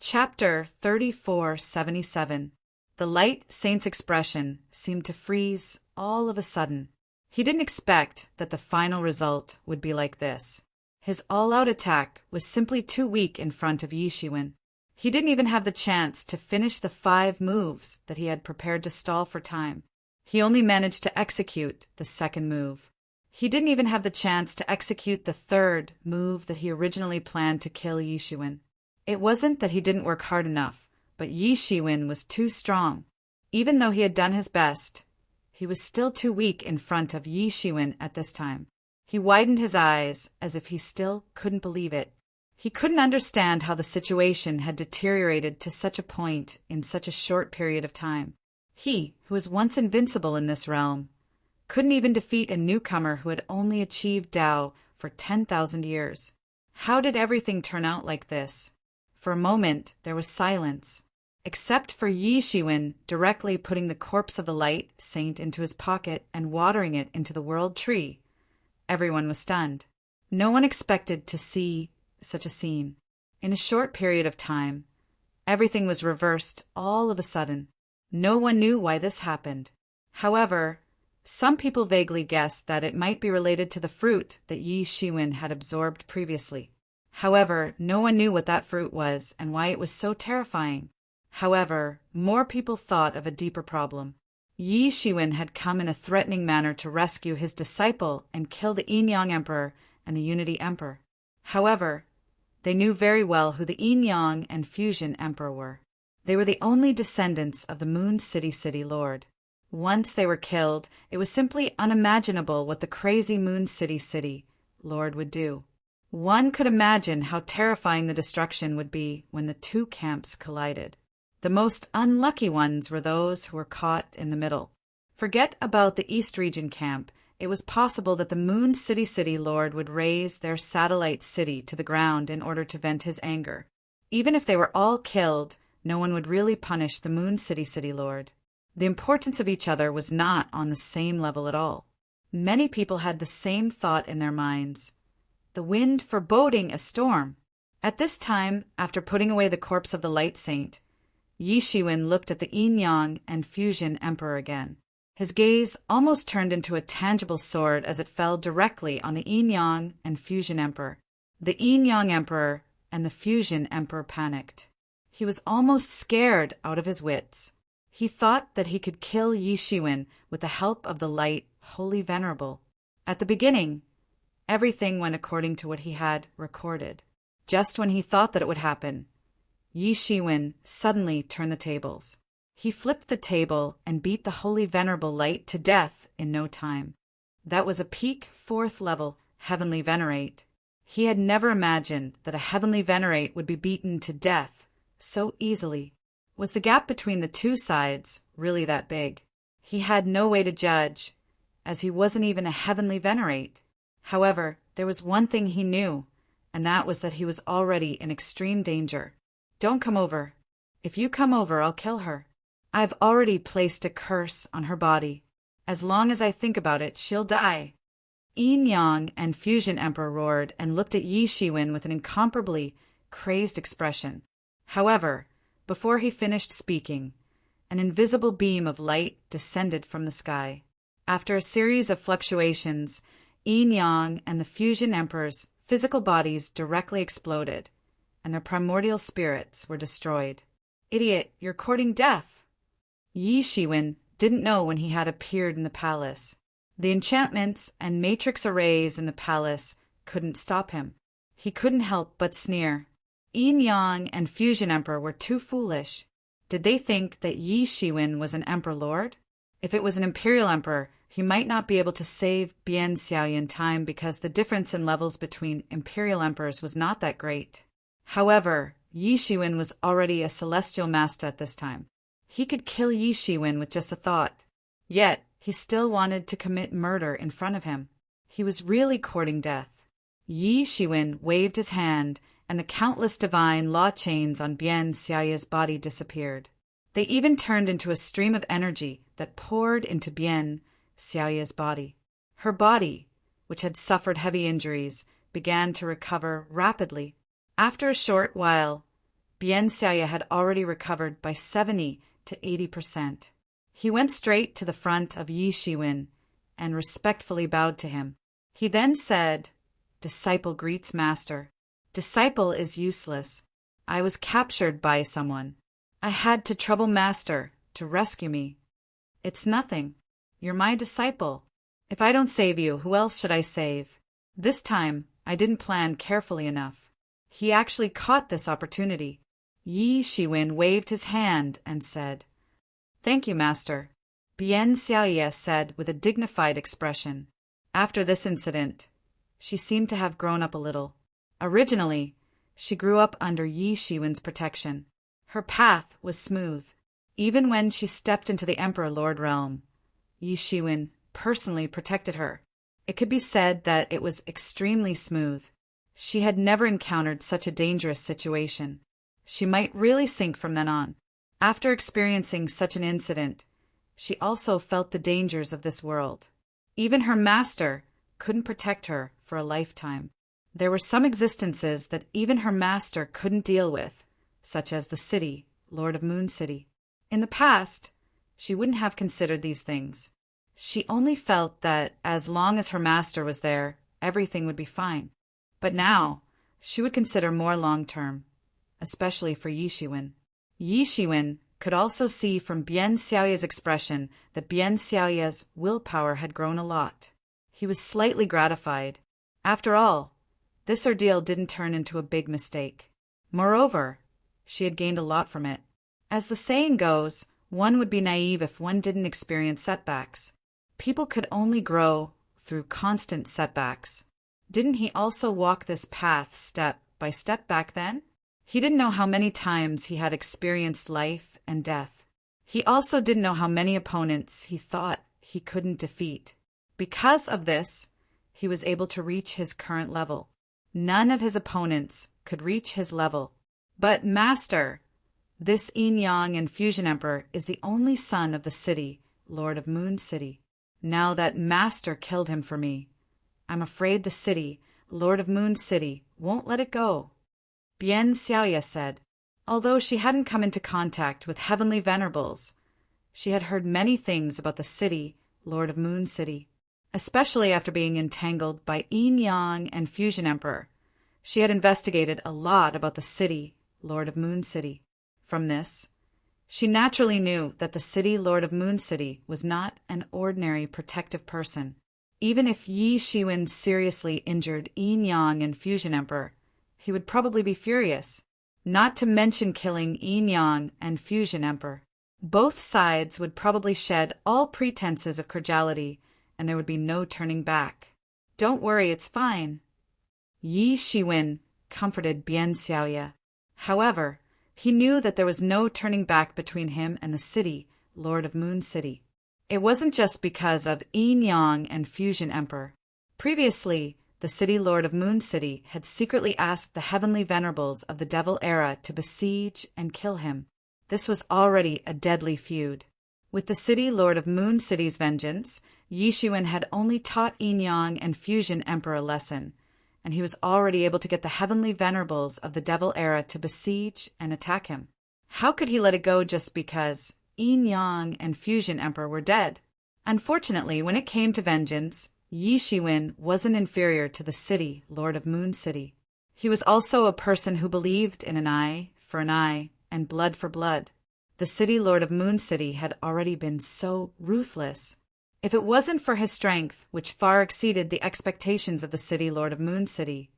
Chapter 3477. The Light Saint's expression seemed to freeze all of a sudden. He didn't expect that the final result would be like this. His all-out attack was simply too weak in front of Yi Shiwen. He didn't even have the chance to finish the 5 moves that he had prepared to stall for time. He only managed to execute the second move. He didn't even have the chance to execute the third move that he originally planned to kill Yi Shiwen. It wasn't that he didn't work hard enough, but Yi Shiwen was too strong. Even though he had done his best, he was still too weak in front of Yi Shiwen at this time. He widened his eyes as if he still couldn't believe it. He couldn't understand how the situation had deteriorated to such a point in such a short period of time. He, who was once invincible in this realm, couldn't even defeat a newcomer who had only achieved Tao for 10,000 years. How did everything turn out like this? For a moment, there was silence, except for Yi Shiwen directly putting the corpse of the Light Saint into his pocket and watering it into the World Tree. Everyone was stunned. No one expected to see such a scene. In a short period of time, everything was reversed all of a sudden. No one knew why this happened. However, some people vaguely guessed that it might be related to the fruit that Yi Shiwen had absorbed previously. However, no one knew what that fruit was and why it was so terrifying. However, more people thought of a deeper problem. Yi Shiwen had come in a threatening manner to rescue his disciple and kill the Yin-Yang Emperor and the Unity Emperor. However, they knew very well who the Yin-Yang and Fusion Emperor were. They were the only descendants of the Moon City Lord. Once they were killed, it was simply unimaginable what the crazy Moon City Lord would do. One could imagine how terrifying the destruction would be when the two camps collided. The most unlucky ones were those who were caught in the middle. Forget about the East Region camp. It was possible that the Moon City Lord would raise their satellite city to the ground in order to vent his anger. Even if they were all killed, no one would really punish the Moon City Lord. The importance of each other was not on the same level at all. Many people had the same thought in their minds. The wind foreboding a storm. At this time, after putting away the corpse of the Light Saint, Yi Shiwen looked at the Yin-Yang and Fusion Emperor again. His gaze almost turned into a tangible sword as it fell directly on the Yin-Yang and Fusion Emperor. The Yin-Yang Emperor and the Fusion Emperor panicked. He was almost scared out of his wits. He thought that he could kill Yi Shiwen with the help of the Light Holy Venerable. At the beginning, everything went according to what he had recorded. Just when he thought that it would happen, Yi Shiwen suddenly turned the tables. He flipped the table and beat the Holy Venerable Light to death in no time. That was a peak 4th level Heavenly Venerate. He had never imagined that a Heavenly Venerate would be beaten to death so easily. Was the gap between the two sides really that big? He had no way to judge, as he wasn't even a Heavenly Venerate. However, there was one thing he knew, and that was that he was already in extreme danger. Don't come over. If you come over, I'll kill her. I've already placed a curse on her body. As long as I think about it, she'll die. Yin-Yang and Fusion Emperor roared and looked at Yi Shiwen with an incomparably crazed expression. However, before he finished speaking, an invisible beam of light descended from the sky. After a series of fluctuations, Yin-Yang and the Fusion Emperor's physical bodies directly exploded, and their primordial spirits were destroyed. Idiot, you're courting death! Yi Shiwen didn't know when he had appeared in the palace. The enchantments and matrix arrays in the palace couldn't stop him. He couldn't help but sneer. Yin-Yang and Fusion Emperor were too foolish. Did they think that Yi Shiwen was an Emperor Lord? If it was an Imperial Emperor, he might not be able to save Bian Xiaoyi in time because the difference in levels between Imperial Emperors was not that great. However, Yi Shiwen was already a Celestial Master at this time. He could kill Yi Shiwen with just a thought. Yet, he still wanted to commit murder in front of him. He was really courting death. Yi Shiwen waved his hand, and the countless divine law chains on Bian Xiaoyi's body disappeared. They even turned into a stream of energy that poured into Bian Xiaoyi's body. Her body, which had suffered heavy injuries, began to recover rapidly. After a short while, Bien Xiaoya had already recovered by 70 to 80%. He went straight to the front of Yi Shiwen and respectfully bowed to him. He then said, "Disciple greets master. Disciple is useless. I was captured by someone. I had to trouble master to rescue me. It's nothing. You're my disciple. If I don't save you, who else should I save? This time, I didn't plan carefully enough." He actually caught this opportunity. Yi Shiwen waved his hand and said, "Thank you, master," Bien Xiaoya said with a dignified expression. After this incident, she seemed to have grown up a little. Originally, she grew up under Yi Shiwen's protection. Her path was smooth. Even when she stepped into the Emperor Lord realm, Yi Shiwen personally protected her. It could be said that it was extremely smooth. She had never encountered such a dangerous situation. She might really sink from then on. After experiencing such an incident, she also felt the dangers of this world. Even her master couldn't protect her for a lifetime. There were some existences that even her master couldn't deal with, such as the city, Lord of Moon City. In the past, she wouldn't have considered these things. She only felt that as long as her master was there, everything would be fine. But now, she would consider more long-term, especially for Yi Shiwen. Yi Shiwen could also see from Bien Xiaoya's expression that Bien Xiaoya's willpower had grown a lot. He was slightly gratified. After all, this ordeal didn't turn into a big mistake. Moreover, she had gained a lot from it. As the saying goes, one would be naive if one didn't experience setbacks. People could only grow through constant setbacks. Didn't he also walk this path step by step back then? He didn't know how many times he had experienced life and death. He also didn't know how many opponents he thought he couldn't defeat. Because of this, he was able to reach his current level. None of his opponents could reach his level. But Master, this Yin-Yang and Fusion Emperor is the only son of the city, Lord of Moon City. Now that Master killed him for me, I'm afraid the city, Lord of Moon City, won't let it go. Bien Xiaoya said. Although she hadn't come into contact with heavenly venerables, she had heard many things about the city, Lord of Moon City. Especially after being entangled by Yin-Yang and Fusion Emperor, she had investigated a lot about the city, Lord of Moon City. From this, she naturally knew that the city, Lord of Moon City, was not an ordinary protective person. Even if Yi Shiwen seriously injured Yin-Yang and Fusion Emperor, he would probably be furious, not to mention killing Yin-Yang and Fusion Emperor. Both sides would probably shed all pretenses of cordiality, and there would be no turning back. "Don't worry, it's fine." Yi Shiwen comforted Bien Xiaoya. However, he knew that there was no turning back between him and the city, Lord of Moon City. It wasn't just because of Yin-Yang and Fusion Emperor. Previously, the city Lord of Moon City had secretly asked the heavenly venerables of the Devil Era to besiege and kill him. This was already a deadly feud. With the city Lord of Moon City's vengeance, Yi Shiwen had only taught Yin-Yang and Fusion Emperor a lesson, and he was already able to get the heavenly venerables of the Devil Era to besiege and attack him. How could he let it go just because Yin-Yang and Fusion Emperor were dead? Unfortunately, when it came to vengeance, Yi Shiwen wasn't inferior to the city, Lord of Moon City. He was also a person who believed in an eye for an eye and blood for blood. The city, Lord of Moon City, had already been so ruthless. If it wasn't for his strength, which far exceeded the expectations of the city, Lord of Moon City,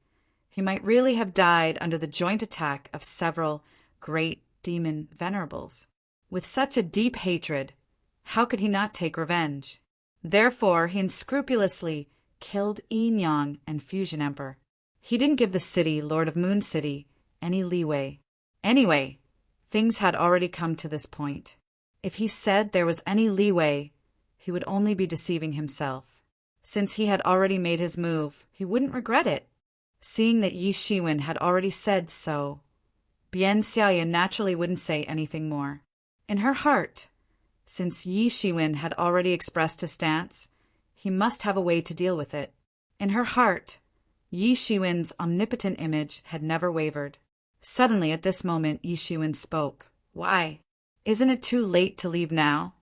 he might really have died under the joint attack of several great demon venerables. With such a deep hatred, how could he not take revenge? Therefore, he unscrupulously killed Yin-Yang and Fusion Emperor. He didn't give the city, Lord of Moon City, any leeway. Anyway, things had already come to this point. If he said there was any leeway, he would only be deceiving himself. Since he had already made his move, he wouldn't regret it. Seeing that Yi Shiwen had already said so, Bien Xiaoya naturally wouldn't say anything more. In her heart, since Yi Shiwen had already expressed his stance, he must have a way to deal with it. In her heart, Yi Shiwen's omnipotent image had never wavered. Suddenly, at this moment, Yi Shiwen spoke. Why? Isn't it too late to leave now?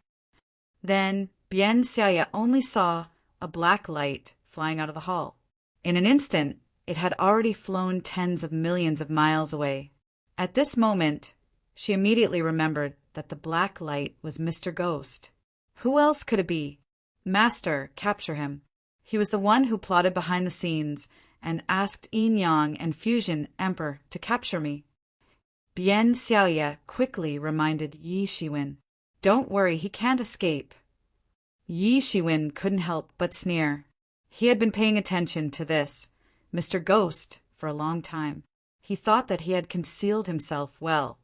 Then Bian Xiaoya only saw a black light flying out of the hall. In an instant, it had already flown tens of millions of miles away. At this moment, she immediately remembered that the black light was Mr. Ghost. Who else could it be? Master, capture him. He was the one who plotted behind the scenes and asked Yin Yang and Fusion Emperor to capture me. Bian Xiaoya quickly reminded Yi Shiwen. Don't worry, he can't escape. Yi Shiwen couldn't help but sneer. He had been paying attention to this, Mr. Ghost, for a long time. He thought that he had concealed himself well,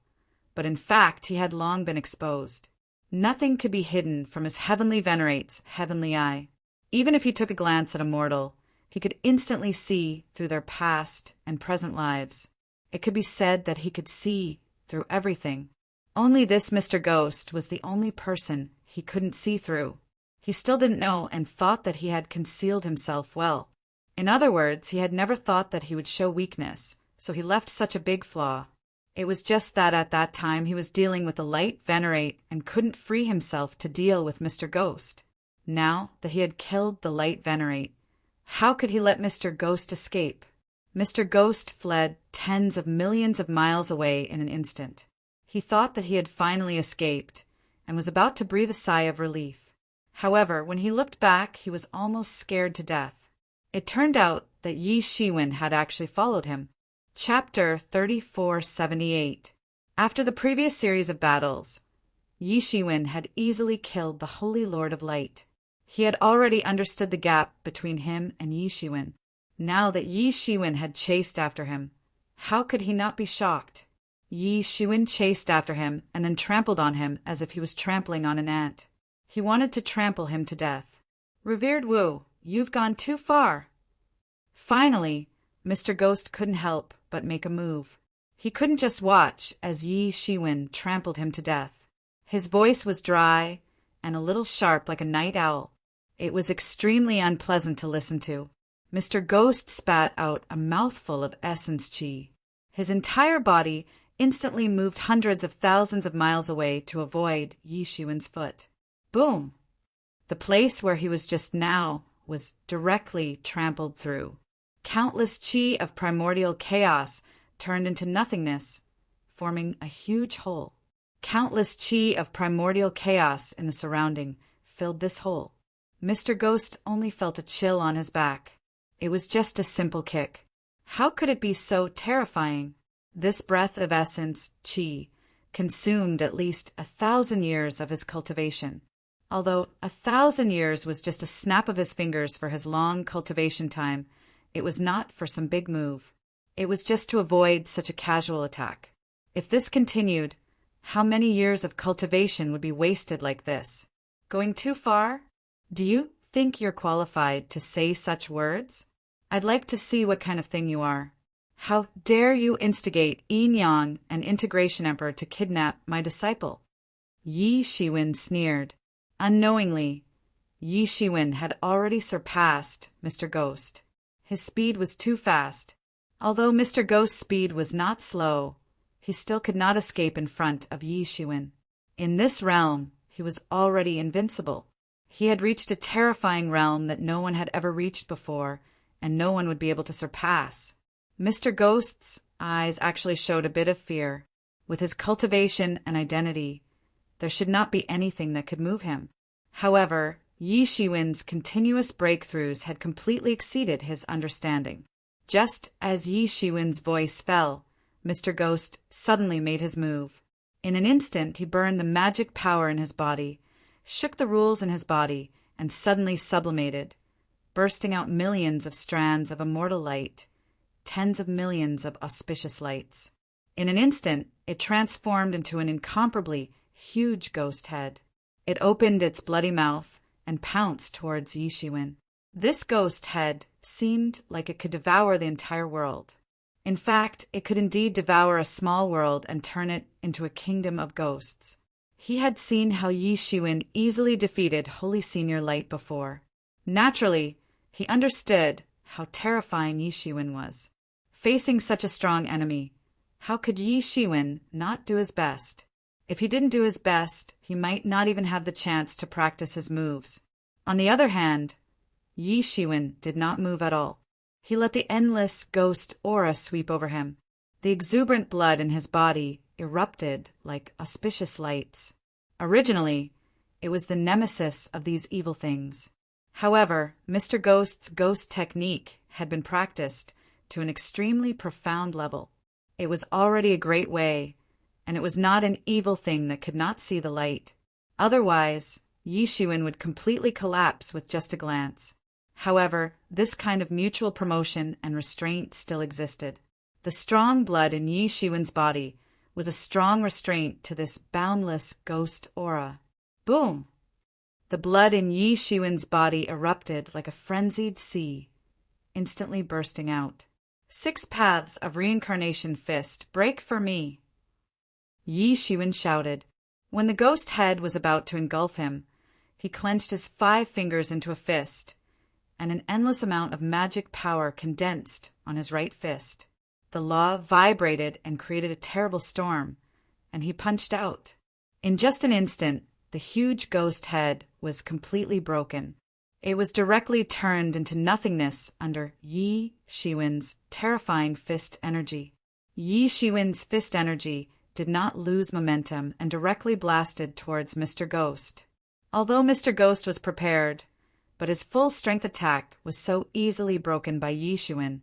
but in fact he had long been exposed. Nothing could be hidden from his heavenly venerate's heavenly eye. Even if he took a glance at a mortal, he could instantly see through their past and present lives. It could be said that he could see through everything. Only this Mr. Ghost was the only person he couldn't see through. He still didn't know and thought that he had concealed himself well. In other words, he had never thought that he would show weakness, so he left such a big flaw. It was just that at that time he was dealing with the light venerate and couldn't free himself to deal with Mr. Ghost. Now that he had killed the light venerate, how could he let Mr. Ghost escape? Mr. Ghost fled tens of millions of miles away in an instant. He thought that he had finally escaped and was about to breathe a sigh of relief. However, when he looked back, he was almost scared to death. It turned out that Yi Shiwen had actually followed him. Chapter 3478. After the previous series of battles, Yi Shiwen had easily killed the Holy Lord of Light. He had already understood the gap between him and Yi Shiwen. Now that Yi Shiwen had chased after him, how could he not be shocked? Yi Shiwen chased after him and then trampled on him as if he was trampling on an ant. He wanted to trample him to death. Revered Wu, you've gone too far. Finally, Mr. Ghost couldn't help but make a move. He couldn't just watch as Yi Shiwen trampled him to death. His voice was dry and a little sharp like a night owl. It was extremely unpleasant to listen to. Mr. Ghost spat out a mouthful of essence qi. His entire body instantly moved hundreds of thousands of miles away to avoid Yi Shiwen's foot. Boom! The place where he was just now was directly trampled through. Countless qi of primordial chaos turned into nothingness, forming a huge hole. Countless qi of primordial chaos in the surrounding filled this hole. Mr. Ghost only felt a chill on his back. It was just a simple kick. How could it be so terrifying? This breath of essence, qi, consumed at least 1,000 years of his cultivation. Although 1,000 years was just a snap of his fingers for his long cultivation time, it was not for some big move. It was just to avoid such a casual attack. If this continued, how many years of cultivation would be wasted like this? Going too far? Do you think you're qualified to say such words? I'd like to see what kind of thing you are. How dare you instigate Yin Yang and Integration Emperor to kidnap my disciple? Yi Shiwen sneered. Unknowingly, Yi Shiwen had already surpassed Mr. Ghost. His speed was too fast. Although Mr. Ghost's speed was not slow, he still could not escape in front of Yi Shiwen. In this realm, he was already invincible. He had reached a terrifying realm that no one had ever reached before, and no one would be able to surpass. Mr. Ghost's eyes actually showed a bit of fear. With his cultivation and identity, there should not be anything that could move him. However, Yi Shiwen's continuous breakthroughs had completely exceeded his understanding. Just as Yi Shiwen's voice fell, Mr. Ghost suddenly made his move. In an instant, he burned the magic power in his body, shook the rules in his body, and suddenly sublimated, bursting out millions of strands of immortal light, tens of millions of auspicious lights. In an instant, it transformed into an incomparably huge ghost head. It opened its bloody mouth and pounced towards Yi Shiwen. This ghost head seemed like it could devour the entire world. In fact, it could indeed devour a small world and turn it into a kingdom of ghosts. He had seen how Yi Shiwen easily defeated Holy Senior Light before. Naturally, he understood how terrifying Yi Shiwen was. Facing such a strong enemy, How could Yi Shiwen not do his best? If he didn't do his best, he might not even have the chance to practice his moves. On the other hand, Yi Shiwen did not move at all. He let the endless ghost aura sweep over him. The exuberant blood in his body erupted like auspicious lights. Originally, it was the nemesis of these evil things. However, Mr. Ghost's ghost technique had been practiced to an extremely profound level. It was already a great way, and it was not an evil thing that could not see the light. Otherwise, Yi Shiwen would completely collapse with just a glance. However, this kind of mutual promotion and restraint still existed. The strong blood in Yi Shiwen's body was a strong restraint to this boundless ghost aura. Boom! The blood in Yi Shiwen's body erupted like a frenzied sea, instantly bursting out. 6 paths of reincarnation fist, break for me! Yi Shiwen shouted. When the ghost head was about to engulf him, he clenched his 5 fingers into a fist, and an endless amount of magic power condensed on his right fist. The law vibrated and created a terrible storm, and he punched out. In just an instant, the huge ghost head was completely broken. It was directly turned into nothingness under Yi Shiwen's terrifying fist energy. Yi Shiwen's fist energy did not lose momentum and directly blasted towards Mr. Ghost. Although Mr. Ghost was prepared, but his full-strength attack was so easily broken by Yi Shiwen,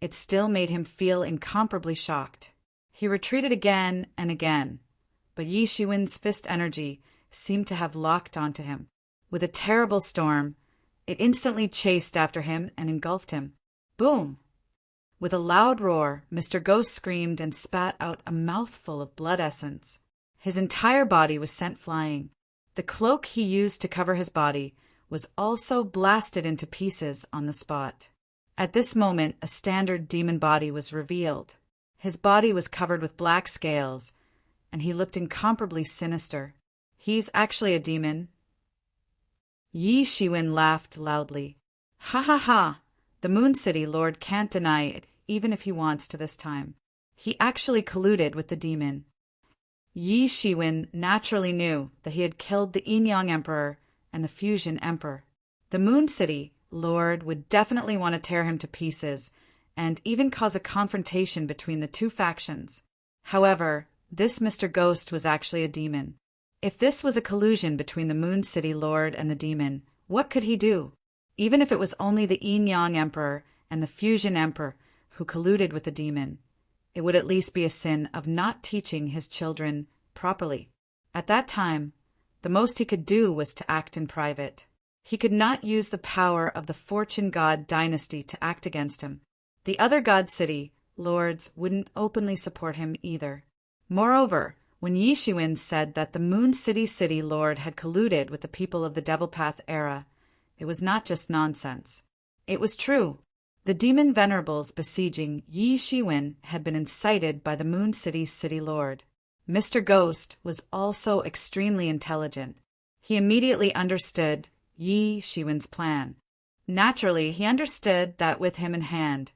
it still made him feel incomparably shocked. He retreated again and again, but Yi Shiwen's fist energy seemed to have locked onto him. With a terrible storm, it instantly chased after him and engulfed him. Boom! With a loud roar, Mr. Ghost screamed and spat out a mouthful of blood essence. His entire body was sent flying. The cloak he used to cover his body was also blasted into pieces on the spot. At this moment, a standard demon body was revealed. His body was covered with black scales, and he looked incomparably sinister. He's actually a demon. Yi Shiwen laughed loudly. Ha ha ha! The Moon City Lord can't deny it, even if he wants to this time. He actually colluded with the demon. Yi Shiwen naturally knew that he had killed the Yin-Yang Emperor and the Fusion Emperor. The Moon City Lord would definitely want to tear him to pieces and even cause a confrontation between the 2 factions. However, this Mr. Ghost was actually a demon. If this was a collusion between the Moon City Lord and the demon, what could he do? Even if it was only the Yin-Yang Emperor and the Fusion Emperor who colluded with the demon, it would at least be a sin of not teaching his children properly. At that time, the most he could do was to act in private. He could not use the power of the Fortune God dynasty to act against him. The other God City Lords wouldn't openly support him either. Moreover, when Yi Shiwen said that the Moon City Lord had colluded with the people of the Devil Path era, it was not just nonsense. It was true. The demon venerables besieging Yi Shiwen had been incited by the Moon City Lord. Mr. Ghost was also extremely intelligent. He immediately understood Yi Shiwen's plan. Naturally, he understood that with him in hand,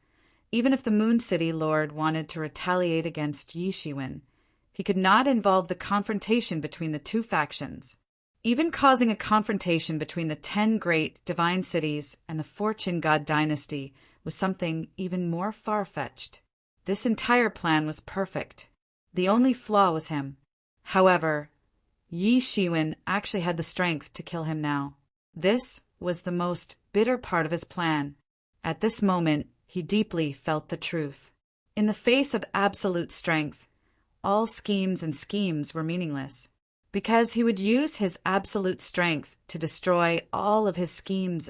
even if the Moon City Lord wanted to retaliate against Yi Shiwen, he could not involve the confrontation between the 2 factions. Even causing a confrontation between the 10 great divine cities and the Fortune God dynasty was something even more far-fetched. This entire plan was perfect. The only flaw was him. However, Yi Shiwen actually had the strength to kill him now. This was the most bitter part of his plan. At this moment, he deeply felt the truth. In the face of absolute strength, all schemes were meaningless, because he would use his absolute strength to destroy all of his schemes.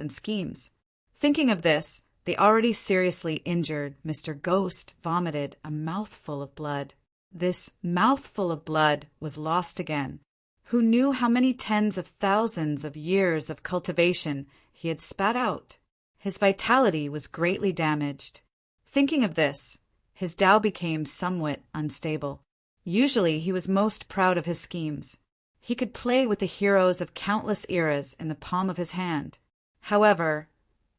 Thinking of this, the already seriously injured Mr. Ghost vomited a mouthful of blood. This mouthful of blood was lost again. Who knew how many tens of thousands of years of cultivation he had spat out? His vitality was greatly damaged. Thinking of this, his Tao became somewhat unstable. Usually he was most proud of his schemes. He could play with the heroes of countless eras in the palm of his hand. However,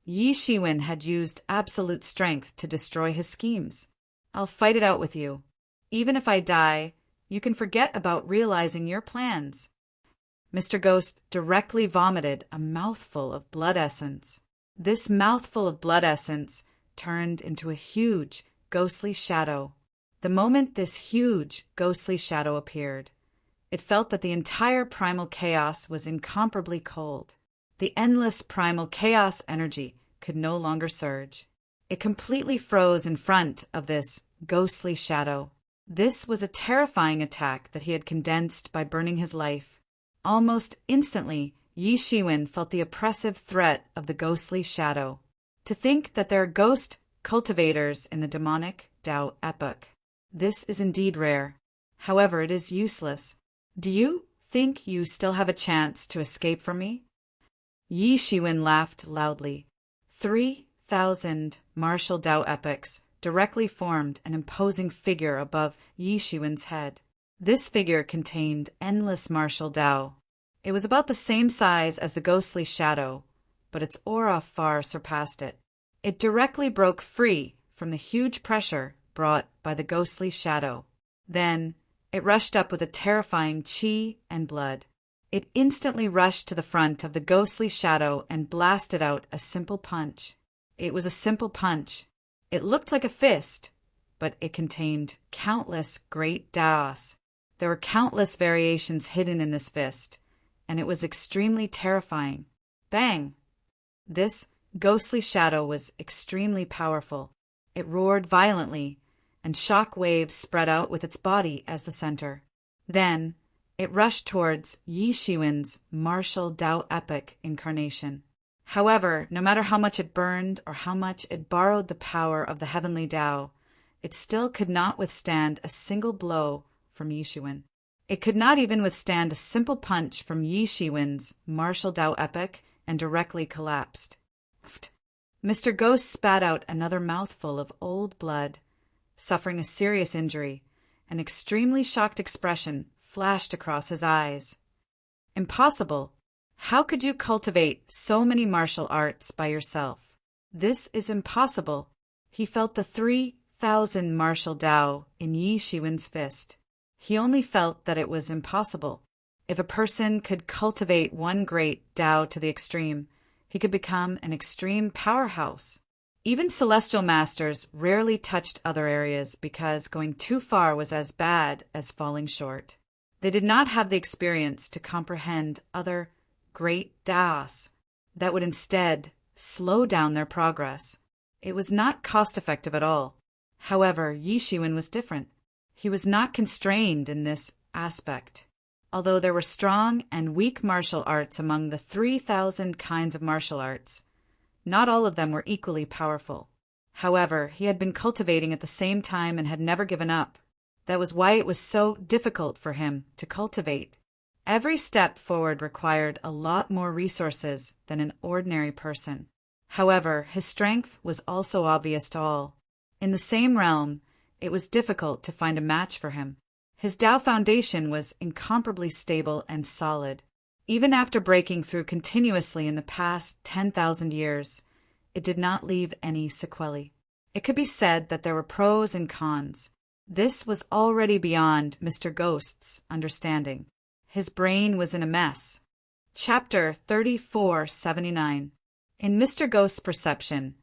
Yi Shiwen had used absolute strength to destroy his schemes. I'll fight it out with you. Even if I die, you can forget about realizing your plans." Mr. Ghost directly vomited a mouthful of blood essence. This mouthful of blood essence turned into a huge, ghostly shadow. The moment this huge, ghostly shadow appeared, it felt that the entire primal chaos was incomparably cold. The endless primal chaos energy could no longer surge. It completely froze in front of this ghostly shadow. This was a terrifying attack that he had condensed by burning his life. Almost instantly, Yi Shiwen felt the oppressive threat of the ghostly shadow. To think that there are ghost cultivators in the demonic Tao epoch. This is indeed rare. However, it is useless. Do you think you still have a chance to escape from me? Yi Shiwen laughed loudly. 3,000 martial Tao epochs directly formed an imposing figure above Yi Shiwen's head. This figure contained endless martial Tao. It was about the same size as the ghostly shadow, but its aura far surpassed it. It directly broke free from the huge pressure brought by the ghostly shadow. Then, it rushed up with a terrifying chi and blood. It instantly rushed to the front of the ghostly shadow and blasted out a simple punch. It was a simple punch. It looked like a fist, but it contained countless great Taos. There were countless variations hidden in this fist, and it was extremely terrifying. Bang! This ghostly shadow was extremely powerful. It roared violently, and shock waves spread out with its body as the center. Then, it rushed towards Yi Shiwen's martial Tao epoch incarnation. However, no matter how much it burned or how much it borrowed the power of the heavenly Tao, it still could not withstand a single blow from Yi Shiwen. It could not even withstand a simple punch from Yi Shiwen's martial Tao epoch and directly collapsed. Mr. Ghost spat out another mouthful of old blood. Suffering a serious injury, an extremely shocked expression flashed across his eyes. Impossible! How could you cultivate so many martial arts by yourself? This is impossible. He felt the 3,000 martial Tao in Yi Shiwen's fist. He only felt that it was impossible. If a person could cultivate one great Tao to the extreme, he could become an extreme powerhouse. Even celestial masters rarely touched other areas because going too far was as bad as falling short. They did not have the experience to comprehend other great Taos that would instead slow down their progress. It was not cost-effective at all. However, Yi Shiwen was different. He was not constrained in this aspect. Although there were strong and weak martial arts among the 3,000 kinds of martial arts, not all of them were equally powerful. However, he had been cultivating at the same time and had never given up. That was why it was so difficult for him to cultivate. Every step forward required a lot more resources than an ordinary person. However, his strength was also obvious to all. In the same realm, it was difficult to find a match for him. His Tao foundation was incomparably stable and solid. Even after breaking through continuously in the past 10,000 years, it did not leave any sequelae. It could be said that there were pros and cons. This was already beyond Mr. Ghost's understanding. His brain was in a mess. Chapter 3479. In Mr. Ghost's perception,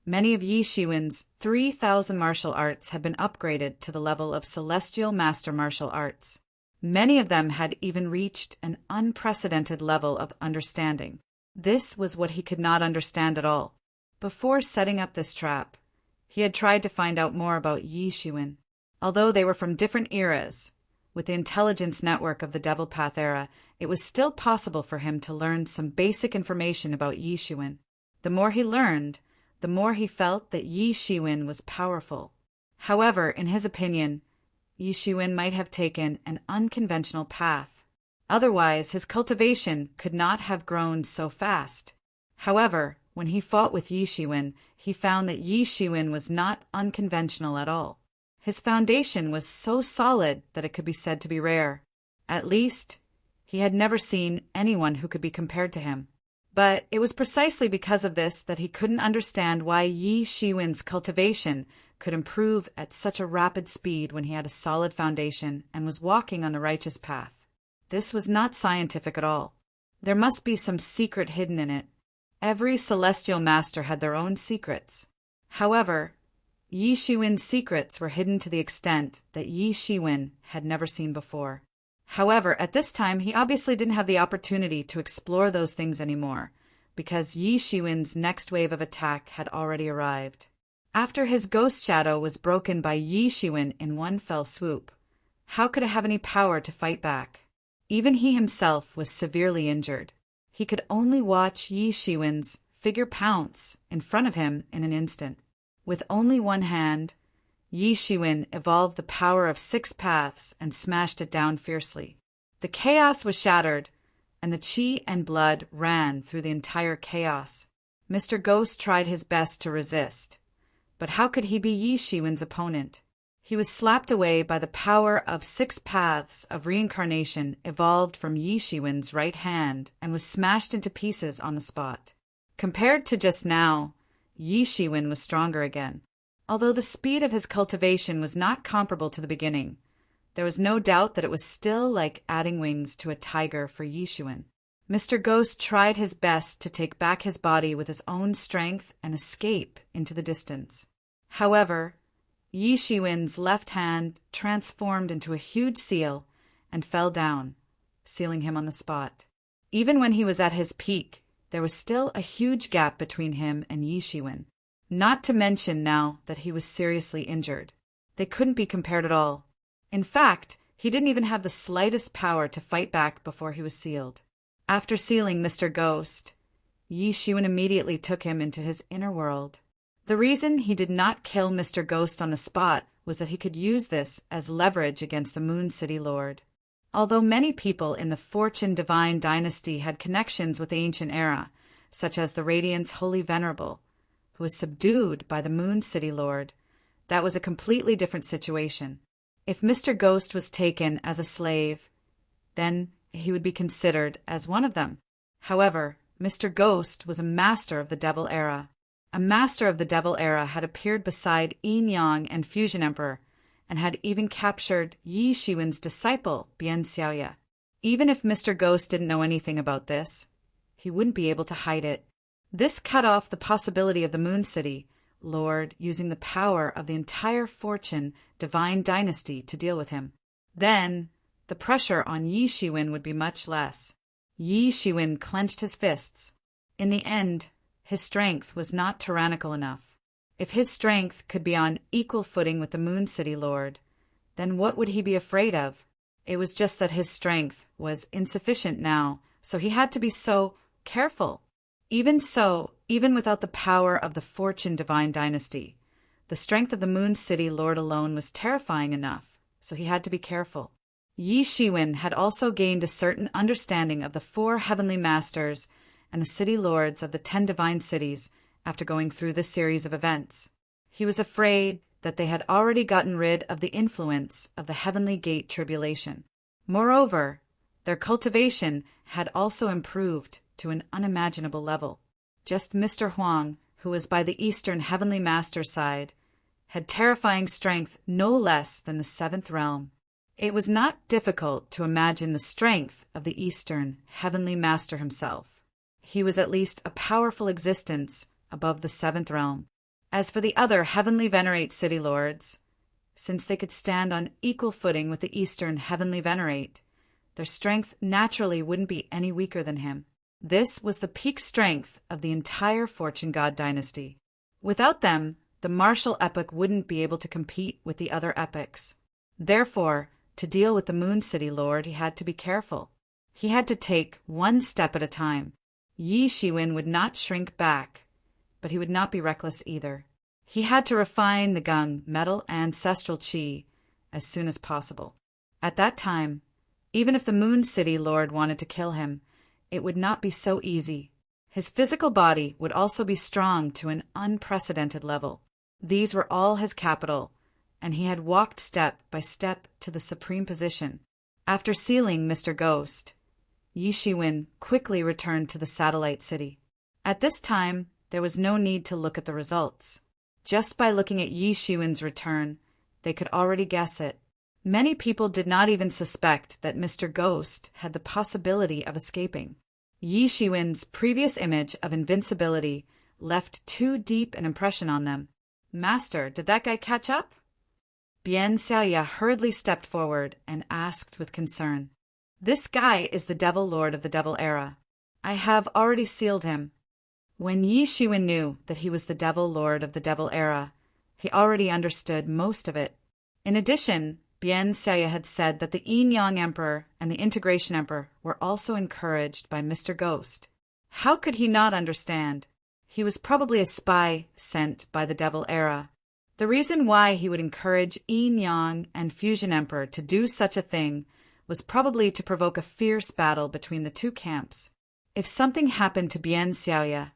many of Yi Shiwen's 3,000 martial arts had been upgraded to the level of Celestial Master Martial Arts. Many of them had even reached an unprecedented level of understanding. This was what he could not understand at all. Before setting up this trap, he had tried to find out more about Yi Shiwen. Although they were from different eras, with the intelligence network of the Devil Path era, it was still possible for him to learn some basic information about Yi Shiwen. The more he learned, the more he felt that Yi Shiwen was powerful. However, in his opinion, Yi Shiwen might have taken an unconventional path. Otherwise, his cultivation could not have grown so fast. However, when he fought with Yi Shiwen, he found that Yi Shiwen was not unconventional at all. His foundation was so solid that it could be said to be rare. At least, he had never seen anyone who could be compared to him. But it was precisely because of this that he couldn't understand why Yi Shiwen's cultivation could improve at such a rapid speed when he had a solid foundation and was walking on the righteous path. This was not scientific at all. There must be some secret hidden in it. Every celestial master had their own secrets. However, Yi Shiwen's secrets were hidden to the extent that Yi Shiwen had never seen before. However, at this time, he obviously didn't have the opportunity to explore those things anymore, because Yi Shiwen's next wave of attack had already arrived. After his ghost shadow was broken by Yi Shiwen in one fell swoop, how could it have any power to fight back? Even he himself was severely injured. He could only watch Yi Shiwen's figure pounce in front of him in an instant. With only one hand, Yi Shiwen evolved the power of 6 paths and smashed it down fiercely. The chaos was shattered, and the qi and blood ran through the entire chaos. Mr. Ghost tried his best to resist, but how could he be Yi Shiwen's opponent? He was slapped away by the power of 6 paths of reincarnation evolved from Yi Shiwen's right hand and was smashed into pieces on the spot. Compared to just now, Yi Shiwen was stronger again. Although the speed of his cultivation was not comparable to the beginning, there was no doubt that it was still like adding wings to a tiger for Yi Shiwen. Mr. Ghost tried his best to take back his body with his own strength and escape into the distance. However, Yi Shiwen's left hand transformed into a huge seal and fell down, sealing him on the spot. Even when he was at his peak, there was still a huge gap between him and Yi Shiwen. Not to mention now that he was seriously injured. They couldn't be compared at all. In fact, he didn't even have the slightest power to fight back before he was sealed. After sealing Mr. Ghost, Yi Shiwen immediately took him into his inner world. The reason he did not kill Mr. Ghost on the spot was that he could use this as leverage against the Moon City Lord. Although many people in the Fortune Divine dynasty had connections with the ancient era, such as the Radiant's Holy Venerable, who was subdued by the Moon City Lord, that was a completely different situation. If Mr. Ghost was taken as a slave, then he would be considered as one of them. However, Mr. Ghost was a master of the Devil Era. A master of the Devil Era had appeared beside Yin Yang and Fusion Emperor, and had even captured Yi Shiwen's disciple, Bian Xiaoye. Even if Mr. Ghost didn't know anything about this, he wouldn't be able to hide it. This cut off the possibility of the Moon City Lord using the power of the entire Fortune Divine dynasty to deal with him. Then, the pressure on Yi Shiwen would be much less. Yi Shiwen clenched his fists. In the end, his strength was not tyrannical enough. If his strength could be on equal footing with the Moon City Lord, then what would he be afraid of? It was just that his strength was insufficient now, so he had to be so careful. Even so, even without the power of the Fortune Divine dynasty, the strength of the Moon City Lord alone was terrifying enough, so he had to be careful. Yi Shiwen had also gained a certain understanding of the 4 heavenly masters and the city lords of the 10 divine cities after going through this series of events. He was afraid that they had already gotten rid of the influence of the Heavenly Gate tribulation. Moreover, their cultivation had also improved to an unimaginable level. Just Mr. Huang, who was by the Eastern Heavenly Master side, had terrifying strength no less than the 7th realm. It was not difficult to imagine the strength of the Eastern Heavenly Master himself. He was at least a powerful existence above the 7th realm. As for the other Heavenly Venerate City Lords, since they could stand on equal footing with the Eastern Heavenly Venerate, their strength naturally wouldn't be any weaker than him. This was the peak strength of the entire Fortune God dynasty. Without them, the martial epoch wouldn't be able to compete with the other epochs. Therefore, to deal with the Moon City Lord, he had to be careful. He had to take one step at a time. Yi Shiwen would not shrink back, but he would not be reckless either. He had to refine the Gung metal ancestral qi as soon as possible. At that time, even if the Moon City Lord wanted to kill him, it would not be so easy. His physical body would also be strong to an unprecedented level. These were all his capital, and he had walked step by step to the supreme position. After sealing Mr. Ghost, Yi Shiwen quickly returned to the satellite city. At this time, there was no need to look at the results. Just by looking at Yi Shiwen's return, they could already guess it. Many people did not even suspect that Mr. Ghost had the possibility of escaping. Yi Shiwen's previous image of invincibility left too deep an impression on them. "Master, did that guy catch up?" Bian Xiaoya hurriedly stepped forward and asked with concern. "This guy is the Devil Lord of the Devil Era. I have already sealed him." When Yi Shiwen knew that he was the Devil Lord of the Devil Era, he already understood most of it. In addition, Bian Xiaoya had said that the Yin Yang Emperor and the Integration Emperor were also encouraged by Mr. Ghost. How could he not understand? He was probably a spy sent by the Devil Era. The reason why he would encourage Yin Yang and Fusion Emperor to do such a thing was probably to provoke a fierce battle between the two camps. If something happened to Bian Xiaoya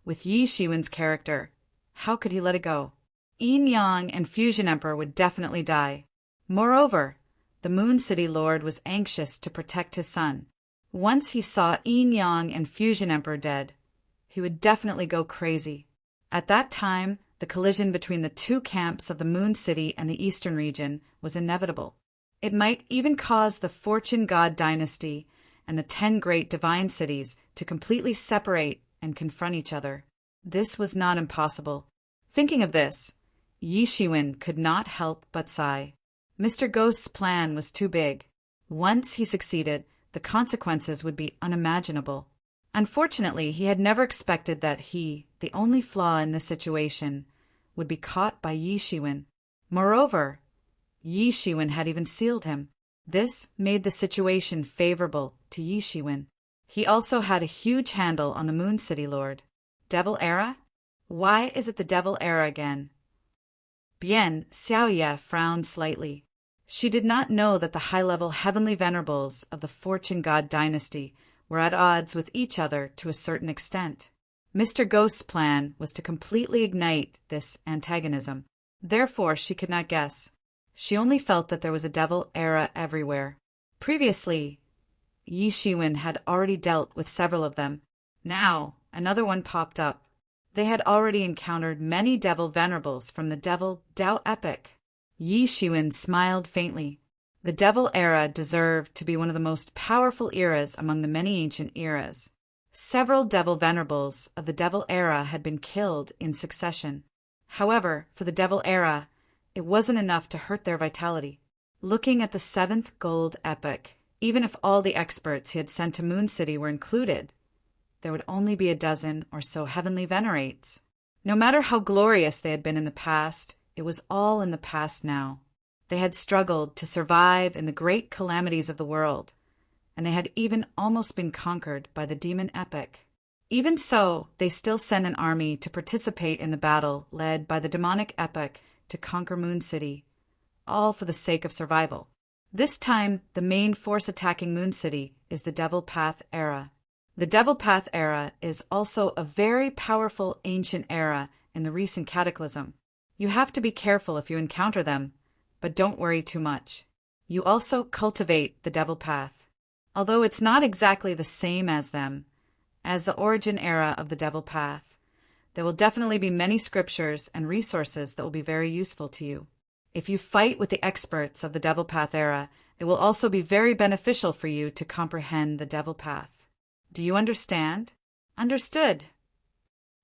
with Yi Shiwen's character, how could he let it go? Yin Yang and Fusion Emperor would definitely die. Moreover, the Moon City Lord was anxious to protect his son. Once he saw Yin Yang and Fusion Emperor dead, he would definitely go crazy. At that time, the collision between the two camps of the Moon City and the Eastern region was inevitable. It might even cause the Fortune God dynasty and the 10 great divine cities to completely separate and confront each other. This was not impossible. Thinking of this, Yi Shiwen could not help but sigh. Mr. Ghost's plan was too big. Once he succeeded, the consequences would be unimaginable. Unfortunately, he had never expected that he, the only flaw in this situation, would be caught by Yi Shiwen. Moreover, Yi Shiwen had even sealed him. This made the situation favorable to Yi Shiwen. He also had a huge handle on the Moon City Lord. Devil Era? Why is it the Devil Era again? Bian Xiaoya frowned slightly. She did not know that the high-level heavenly venerables of the Fortune God dynasty were at odds with each other to a certain extent. Mr. Ghost's plan was to completely ignite this antagonism. Therefore, she could not guess. She only felt that there was a Devil Era everywhere. Previously, Yi Shiwen had already dealt with several of them. Now, another one popped up. They had already encountered many devil venerables from the Devil Dao epic. Yi Shiwen smiled faintly. The Devil Era deserved to be one of the most powerful eras among the many ancient eras. Several devil venerables of the Devil Era had been killed in succession. However, for the Devil Era, it wasn't enough to hurt their vitality. Looking at the 7th Gold epic, even if all the experts he had sent to Moon City were included, there would only be a dozen or so heavenly venerates. No matter how glorious they had been in the past, it was all in the past now. They had struggled to survive in the great calamities of the world, and they had even almost been conquered by the demon epic. Even so, they still sent an army to participate in the battle led by the demonic epic to conquer Moon City, all for the sake of survival. This time, the main force attacking Moon City is the Devil Path Era. The Devil Path Era is also a very powerful ancient era in the recent cataclysm. You have to be careful if you encounter them, but don't worry too much. You also cultivate the Devil Path. Although it's not exactly the same as them, as the origin era of the Devil Path, there will definitely be many scriptures and resources that will be very useful to you. If you fight with the experts of the Devil Path era, it will also be very beneficial for you to comprehend the Devil Path. Do you understand? Understood.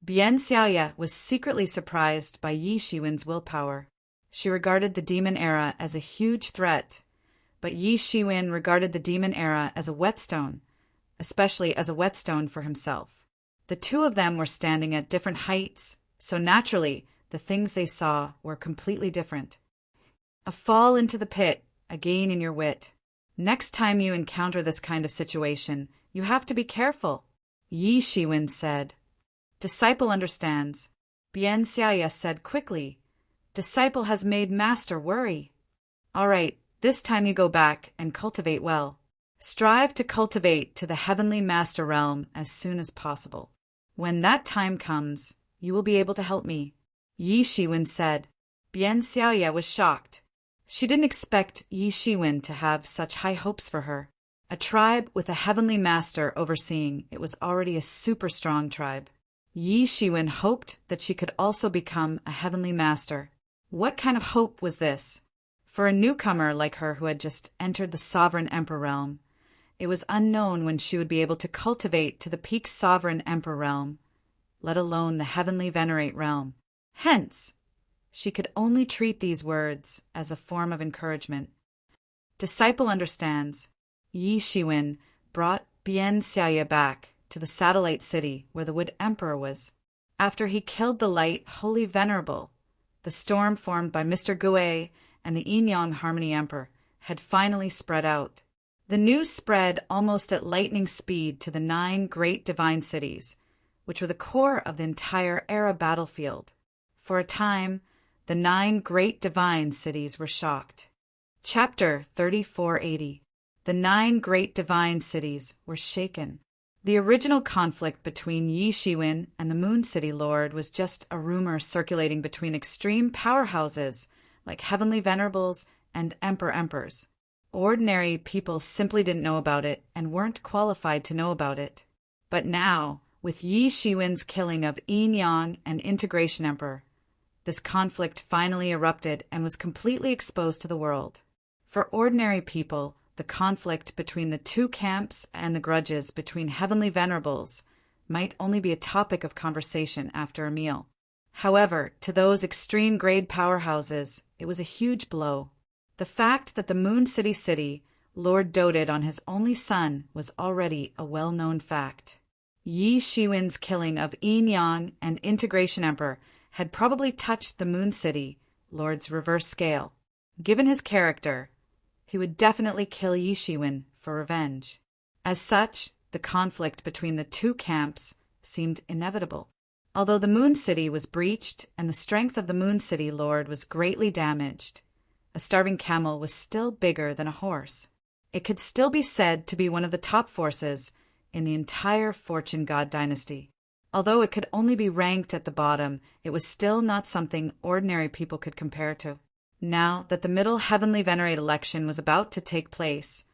Bian Xiaoya was secretly surprised by Yi Shiwen's willpower. She regarded the Demon Era as a huge threat, but Yi Shiwen regarded the Demon Era as a whetstone, especially as a whetstone for himself. The two of them were standing at different heights, so naturally the things they saw were completely different. A fall into the pit, a gain in your wit. Next time you encounter this kind of situation, you have to be careful, Yi Shiwen said. Disciple understands. Bian Xiaoya said quickly. Disciple has made master worry. All right, this time you go back and cultivate well. Strive to cultivate to the heavenly master realm as soon as possible. When that time comes, you will be able to help me, Yi Shiwen said. Bian Xiaoya was shocked. She didn't expect Yi Shiwen to have such high hopes for her. A tribe with a heavenly master overseeing it was already a super strong tribe. Yi Shiwen hoped that she could also become a heavenly master. What kind of hope was this? For a newcomer like her who had just entered the sovereign emperor realm, it was unknown when she would be able to cultivate to the peak sovereign emperor realm, let alone the heavenly venerate realm. Hence, she could only treat these words as a form of encouragement. Disciple understands. Yi Shiwen brought Bian Xiaye back to the satellite city where the Wood Emperor was. After he killed the light Holy Venerable, the storm formed by Mr. Gui and the Yin-Yang Harmony Emperor had finally spread out. The news spread almost at lightning speed to the 9 great divine cities, which were the core of the entire era battlefield. For a time, the 9 great divine cities were shocked. Chapter 3480. The 9 great divine cities were shaken. The original conflict between Yi Shiwen and the Moon City Lord was just a rumor circulating between extreme powerhouses like Heavenly Venerables and Emperors. Ordinary people simply didn't know about it and weren't qualified to know about it. But now, with Yi Shiwen's killing of Yin-Yang and Integration Emperor, this conflict finally erupted and was completely exposed to the world. For ordinary people, the conflict between the 2 camps and the grudges between Heavenly Venerables might only be a topic of conversation after a meal. However, to those extreme grade powerhouses, it was a huge blow. The fact that the Moon City Lord doted on his only son was already a well-known fact. Yi Shiwen's killing of Yin-Yang and Integration Emperor had probably touched the Moon City Lord's reverse scale. Given his character, he would definitely kill Yi Shiwen for revenge. As such, the conflict between the 2 camps seemed inevitable. Although the Moon City was breached and the strength of the Moon City Lord was greatly damaged, a starving camel was still bigger than a horse. It could still be said to be one of the top forces in the entire Fortune God dynasty. Although it could only be ranked at the bottom, it was still not something ordinary people could compare to. Now that the Middle Heavenly Venerate election was about to take place,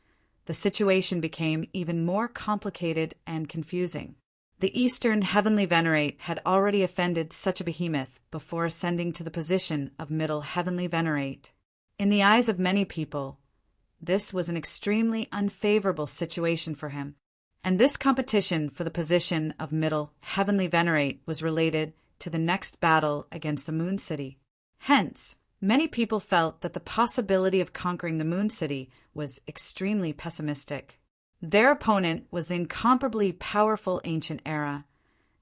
the situation became even more complicated and confusing. The Eastern Heavenly Venerate had already offended such a behemoth before ascending to the position of Middle Heavenly Venerate. In the eyes of many people, this was an extremely unfavorable situation for him. And this competition for the position of Middle Heavenly Venerate was related to the next battle against the Moon City. Hence, many people felt that the possibility of conquering the Moon City was extremely pessimistic. Their opponent was the incomparably powerful Ancient Era,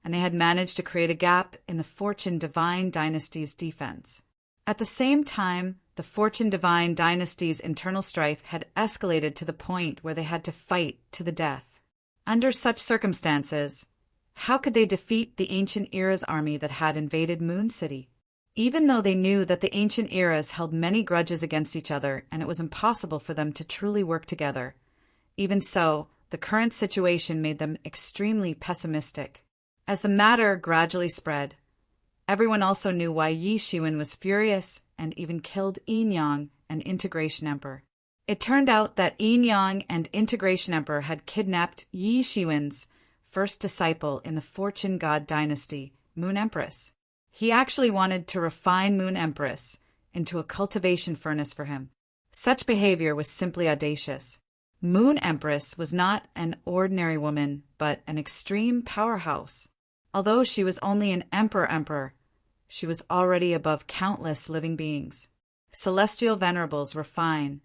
and they had managed to create a gap in the Fortune Divine Dynasty's defense. At the same time, the Fortune Divine Dynasty's internal strife had escalated to the point where they had to fight to the death. Under such circumstances, how could they defeat the Ancient Era's army that had invaded Moon City? Even though they knew that the Ancient Eras held many grudges against each other and it was impossible for them to truly work together, even so, the current situation made them extremely pessimistic. As the matter gradually spread, everyone also knew why Yi Shiwen was furious and even killed Yin-Yang and Integration Emperor. It turned out that Yin-Yang and Integration Emperor had kidnapped Yi Shiwen's first disciple in the Fortune God dynasty, Moon Empress. He actually wanted to refine Moon Empress into a cultivation furnace for him. Such behavior was simply audacious. Moon Empress was not an ordinary woman, but an extreme powerhouse. Although she was only an emperor, she was already above countless living beings. Celestial venerables were fine,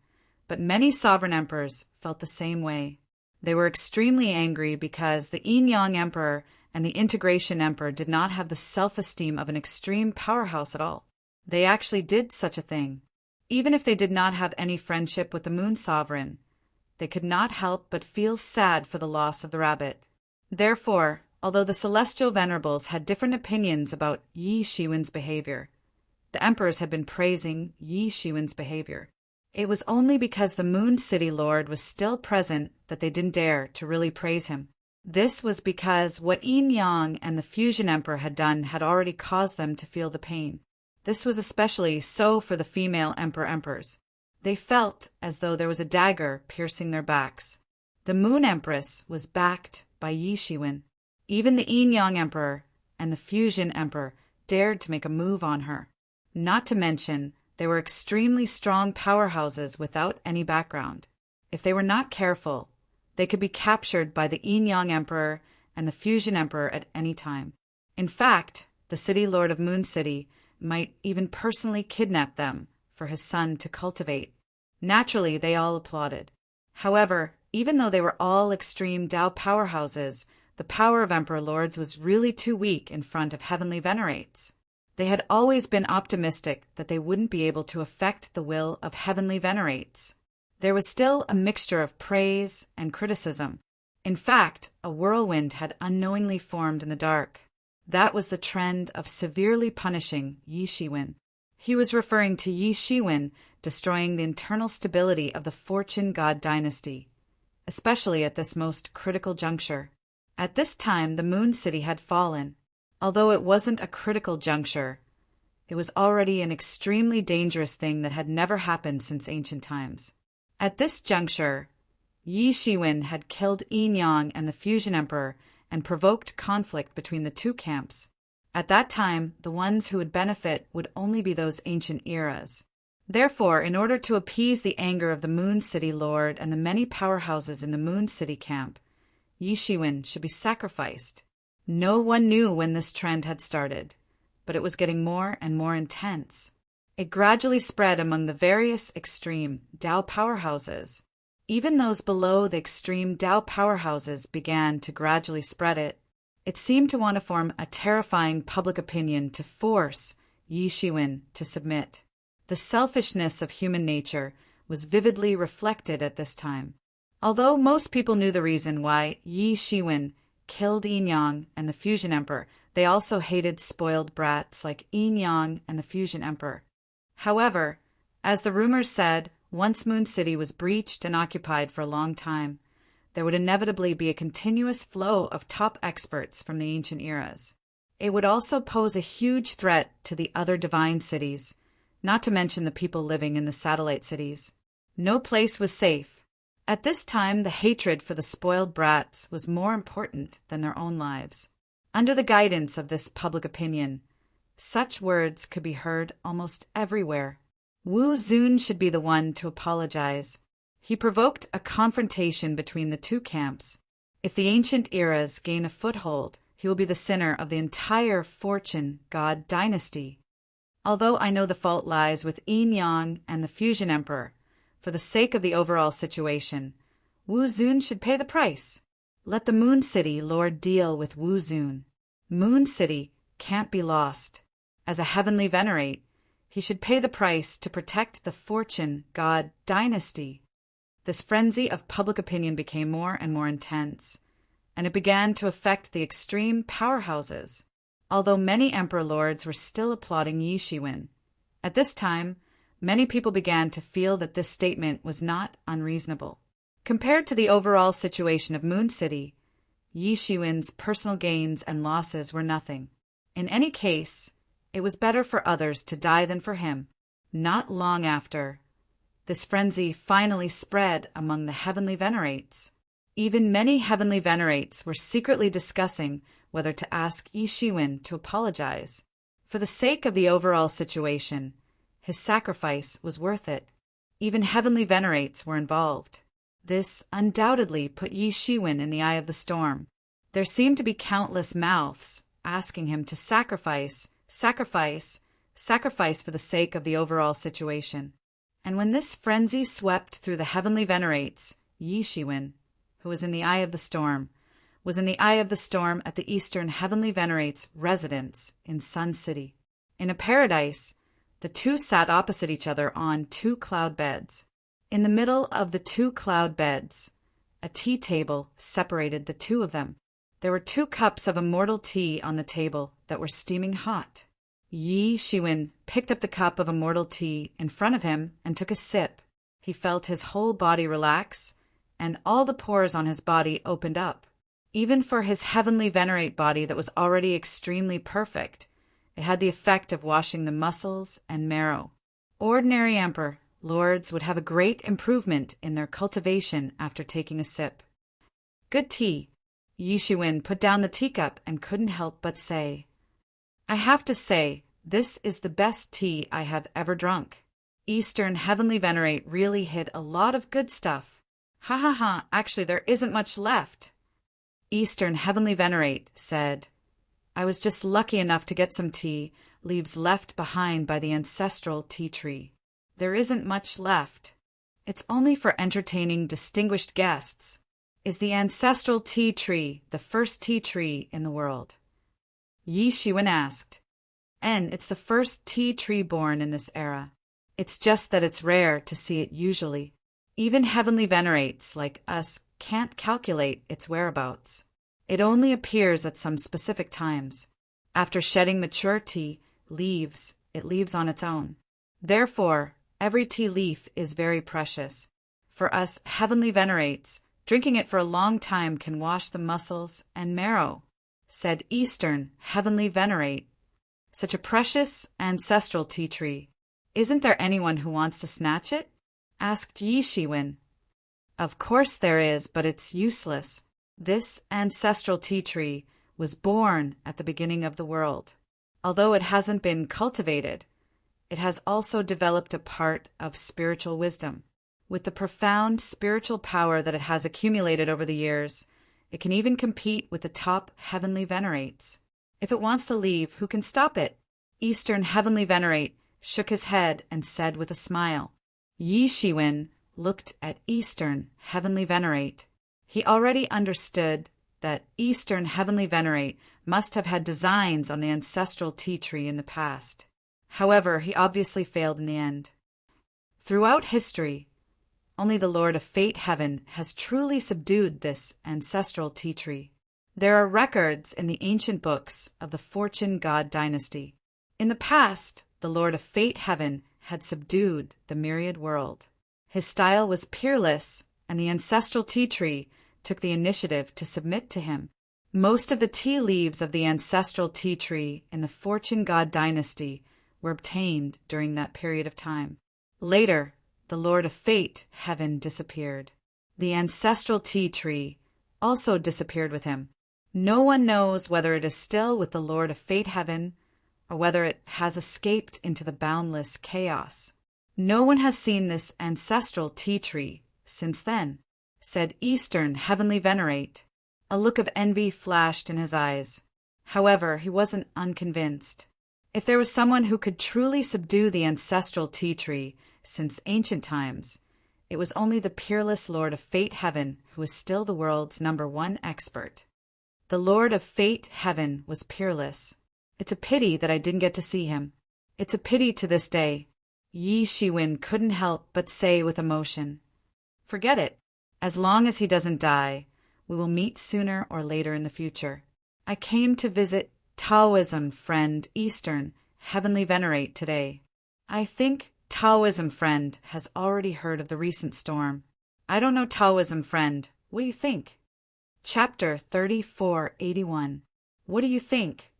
but many sovereign emperors felt the same way. They were extremely angry because the Yin-Yang Emperor and the Integration Emperor did not have the self-esteem of an extreme powerhouse at all. They actually did such a thing. Even if they did not have any friendship with the Moon Sovereign, they could not help but feel sad for the loss of the rabbit. Therefore, although the Celestial Venerables had different opinions about Yi Shiwen's behavior, the emperors had been praising Yi Shiwen's behavior. It was only because the Moon City Lord was still present that they didn't dare to really praise him. This was because what Yin-Yang and the Fusion Emperor had done had already caused them to feel the pain. This was especially so for the female emperors. They felt as though there was a dagger piercing their backs. The The Moon Empress was backed by Yi Shiwen. Even the Yin-Yang Emperor and the Fusion Emperor dared to make a move on her. Not to mention, they were extremely strong powerhouses without any background. If they were not careful, they could be captured by the Yin-Yang Emperor and the Fusion Emperor at any time. In fact, the City Lord of Moon City might even personally kidnap them for his son to cultivate. Naturally, they all applauded. However, even though they were all extreme Tao powerhouses, the power of Emperor Lords was really too weak in front of heavenly venerates. They had always been optimistic that they wouldn't be able to affect the will of heavenly venerates. There was still a mixture of praise and criticism. In fact, a whirlwind had unknowingly formed in the dark. That was the trend of severely punishing Yi Shiwen. He was referring to Yi Shiwen destroying the internal stability of the Fortune God dynasty, especially at this most critical juncture. At this time, the Moon City had fallen. Although it wasn't a critical juncture, it was already an extremely dangerous thing that had never happened since ancient times. At this juncture, Yi Shiwen had killed Yin-Yang and the Fusion Emperor and provoked conflict between the two camps. At that time, the ones who would benefit would only be those ancient eras. Therefore, in order to appease the anger of the Moon City Lord and the many powerhouses in the Moon City camp, Yi Shiwen should be sacrificed. No one knew when this trend had started, but it was getting more and more intense. It gradually spread among the various extreme Tao powerhouses. Even those below the extreme Tao powerhouses began to gradually spread it. It seemed to want to form a terrifying public opinion to force Yi Shiwen to submit. The selfishness of human nature was vividly reflected at this time. Although most people knew the reason why Yi Shiwen killed Yin-Yang and the Fusion Emperor, they also hated spoiled brats like Yin-Yang and the Fusion Emperor. However, as the rumors said, once Moon City was breached and occupied for a long time, there would inevitably be a continuous flow of top experts from the ancient eras. It would also pose a huge threat to the other divine cities, not to mention the people living in the satellite cities. No place was safe. At this time, the hatred for the spoiled brats was more important than their own lives. Under the guidance of this public opinion, such words could be heard almost everywhere. Wu Zun should be the one to apologize. He provoked a confrontation between the two camps. If the ancient eras gain a foothold, he will be the sinner of the entire Fortune God dynasty. Although I know the fault lies with Yin-Yang and the Fusion Emperor, for the sake of the overall situation, Wu Zun should pay the price. Let the Moon City Lord deal with Wu Zun. Moon City can't be lost. As a heavenly venerate, he should pay the price to protect the Fortune God dynasty. This frenzy of public opinion became more and more intense, and it began to affect the extreme powerhouses, although many emperor lords were still applauding Yi Shiwen. At this time, many people began to feel that this statement was not unreasonable. Compared to the overall situation of Moon City, Yi Shiwen's personal gains and losses were nothing. In any case, it was better for others to die than for him. Not long after, this frenzy finally spread among the heavenly venerates. Even many heavenly venerates were secretly discussing whether to ask Yi Shiwen to apologize. For the sake of the overall situation, his sacrifice was worth it. Even heavenly venerates were involved. This undoubtedly put Yi Shiwen in the eye of the storm. There seemed to be countless mouths asking him to sacrifice for the sake of the overall situation. And when this frenzy swept through the heavenly venerates, Yi Shiwen, who was in the eye of the storm, was in the eye of the storm at the Eastern Heavenly Venerates' residence in Sun City. In a paradise, the two sat opposite each other on two cloud beds. In the middle of the two cloud beds, a tea table separated the two of them. There were 2 cups of immortal tea on the table that were steaming hot. Yi Shiwen picked up the cup of immortal tea in front of him and took a sip. He felt his whole body relax, and all the pores on his body opened up. Even for his heavenly venerate body that was already extremely perfect, it had the effect of washing the muscles and marrow. Ordinary emperor lords would have a great improvement in their cultivation after taking a sip. Good tea. Yi Shiwen put down the teacup and couldn't help but say, I have to say, this is the best tea I have ever drunk. Eastern Heavenly Venerate really hid a lot of good stuff. Ha ha ha, actually there isn't much left. Eastern Heavenly Venerate said, I was just lucky enough to get some tea, leaves left behind by the ancestral tea tree. There isn't much left. It's only for entertaining distinguished guests. Is the ancestral tea tree the first tea tree in the world? Yi Shiwen asked. It's the first tea tree born in this era. It's just that it's rare to see it usually. Even heavenly venerates like us can't calculate its whereabouts. It only appears at some specific times. After shedding mature tea leaves, it leaves on its own. Therefore, every tea leaf is very precious. For us heavenly venerates, drinking it for a long time can wash the muscles and marrow, said Eastern Heavenly Venerate. Such a precious ancestral tea tree. Isn't there anyone who wants to snatch it? Asked Yi Shiwen. Of course there is, but it's useless. This ancestral tea tree was born at the beginning of the world. Although it hasn't been cultivated, it has also developed a part of spiritual wisdom. With the profound spiritual power that it has accumulated over the years, it can even compete with the top heavenly venerates. If it wants to leave, who can stop it? Eastern Heavenly Venerate shook his head and said with a smile. Yi Shiwen looked at Eastern Heavenly Venerate. He already understood that Eastern Heavenly Venerate must have had designs on the ancestral tea tree in the past. However, he obviously failed in the end. Throughout history, only the Lord of Fate Heaven has truly subdued this ancestral tea tree. There are records in the ancient books of the Fortune God dynasty. In the past, the Lord of Fate Heaven had subdued the myriad world. His style was peerless, and the ancestral tea tree took the initiative to submit to him. Most of the tea leaves of the ancestral tea tree in the Fortune God dynasty were obtained during that period of time. Later, the Lord of Fate Heaven disappeared. The ancestral tea tree also disappeared with him. No one knows whether it is still with the Lord of Fate Heaven or whether it has escaped into the boundless chaos. No one has seen this ancestral tea tree since then, said Eastern Heavenly Venerate. A look of envy flashed in his eyes. However, he wasn't unconvinced. If there was someone who could truly subdue the ancestral tea tree since ancient times, it was only the peerless Lord of Fate Heaven who is still the world's #1 expert. The Lord of Fate Heaven was peerless. It's a pity that I didn't get to see him. It's a pity to this day. Yi Shiwen couldn't help but say with emotion. Forget it. As long as he doesn't die, we will meet sooner or later in the future. I came to visit Taoism friend Eastern Heavenly Venerate today. I think Taoism friend has already heard of the recent storm. I don't know Taoism friend. What do you think? Chapter 3481. What do you think?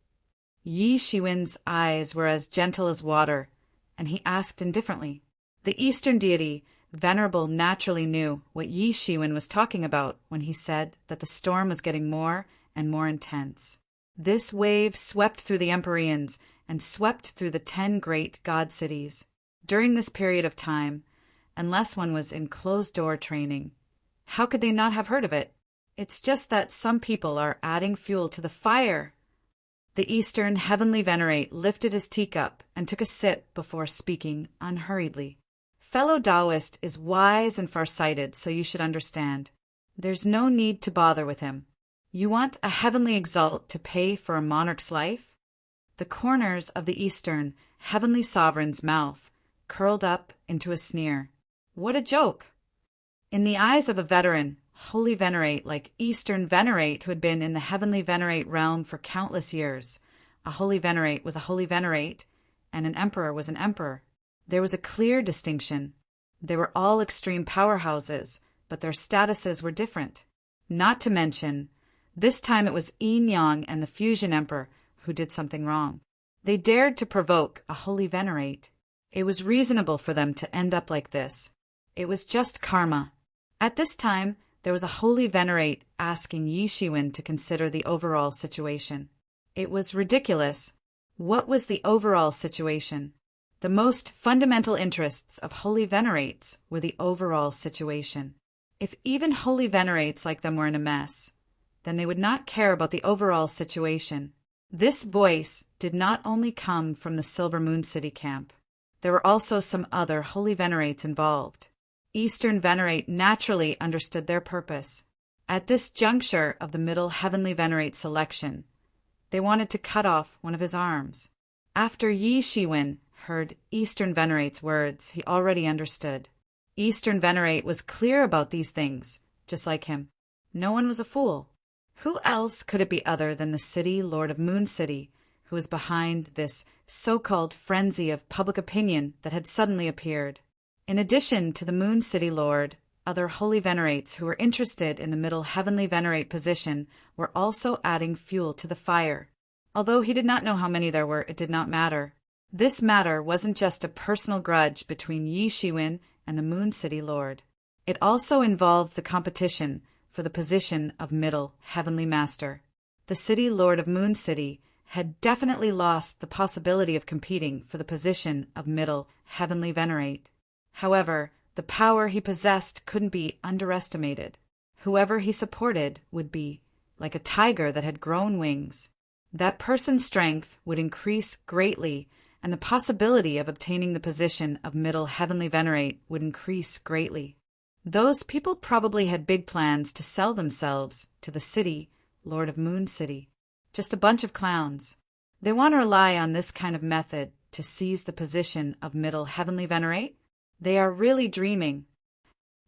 Yi Shiwen's eyes were as gentle as water, and he asked indifferently. The Eastern deity, Venerable, naturally knew what Yi Shiwen was talking about when he said that the storm was getting more and more intense. This wave swept through the Empyreans and swept through the 10 great god cities. During this period of time, unless one was in closed-door training, how could they not have heard of it? It's just that some people are adding fuel to the fire. The Eastern Heavenly Venerate lifted his teacup and took a sip before speaking unhurriedly. Fellow Taoist is wise and farsighted, so you should understand. There's no need to bother with him. You want a heavenly exalt to pay for a monarch's life? The corners of the Eastern Heavenly Sovereign's mouth curled up into a sneer. What a joke! In the eyes of a veteran, Holy Venerate like Eastern Venerate who had been in the Heavenly Venerate realm for countless years, a Holy Venerate was a Holy Venerate, and an Emperor was an Emperor. There was a clear distinction. They were all extreme powerhouses, but their statuses were different. Not to mention, this time it was Yin Yang and the Fusion Emperor who did something wrong. They dared to provoke a Holy Venerate. It was reasonable for them to end up like this. It was just karma. At this time, there was a holy venerate asking Yi Shiwen to consider the overall situation. It was ridiculous. What was the overall situation? The most fundamental interests of holy venerates were the overall situation. If even holy venerates like them were in a mess, then they would not care about the overall situation. This voice did not only come from the Silver Moon City camp. There were also some other holy venerates involved. Eastern Venerate naturally understood their purpose. At this juncture of the Middle Heavenly Venerate selection, they wanted to cut off one of his arms. After Yi Shiwen heard Eastern Venerate's words, he already understood. Eastern Venerate was clear about these things, just like him. No one was a fool. Who else could it be other than the City Lord of Moon City, who was behind this so-called frenzy of public opinion that had suddenly appeared? In addition to the Moon City Lord, other holy venerates who were interested in the Middle Heavenly Venerate position were also adding fuel to the fire. Although he did not know how many there were, it did not matter. This matter wasn't just a personal grudge between Yi Shiwen and the Moon City Lord. It also involved the competition for the position of Middle Heavenly Master. The City Lord of Moon City had definitely lost the possibility of competing for the position of Middle Heavenly Venerate. However, the power he possessed couldn't be underestimated. Whoever he supported would be like a tiger that had grown wings. That person's strength would increase greatly, and the possibility of obtaining the position of Middle Heavenly Venerate would increase greatly. Those people probably had big plans to sell themselves to the City Lord of Moon City. Just a bunch of clowns. They want to rely on this kind of method to seize the position of Middle Heavenly Venerate? They are really dreaming.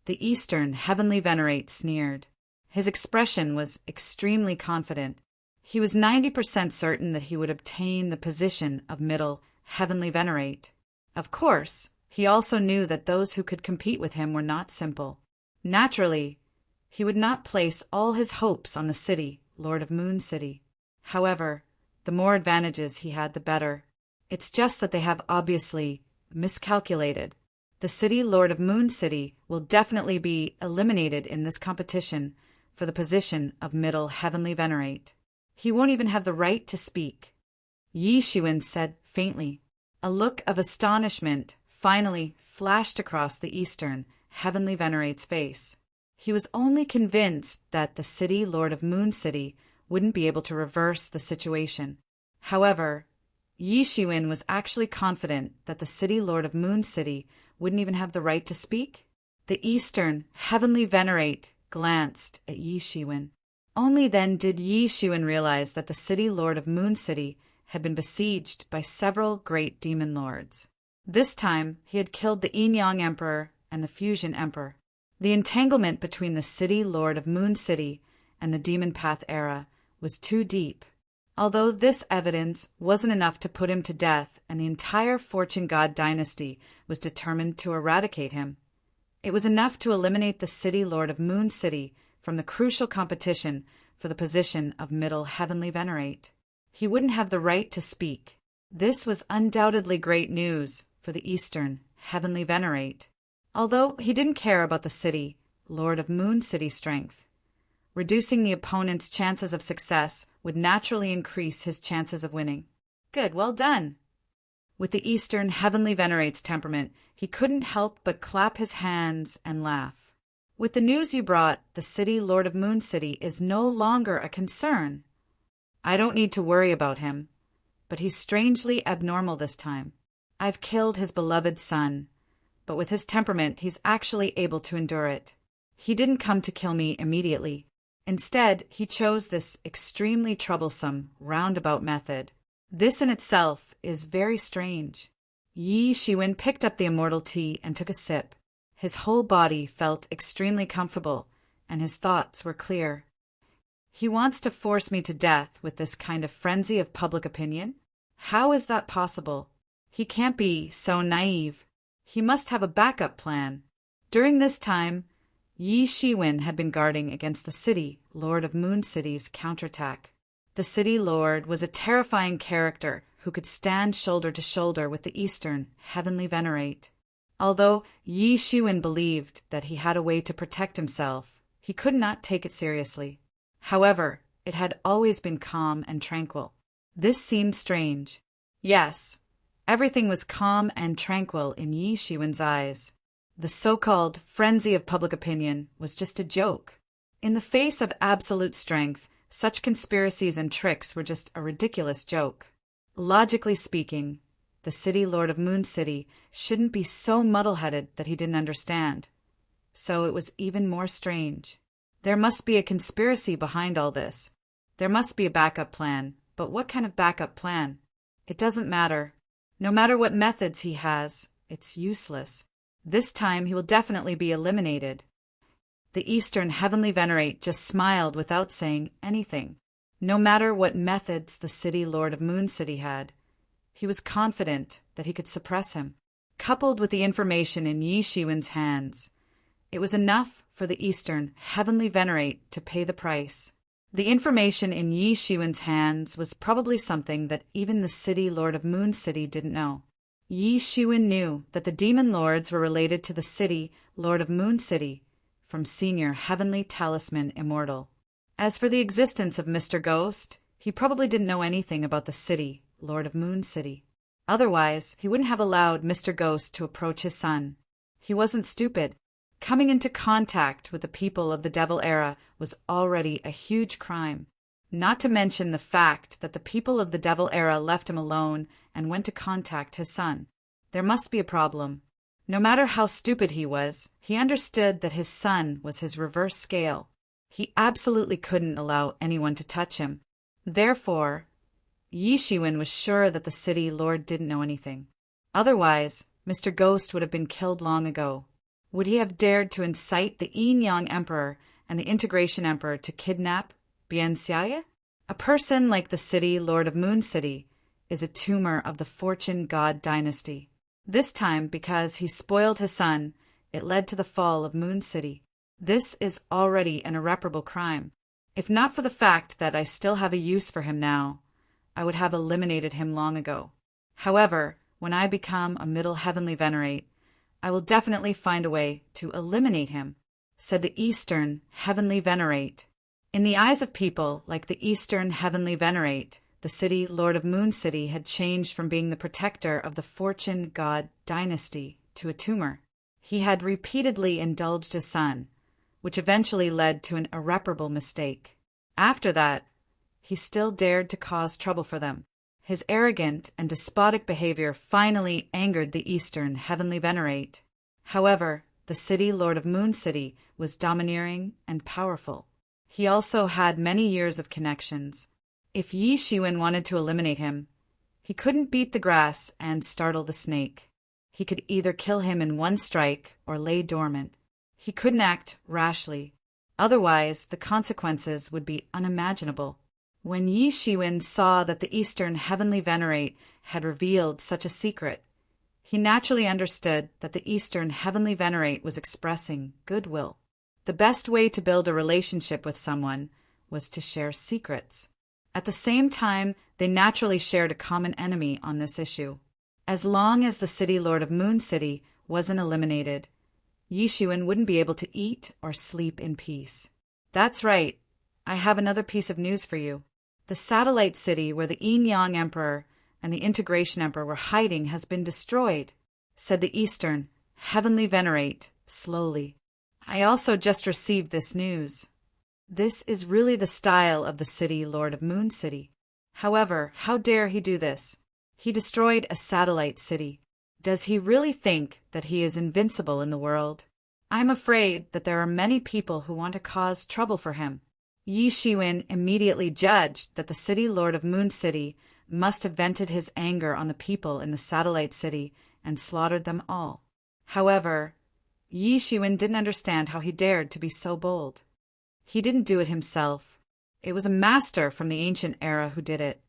The Eastern Heavenly Venerate sneered. His expression was extremely confident. He was 90% certain that he would obtain the position of Middle Heavenly Venerate. Of course, he also knew that those who could compete with him were not simple. Naturally, he would not place all his hopes on the City Lord of Moon City. However, the more advantages he had, the better. It's just that they have obviously miscalculated. The City Lord of Moon City will definitely be eliminated in this competition for the position of Middle Heavenly Venerate. He won't even have the right to speak. Yi Shiwen said faintly. A look of astonishment finally flashed across the Eastern Heavenly Venerate's face. He was only convinced that the City Lord of Moon City wouldn't be able to reverse the situation. However, Yi Shiwen was actually confident that the City Lord of Moon City wouldn't even have the right to speak. The Eastern Heavenly Venerate glanced at Yi Shiwen. Only then did Yi Shiwen realize that the City Lord of Moon City had been besieged by several great demon lords. This time, he had killed the Yin-Yang Emperor and the Fusion Emperor. The entanglement between the City Lord of Moon City and the Demon Path era was too deep. Although this evidence wasn't enough to put him to death, and the entire Fortune God dynasty was determined to eradicate him, it was enough to eliminate the City Lord of Moon City from the crucial competition for the position of Middle Heavenly Venerate. He wouldn't have the right to speak. This was undoubtedly great news for the Eastern Heavenly Venerate. Although he didn't care about the City Lord of Moon City's strength, reducing the opponent's chances of success would naturally increase his chances of winning. Good, well done. With the Eastern Heavenly Venerate's temperament, he couldn't help but clap his hands and laugh. With the news you brought, the City Lord of Moon City is no longer a concern. I don't need to worry about him, but he's strangely abnormal this time. I've killed his beloved son, but with his temperament, he's actually able to endure it. He didn't come to kill me immediately. Instead, he chose this extremely troublesome, roundabout method. This in itself is very strange. Yi Shiwen picked up the immortal tea and took a sip. His whole body felt extremely comfortable, and his thoughts were clear. He wants to force me to death with this kind of frenzy of public opinion? How is that possible? He can't be so naive. He must have a backup plan. During this time, Yi Shiwen had been guarding against the City Lord of Moon City's counterattack. The City Lord was a terrifying character who could stand shoulder to shoulder with the Eastern Heavenly Venerate. Although Yi Shiwen believed that he had a way to protect himself, He could not take it seriously. However, it had always been calm and tranquil. This seemed strange. Yes, everything was calm and tranquil in Yi Shiwen's eyes. The so-called frenzy of public opinion was just a joke. In the face of absolute strength, such conspiracies and tricks were just a ridiculous joke. Logically speaking, the City Lord of Moon City shouldn't be so muddle-headed that he didn't understand. So it was even more strange. There must be a conspiracy behind all this. There must be a backup plan, but what kind of backup plan? It doesn't matter. No matter what methods he has, it's useless. This time he will definitely be eliminated. The Eastern Heavenly Venerate just smiled without saying anything. No matter what methods the City Lord of Moon City had, he was confident that he could suppress him. Coupled with the information in Yi Shiwen's hands, it was enough for the Eastern Heavenly Venerate to pay the price. The information in Yi Shiwen's hands was probably something that even the City Lord of Moon City didn't know. Yi Shiwen knew that the Demon Lords were related to the City Lord of Moon City from Senior Heavenly Talisman Immortal. As for the existence of Mr. Ghost, he probably didn't know anything about the City Lord of Moon City. Otherwise, he wouldn't have allowed Mr. Ghost to approach his son. He wasn't stupid. Coming into contact with the people of the Devil Era was already a huge crime. Not to mention the fact that the people of the Devil Era left him alone and went to contact his son. There must be a problem. No matter how stupid he was, he understood that his son was his reverse scale. He absolutely couldn't allow anyone to touch him. Therefore, Yi Shiwen was sure that the City Lord didn't know anything. Otherwise, Mr. Ghost would have been killed long ago. Would he have dared to incite the Yin-Yang Emperor and the Integration Emperor to kidnap Bian Xiaye? A person like the City Lord of Moon City is a tumor of the Fortune God dynasty. This time, because he spoiled his son, it led to the fall of Moon City. This is already an irreparable crime. If not for the fact that I still have a use for him now, I would have eliminated him long ago. However, when I become a Middle Heavenly Venerate, I will definitely find a way to eliminate him, said the Eastern Heavenly Venerate. In the eyes of people like the Eastern Heavenly Venerate, the City Lord of Moon City had changed from being the protector of the Fortune God dynasty to a tumor. He had repeatedly indulged his son, which eventually led to an irreparable mistake. After that, he still dared to cause trouble for them. His arrogant and despotic behavior finally angered the Eastern Heavenly Venerate. However, the City Lord of Moon City was domineering and powerful. He also had many years of connections. If Yi Shiwen wanted to eliminate him, he couldn't beat the grass and startle the snake. He could either kill him in one strike or lay dormant. He couldn't act rashly. Otherwise, the consequences would be unimaginable. When Yi Shiwen saw that the Eastern Heavenly Venerate had revealed such a secret, he naturally understood that the Eastern Heavenly Venerate was expressing goodwill. The best way to build a relationship with someone was to share secrets. At the same time, they naturally shared a common enemy on this issue. As long as the City Lord of Moon City wasn't eliminated, Yi Shiwen wouldn't be able to eat or sleep in peace. That's right. I have another piece of news for you. The satellite city where the Yin-Yang Emperor and the Integration Emperor were hiding has been destroyed, said the Eastern Heavenly Venerate slowly. I also just received this news. This is really the style of the City Lord of Moon City. However, how dare he do this? He destroyed a satellite city. Does he really think that he is invincible in the world? I'm afraid that there are many people who want to cause trouble for him. Yi Shiwen immediately judged that the City Lord of Moon City must have vented his anger on the people in the satellite city and slaughtered them all. However, Yi Shiwen didn't understand how he dared to be so bold. He didn't do it himself. It was a master from the ancient era who did it.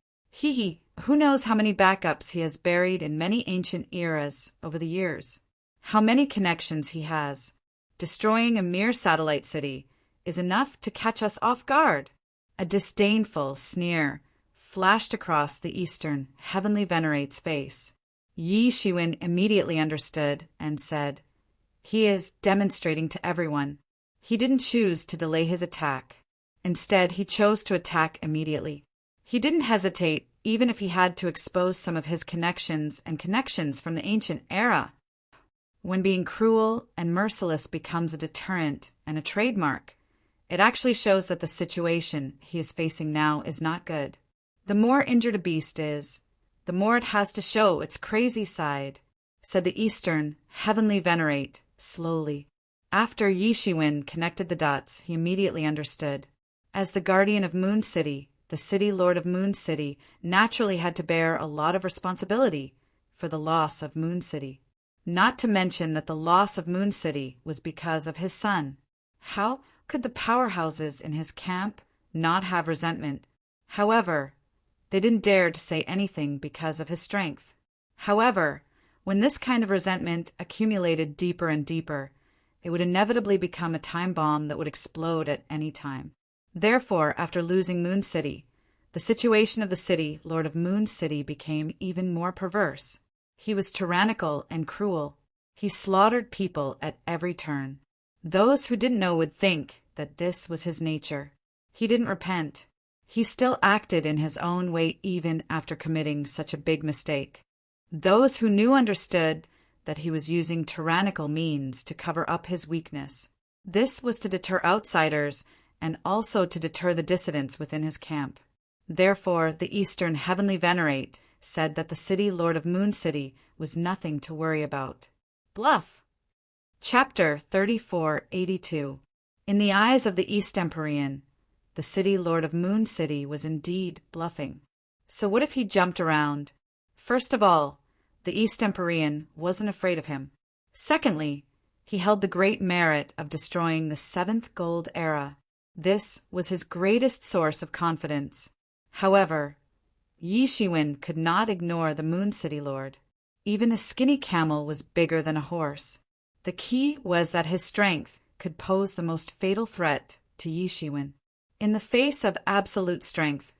Who knows how many backups he has buried in many ancient eras over the years? How many connections he has? Destroying a mere satellite city is enough to catch us off guard. A disdainful sneer flashed across the Eastern Heavenly Venerate's face. Yi Shiwen immediately understood and said, "He is demonstrating to everyone. He didn't choose to delay his attack. Instead, he chose to attack immediately. He didn't hesitate, even if he had to expose some of his connections from the ancient era. When being cruel and merciless becomes a deterrent and a trademark, it actually shows that the situation he is facing now is not good. The more injured a beast is, the more it has to show its crazy side, said the Eastern Heavenly Venerate slowly. After Yi Shiwen connected the dots, he immediately understood. As the guardian of Moon City, the city lord of Moon City naturally had to bear a lot of responsibility for the loss of Moon City. Not to mention that the loss of Moon City was because of his son. How could the powerhouses in his camp not have resentment? However, they didn't dare to say anything because of his strength. However, when this kind of resentment accumulated deeper and deeper, it would inevitably become a time bomb that would explode at any time. Therefore, after losing Moon City, the situation of the city lord of Moon City became even more perverse. He was tyrannical and cruel. He slaughtered people at every turn. Those who didn't know would think that this was his nature. He didn't repent. He still acted in his own way even after committing such a big mistake. Those who knew understood that he was using tyrannical means to cover up his weakness. This was to deter outsiders and also to deter the dissidents within his camp. Therefore, the Eastern Heavenly Venerate said that the city lord of Moon City was nothing to worry about. Bluff. Chapter 3482. In the eyes of the East Empyrean, the city lord of Moon City was indeed bluffing. So what if he jumped around? First of all, the East Empyrean wasn't afraid of him. Secondly, he held the great merit of destroying the 7th Gold Era. This was his greatest source of confidence. However, Yi Shiwen could not ignore the Moon City Lord. Even a skinny camel was bigger than a horse. The key was that his strength could pose the most fatal threat to Yi Shiwen. In the face of absolute strength,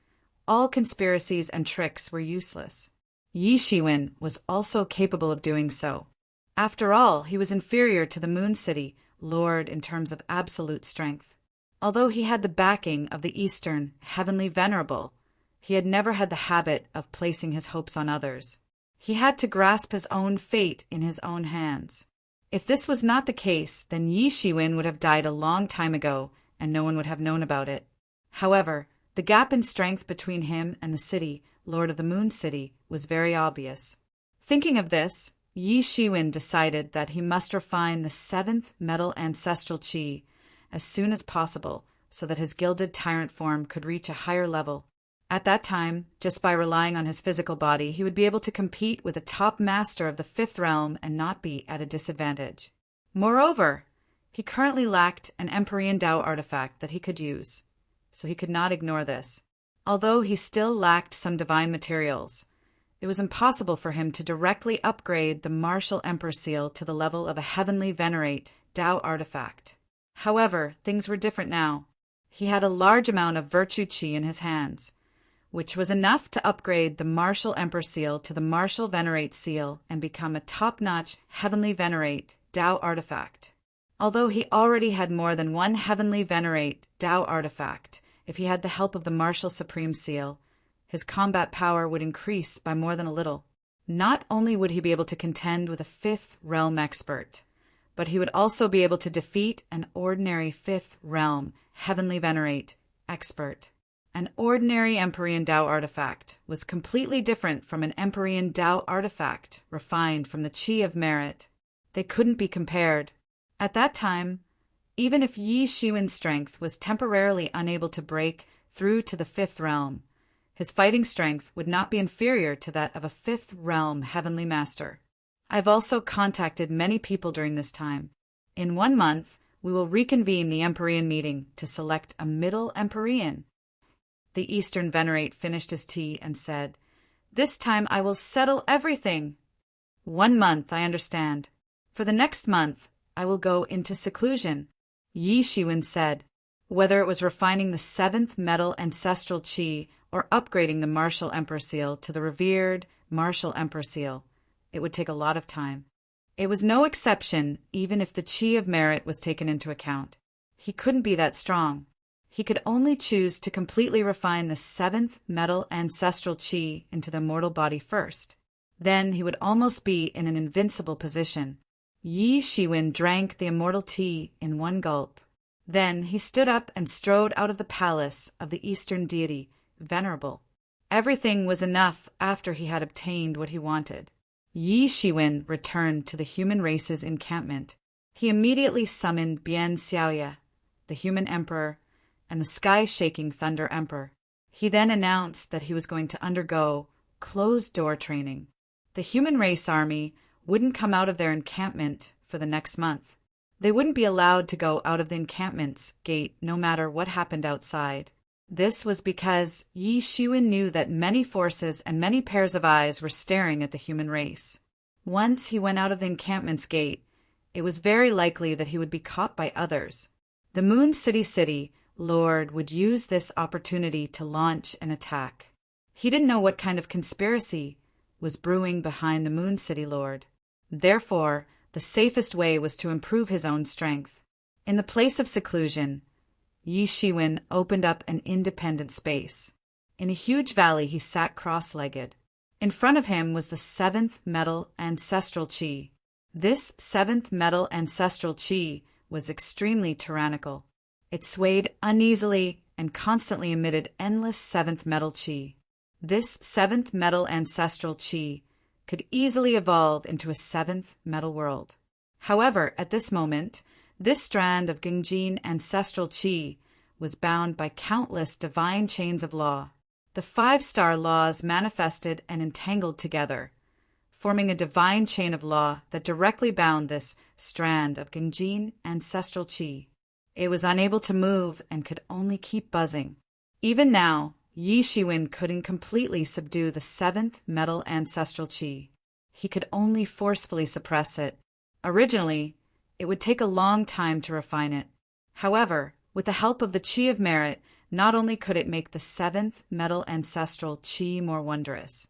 all conspiracies and tricks were useless. Yi Shiwen was also capable of doing so. After all, he was inferior to the Moon City Lord in terms of absolute strength. Although he had the backing of the Eastern Heavenly Venerable, he had never had the habit of placing his hopes on others. He had to grasp his own fate in his own hands. If this was not the case, then Yi Shiwen would have died a long time ago, and no one would have known about it. However, the gap in strength between him and the city Lord of the Moon City was very obvious. Thinking of this, Yi Shiwen decided that he must refine the 7th metal ancestral chi as soon as possible so that his gilded tyrant form could reach a higher level. At that time, just by relying on his physical body, he would be able to compete with a top master of the 5th realm and not be at a disadvantage. Moreover, he currently lacked an Empyrean Tao artifact that he could use, so he could not ignore this. Although he still lacked some divine materials, it was impossible for him to directly upgrade the Martial Emperor Seal to the level of a Heavenly Venerate Tao artifact. However, things were different now. He had a large amount of Virtue Chi in his hands, which was enough to upgrade the Martial Emperor Seal to the Martial Venerate Seal and become a top-notch Heavenly Venerate Tao artifact. Although he already had more than one Heavenly Venerate Tao artifact, if he had the help of the Martial Supreme Seal, his combat power would increase by more than a little. Not only would he be able to contend with a 5th realm expert, but he would also be able to defeat an ordinary 5th realm Heavenly Venerate expert. An ordinary Empyrean Tao artifact was completely different from an Empyrean Tao artifact refined from the Chi of Merit. They couldn't be compared. At that time, even if Yi Shiwen's strength was temporarily unable to break through to the 5th realm, his fighting strength would not be inferior to that of a 5th realm Heavenly Master. I've also contacted many people during this time. In 1 month, we will reconvene the Empyrean meeting to select a Middle Empyrean. The Eastern Venerate finished his tea and said, "This time I will settle everything." 1 month, I understand. For the next month, I will go into seclusion. Yi Shiwen said, whether it was refining the 7th metal ancestral chi or upgrading the Martial Emperor Seal to the revered Martial Emperor Seal, it would take a lot of time. It was no exception even if the Chi of Merit was taken into account. he couldn't be that strong. He could only choose to completely refine the seventh metal ancestral chi into the mortal body first. Then he would almost be in an invincible position. Yi Shiwen drank the immortal tea in one gulp. Then he stood up and strode out of the palace of the Eastern deity, Venerable. Everything was enough after he had obtained what he wanted. Yi Shiwen returned to the human race's encampment. He immediately summoned Bian Xiaoya, the human emperor, and the sky-shaking Thunder Emperor. He then announced that he was going to undergo closed-door training. The human race army wouldn't come out of their encampment for the next month. They wouldn't be allowed to go out of the encampment's gate no matter what happened outside. This was because Yi Shiwen knew that many forces and many pairs of eyes were staring at the human race. Once he went out of the encampment's gate, it was very likely that he would be caught by others. The Moon City Lord would use this opportunity to launch an attack. He didn't know what kind of conspiracy was brewing behind the Moon City Lord. Therefore, the safest way was to improve his own strength. In the place of seclusion, Yi Shiwen opened up an independent space. In a huge valley he sat cross-legged. In front of him was the seventh metal ancestral chi. This seventh metal ancestral chi was extremely tyrannical. It swayed uneasily and constantly emitted endless seventh metal chi. This seventh metal ancestral chi could easily evolve into a seventh metal world. However, at this moment, this strand of Gengjin ancestral chi was bound by countless divine chains of law. The 5-star laws manifested and entangled together, forming a divine chain of law that directly bound this strand of Gengjin ancestral chi. It was unable to move and could only keep buzzing. Even now, Yi Shiwen couldn't completely subdue the seventh metal ancestral chi. He could only forcefully suppress it. Originally, it would take a long time to refine it. However, with the help of the chi of merit, not only could it make the seventh metal ancestral chi more wondrous,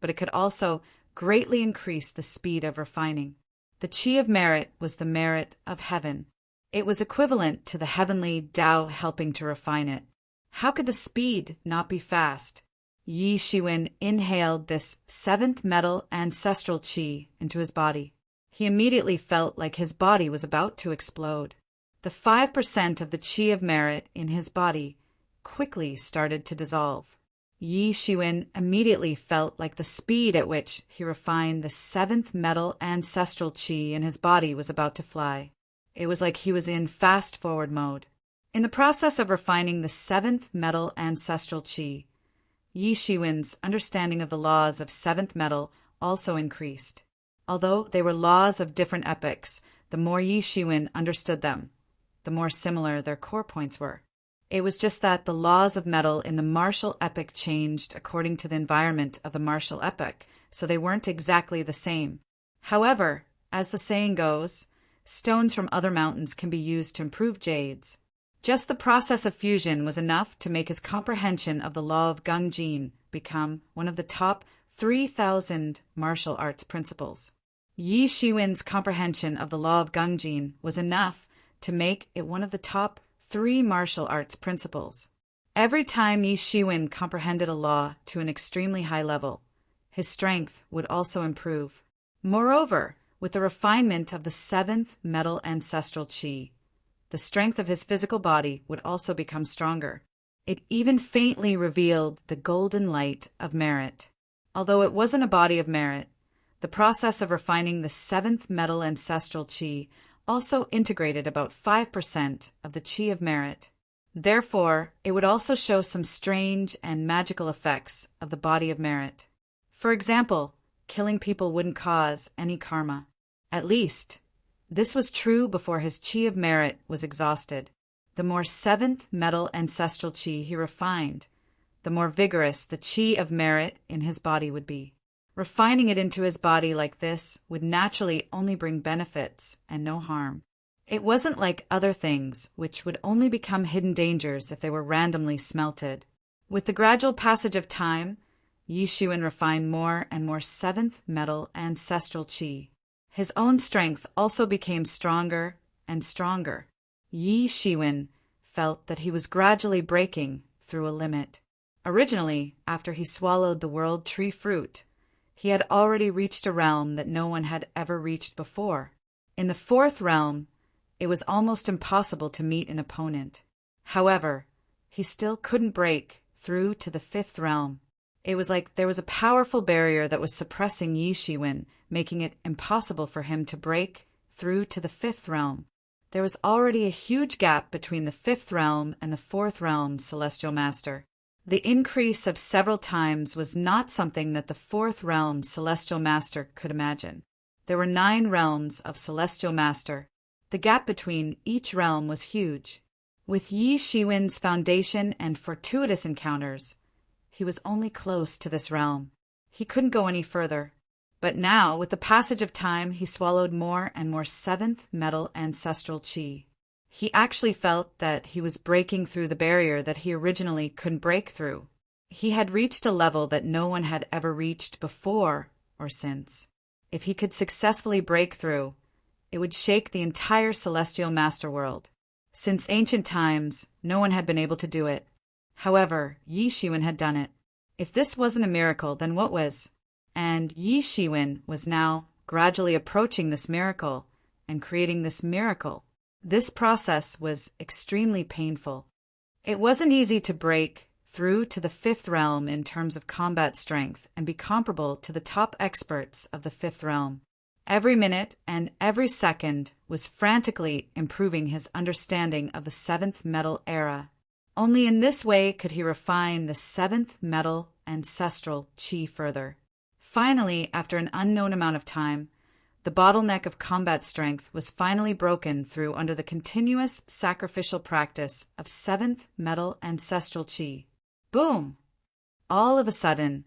but it could also greatly increase the speed of refining. The chi of merit was the merit of heaven. It was equivalent to the heavenly Tao helping to refine it. How could the speed not be fast? Yi Shiwen inhaled this seventh metal ancestral chi into his body. He immediately felt like his body was about to explode. The 5% of the chi of merit in his body quickly started to dissolve. Yi Shiwen immediately felt like the speed at which he refined the seventh metal ancestral chi in his body was about to fly. It was like he was in fast-forward mode. In the process of refining the seventh metal ancestral chi, Yi Shiwen's understanding of the laws of seventh metal also increased. Although they were laws of different epochs, the more Yi Shiwen understood them, the more similar their core points were. It was just that the laws of metal in the martial epoch changed according to the environment of the martial epoch, so they weren't exactly the same. However, as the saying goes, stones from other mountains can be used to improve jades. Just the process of fusion was enough to make his comprehension of the law of Gengjin become one of the top 3,000 martial arts principles. Yi Shiwen's comprehension of the law of Gengjin was enough to make it one of the top 3 martial arts principles. Every time Yi Shiwen comprehended a law to an extremely high level, his strength would also improve. Moreover, with the refinement of the seventh metal ancestral chi, the strength of his physical body would also become stronger. It even faintly revealed the golden light of merit. Although it wasn't a body of merit, the process of refining the seventh metal ancestral chi also integrated about 5% of the chi of merit. Therefore, it would also show some strange and magical effects of the body of merit. For example, killing people wouldn't cause any karma. At least, this was true before his chi of merit was exhausted. The more seventh metal ancestral chi he refined, the more vigorous the chi of merit in his body would be. Refining it into his body like this would naturally only bring benefits and no harm. It wasn't like other things, which would only become hidden dangers if they were randomly smelted. With the gradual passage of time, Yi Shiwen refined more and more seventh metal ancestral chi. His own strength also became stronger and stronger. Yi Shiwen felt that he was gradually breaking through a limit. Originally, after he swallowed the world tree fruit, he had already reached a realm that no one had ever reached before. In the fourth realm, it was almost impossible to meet an opponent. However, he still couldn't break through to the fifth realm. It was like there was a powerful barrier that was suppressing Yi Shiwen, making it impossible for him to break through to the fifth realm. There was already a huge gap between the fifth realm and the fourth realm, Celestial Master. The increase of several times was not something that the fourth realm Celestial Master could imagine. There were 9 realms of Celestial Master. The gap between each realm was huge. With Yi Shiwen's foundation and fortuitous encounters, he was only close to this realm. He couldn't go any further. But now, with the passage of time, he swallowed more and more 7th metal ancestral chi. He actually felt that he was breaking through the barrier that he originally couldn't break through. He had reached a level that no one had ever reached before or since. If he could successfully break through, it would shake the entire celestial master world. Since ancient times, no one had been able to do it. However, Yi Shiwen had done it. If this wasn't a miracle, then what was? And Yi Shiwen was now gradually approaching this miracle and creating this miracle. This process was extremely painful. It wasn't easy to break through to the fifth realm in terms of combat strength and be comparable to the top experts of the fifth realm. Every minute and every second was frantically improving his understanding of the 7th metal era. Only in this way could he refine the 7th metal ancestral chi further. Finally, after an unknown amount of time, the bottleneck of combat strength was finally broken through under the continuous sacrificial practice of 7th metal ancestral chi. Boom! All of a sudden,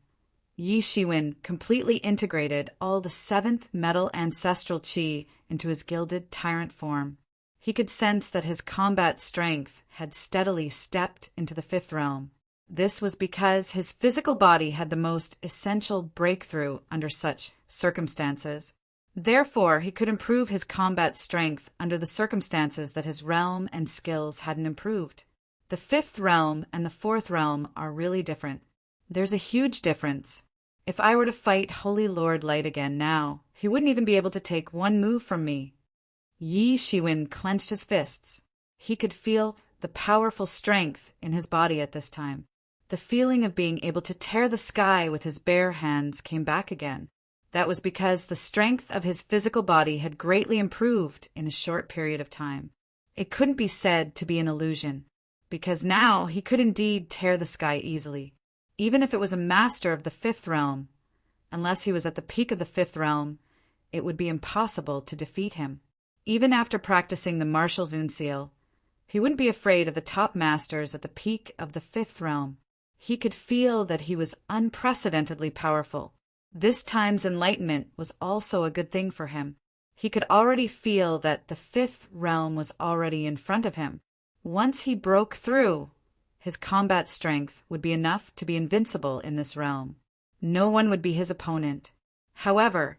Yi Shiwen completely integrated all the 7th metal ancestral chi into his gilded tyrant form. He could sense that his combat strength had steadily stepped into the 5th realm. This was because his physical body had the most essential breakthrough under such circumstances. Therefore, he could improve his combat strength under the circumstances that his realm and skills hadn't improved. The 5th realm and the 4th realm are really different. There's a huge difference. If I were to fight Holy Lord Light again now, he wouldn't even be able to take one move from me. Yi Shiwen clenched his fists. He could feel the powerful strength in his body at this time. The feeling of being able to tear the sky with his bare hands came back again. That was because the strength of his physical body had greatly improved in a short period of time. It couldn't be said to be an illusion, because now he could indeed tear the sky easily. Even if it was a master of the 5th realm, unless he was at the peak of the 5th realm, it would be impossible to defeat him. Even after practicing the martial Zun seal, he wouldn't be afraid of the top masters at the peak of the 5th realm. He could feel that he was unprecedentedly powerful. This time's enlightenment was also a good thing for him. He could already feel that the 5th realm was already in front of him. Once he broke through, his combat strength would be enough to be invincible in this realm. No one would be his opponent. However,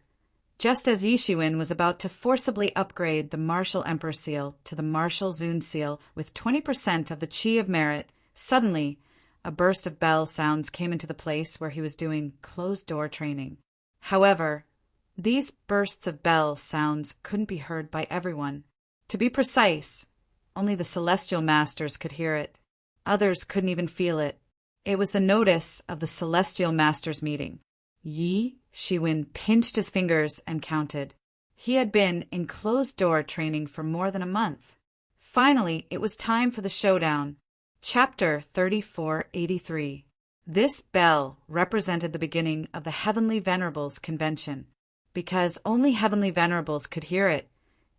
just as Yi Shiwen was about to forcibly upgrade the Martial Emperor seal to the Martial Zun seal with 20% of the Chi of Merit, suddenly a burst of bell sounds came into the place where he was doing closed-door training. However, these bursts of bell sounds couldn't be heard by everyone. To be precise, only the Celestial Masters could hear it. Others couldn't even feel it. It was the notice of the Celestial Masters meeting. Yi Shiwen pinched his fingers and counted. He had been in closed-door training for more than a month. Finally, it was time for the showdown. Chapter 3483. This bell represented the beginning of the Heavenly Venerables Convention. Because only Heavenly Venerables could hear it,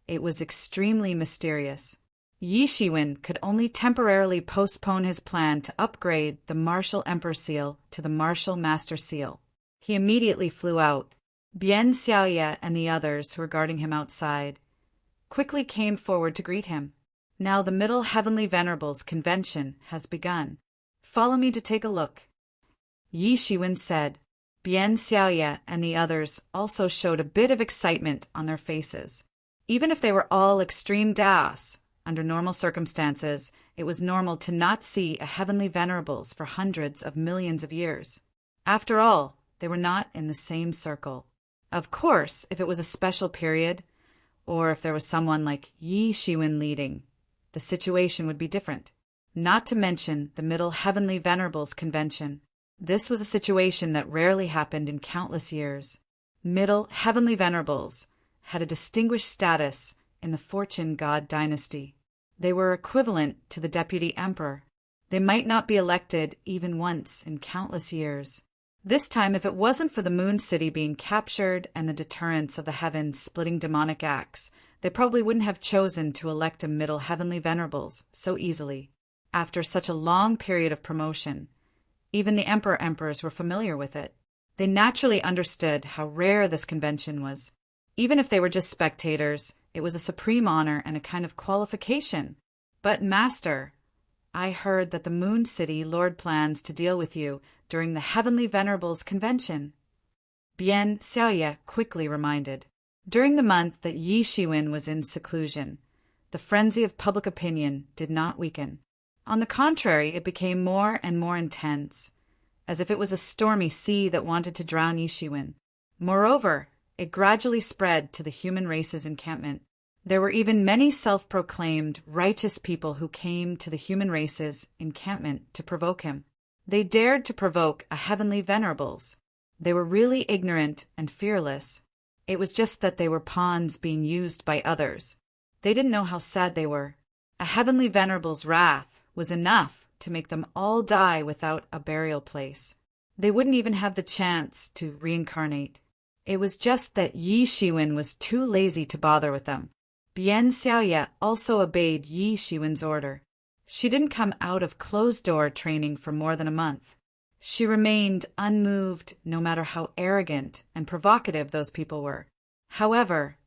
it was extremely mysterious. Yi Shiwen could only temporarily postpone his plan to upgrade the Martial Emperor seal to the Martial Master seal. He immediately flew out. Bian Xiaoye and the others who were guarding him outside quickly came forward to greet him. Now the Middle Heavenly Venerables Convention has begun. Follow me to take a look. Yi Shiwen said. Bian Xiaoye and the others also showed a bit of excitement on their faces. Even if they were all extreme Das, Under normal circumstances, it was normal to not see a heavenly venerables for hundreds of millions of years. After all, they were not in the same circle. Of course, if it was a special period, or if there was someone like Yi Shiwen leading, the situation would be different. Not to mention the Middle Heavenly Venerables Convention. This was a situation that rarely happened in countless years. Middle Heavenly Venerables had a distinguished status in the Fortune God dynasty. They were equivalent to the Deputy Emperor. They might not be elected even once in countless years. This time, if it wasn't for the Moon City being captured and the deterrence of the heavens splitting demonic acts, they probably wouldn't have chosen to elect a Middle Heavenly Venerables so easily. After such a long period of promotion, even the Emperors were familiar with it. They naturally understood how rare this convention was. Even if they were just spectators, it was a supreme honor and a kind of qualification. But, Master, I heard that the Moon City Lord plans to deal with you during the Heavenly Venerables Convention. Bian Xiaoye quickly reminded. During the month that Yi Shiwen was in seclusion, the frenzy of public opinion did not weaken. On the contrary, it became more and more intense, as if it was a stormy sea that wanted to drown Yi Shiwen. Moreover, it gradually spread to the human race's encampment. There were even many self-proclaimed righteous people who came to the human race's encampment to provoke him. They dared to provoke a heavenly venerables. They were really ignorant and fearless. It was just that they were pawns being used by others. They didn't know how sad they were. A heavenly venerable's wrath was enough to make them all die without a burial place. They wouldn't even have the chance to reincarnate. It was just that Yi Shiwen was too lazy to bother with them. Bian Xiaoye also obeyed Yi Shiwen's order. She didn't come out of closed-door training for more than a month. She remained unmoved no matter how arrogant and provocative those people were. However,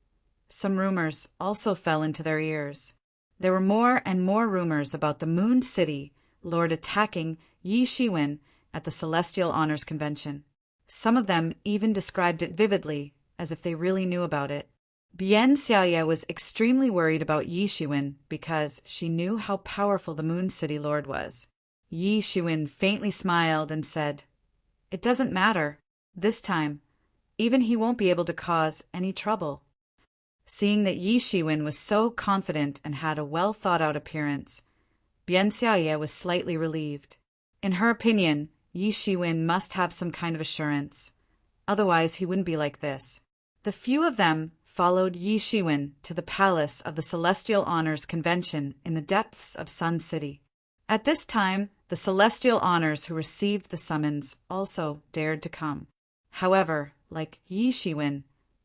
some rumors also fell into their ears. There were more and more rumors about the Moon City Lord attacking Yi Shiwen at the Celestial Honors Convention. Some of them even described it vividly, as if they really knew about it. Bian Xiaoye was extremely worried about Yi Shiwen because she knew how powerful the Moon City Lord was. Yi Shiwen faintly smiled and said, "It doesn't matter. This time, even he won't be able to cause any trouble." Seeing that Yi Shiwen was so confident and had a well-thought-out appearance, Bian Xiaoye was slightly relieved. In her opinion, Yi Shiwen must have some kind of assurance. Otherwise, he wouldn't be like this. The few of them followed Yi Shiwen to the palace of the Celestial Honors Convention in the depths of Sun City. At this time, the Celestial Honors who received the summons also dared to come. However, like Yi Shiwen,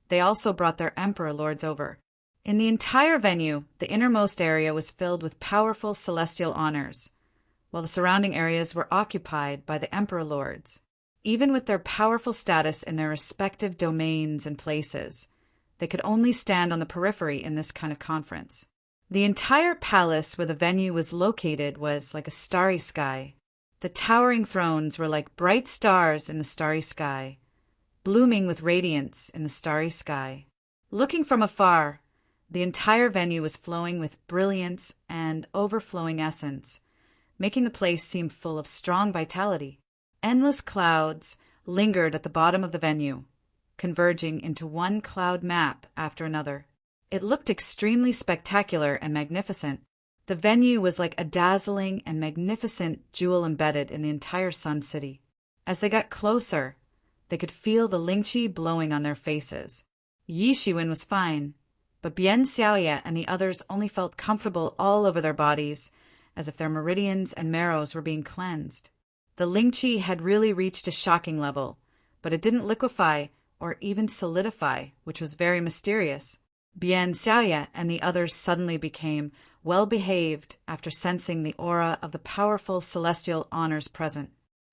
they also brought their Emperor Lords over. In the entire venue, the innermost area was filled with powerful Celestial Honors, while the surrounding areas were occupied by the Emperor Lords. Even with their powerful status in their respective domains and places, they could only stand on the periphery in this kind of conference. The entire palace where the venue was located was like a starry sky. The towering thrones were like bright stars in the starry sky, blooming with radiance in the starry sky. Looking from afar, the entire venue was flowing with brilliance and overflowing essence, making the place seem full of strong vitality. Endless clouds lingered at the bottom of the venue, converging into one cloud map after another. It looked extremely spectacular and magnificent. The venue was like a dazzling and magnificent jewel embedded in the entire Sun City. As they got closer, they could feel the Lingqi blowing on their faces. Yi Shiwen was fine, but Bian Xiaoye and the others only felt comfortable all over their bodies, as if their meridians and marrows were being cleansed. The Lingqi had really reached a shocking level, but it didn't liquefy or even solidify, which was very mysterious. Bian Xiaoye and the others suddenly became well-behaved after sensing the aura of the powerful celestial honors present.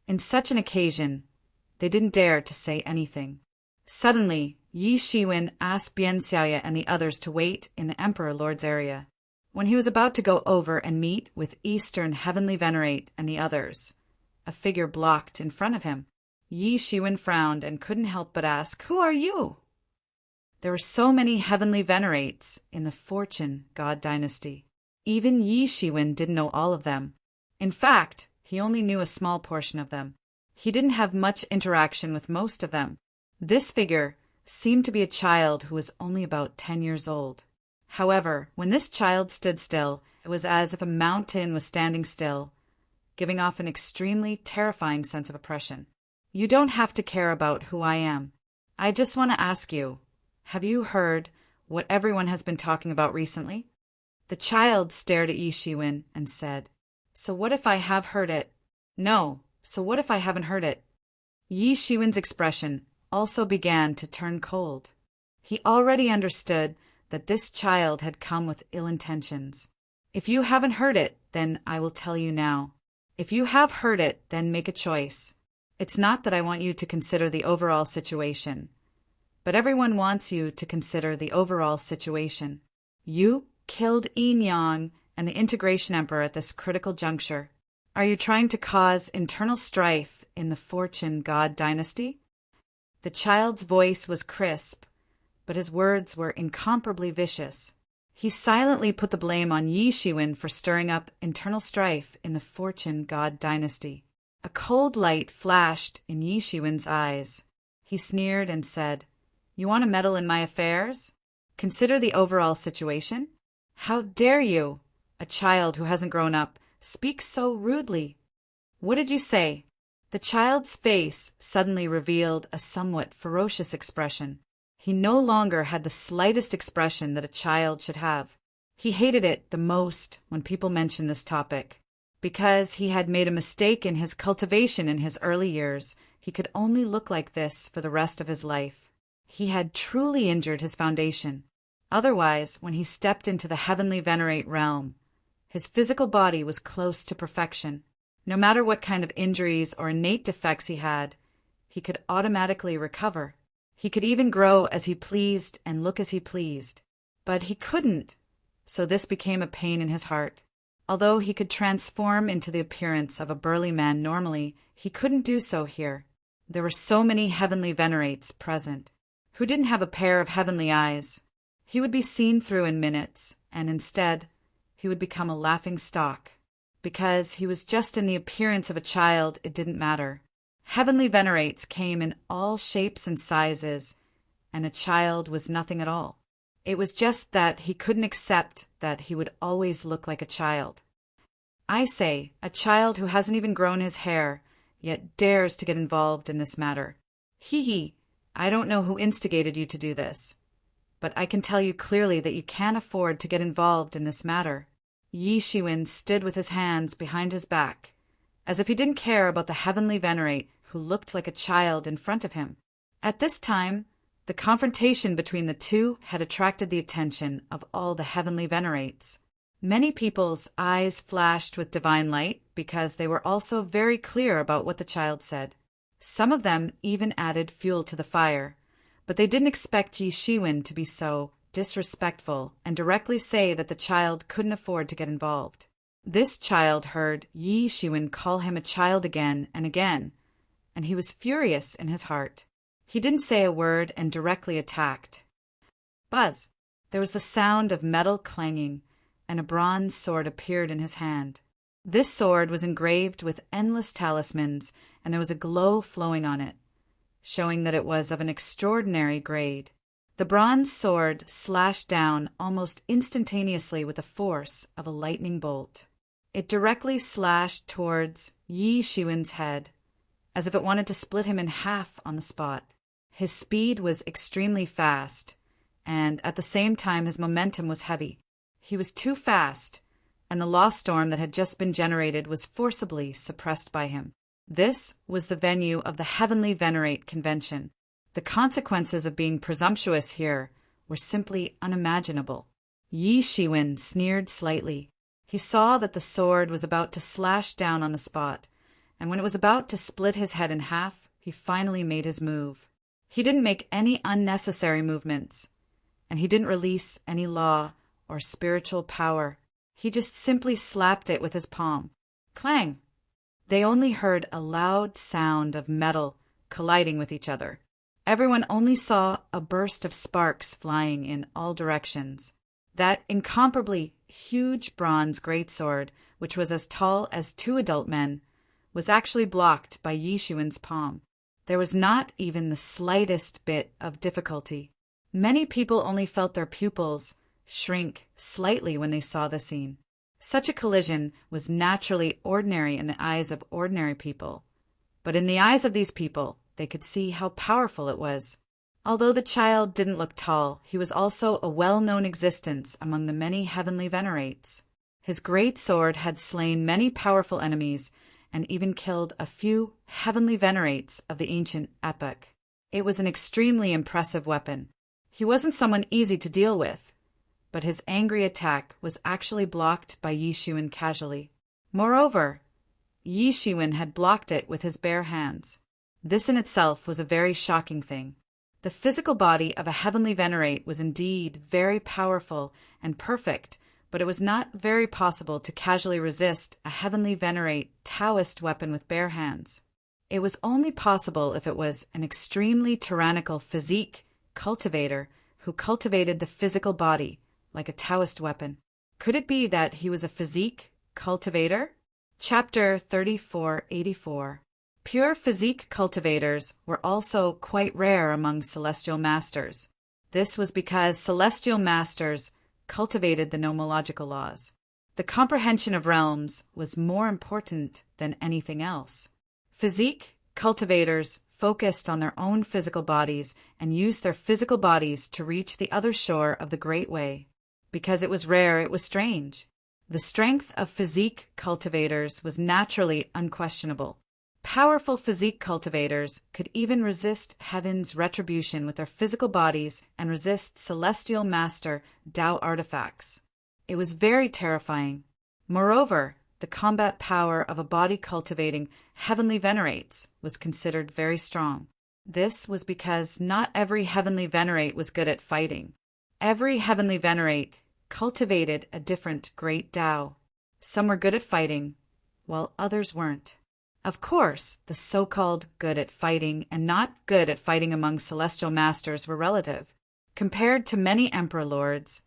In such an occasion, they didn't dare to say anything. Suddenly, Yi Shiwen asked Bian Xiaoye and the others to wait in the Emperor Lord's area. When he was about to go over and meet with Eastern Heavenly Venerate and the others, a figure blocked in front of him. Yi Shiwen frowned and couldn't help but ask, "Who are you?" There were so many Heavenly Venerates in the Fortune God dynasty. Even Yi Shiwen didn't know all of them. In fact, he only knew a small portion of them. He didn't have much interaction with most of them. This figure seemed to be a child who was only about 10 years old. However, when this child stood still, it was as if a mountain was standing still, giving off an extremely terrifying sense of oppression. You don't have to care about who I am. I just want to ask you, have you heard what everyone has been talking about recently? The child stared at Yi Shiwen and said, So what if I have heard it? No, so what if I haven't heard it? Yi Shiwen's expression also began to turn cold. He already understood that this child had come with ill intentions. If you haven't heard it, then I will tell you now. If you have heard it, then make a choice. It's not that I want you to consider the overall situation, but everyone wants you to consider the overall situation. You killed Yin Yang and the Integration Emperor at this critical juncture. Are you trying to cause internal strife in the Fortune God dynasty? The child's voice was crisp, but his words were incomparably vicious. He silently put the blame on Yi Shiwen for stirring up internal strife in the Fortune God dynasty. A cold light flashed in Yi Shiwen's eyes. He sneered and said, You want to meddle in my affairs? Consider the overall situation? How dare you, a child who hasn't grown up, speak so rudely? What did you say? The child's face suddenly revealed a somewhat ferocious expression. He no longer had the slightest expression that a child should have. He hated it the most when people mentioned this topic. Because he had made a mistake in his cultivation in his early years, he could only look like this for the rest of his life. He had truly injured his foundation. Otherwise, when he stepped into the heavenly venerate realm, his physical body was close to perfection. No matter what kind of injuries or innate defects he had, he could automatically recover. He could even grow as he pleased and look as he pleased. But he couldn't, so this became a pain in his heart. Although he could transform into the appearance of a burly man normally, he couldn't do so here. There were so many heavenly venerates present, who didn't have a pair of heavenly eyes. He would be seen through in minutes, and instead, he would become a laughing stock. Because he was just in the appearance of a child, it didn't matter. Heavenly venerates came in all shapes and sizes, and a child was nothing at all. It was just that he couldn't accept that he would always look like a child. I say, a child who hasn't even grown his hair, yet dares to get involved in this matter. Hee, I don't know who instigated you to do this, but I can tell you clearly that you can't afford to get involved in this matter. Yi Shiwen stood with his hands behind his back, as if he didn't care about the heavenly venerate who looked like a child in front of him. At this time, the confrontation between the two had attracted the attention of all the heavenly venerates. Many people's eyes flashed with divine light because they were also very clear about what the child said. Some of them even added fuel to the fire, but they didn't expect Yi Shiwen to be so disrespectful and directly say that the child couldn't afford to get involved. This child heard Yi Shiwen call him a child again and again, and he was furious in his heart. He didn't say a word and directly attacked. Buzz! There was the sound of metal clanging, and a bronze sword appeared in his hand. This sword was engraved with endless talismans, and there was a glow flowing on it, showing that it was of an extraordinary grade. The bronze sword slashed down almost instantaneously with the force of a lightning bolt. It directly slashed towards Yi Shiwen's head, as if it wanted to split him in half on the spot. His speed was extremely fast, and at the same time his momentum was heavy. He was too fast, and the law storm that had just been generated was forcibly suppressed by him. This was the venue of the Heavenly Venerate Convention. The consequences of being presumptuous here were simply unimaginable. Yi Shiwen sneered slightly. He saw that the sword was about to slash down on the spot, and when it was about to split his head in half, he finally made his move. He didn't make any unnecessary movements, and he didn't release any law or spiritual power. He just simply slapped it with his palm. Clang! They only heard a loud sound of metal colliding with each other. Everyone only saw a burst of sparks flying in all directions. That incomparably huge bronze greatsword, which was as tall as 2 adult men, was actually blocked by Yi Xuan's palm. There was not even the slightest bit of difficulty. Many people only felt their pupils shrink slightly when they saw the scene. Such a collision was naturally ordinary in the eyes of ordinary people, but in the eyes of these people, they could see how powerful it was. Although the child didn't look tall, he was also a well-known existence among the many heavenly venerates. His great sword had slain many powerful enemies and even killed a few heavenly venerates of the ancient epoch. It was an extremely impressive weapon. He wasn't someone easy to deal with, but his angry attack was actually blocked by Yi Xuan casually. Moreover, Yi Xuan had blocked it with his bare hands. This in itself was a very shocking thing. The physical body of a heavenly venerate was indeed very powerful and perfect, but it was not very possible to casually resist a heavenly venerate Taoist weapon with bare hands. It was only possible if it was an extremely tyrannical physique cultivator who cultivated the physical body like a Taoist weapon. Could it be that he was a physique cultivator? Chapter 3484. Pure physique cultivators were also quite rare among celestial masters. This was because celestial masters cultivated the nomological laws. The comprehension of realms was more important than anything else. Physique cultivators focused on their own physical bodies and used their physical bodies to reach the other shore of the Great Way. Because it was rare, it was strange. The strength of physique cultivators was naturally unquestionable. Powerful physique cultivators could even resist heaven's retribution with their physical bodies and resist celestial master Tao artifacts. It was very terrifying. Moreover, the combat power of a body cultivating heavenly venerates was considered very strong. This was because not every heavenly venerate was good at fighting. Every heavenly venerate cultivated a different great Tao. Some were good at fighting, while others weren't. Of course, the so-called good at fighting and not good at fighting among celestial masters were relative. Compared to many emperor lords,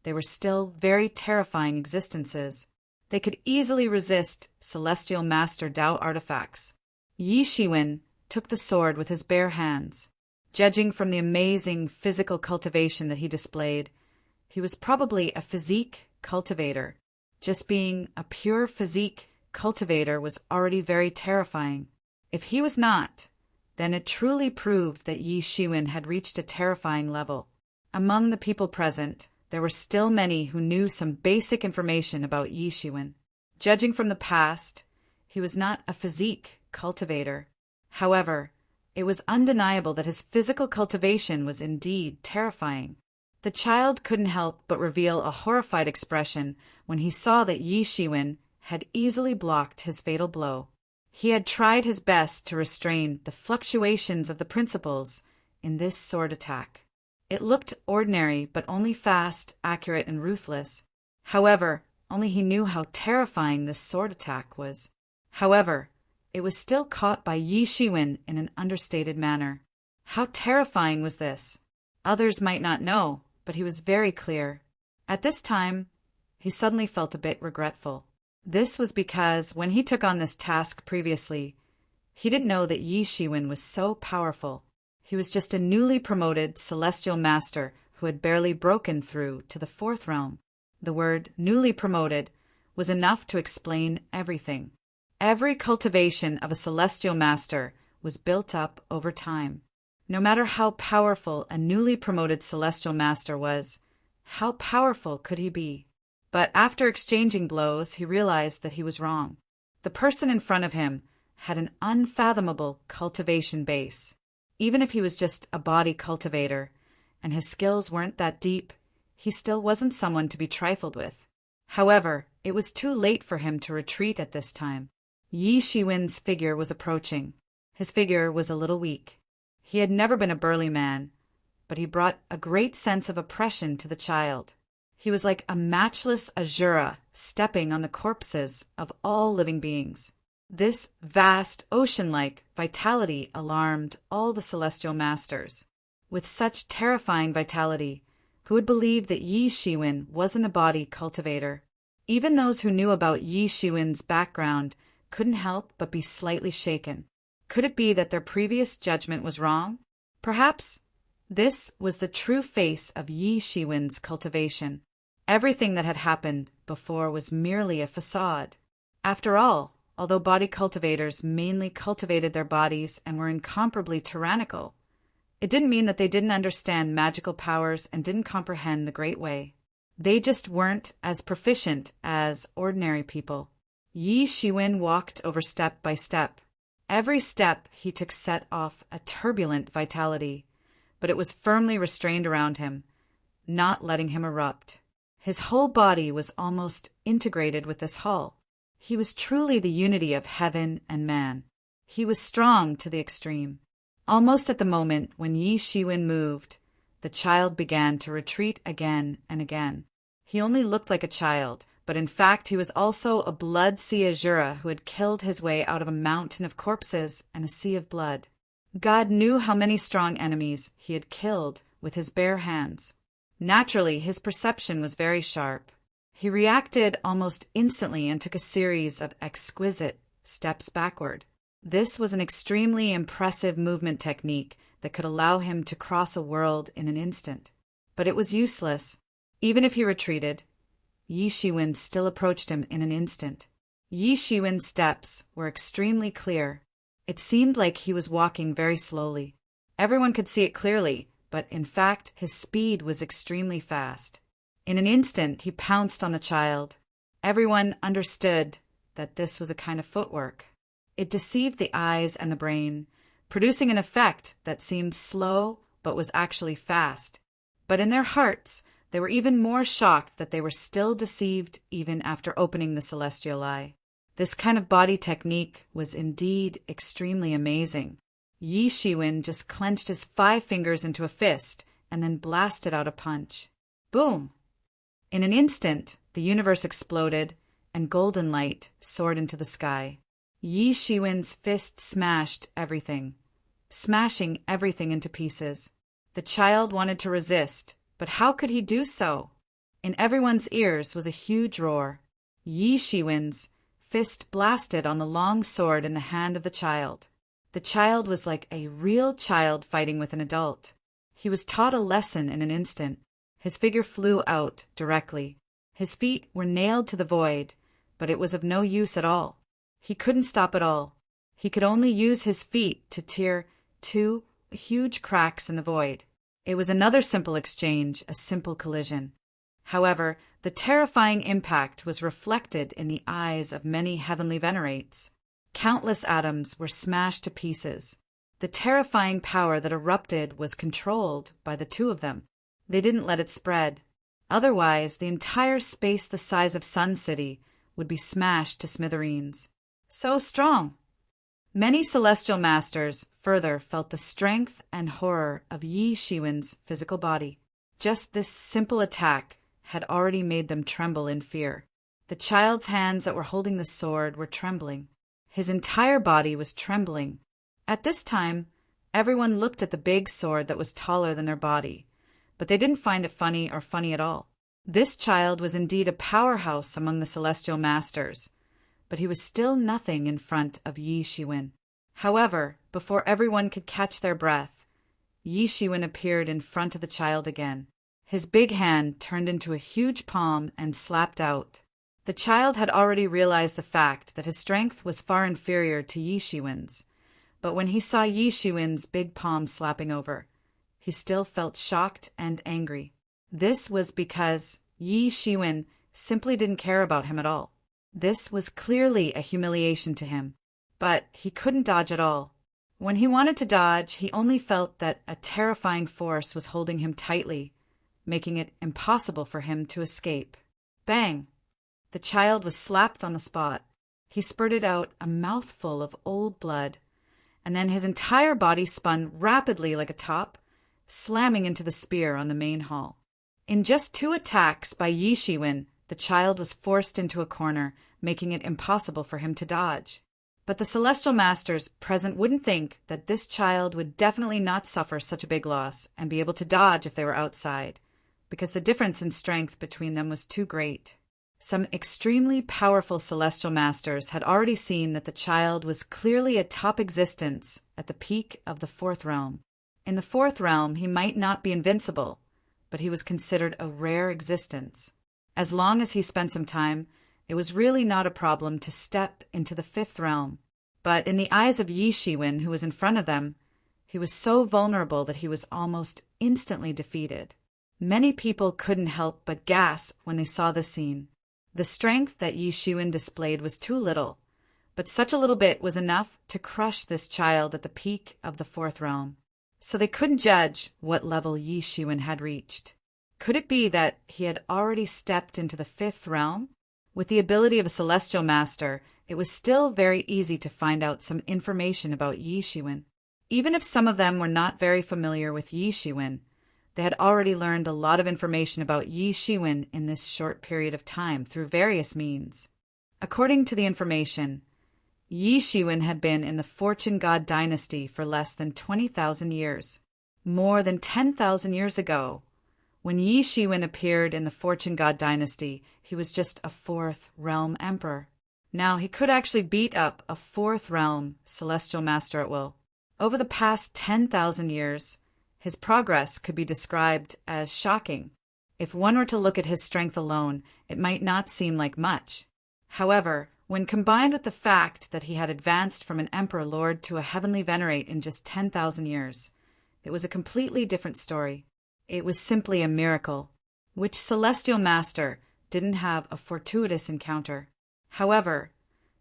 they were still very terrifying existences. They could easily resist celestial master Tao artifacts. Yi Xuan took the sword with his bare hands. Judging from the amazing physical cultivation that he displayed, he was probably a physique cultivator. Just being a pure physique cultivator was already very terrifying. If he was not, then it truly proved that Yi Xuan had reached a terrifying level. Among the people present, there were still many who knew some basic information about Yi Xuan. Judging from the past, he was not a physique cultivator. However, it was undeniable that his physical cultivation was indeed terrifying. The child couldn't help but reveal a horrified expression when he saw that Yi Xuan had easily blocked his fatal blow. He had tried his best to restrain the fluctuations of the principles in this sword attack. It looked ordinary, but only fast, accurate, and ruthless. However, only he knew how terrifying this sword attack was. However, it was still caught by Yi Xuan in an understated manner. How terrifying was this? Others might not know, but he was very clear. At this time, he suddenly felt a bit regretful. This was because when he took on this task previously, he didn't know that Yi Xuan was so powerful. He was just a newly promoted celestial master who had barely broken through to the 4th realm. The word newly promoted was enough to explain everything. Every cultivation of a celestial master was built up over time. No matter how powerful a newly promoted celestial master was, how powerful could he be? But after exchanging blows, he realized that he was wrong. The person in front of him had an unfathomable cultivation base. Even if he was just a body cultivator, and his skills weren't that deep, he still wasn't someone to be trifled with. However, it was too late for him to retreat at this time. Yi Xuan's figure was approaching. His figure was a little weak. He had never been a burly man, but he brought a great sense of oppression to the child. He was like a matchless Azura stepping on the corpses of all living beings. This vast, ocean-like vitality alarmed all the celestial masters. With such terrifying vitality, Who would believe that Yi Shiwen wasn't a body cultivator? Even those who knew about Yi Shiwen's background couldn't help but be slightly shaken. Could it be that their previous judgment was wrong? Perhaps this was the true face of Yi Shiwen's cultivation. Everything that had happened before was merely a facade. After all, although body cultivators mainly cultivated their bodies and were incomparably tyrannical, it didn't mean that they didn't understand magical powers and didn't comprehend the Great Way. They just weren't as proficient as ordinary people. Yi Shiwen walked over step by step. Every step he took set off a turbulent vitality, but it was firmly restrained around him, not letting him erupt. His whole body was almost integrated with this hull. He was truly the unity of heaven and man. He was strong to the extreme. Almost at the moment when Yi Shiwen moved, the child began to retreat again and again. He only looked like a child, but in fact he was also a blood sea Azura who had killed his way out of a mountain of corpses and a sea of blood. God knew how many strong enemies he had killed with his bare hands. Naturally, his perception was very sharp. He reacted almost instantly and took a series of exquisite steps backward. This was an extremely impressive movement technique that could allow him to cross a world in an instant. But it was useless. Even if he retreated, Yi Shiwen still approached him in an instant. Yi Shiwen's steps were extremely clear. It seemed like he was walking very slowly. Everyone could see it clearly, but in fact his speed was extremely fast. In an instant he pounced on the child. Everyone understood that this was a kind of footwork. It deceived the eyes and the brain, producing an effect that seemed slow but was actually fast. But in their hearts they were even more shocked that they were still deceived even after opening the celestial eye. This kind of body technique was indeed extremely amazing. Yi Shiwen just clenched his 5 fingers into a fist and then blasted out a punch. Boom! In an instant, the universe exploded and golden light soared into the sky. Yi Shiwen's fist smashed everything, smashing everything into pieces. The child wanted to resist, but how could he do so? In everyone's ears was a huge roar. Yi Shiwen's fist blasted on the long sword in the hand of the child. The child was like a real child fighting with an adult. He was taught a lesson in an instant. His figure flew out directly. His feet were nailed to the void, but it was of no use at all. He couldn't stop at all. He could only use his feet to tear 2 huge cracks in the void. It was another simple exchange, a simple collision. However, the terrifying impact was reflected in the eyes of many heavenly venerates. Countless atoms were smashed to pieces. The terrifying power that erupted was controlled by the 2 of them. They didn't let it spread. Otherwise, the entire space the size of Sun City would be smashed to smithereens. So strong! Many celestial masters further felt the strength and horror of Yi Shiwen's physical body. Just this simple attack had already made them tremble in fear. The child's hands that were holding the sword were trembling. His entire body was trembling. At this time, everyone looked at the big sword that was taller than their body, but they didn't find it funny or funny at all. This child was indeed a powerhouse among the celestial masters, but he was still nothing in front of Yi Shiwen. However, before everyone could catch their breath, Yi Shiwen appeared in front of the child again. His big hand turned into a huge palm and slapped out. The child had already realized the fact that his strength was far inferior to Yi Shiwen's, but when he saw Yi Shiwen's big palm slapping over, he still felt shocked and angry. This was because Yi Shiwen simply didn't care about him at all. This was clearly a humiliation to him, but he couldn't dodge at all. When he wanted to dodge, he only felt that a terrifying force was holding him tightly, making it impossible for him to escape. Bang! The child was slapped on the spot. He spurted out a mouthful of old blood, and then his entire body spun rapidly like a top, slamming into the spear on the main hall. In just 2 attacks by Yi Shiwen, the child was forced into a corner, making it impossible for him to dodge. But the celestial masters present wouldn't think that this child would definitely not suffer such a big loss and be able to dodge if they were outside. because the difference in strength between them was too great. Some extremely powerful celestial masters had already seen that the child was clearly a top existence at the peak of the fourth realm. In the fourth realm, he might not be invincible, but he was considered a rare existence. As long as he spent some time, it was really not a problem to step into the fifth realm. But in the eyes of Yi Shiwen, who was in front of them, he was so vulnerable that he was almost instantly defeated. Many people couldn't help but gasp when they saw the scene. The strength that Yi Shiwen displayed was too little, but such a little bit was enough to crush this child at the peak of the fourth realm. So they couldn't judge what level Yi Shiwen had reached. Could it be that he had already stepped into the fifth realm? With the ability of a celestial master, it was still very easy to find out some information about Yi Shiwen. Even if some of them were not very familiar with Yi Shiwen, they had already learned a lot of information about Yi Shiwen in this short period of time through various means. According to the information, Yi Shiwen had been in the Fortune God dynasty for less than 20,000 years. More than 10,000 years ago, when Yi Shiwen appeared in the Fortune God dynasty, he was just a fourth realm emperor. Now he could actually beat up a fourth realm celestial master at will. Over the past 10,000 years, his progress could be described as shocking. If one were to look at his strength alone, it might not seem like much. However, when combined with the fact that he had advanced from an emperor lord to a heavenly venerate in just 10,000 years, it was a completely different story. It was simply a miracle. Which celestial master didn't have a fortuitous encounter? However,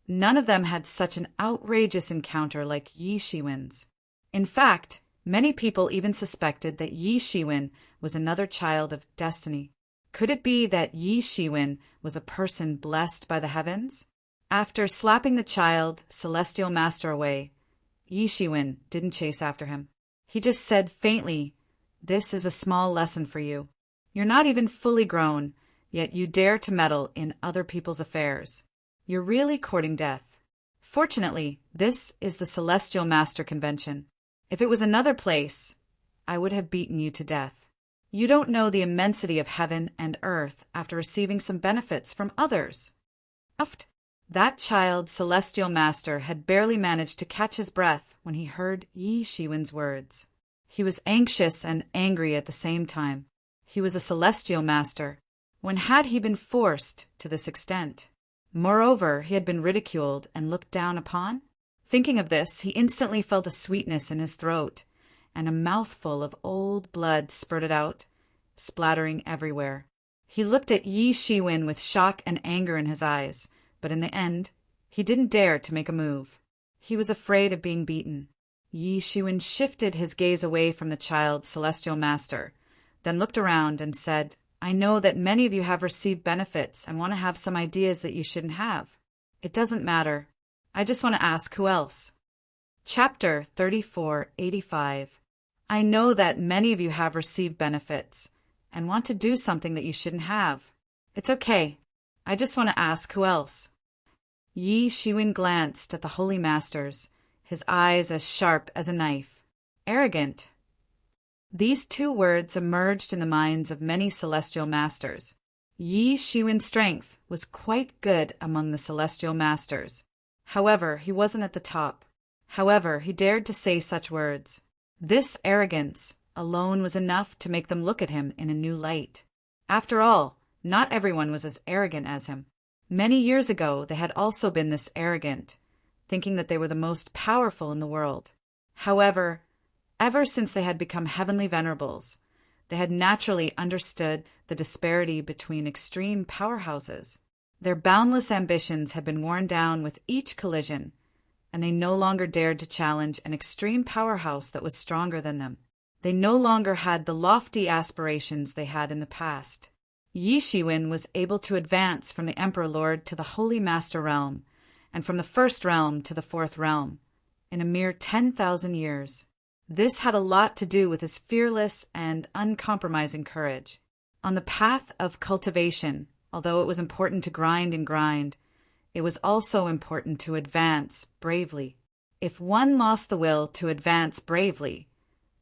none of them had such an outrageous encounter like Yi Shiwen's. In fact, many people even suspected that Yi Shiwen was another child of destiny. Could it be that Yi Shiwen was a person blessed by the heavens? After slapping the child celestial master away, Yi Shiwen didn't chase after him. He just said faintly, "This is a small lesson for you. You're not even fully grown, yet you dare to meddle in other people's affairs. You're really courting death." Fortunately, this is the Celestial Master Convention. If it was another place, I would have beaten you to death. You don't know the immensity of heaven and earth after receiving some benefits from others. That child celestial master had barely managed to catch his breath when he heard Yi Shiwen's words. He was anxious and angry at the same time. He was a celestial master. When had he been forced to this extent? Moreover, he had been ridiculed and looked down upon. Thinking of this, he instantly felt a sweetness in his throat, and a mouthful of old blood spurted out, splattering everywhere. He looked at Yi Shiwen with shock and anger in his eyes, but in the end, he didn't dare to make a move. He was afraid of being beaten. Yi Shiwen shifted his gaze away from the child celestial master, then looked around and said, "I know that many of you have received benefits and want to have some ideas that you shouldn't have. It doesn't matter. I just want to ask who else." Chapter 3485. I know that many of you have received benefits and want to do something that you shouldn't have. It's okay. I just want to ask who else. Yi Shiwen glanced at the holy masters, his eyes as sharp as a knife. Arrogant. These two words emerged in the minds of many celestial masters. Yi Shiwen's strength was quite good among the celestial masters. However, he wasn't at the top. However, he dared to say such words. This arrogance alone was enough to make them look at him in a new light. After all, not everyone was as arrogant as him. Many years ago, they had also been this arrogant, thinking that they were the most powerful in the world. However, ever since they had become heavenly venerables, they had naturally understood the disparity between extreme powerhouses. Their boundless ambitions had been worn down with each collision, and they no longer dared to challenge an extreme powerhouse that was stronger than them. They no longer had the lofty aspirations they had in the past. Yi Shiwen was able to advance from the Emperor Lord to the Holy Master Realm, and from the first realm to the fourth realm, in a mere 10,000 years. This had a lot to do with his fearless and uncompromising courage. On the path of cultivation, although it was important to grind and grind, it was also important to advance bravely. If one lost the will to advance bravely,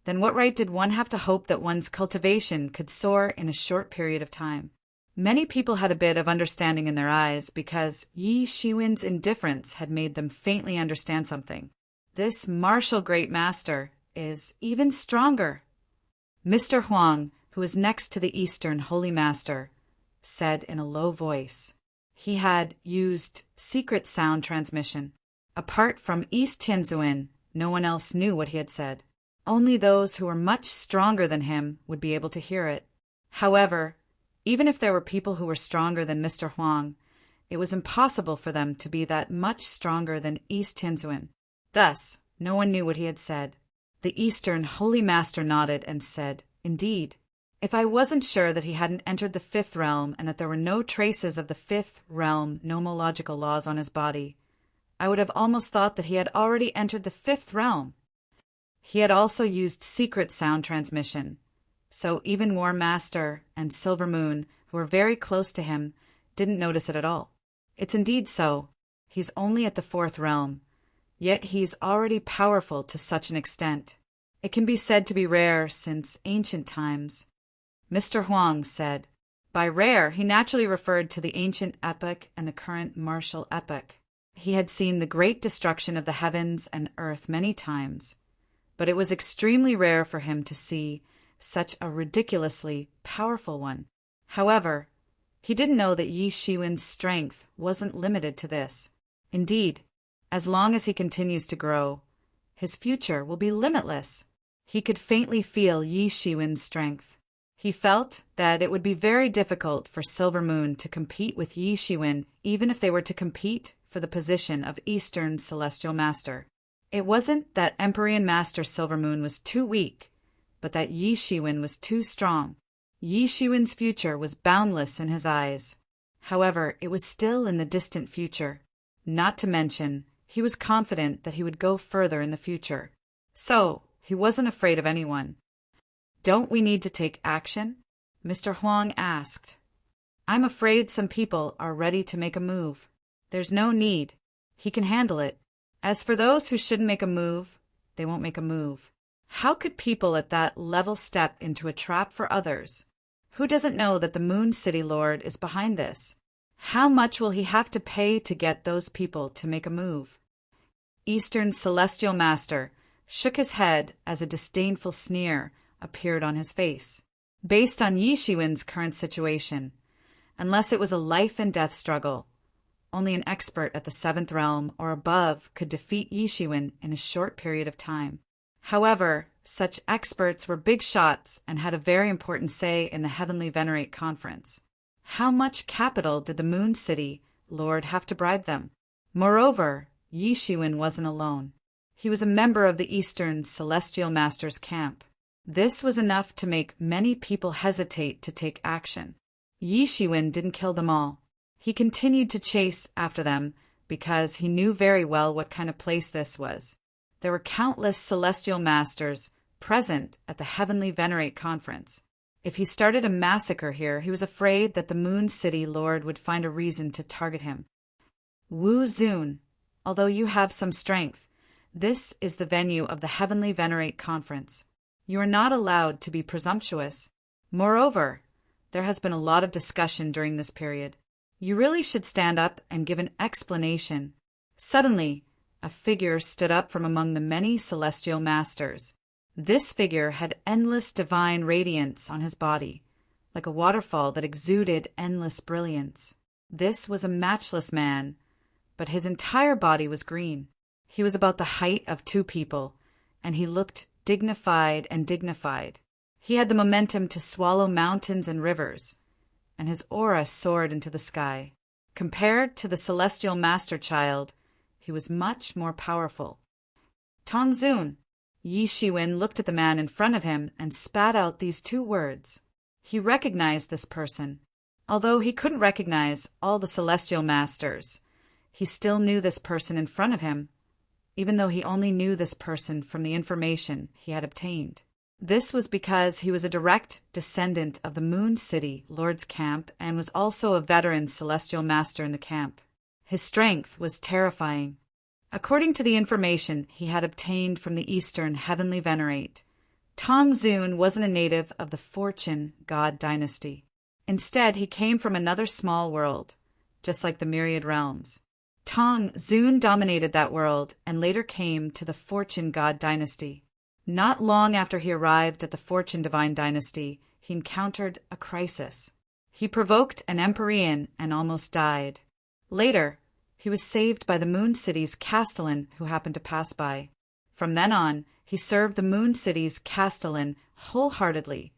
then what right did one have to hope that one's cultivation could soar in a short period of time? Many people had a bit of understanding in their eyes because Yi Shiwen's indifference had made them faintly understand something. This martial great master is even stronger. Mr. Huang, who was next to the Eastern Holy Master, said in a low voice. He had used secret sound transmission. Apart from East Tianzuan, no one else knew what he had said. Only those who were much stronger than him would be able to hear it. However, even if there were people who were stronger than Mr. Huang, it was impossible for them to be that much stronger than East Tianzuan. Thus, no one knew what he had said. The Eastern Holy Master nodded and said, "Indeed. If I wasn't sure that he hadn't entered the fifth realm and that there were no traces of the fifth realm nomological laws on his body, I would have almost thought that he had already entered the fifth realm." He had also used secret sound transmission, so even War Master and Silver Moon, who were very close to him, didn't notice it at all. It's indeed so. He's only at the fourth realm, yet he's already powerful to such an extent. It can be said to be rare since ancient times. Mr. Huang said. By rare, he naturally referred to the ancient epoch and the current martial epoch. He had seen the great destruction of the heavens and earth many times, but it was extremely rare for him to see such a ridiculously powerful one. However, he didn't know that Yi Shiwen's strength wasn't limited to this. Indeed, as long as he continues to grow, his future will be limitless. He could faintly feel Yi Shiwen's strength. He felt that it would be very difficult for Silver Moon to compete with Yi Shiwen, even if they were to compete for the position of Eastern Celestial Master. It wasn't that Empyrean Master Silver Moon was too weak, but that Yi Shiwen was too strong. Yi Shiwen's future was boundless in his eyes. However, it was still in the distant future. Not to mention, he was confident that he would go further in the future. So, he wasn't afraid of anyone. Don't we need to take action? Mr. Huang asked. I'm afraid some people are ready to make a move. There's no need. He can handle it. As for those who shouldn't make a move, they won't make a move. How could people at that level step into a trap for others? Who doesn't know that the Moon City Lord is behind this? How much will he have to pay to get those people to make a move? Eastern Celestial Master shook his head as a disdainful sneer appeared on his face. Based on Yi Shiwen's current situation, unless it was a life-and-death struggle, only an expert at the seventh realm or above could defeat Yi Shiwen in a short period of time. However, such experts were big shots and had a very important say in the Heavenly Venerate Conference. How much capital did the Moon City Lord have to bribe them? Moreover, Yi Shiwen wasn't alone. He was a member of the Eastern Celestial Master's camp. This was enough to make many people hesitate to take action. Yi Shiwen didn't kill them all. He continued to chase after them because he knew very well what kind of place this was. There were countless celestial masters present at the Heavenly Venerate Conference. If he started a massacre here, he was afraid that the Moon City Lord would find a reason to target him. Wu Zun, although you have some strength, this is the venue of the Heavenly Venerate Conference. You are not allowed to be presumptuous. Moreover, there has been a lot of discussion during this period. You really should stand up and give an explanation. Suddenly, a figure stood up from among the many celestial masters. This figure had endless divine radiance on his body, like a waterfall that exuded endless brilliance. This was a matchless man, but his entire body was green. He was about the height of two people, and he looked dignified and dignified. He had the momentum to swallow mountains and rivers, and his aura soared into the sky. Compared to the celestial master child, he was much more powerful. Tongzun. Yi Shiwen looked at the man in front of him and spat out these two words. He recognized this person. Although he couldn't recognize all the celestial masters, he still knew this person in front of him, even though he only knew this person from the information he had obtained. This was because he was a direct descendant of the Moon City Lord's camp and was also a veteran celestial master in the camp. His strength was terrifying. According to the information he had obtained from the Eastern Heavenly Venerate, Tong Zun wasn't a native of the Fortune God dynasty. Instead, he came from another small world, just like the myriad realms. Tong Zun dominated that world and later came to the Fortune God dynasty. Not long after he arrived at the Fortune Divine dynasty, he encountered a crisis. He provoked an Empyrean and almost died. Later, he was saved by the Moon City's Castellan who happened to pass by. From then on, he served the Moon City's Castellan wholeheartedly,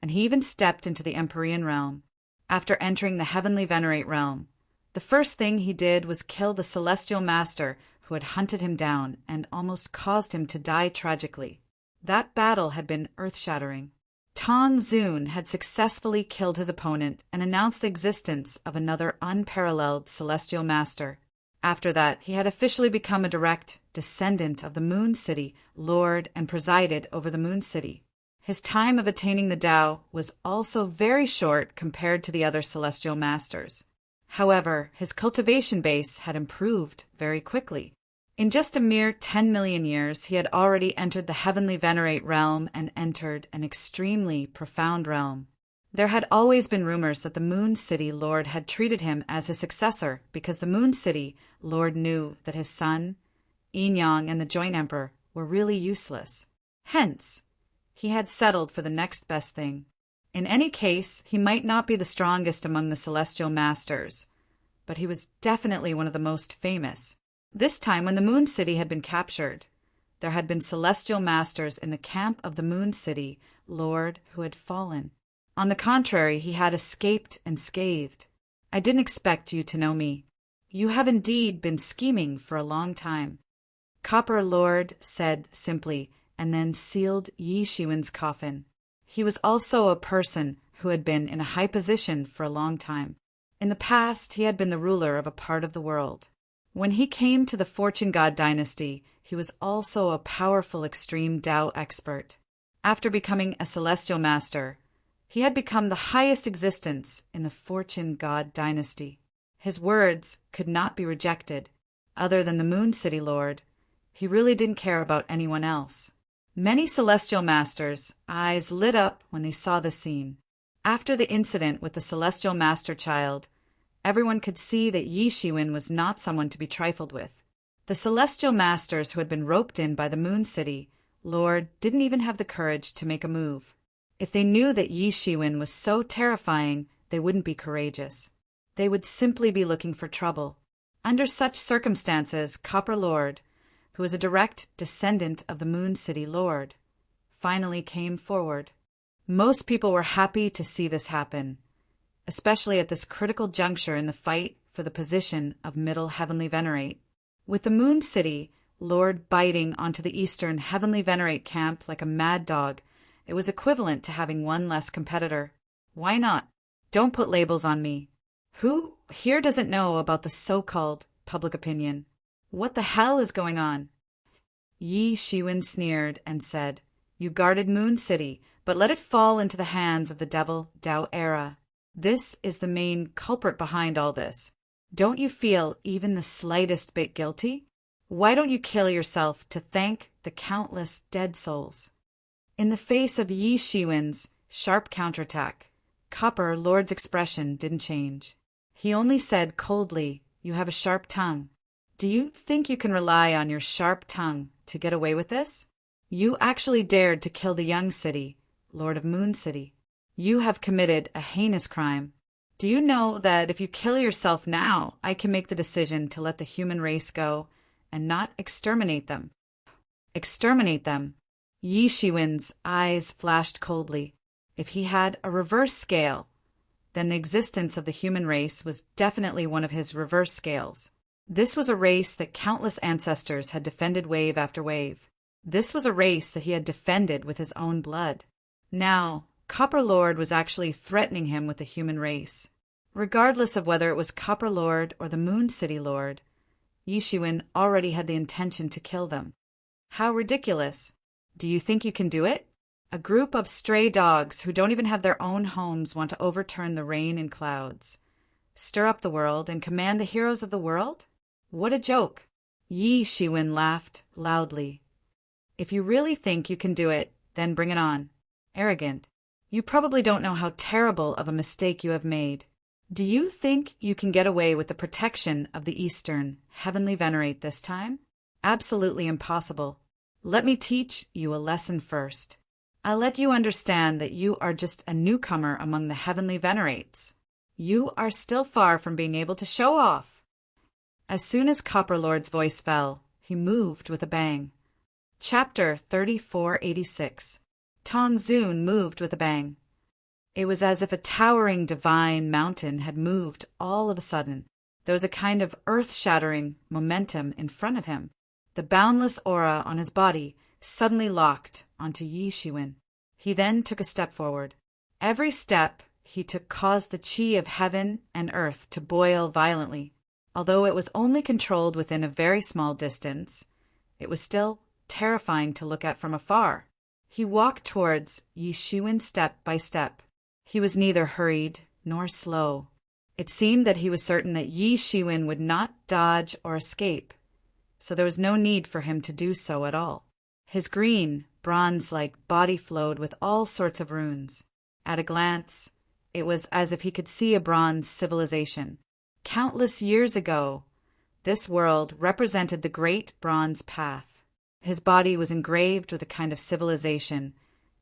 and he even stepped into the Empyrean realm. After entering the Heavenly Venerate realm, the first thing he did was kill the Celestial Master who had hunted him down and almost caused him to die tragically. That battle had been earth-shattering. Tong Zun had successfully killed his opponent and announced the existence of another unparalleled Celestial Master. After that, he had officially become a direct descendant of the Moon City, lord and presided over the Moon City. His time of attaining the Tao was also very short compared to the other Celestial Masters. However, his cultivation base had improved very quickly. In just a mere 10 million years, he had already entered the Heavenly Venerate realm and entered an extremely profound realm. There had always been rumors that the Moon City Lord had treated him as his successor because the Moon City Lord knew that his son, Yin Yang, and the Joint Emperor were really useless. Hence, he had settled for the next best thing. In any case, he might not be the strongest among the Celestial Masters, but he was definitely one of the most famous. This time, when the Moon City had been captured, there had been Celestial Masters in the camp of the Moon City Lord who had fallen. On the contrary, he had escaped unscathed. I didn't expect you to know me. You have indeed been scheming for a long time. Copper Lord said simply, and then sealed Yi Shiwen's coffin. He was also a person who had been in a high position for a long time. In the past, he had been the ruler of a part of the world. When he came to the Fortune God dynasty, he was also a powerful extreme Tao expert. After becoming a Celestial Master, he had become the highest existence in the Fortune God dynasty. His words could not be rejected. Other than the Moon City Lord, he really didn't care about anyone else. Many Celestial Masters' eyes lit up when they saw the scene. After the incident with the Celestial Master Child, everyone could see that Yi Shiwen was not someone to be trifled with. The Celestial Masters who had been roped in by the Moon City Lord didn't even have the courage to make a move. If they knew that Yi Shiwen was so terrifying, they wouldn't be courageous. They would simply be looking for trouble. Under such circumstances, Copper Lord, who was a direct descendant of the Moon City Lord, finally came forward. Most people were happy to see this happen, especially at this critical juncture in the fight for the position of Middle Heavenly Venerate. With the Moon City Lord biting onto the Eastern Heavenly Venerate camp like a mad dog, it was equivalent to having one less competitor. Why not? Don't put labels on me. Who here doesn't know about the so-called public opinion? What the hell is going on? Yi Shiwen sneered and said, You guarded Moon City, but let it fall into the hands of the devil Tao era. This is the main culprit behind all this. Don't you feel even the slightest bit guilty? Why don't you kill yourself to thank the countless dead souls? In the face of Yi Shiwen's sharp counterattack, Copper Lord's expression didn't change. He only said coldly, You have a sharp tongue. Do you think you can rely on your sharp tongue to get away with this? You actually dared to kill the young city, Lord of Moon City. You have committed a heinous crime. Do you know that if you kill yourself now, I can make the decision to let the human race go and not exterminate them? Exterminate them? Yi Shiwen's eyes flashed coldly. If he had a reverse scale, then the existence of the human race was definitely one of his reverse scales. This was a race that countless ancestors had defended wave after wave. This was a race that he had defended with his own blood. Now, Copper Lord was actually threatening him with the human race. Regardless of whether it was Copper Lord or the Moon City Lord, Yi Shiwen already had the intention to kill them. How ridiculous. Do you think you can do it? A group of stray dogs who don't even have their own homes want to overturn the rain and clouds, stir up the world, and command the heroes of the world? What a joke! Yi Shiwen laughed loudly. If you really think you can do it, Then bring it on. Arrogant. You probably don't know how terrible of a mistake you have made. Do you think you can get away with the protection of the Eastern Heavenly Venerate this time? Absolutely impossible. Let me teach you a lesson first. I'll let you understand that you are just a newcomer among the Heavenly Venerates. You are still far from being able to show off. As soon as Copper Lord's voice fell, he moved with a bang. Chapter 3486. Tong Zun moved with a bang. It was as if a towering divine mountain had moved all of a sudden. There was a kind of earth-shattering momentum in front of him. The boundless aura on his body suddenly locked onto Yi Shiwen. He then took a step forward. Every step he took caused the qi of heaven and earth to boil violently. Although it was only controlled within a very small distance, it was still terrifying to look at from afar. He walked towards Yi Shiwen step by step. He was neither hurried nor slow. It seemed that he was certain that Yi Shiwen would not dodge or escape, so there was no need for him to do so at all. His green, bronze-like body flowed with all sorts of runes. At a glance, it was as if he could see a bronze civilization. Countless years ago, this world represented the great bronze path. His body was engraved with a kind of civilization,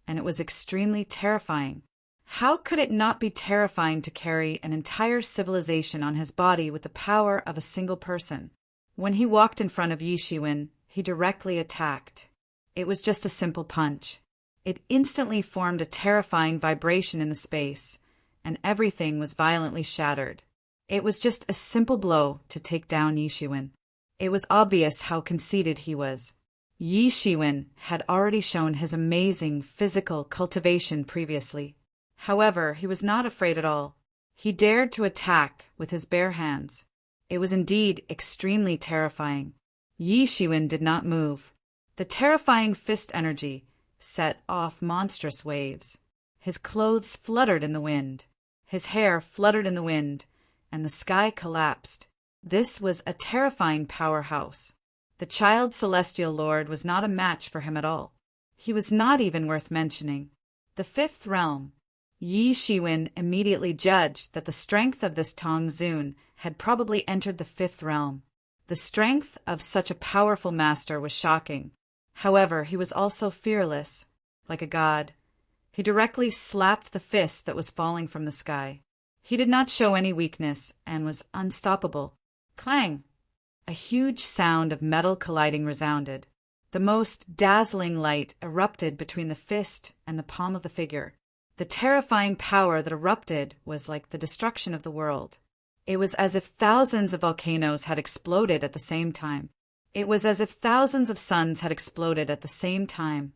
and it was extremely terrifying. How could it not be terrifying to carry an entire civilization on his body with the power of a single person? When he walked in front of Yi Shiwen, he directly attacked. It was just a simple punch. It instantly formed a terrifying vibration in the space, and everything was violently shattered. It was just a simple blow to take down Yi Shiwen. It was obvious how conceited he was. Yi Shiwen had already shown his amazing physical cultivation previously. However, he was not afraid at all. He dared to attack with his bare hands. It was indeed extremely terrifying. Yi Shiwen did not move. The terrifying fist energy set off monstrous waves. His clothes fluttered in the wind. His hair fluttered in the wind, and the sky collapsed. This was a terrifying powerhouse. The child celestial lord was not a match for him at all. He was not even worth mentioning. The fifth realm. Yi Shiwen immediately judged that the strength of this Tong Zun had probably entered the fifth realm. The strength of such a powerful master was shocking. However, he was also fearless, like a god. He directly slapped the fist that was falling from the sky. He did not show any weakness and was unstoppable. Clang! A huge sound of metal colliding resounded. The most dazzling light erupted between the fist and the palm of the figure. The terrifying power that erupted was like the destruction of the world. It was as if thousands of volcanoes had exploded at the same time. It was as if thousands of suns had exploded at the same time,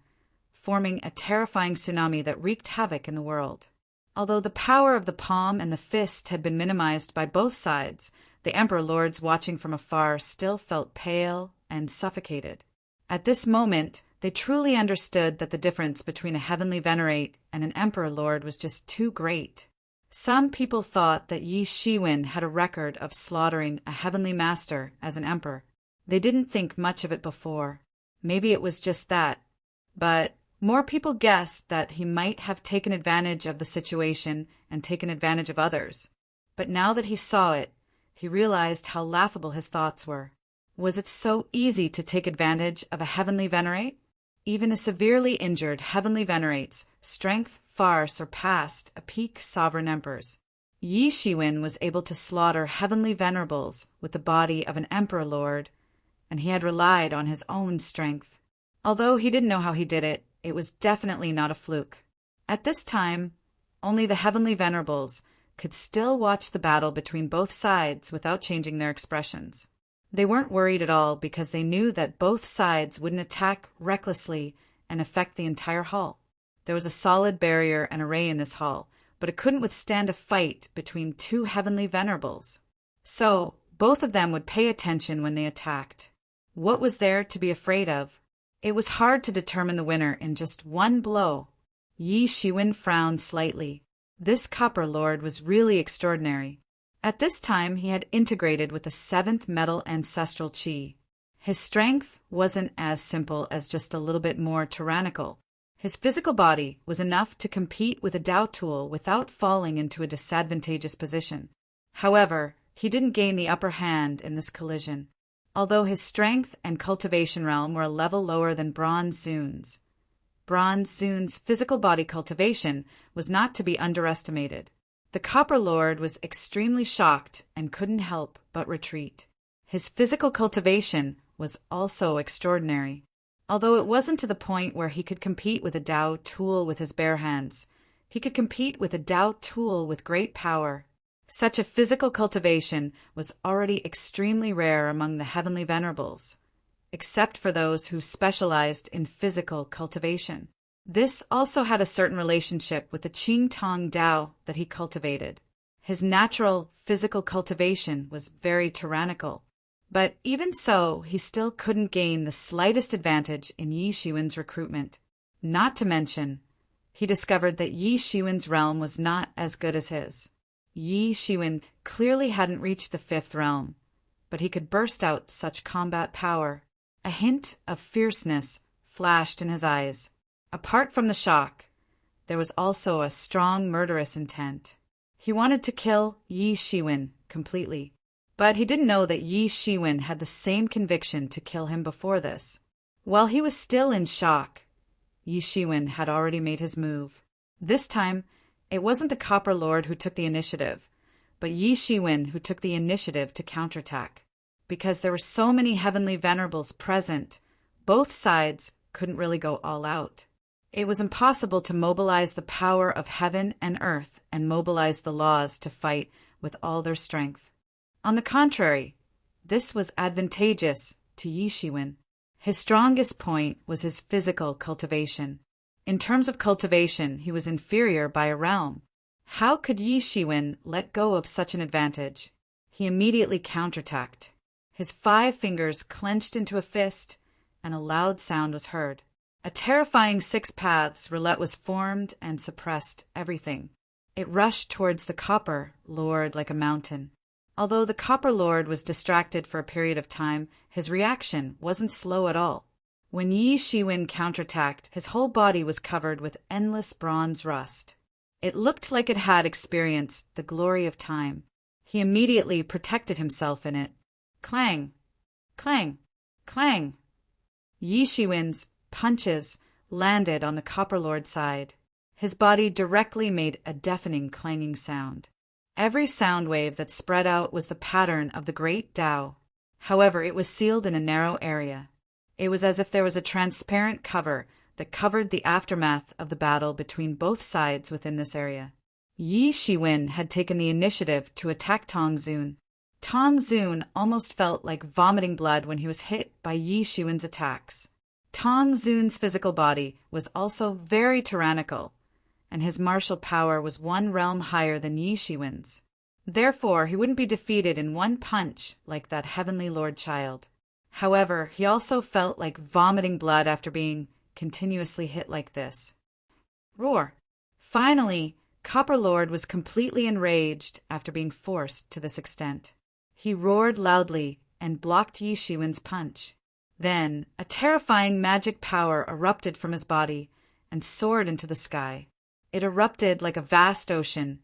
forming a terrifying tsunami that wreaked havoc in the world. Although the power of the palm and the fist had been minimized by both sides, the Emperor Lords watching from afar still felt pale and suffocated. At this moment, they truly understood that the difference between a heavenly venerate and an Emperor Lord was just too great. Some people thought that Yi Shiwen had a record of slaughtering a heavenly master as an emperor. They didn't think much of it before. Maybe it was just that. But more people guessed that he might have taken advantage of the situation and taken advantage of others. But now that he saw it, he realized how laughable his thoughts were. Was it so easy to take advantage of a heavenly venerate? Even a severely injured heavenly venerate's strength far surpassed a peak sovereign emperor's. Yi Shiwen was able to slaughter heavenly venerables with the body of an emperor lord, and he had relied on his own strength. Although he didn't know how he did it, it was definitely not a fluke. At this time, only the heavenly venerables could still watch the battle between both sides without changing their expressions. They weren't worried at all because they knew that both sides wouldn't attack recklessly and affect the entire hall. There was a solid barrier and array in this hall, but it couldn't withstand a fight between two heavenly venerables. So, both of them would pay attention when they attacked. What was there to be afraid of? It was hard to determine the winner in just one blow. Yi Shiwen frowned slightly. This Copper Lord was really extraordinary. At this time, he had integrated with the seventh metal ancestral qi. His strength wasn't as simple as just a little bit more tyrannical. His physical body was enough to compete with a Dao tool without falling into a disadvantageous position. However, he didn't gain the upper hand in this collision, although his strength and cultivation realm were a level lower than Bronze Zun's. Bronze Zun's physical body cultivation was not to be underestimated. The Copper Lord was extremely shocked and couldn't help but retreat. His physical cultivation was also extraordinary, although it wasn't to the point where he could compete with a Dao tool with his bare hands. He could compete with a Dao tool with great power. Such a physical cultivation was already extremely rare among the heavenly venerables, except for those who specialized in physical cultivation. This also had a certain relationship with the Qing Tong Dao that he cultivated. His natural physical cultivation was very tyrannical, but even so, he still couldn't gain the slightest advantage in Yi Shiwen's recruitment. Not to mention, he discovered that Yi Shiwen's realm was not as good as his. Yi Shiwen clearly hadn't reached the 5th realm, but he could burst out such combat power. A hint of fierceness flashed in his eyes. Apart from the shock, there was also a strong murderous intent. He wanted to kill Yi Shiwen completely, but he didn't know that Yi Shiwen had the same conviction to kill him before this. While he was still in shock, Yi Shiwen had already made his move. This time, it wasn't the Copper Lord who took the initiative, but Yi Shiwen who took the initiative to counterattack. Because there were so many heavenly venerables present, both sides couldn't really go all out. It was impossible to mobilize the power of heaven and earth and mobilize the laws to fight with all their strength. On the contrary, this was advantageous to Yi Shiwen. His strongest point was his physical cultivation. In terms of cultivation, he was inferior by a realm. How could Yi Shiwen let go of such an advantage? He immediately counterattacked. His 5 fingers clenched into a fist, and a loud sound was heard. A terrifying 6 paths roulette was formed and suppressed everything. It rushed towards the Copper Lord like a mountain. Although the Copper Lord was distracted for a period of time, his reaction wasn't slow at all. When Yi Shiwen counterattacked, his whole body was covered with endless bronze rust. It looked like it had experienced the glory of time. He immediately protected himself in it. Clang! Clang! Clang! Yi Shiwen's punches landed on the Copper Lord's side. His body directly made a deafening clanging sound. Every sound wave that spread out was the pattern of the great Tao. However, it was sealed in a narrow area. It was as if there was a transparent cover that covered the aftermath of the battle between both sides within this area. Yi Shiwen had taken the initiative to attack Tong Zun. Tong Zun almost felt like vomiting blood when he was hit by Yi Shiwen's attacks. Tong Zun's physical body was also very tyrannical, and his martial power was 1 realm higher than Yi Shiwen's. Therefore, he wouldn't be defeated in 1 punch like that heavenly Lord child. However, he also felt like vomiting blood after being continuously hit like this. Roar! Finally, Copper Lord was completely enraged after being forced to this extent. He roared loudly and blocked Yi Shiwen's punch. Then, a terrifying magic power erupted from his body and soared into the sky. It erupted like a vast ocean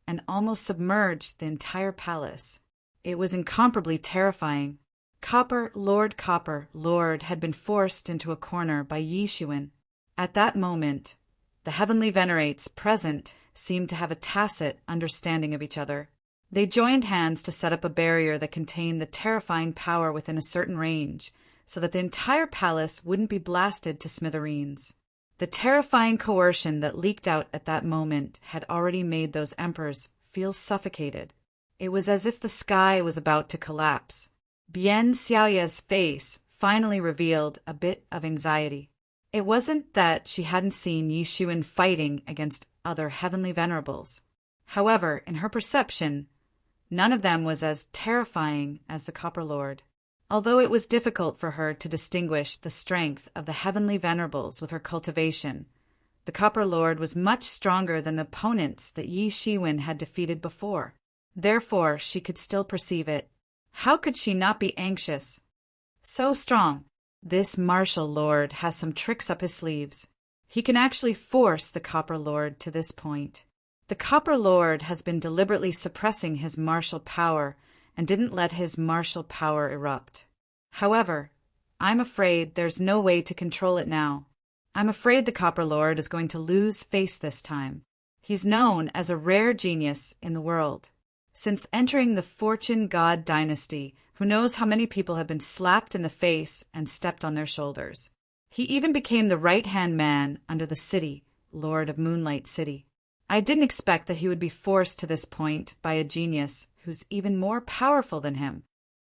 and almost submerged the entire palace. It was incomparably terrifying. Copper Lord had been forced into a corner by Yi Shiwen. At that moment, the heavenly venerates present seemed to have a tacit understanding of each other. They joined hands to set up a barrier that contained the terrifying power within a certain range, so that the entire palace wouldn't be blasted to smithereens. The terrifying coercion that leaked out at that moment had already made those emperors feel suffocated. It was as if the sky was about to collapse. Bian Xiaoya's face finally revealed a bit of anxiety. It wasn't that she hadn't seen Yi Shiwen fighting against other heavenly venerables. However, in her perception, none of them was as terrifying as the Copper Lord. Although it was difficult for her to distinguish the strength of the heavenly venerables with her cultivation, the Copper Lord was much stronger than the opponents that Yi Shiwen had defeated before. Therefore, she could still perceive it. How could she not be anxious? So strong. This martial lord has some tricks up his sleeves. He can actually force the Copper Lord to this point. The Copper Lord has been deliberately suppressing his martial power and didn't let his martial power erupt. However, I'm afraid there's no way to control it now. I'm afraid the Copper Lord is going to lose face this time. He's known as a rare genius in the world. Since entering the Fortune God dynasty, who knows how many people have been slapped in the face and stepped on their shoulders. He even became the right-hand man under the city, Lord of Moonlight City. I didn't expect that he would be forced to this point by a genius who's even more powerful than him.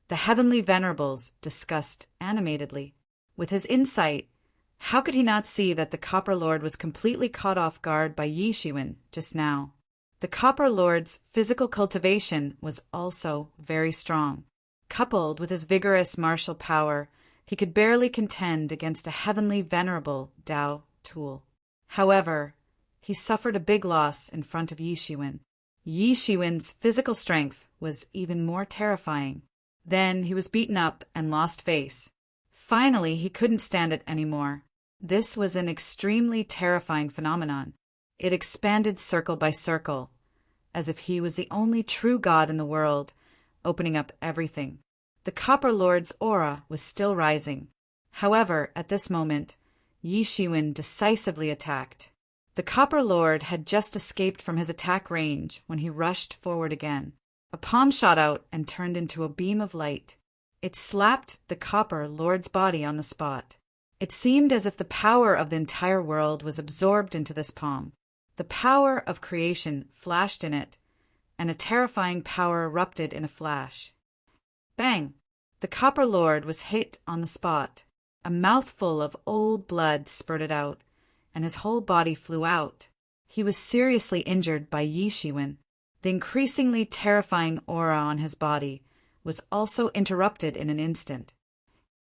The Heavenly Venerables discussed animatedly. With his insight, how could he not see that the Copper Lord was completely caught off guard by Yi Shiwen just now? The Copper Lord's physical cultivation was also very strong. Coupled with his vigorous martial power, he could barely contend against a heavenly venerable Dao tool. However, he suffered a big loss in front of Yi Shiwen. Yi Shiwen's physical strength was even more terrifying. Then he was beaten up and lost face. Finally, he couldn't stand it anymore. This was an extremely terrifying phenomenon. It expanded circle by circle, as if he was the only true god in the world, opening up everything. The Copper Lord's aura was still rising. However, at this moment, Yi Shiwen decisively attacked. The Copper Lord had just escaped from his attack range when he rushed forward again. A palm shot out and turned into a beam of light. It slapped the Copper Lord's body on the spot. It seemed as if the power of the entire world was absorbed into this palm. The power of creation flashed in it, and a terrifying power erupted in a flash. Bang! The Copper Lord was hit on the spot. A mouthful of old blood spurted out, and his whole body flew out. He was seriously injured by Yi Shiwen. The increasingly terrifying aura on his body was also interrupted in an instant.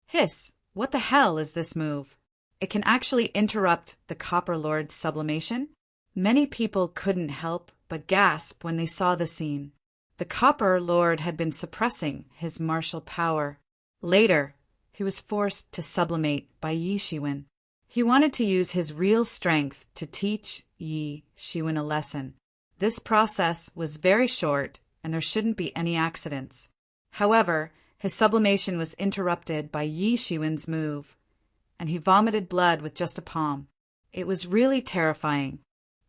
Hiss! What the hell is this move? It can actually interrupt the Copper Lord's sublimation? Many people couldn't help but gasp when they saw the scene. The Copper Lord had been suppressing his martial power. Later, he was forced to sublimate by Yi Shiwen. He wanted to use his real strength to teach Yi Shiwen a lesson. This process was very short, and there shouldn't be any accidents. However, his sublimation was interrupted by Yi Shiwen's move, and he vomited blood with just a palm. It was really terrifying.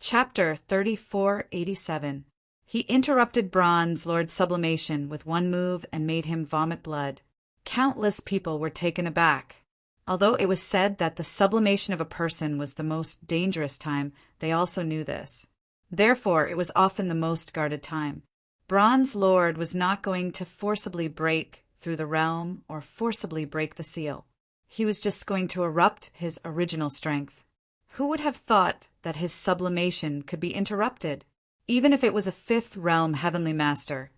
Chapter 3487. He interrupted Bronze Lord's sublimation with one move and made him vomit blood. Countless people were taken aback. Although it was said that the sublimation of a person was the most dangerous time, they also knew this. Therefore, it was often the most guarded time. Bronze Lord was not going to forcibly break through the realm or forcibly break the seal. He was just going to erupt his original strength. Who would have thought that his sublimation could be interrupted? Even if it was a fifth realm heavenly master,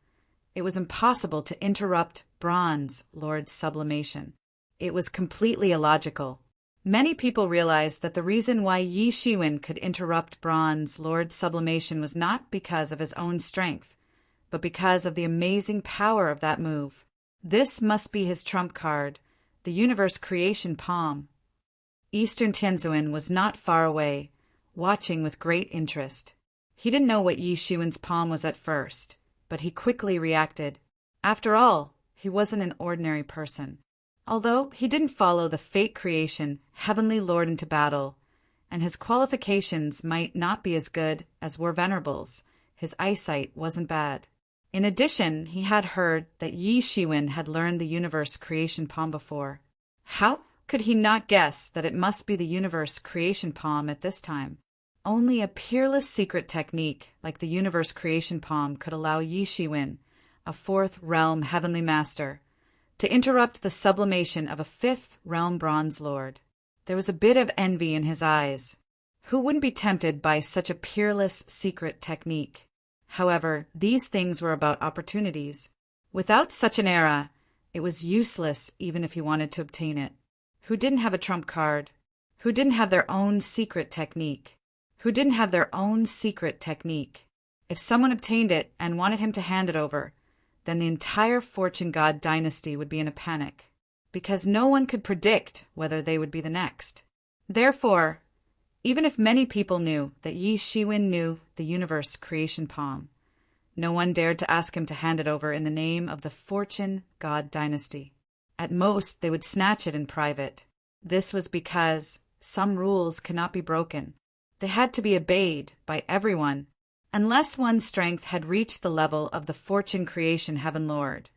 it was impossible to interrupt Bronze Lord's sublimation. It was completely illogical. Many people realized that the reason why Yi Shiwen could interrupt Bronze Lord's sublimation was not because of his own strength, but because of the amazing power of that move. This must be his trump card, the universe creation palm. Eastern Tianzuan was not far away, watching with great interest. He didn't know what Yi Shiwen's palm was at first, but he quickly reacted. After all, he wasn't an ordinary person. Although he didn't follow the fate creation Heavenly Lord into battle, and his qualifications might not be as good as were Venerable's, his eyesight wasn't bad. In addition, he had heard that Yi Shiwen had learned the universe creation palm before. How could he not guess that it must be the universe creation palm at this time? Only a peerless secret technique like the universe creation palm could allow Yi Shiwen, a fourth realm heavenly master, to interrupt the sublimation of a fifth realm bronze lord. There was a bit of envy in his eyes. Who wouldn't be tempted by such a peerless secret technique? However, these things were about opportunities. Without such an era, it was useless even if he wanted to obtain it. Who didn't have a trump card? Who didn't have their own secret technique? Who didn't have their own secret technique? If someone obtained it and wanted him to hand it over, then the entire Fortune God dynasty would be in a panic, because no one could predict whether they would be the next. Therefore, Even if many people knew that Yi Shiwen knew the universe creation palm, no one dared to ask him to hand it over in the name of the Fortune God dynasty. At most, they would snatch it in private. This was because some rules could not be broken. They had to be obeyed by everyone, unless one's strength had reached the level of the Fortune creation Heaven Lord.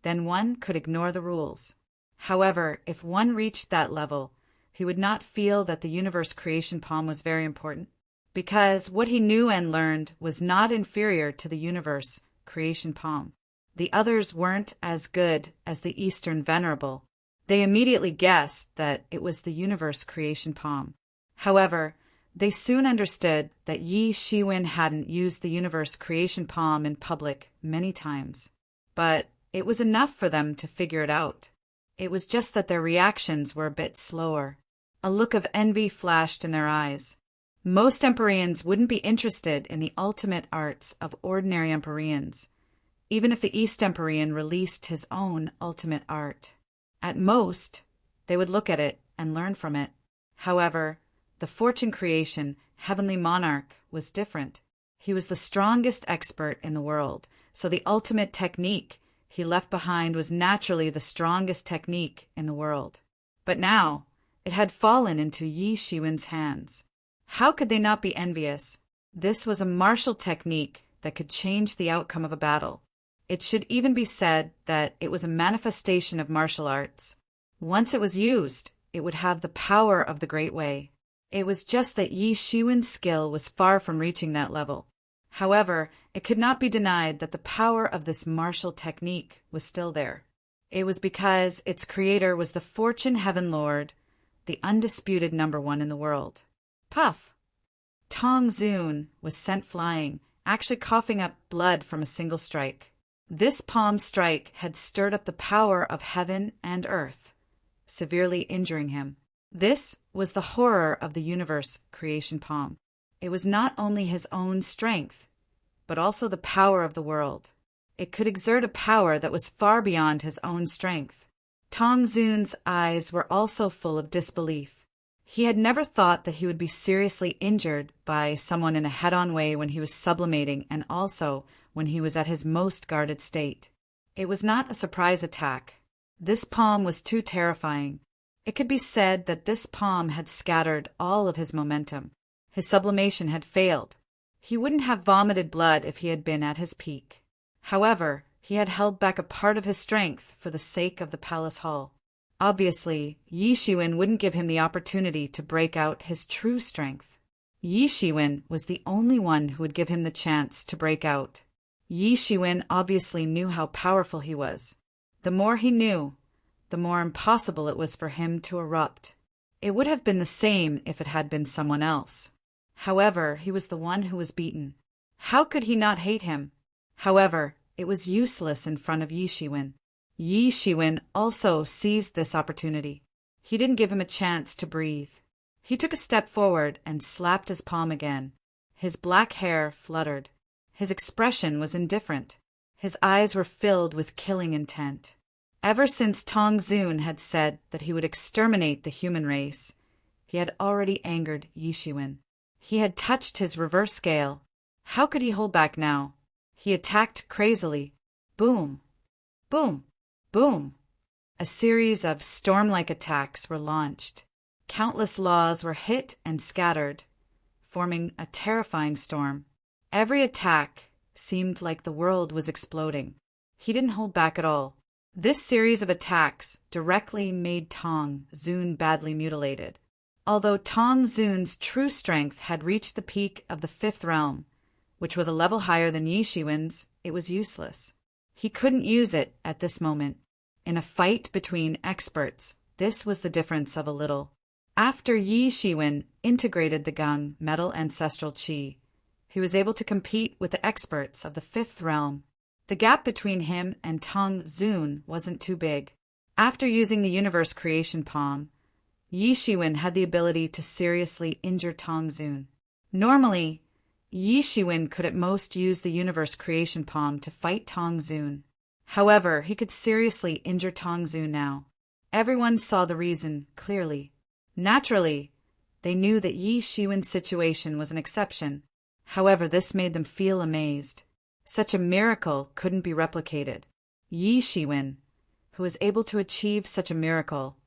Then one could ignore the rules. However, if one reached that level, he would not feel that the universe creation palm was very important, because what he knew and learned was not inferior to the universe creation palm. The others weren't as good as the Eastern Venerable. They immediately guessed that it was the universe creation palm. However, they soon understood that Yi Shiwen hadn't used the universe creation palm in public many times. But it was enough for them to figure it out. It was just that their reactions were a bit slower. A look of envy flashed in their eyes. Most Empyreans wouldn't be interested in the ultimate arts of ordinary Empyreans, even if the East Empyrean released his own ultimate art. At most, they would look at it and learn from it. However, the Fortune creation heavenly monarch was different. He was the strongest expert in the world, so the ultimate technique he left behind was naturally the strongest technique in the world. But now, it had fallen into Yi Shiwen's hands. How could they not be envious? This was a martial technique that could change the outcome of a battle. It should even be said that it was a manifestation of martial arts. Once it was used, it would have the power of the Great Way. It was just that Yi Shiwen's skill was far from reaching that level. However, it could not be denied that the power of this martial technique was still there. It was because its creator was the Fortune Heaven Lord, the undisputed #1 in the world. Puff! Tong Zun was sent flying, actually coughing up blood from a single strike. This palm strike had stirred up the power of heaven and earth, severely injuring him. This was the horror of the universe creation palm. It was not only his own strength, but also the power of the world. It could exert a power that was far beyond his own strength. Tong Zun's eyes were also full of disbelief. He had never thought that he would be seriously injured by someone in a head-on way when he was sublimating and also when he was at his most guarded state. It was not a surprise attack. This palm was too terrifying. It could be said that this palm had scattered all of his momentum. His sublimation had failed. He wouldn't have vomited blood if he had been at his peak. However, he had held back a part of his strength for the sake of the palace hall. Obviously, Yi Shiwen wouldn't give him the opportunity to break out his true strength. Yi Shiwen was the only one who would give him the chance to break out. Yi Shiwen obviously knew how powerful he was. The more he knew, the more impossible it was for him to erupt. It would have been the same if it had been someone else. However, he was the one who was beaten. How could he not hate him? However, it was useless in front of Yi Shiwen. Yi Shiwen also seized this opportunity. He didn't give him a chance to breathe. He took a step forward and slapped his palm again. His black hair fluttered. His expression was indifferent. His eyes were filled with killing intent. Ever since Tong Zun had said that he would exterminate the human race, he had already angered Yi Shiwen. He had touched his reverse scale. How could he hold back now? He attacked crazily. Boom! Boom! Boom! A series of storm-like attacks were launched. Countless laws were hit and scattered, forming a terrifying storm. Every attack seemed like the world was exploding. He didn't hold back at all. This series of attacks directly made Tong Zun badly mutilated. Although Tong Zun's true strength had reached the peak of the 5th realm, which was a level higher than Yi Shiwen's, it was useless. He couldn't use it at this moment. In a fight between experts, this was the difference of a little. After Yi Shiwen integrated the Gung metal ancestral qi, he was able to compete with the experts of the 5th realm. The gap between him and Tong Zun wasn't too big. After using the universe creation palm, Yi Shiwen had the ability to seriously injure Tong Zun. Normally, Yi Shiwen could at most use the universe creation palm to fight Tong Zun. However, he could seriously injure Tong Zun now. Everyone saw the reason clearly. Naturally, They knew that Yi Shiwen's situation was an exception. However, this made them feel amazed. Such a miracle couldn't be replicated. Yi Shiwen, who was able to achieve such a miracle,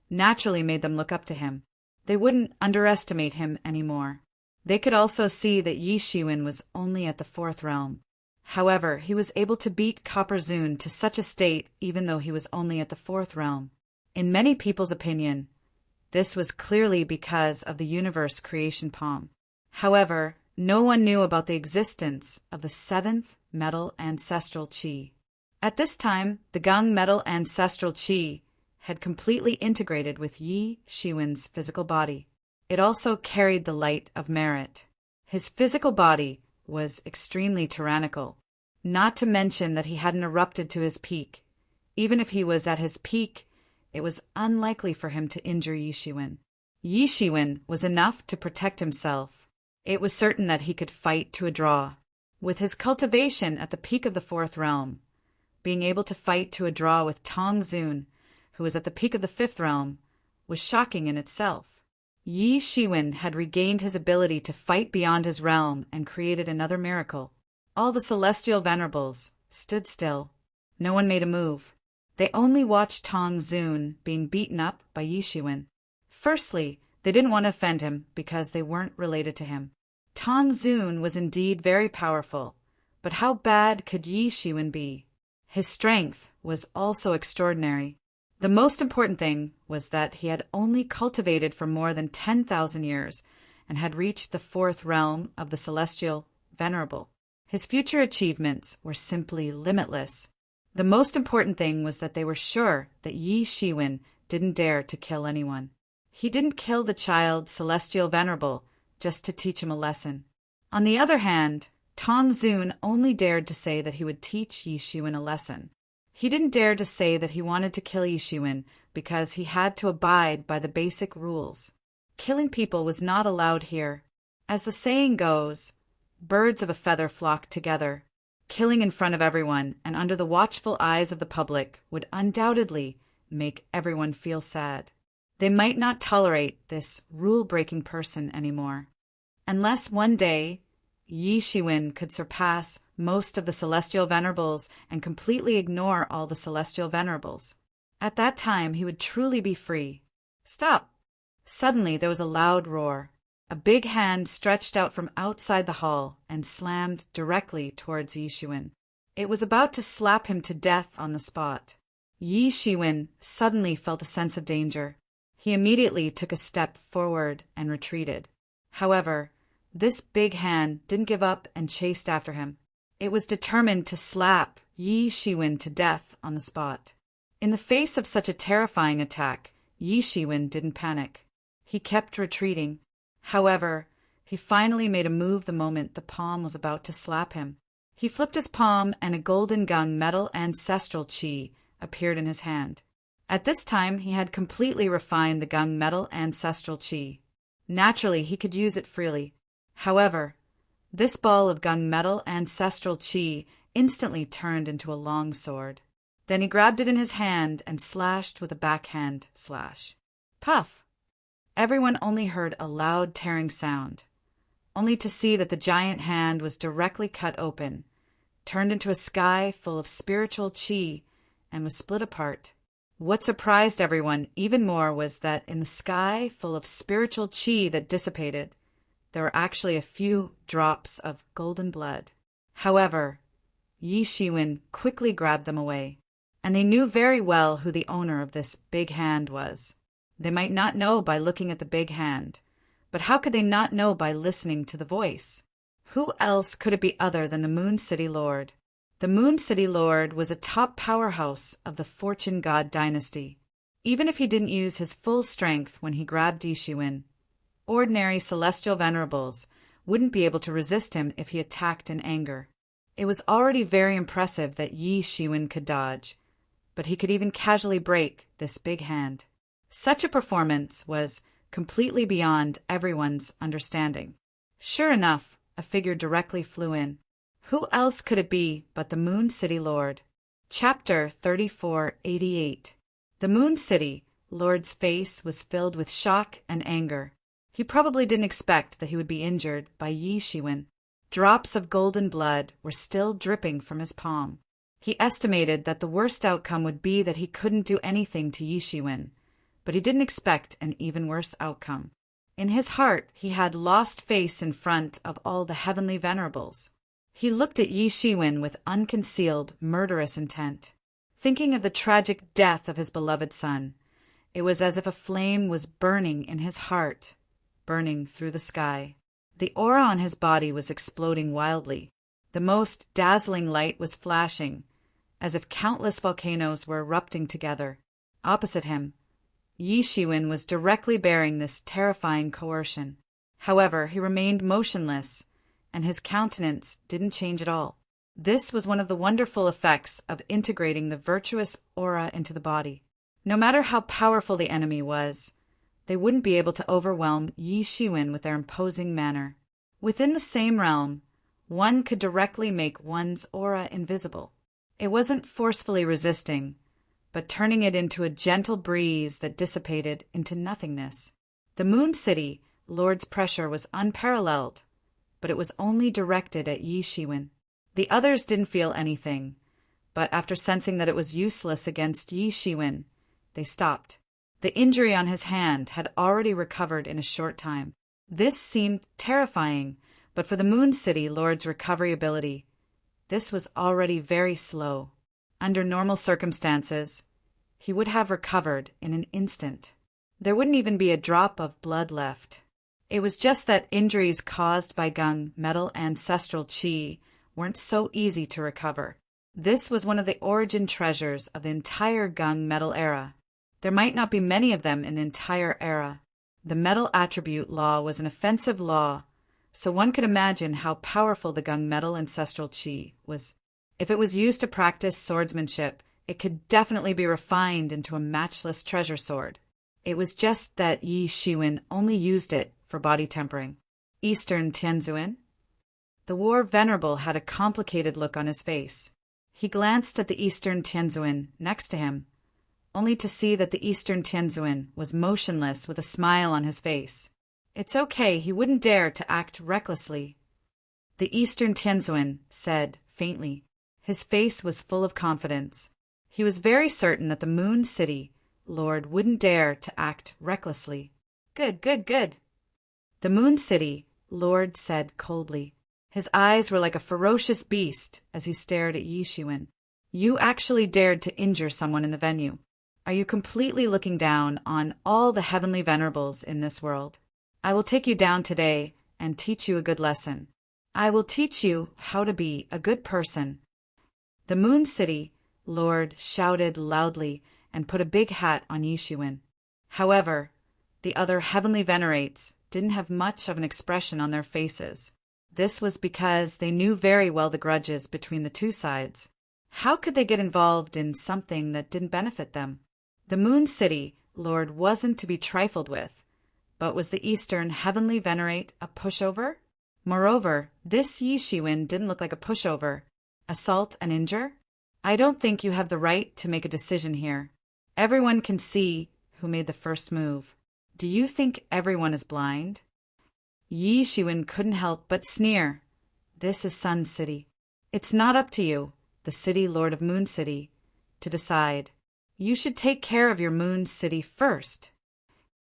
naturally made them look up to him. They wouldn't underestimate him anymore. They could also see that Yi Shiwen was only at the 4th realm. However, he was able to beat Copper Zune to such a state even though he was only at the 4th realm. In many people's opinion, this was clearly because of the universe creation palm. However, no one knew about the existence of the 7th metal ancestral chi. At this time, the Gung metal ancestral chi had completely integrated with Yi Shiwen's physical body. It also carried the light of merit. His physical body was extremely tyrannical, not to mention that he hadn't erupted to his peak. Even if he was at his peak, it was unlikely for him to injure Yi Shiwen. Yi Shiwen was enough to protect himself. It was certain that he could fight to a draw. With his cultivation at the peak of the 4th realm, being able to fight to a draw with Tong Zune, who was at the peak of the 5th realm, was shocking in itself. Yi Shiwen had regained his ability to fight beyond his realm and created another miracle. All the celestial venerables stood still. No one made a move. They only watched Tong Zune being beaten up by Yi Shiwen. Firstly, they didn't want to offend him because they weren't related to him. Tong Zune was indeed very powerful, but how bad could Yi Shiwen be? His strength was also extraordinary. The most important thing was that he had only cultivated for more than 10,000 years and had reached the 4th realm of the celestial venerable. His future achievements were simply limitless. The most important thing was that they were sure that Yi Shiwen didn't dare to kill anyone. He didn't kill the child celestial venerable just to teach him a lesson. On the other hand, Tong Zune only dared to say that he would teach Yi Shiwen a lesson. He didn't dare to say that he wanted to kill Yi Shiwen because he had to abide by the basic rules. Killing people was not allowed here. As the saying goes, birds of a feather flock together. Killing in front of everyone and under the watchful eyes of the public would undoubtedly make everyone feel sad. They might not tolerate this rule-breaking person anymore. Unless one day Yi Shiwen could surpass most of the celestial venerables and completely ignore all the celestial venerables. At that time, he would truly be free. Stop! Suddenly, there was a loud roar. A big hand stretched out from outside the hall and slammed directly towards Yi Shiwen. It was about to slap him to death on the spot. Yi Shiwen suddenly felt a sense of danger. He immediately took a step forward and retreated. However, this big hand didn't give up and chased after him. It was determined to slap Yi Shiwen to death on the spot. In the face of such a terrifying attack, Yi Shiwen didn't panic. He kept retreating. However, he finally made a move the moment the palm was about to slap him. He flipped his palm and a golden gung metal ancestral chi appeared in his hand. At this time, he had completely refined the gung metal ancestral chi. Naturally, he could use it freely. However, this ball of gung metal ancestral chi instantly turned into a long sword. Then he grabbed it in his hand and slashed with a backhand slash. Puff! Everyone only heard a loud tearing sound, only to see that the giant hand was directly cut open, turned into a sky full of spiritual chi, and was split apart. What surprised everyone even more was that in the sky full of spiritual chi that dissipated, there were actually a few drops of golden blood. However, Yi Shiwen quickly grabbed them away, and they knew very well who the owner of this big hand was. They might not know by looking at the big hand, but how could they not know by listening to the voice? Who else could it be other than the Moon City Lord? The Moon City Lord was a top powerhouse of the Fortune God dynasty. Even if he didn't use his full strength when he grabbed Yi Shiwen, ordinary celestial venerables wouldn't be able to resist him if he attacked in anger. It was already very impressive that Yi Shiwen could dodge, but he could even casually break this big hand. Such a performance was completely beyond everyone's understanding. Sure enough, a figure directly flew in. Who else could it be but the Moon City Lord? Chapter 3488. The Moon City Lord's face was filled with shock and anger. He probably didn't expect that he would be injured by Yi Shiwen. Drops of golden blood were still dripping from his palm. He estimated that the worst outcome would be that he couldn't do anything to Yi Shiwen, but he didn't expect an even worse outcome. In his heart, he had lost face in front of all the heavenly venerables. He looked at Yi Shiwen with unconcealed, murderous intent. Thinking of the tragic death of his beloved son, it was as if a flame was burning in his heart, burning through the sky. The aura on his body was exploding wildly. The most dazzling light was flashing, as if countless volcanoes were erupting together. Opposite him, Yi Shiwen was directly bearing this terrifying coercion. However, he remained motionless, and his countenance didn't change at all. This was one of the wonderful effects of integrating the virtuous aura into the body. No matter how powerful the enemy was, they wouldn't be able to overwhelm Yi Shiwen with their imposing manner. Within the same realm, one could directly make one's aura invisible. It wasn't forcefully resisting, but turning it into a gentle breeze that dissipated into nothingness. The Moon City Lord's pressure was unparalleled, but it was only directed at Yi Shiwen. The others didn't feel anything, but after sensing that it was useless against Yi Shiwen, they stopped. The injury on his hand had already recovered in a short time. This seemed terrifying, but for the Moon City Lord's recovery ability, this was already very slow. Under normal circumstances, he would have recovered in an instant. There wouldn't even be a drop of blood left. It was just that injuries caused by gung metal ancestral qi weren't so easy to recover. This was one of the origin treasures of the entire gung metal era. There might not be many of them in the entire era. The metal attribute law was an offensive law, so one could imagine how powerful the gung metal ancestral qi was. If it was used to practice swordsmanship, it could definitely be refined into a matchless treasure sword. It was just that Yi Shiwen only used it for body tempering. Eastern Tianzuan? The War Venerable had a complicated look on his face. He glanced at the Eastern Tianzuan next to him, only to see that the Eastern Tianzuan was motionless with a smile on his face. It's okay, he wouldn't dare to act recklessly. The Eastern Tianzuan said faintly. His face was full of confidence. He was very certain that the Moon City Lord wouldn't dare to act recklessly. Good, good, good. The Moon City Lord said coldly. His eyes were like a ferocious beast as he stared at Yi Shiwen. You actually dared to injure someone in the venue. Are you completely looking down on all the heavenly venerables in this world? I will take you down today and teach you a good lesson. I will teach you how to be a good person. The Moon City Lord shouted loudly and put a big hat on Yi Shiwen. However, the other heavenly venerates didn't have much of an expression on their faces. This was because they knew very well the grudges between the two sides. How could they get involved in something that didn't benefit them? The Moon City Lord wasn't to be trifled with, but was the Eastern Heavenly Venerate a pushover? Moreover, this Yi Shiwen didn't look like a pushover. Assault and injure? I don't think you have the right to make a decision here. Everyone can see who made the first move. Do you think everyone is blind? Yi Shiwen couldn't help but sneer. This is Sun City. It's not up to you, the City Lord of Moon City, to decide. You should take care of your Moon City first.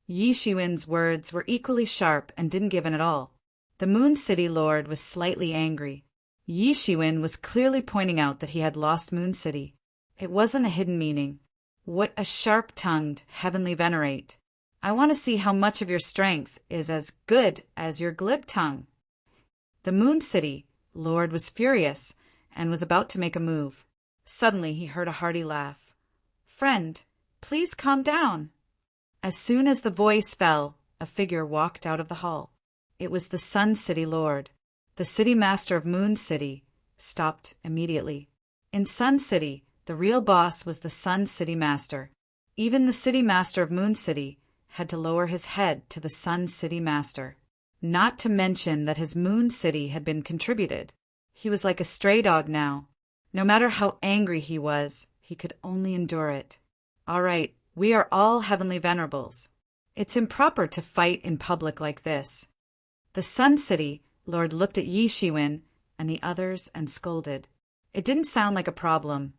Yi Shiwen's words were equally sharp and didn't give in at all. The Moon City Lord was slightly angry. Yi Shiwen was clearly pointing out that he had lost Moon City. It wasn't a hidden meaning. What a sharp-tongued heavenly venerate. I want to see how much of your strength is as good as your glib tongue. The Moon City Lord was furious and was about to make a move. Suddenly he heard a hearty laugh. Friend, please calm down. As soon as the voice fell, a figure walked out of the hall. It was the Sun City Lord. The City Master of Moon City stopped immediately. In Sun City, the real boss was the Sun City Master. Even the City Master of Moon City had to lower his head to the Sun City Master. Not to mention that his Moon City had been contributed. He was like a stray dog now. No matter how angry he was, he could only endure it. All right, we are all heavenly venerables. It's improper to fight in public like this. The Sun City Lord looked at Yi Shiwen and the others and scolded. It didn't sound like a problem,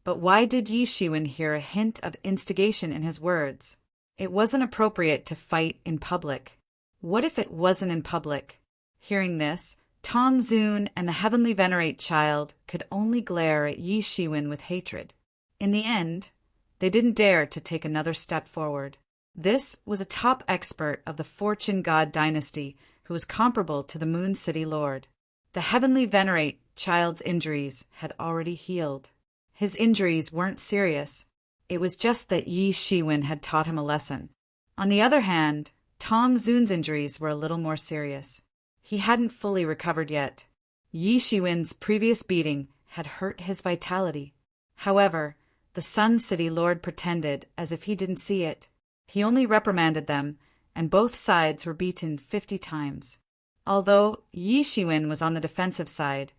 but why did Yi Shiwen hear a hint of instigation in his words? It wasn't appropriate to fight in public. What if it wasn't in public? Hearing this, Tong Zun and the Heavenly Venerate child could only glare at Yi Shiwen with hatred. In the end, they didn't dare to take another step forward. This was a top expert of the Fortune God dynasty who was comparable to the Moon City Lord. The Heavenly Venerate child's injuries had already healed. His injuries weren't serious. It was just that Yi Shiwen had taught him a lesson. On the other hand, Tong Zun's injuries were a little more serious. He hadn't fully recovered yet. Yi Shiwen's previous beating had hurt his vitality. However, the Sun City Lord pretended as if he didn't see it. He only reprimanded them, and both sides were beaten 50 times. Although Yi Shiwen was on the defensive side,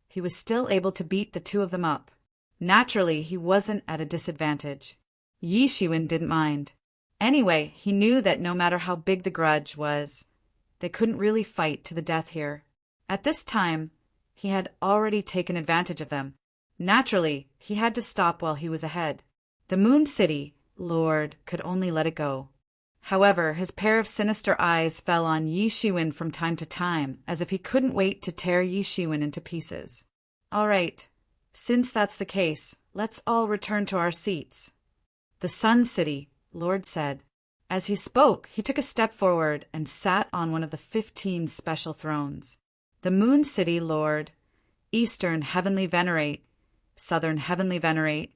he was still able to beat the two of them up. Naturally, he wasn't at a disadvantage. Yi Shiwen didn't mind. Anyway, he knew that no matter how big the grudge was, they couldn't really fight to the death here. At this time, he had already taken advantage of them. Naturally, he had to stop while he was ahead. The Moon City Lord could only let it go. However, his pair of sinister eyes fell on Yi Shiwen from time to time, as if he couldn't wait to tear Yi Shiwen into pieces. All right, since that's the case, let's all return to our seats, the Sun City Lord said. As he spoke, he took a step forward and sat on one of the 15 special thrones. The Moon City Lord, Eastern Heavenly Venerate, Southern Heavenly Venerate,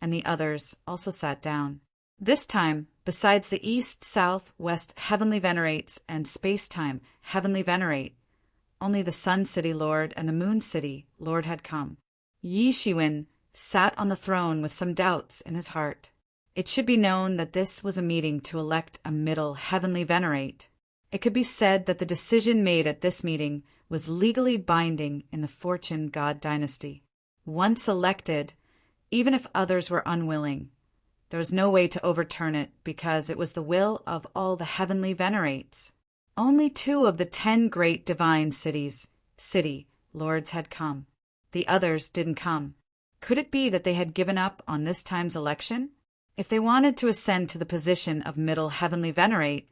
and the others also sat down. This time, besides the East, South, West Heavenly Venerates and Space-Time Heavenly Venerate, only the Sun City Lord and the Moon City Lord had come. Yi Shiwen sat on the throne with some doubts in his heart. It should be known that this was a meeting to elect a middle Heavenly Venerate. It could be said that the decision made at this meeting was legally binding in the Fortune God dynasty. Once elected, even if others were unwilling, there was no way to overturn it because it was the will of all the Heavenly Venerates. Only 2 of the 10 great divine city lords had come. The others didn't come. Could it be that they had given up on this time's election? If they wanted to ascend to the position of middle Heavenly Venerate,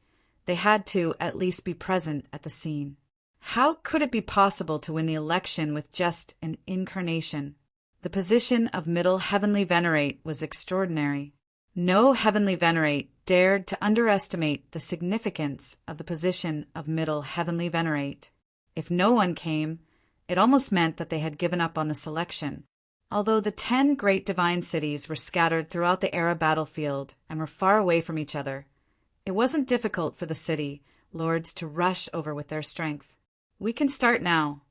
they had to at least be present at the scene. How could it be possible to win the election with just an incarnation? The position of middle Heavenly Venerate was extraordinary. No Heavenly Venerate dared to underestimate the significance of the position of middle Heavenly Venerate. If no one came, it almost meant that they had given up on the selection. Although the 10 great divine cities were scattered throughout the Era battlefield and were far away from each other, it wasn't difficult for the city lords to rush over with their strength. We can start now,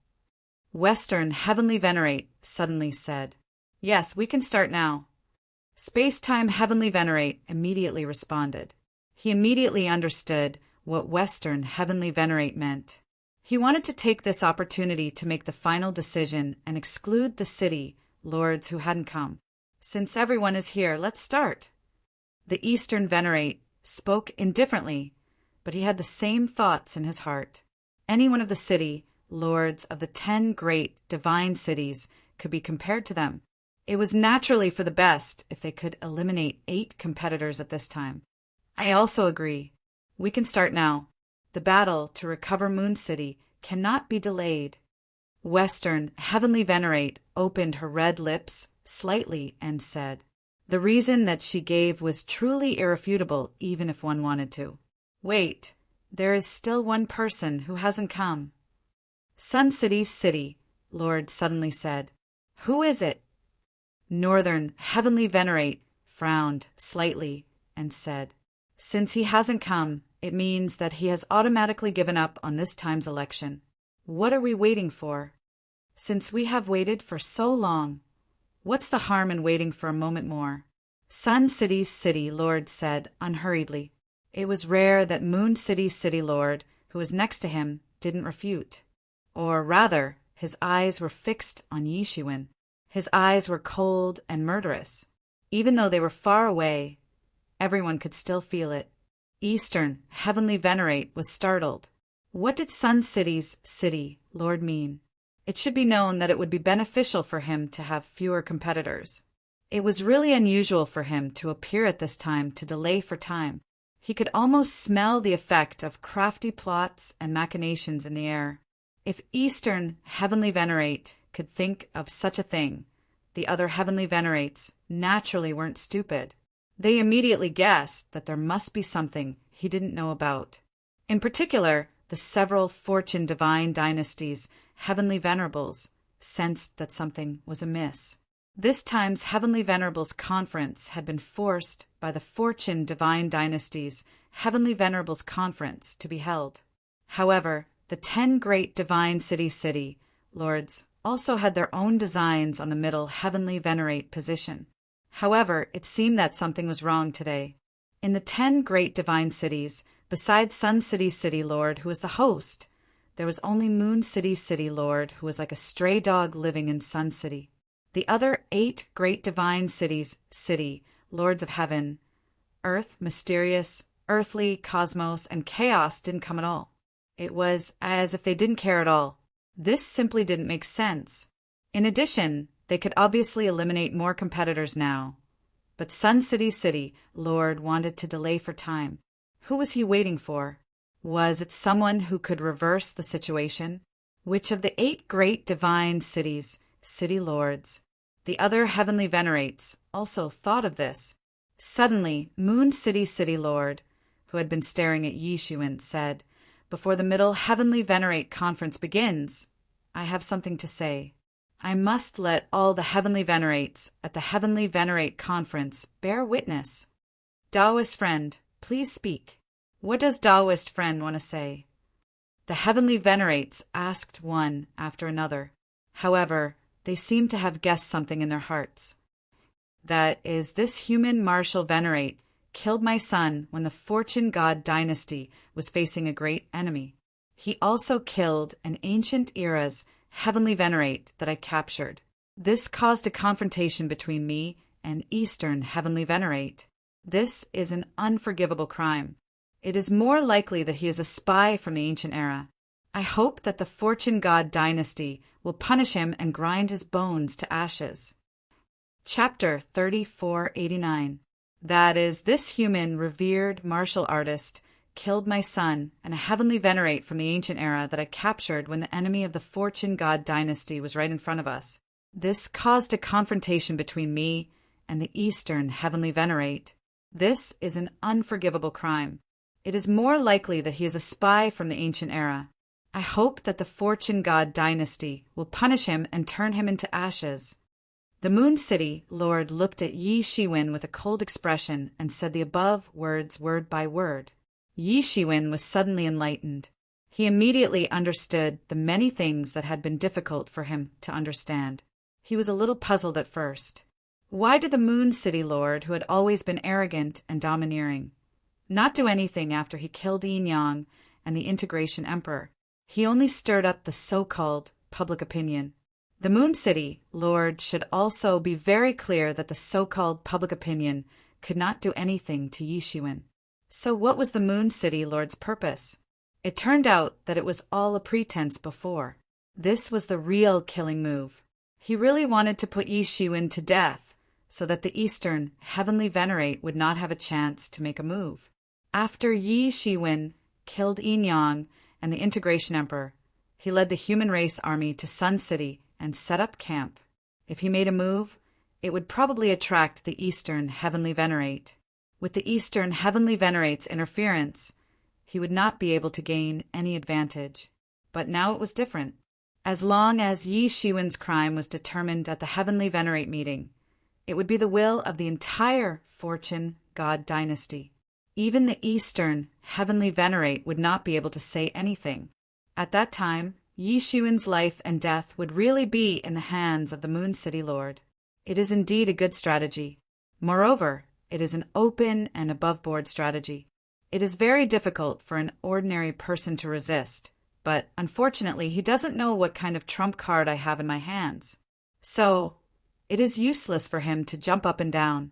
Western Heavenly Venerate suddenly said. Yes, we can start now. Space-Time Heavenly Venerate immediately responded. He immediately understood what Western Heavenly Venerate meant. He wanted to take this opportunity to make the final decision and exclude the city lords who hadn't come. Since everyone is here, let's start. The Eastern Venerate spoke indifferently, but he had the same thoughts in his heart. Any one of the city lords of the 10 great divine cities could be compared to them. It was naturally for the best if they could eliminate 8 competitors at this time. I also agree. We can start now. The battle to recover Moon City cannot be delayed. Western Heavenly Venerate opened her red lips slightly and said, the reason that she gave was truly irrefutable even if one wanted to. Wait, there is still one person who hasn't come. Sun City's city Lord suddenly said. Who is it? Northern Heavenly Venerate frowned slightly and said, since he hasn't come, it means that he has automatically given up on this time's election. What are we waiting for? Since we have waited for so long, what's the harm in waiting for a moment more? Sun City's city lord said unhurriedly. It was rare that Moon City's city lord, who was next to him, didn't refute. Or rather, his eyes were fixed on Yi Shiwen. His eyes were cold and murderous. Even though they were far away, everyone could still feel it. Eastern, Heavenly Venerate was startled. What did Sun City's city lord mean? It should be known that it would be beneficial for him to have fewer competitors. It was really unusual for him to appear at this time to delay for time. He could almost smell the effect of crafty plots and machinations in the air. If Eastern, Heavenly Venerate could think of such a thing, the other Heavenly Venerates naturally weren't stupid. They immediately guessed that there must be something he didn't know about. In particular, the several Fortune Divine Dynasties' Heavenly Venerables sensed that something was amiss. This time's Heavenly Venerables Conference had been forced by the Fortune Divine Dynasties' Heavenly Venerables Conference to be held. However, the 10 great Divine City Lords also had their own designs on the middle Heavenly Venerate position. However, it seemed that something was wrong today. In the 10 great divine cities, besides Sun City's City Lord, who was the host, there was only Moon City's City Lord, who was like a stray dog living in Sun City. The other 8 great divine cities, Lords of Heaven, Earth, Mysterious, Earthly, Cosmos, and Chaos didn't come at all. It was as if they didn't care at all. This simply didn't make sense. In addition, they could obviously eliminate more competitors now. But Sun City's City Lord wanted to delay for time. Who was he waiting for? Was it someone who could reverse the situation? Which of the 8 great divine cities, City Lords, the other Heavenly Venerates, also thought of this? Suddenly, Moon City's City Lord, who had been staring at Yi Shiwen, said, "Before the middle Heavenly Venerate Conference begins, I have something to say. I must let all the Heavenly Venerates at the Heavenly Venerate Conference bear witness." Taoist friend, please speak. What does Taoist friend want to say? The Heavenly Venerates asked one after another. However, they seemed to have guessed something in their hearts. That is, this human martial Venerate killed my son when the Fortune God dynasty was facing a great enemy. He also killed an ancient era's Heavenly Venerate that I captured. This caused a confrontation between me and Eastern Heavenly Venerate. This is an unforgivable crime. It is more likely that he is a spy from the ancient era. I hope that the Fortune God dynasty will punish him and grind his bones to ashes. Chapter 3489. That is, this human, revered martial artist killed my son and a Heavenly Venerate from the ancient era that I captured when the enemy of the Fortune God dynasty was right in front of us. This caused a confrontation between me and the Eastern Heavenly Venerate. This is an unforgivable crime. It is more likely that he is a spy from the ancient era. I hope that the Fortune God dynasty will punish him and turn him into ashes. The Moon City Lord looked at Yi Shiwen with a cold expression and said the above words word by word. Yi Shiwen was suddenly enlightened. He immediately understood the many things that had been difficult for him to understand. He was a little puzzled at first. Why did the Moon City Lord, who had always been arrogant and domineering, not do anything after he killed Yin Yang and the Integration Emperor? He only stirred up the so-called public opinion. The Moon City Lord should also be very clear that the so-called public opinion could not do anything to Yi Shiwen. So what was the Moon City Lord's purpose? It turned out that it was all a pretense before. This was the real killing move. He really wanted to put Yi Shiwen to death so that the Eastern Heavenly Venerate would not have a chance to make a move. After Yi Shiwen killed Yin Yang and the Integration Emperor, he led the human race army to Sun City and set up camp. If he made a move, it would probably attract the Eastern Heavenly Venerate. With the Eastern Heavenly Venerate's interference, he would not be able to gain any advantage. But now it was different. As long as Yi Shiwen's crime was determined at the Heavenly Venerate meeting, it would be the will of the entire Fortune God dynasty. Even the Eastern Heavenly Venerate would not be able to say anything. At that time, Yi Shiwen's life and death would really be in the hands of the Moon City Lord. It is indeed a good strategy. Moreover, it is an open and above-board strategy. It is very difficult for an ordinary person to resist, but unfortunately he doesn't know what kind of trump card I have in my hands. So, it is useless for him to jump up and down.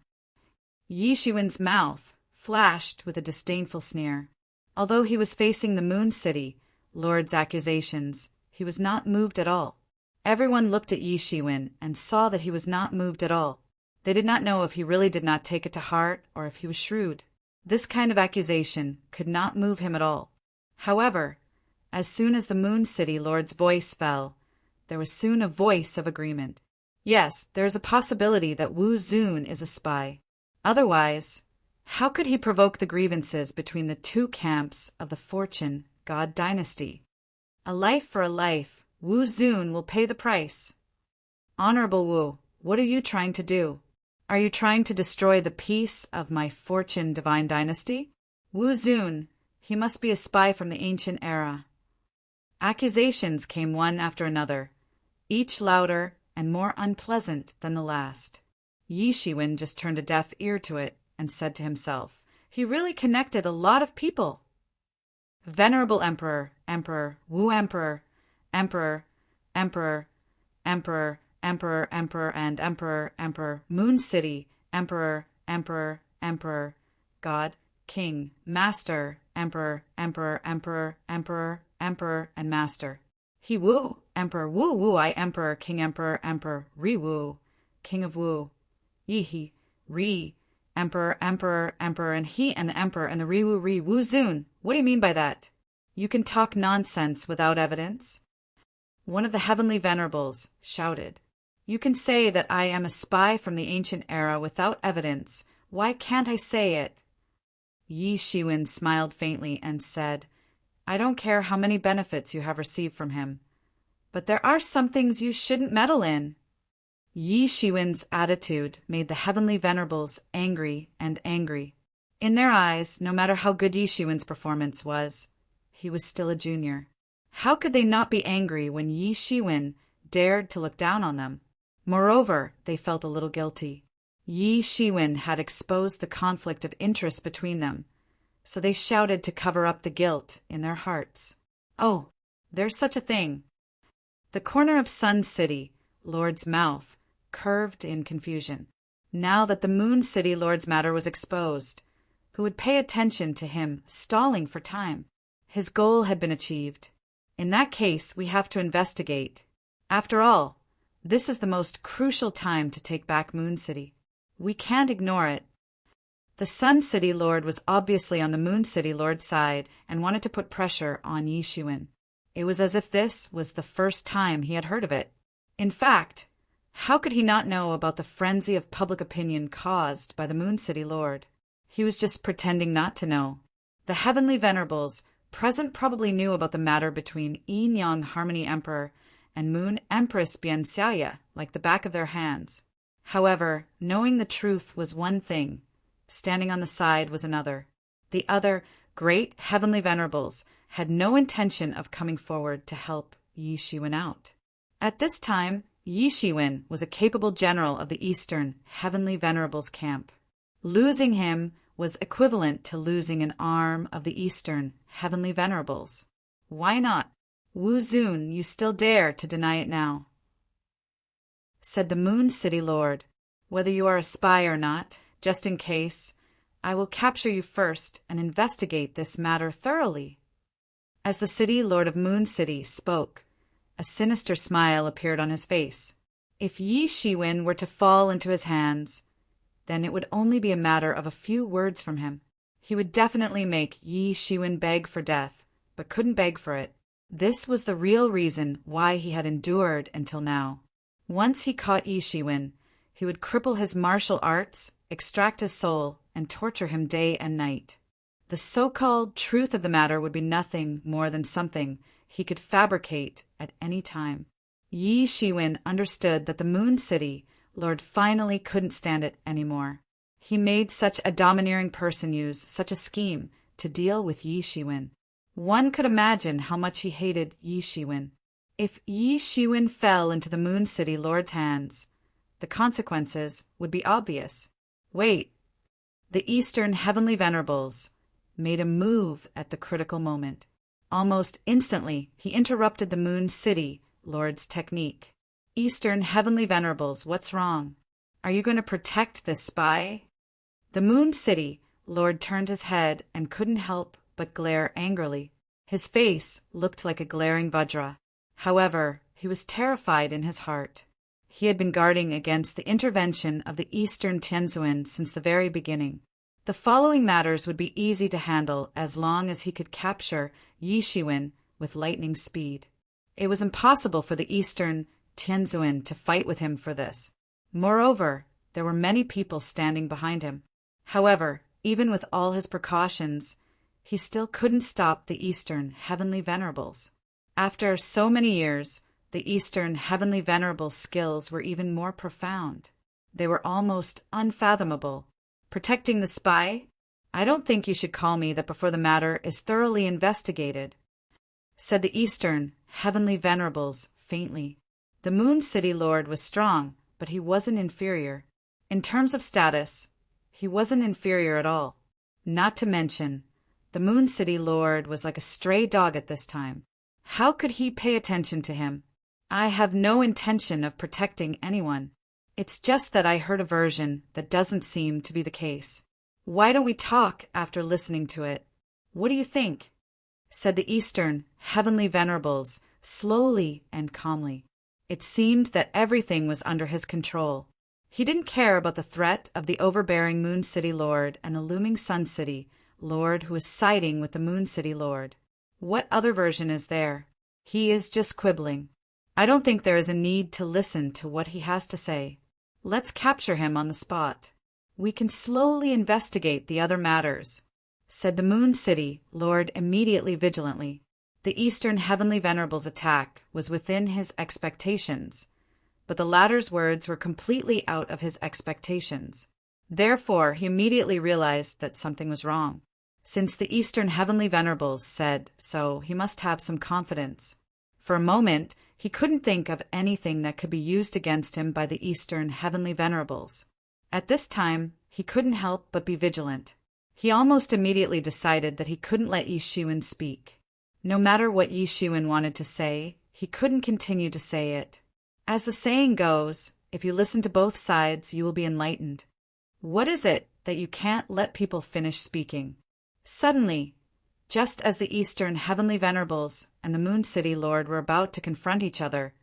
Yi Shiwen's mouth flashed with a disdainful sneer. Although he was facing the Moon City Lord's accusations, he was not moved at all. Everyone looked at Yi Shiwen and saw that he was not moved at all. They did not know if he really did not take it to heart or if he was shrewd. This kind of accusation could not move him at all. However, as soon as the Moon City Lord's voice fell, there was soon a voice of agreement. Yes, there is a possibility that Wu Zun is a spy. Otherwise, how could he provoke the grievances between the two camps of the Fortune God dynasty? A life for a life, Wu Zun will pay the price. Honorable Wu, what are you trying to do? Are you trying to destroy the peace of my Fortune divine dynasty? Wu Zun, he must be a spy from the ancient era. Accusations came one after another, each louder and more unpleasant than the last. Yi Shiwen just turned a deaf ear to it and said to himself, he really connected a lot of people. Venerable Emperor, Emperor, Wu Emperor, Emperor, Emperor, Emperor, Emperor, Emperor, and Emperor, Emperor, Moon City, Emperor, Emperor, Emperor, God, King, Master, Emperor, Emperor, Emperor, Emperor, Emperor, and Master. He Wu, Emperor, Wu Wu, I Emperor, King Emperor, Emperor, Ri Wu, King of Wu, Yi He, Ri, Emperor, Emperor, Emperor, and he and the Emperor and the Ri Wu Ri Wu Zun. What do you mean by that? You can talk nonsense without evidence? One of the heavenly venerables shouted. You can say that I am a spy from the ancient era without evidence. Why can't I say it? Yi Shiwen smiled faintly and said, I don't care how many benefits you have received from him, but there are some things you shouldn't meddle in. Yi Shiwen's attitude made the heavenly venerables angry and angry. In their eyes, no matter how good Yi Shiwen's performance was, he was still a junior. How could they not be angry when Yi Shiwen dared to look down on them? Moreover, they felt a little guilty. Yi Shiwen had exposed the conflict of interest between them, so they shouted to cover up the guilt in their hearts. Oh, there's such a thing. The corner of Sun City, Lord's mouth, curved in confusion. Now that the Moon City Lord's matter was exposed, who would pay attention to him stalling for time? His goal had been achieved. In that case, we have to investigate. After all, this is the most crucial time to take back Moon City. We can't ignore it. The Sun City Lord was obviously on the Moon City Lord's side and wanted to put pressure on Yi Shiwen. It was as if this was the first time he had heard of it. In fact, how could he not know about the frenzy of public opinion caused by the Moon City Lord? He was just pretending not to know. The heavenly venerables present probably knew about the matter between Yin Yang Harmony Emperor and Moon Empress Bianxiaya like the back of their hands. However, knowing the truth was one thing, standing on the side was another. The other great heavenly venerables had no intention of coming forward to help Yi Shiwen out. At this time, Yi Shiwen was a capable general of the Eastern Heavenly Venerables camp. Losing him was equivalent to losing an arm of the Eastern Heavenly Venerables. Why not? Wu Zun, you still dare to deny it now. Said the Moon City Lord, whether you are a spy or not, just in case, I will capture you first and investigate this matter thoroughly. As the City Lord of Moon City spoke, a sinister smile appeared on his face. If Yi Shiwen were to fall into his hands, then it would only be a matter of a few words from him. He would definitely make Yi Shiwen beg for death, but couldn't beg for it. This was the real reason why he had endured until now. Once he caught Yi Shiwen, he would cripple his martial arts, extract his soul, and torture him day and night. The so-called truth of the matter would be nothing more than something he could fabricate at any time. Yi Shiwen understood that the Moon City Lord finally couldn't stand it anymore. He made such a domineering person use such a scheme to deal with Yi Shiwen. One could imagine how much he hated Yi Shiwen. If Yi Shiwen fell into the Moon City Lord's hands, the consequences would be obvious. Wait. The Eastern Heavenly Venerables made a move at the critical moment. Almost instantly, he interrupted the Moon City Lord's technique. Eastern Heavenly Venerables, what's wrong? Are you going to protect this spy? The Moon City Lord turned his head and couldn't help but glare angrily. His face looked like a glaring Vajra. However, he was terrified in his heart. He had been guarding against the intervention of the Eastern Tianzuan since the very beginning. The following matters would be easy to handle as long as he could capture Yi Shiwen with lightning speed. It was impossible for the Eastern Tianzuan to fight with him for this. Moreover, there were many people standing behind him. However, even with all his precautions, he still couldn't stop the Eastern Heavenly Venerables. After so many years, the Eastern Heavenly Venerables' skills were even more profound. They were almost unfathomable. Protecting the spy? I don't think you should call me that before the matter is thoroughly investigated, said the Eastern Heavenly Venerables faintly. The Moon City Lord was strong, but he wasn't inferior. In terms of status, he wasn't inferior at all. Not to mention, the Moon City Lord was like a stray dog at this time. How could he pay attention to him? I have no intention of protecting anyone. It's just that I heard a version that doesn't seem to be the case. Why don't we talk after listening to it? What do you think? Said the Eastern Heavenly Venerables slowly and calmly. It seemed that everything was under his control. He didn't care about the threat of the overbearing Moon City Lord and the looming Sun City Lord who was siding with the Moon City Lord. What other version is there? He is just quibbling. I don't think there is a need to listen to what he has to say. Let's capture him on the spot. We can slowly investigate the other matters, said the Moon City Lord immediately vigilantly. The Eastern Heavenly Venerable's attack was within his expectations, but the latter's words were completely out of his expectations. Therefore, he immediately realized that something was wrong. Since the Eastern Heavenly Venerables said so, he must have some confidence. For a moment, he couldn't think of anything that could be used against him by the Eastern Heavenly Venerables. At this time, he couldn't help but be vigilant. He almost immediately decided that he couldn't let Yi Shiwen speak. No matter what Yi Shiwen wanted to say, he couldn't continue to say it. As the saying goes, if you listen to both sides, you will be enlightened. What is it that you can't let people finish speaking? Suddenly, just as the Eastern Heavenly Venerables and the Moon City Lord were about to confront each other,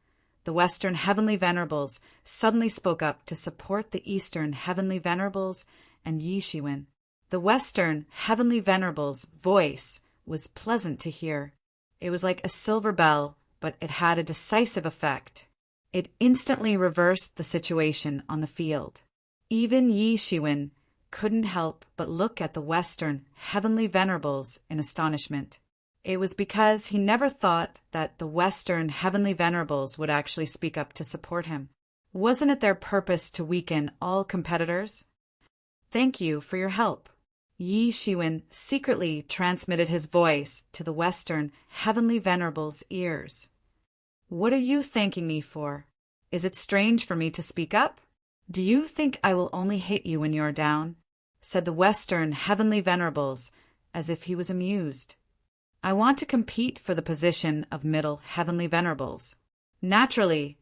the Western Heavenly Venerables suddenly spoke up to support the Eastern Heavenly Venerables and Yi Shiwen. The Western Heavenly Venerable's voice was pleasant to hear. It was like a silver bell, but it had a decisive effect. It instantly reversed the situation on the field. Even Yi Shiwen couldn't help but look at the Western Heavenly Venerables in astonishment. It was because he never thought that the Western Heavenly Venerables would actually speak up to support him. Wasn't it their purpose to weaken all competitors? Thank you for your help. Yi Shiwen secretly transmitted his voice to the Western Heavenly Venerables' ears. What are you thanking me for? Is it strange for me to speak up? Do you think I will only hit you when you're down? Said the Western Heavenly Venerables, as if he was amused. I want to compete for the position of Middle Heavenly Venerables. Naturally,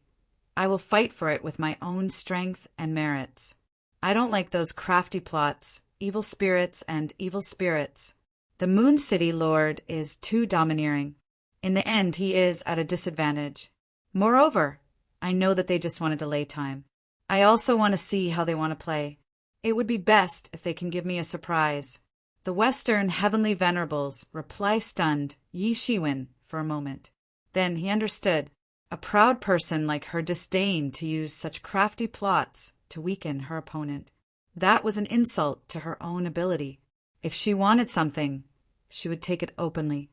I will fight for it with my own strength and merits. I don't like those crafty plots, evil spirits and evil spirits. The Moon City Lord is too domineering. In the end, he is at a disadvantage. Moreover, I know that they just want to delay time. I also want to see how they want to play. It would be best if they can give me a surprise. The Western Heavenly Venerables reply stunned Yi Shiwen for a moment. Then he understood. A proud person like her disdained to use such crafty plots to weaken her opponent. That was an insult to her own ability. If she wanted something, she would take it openly.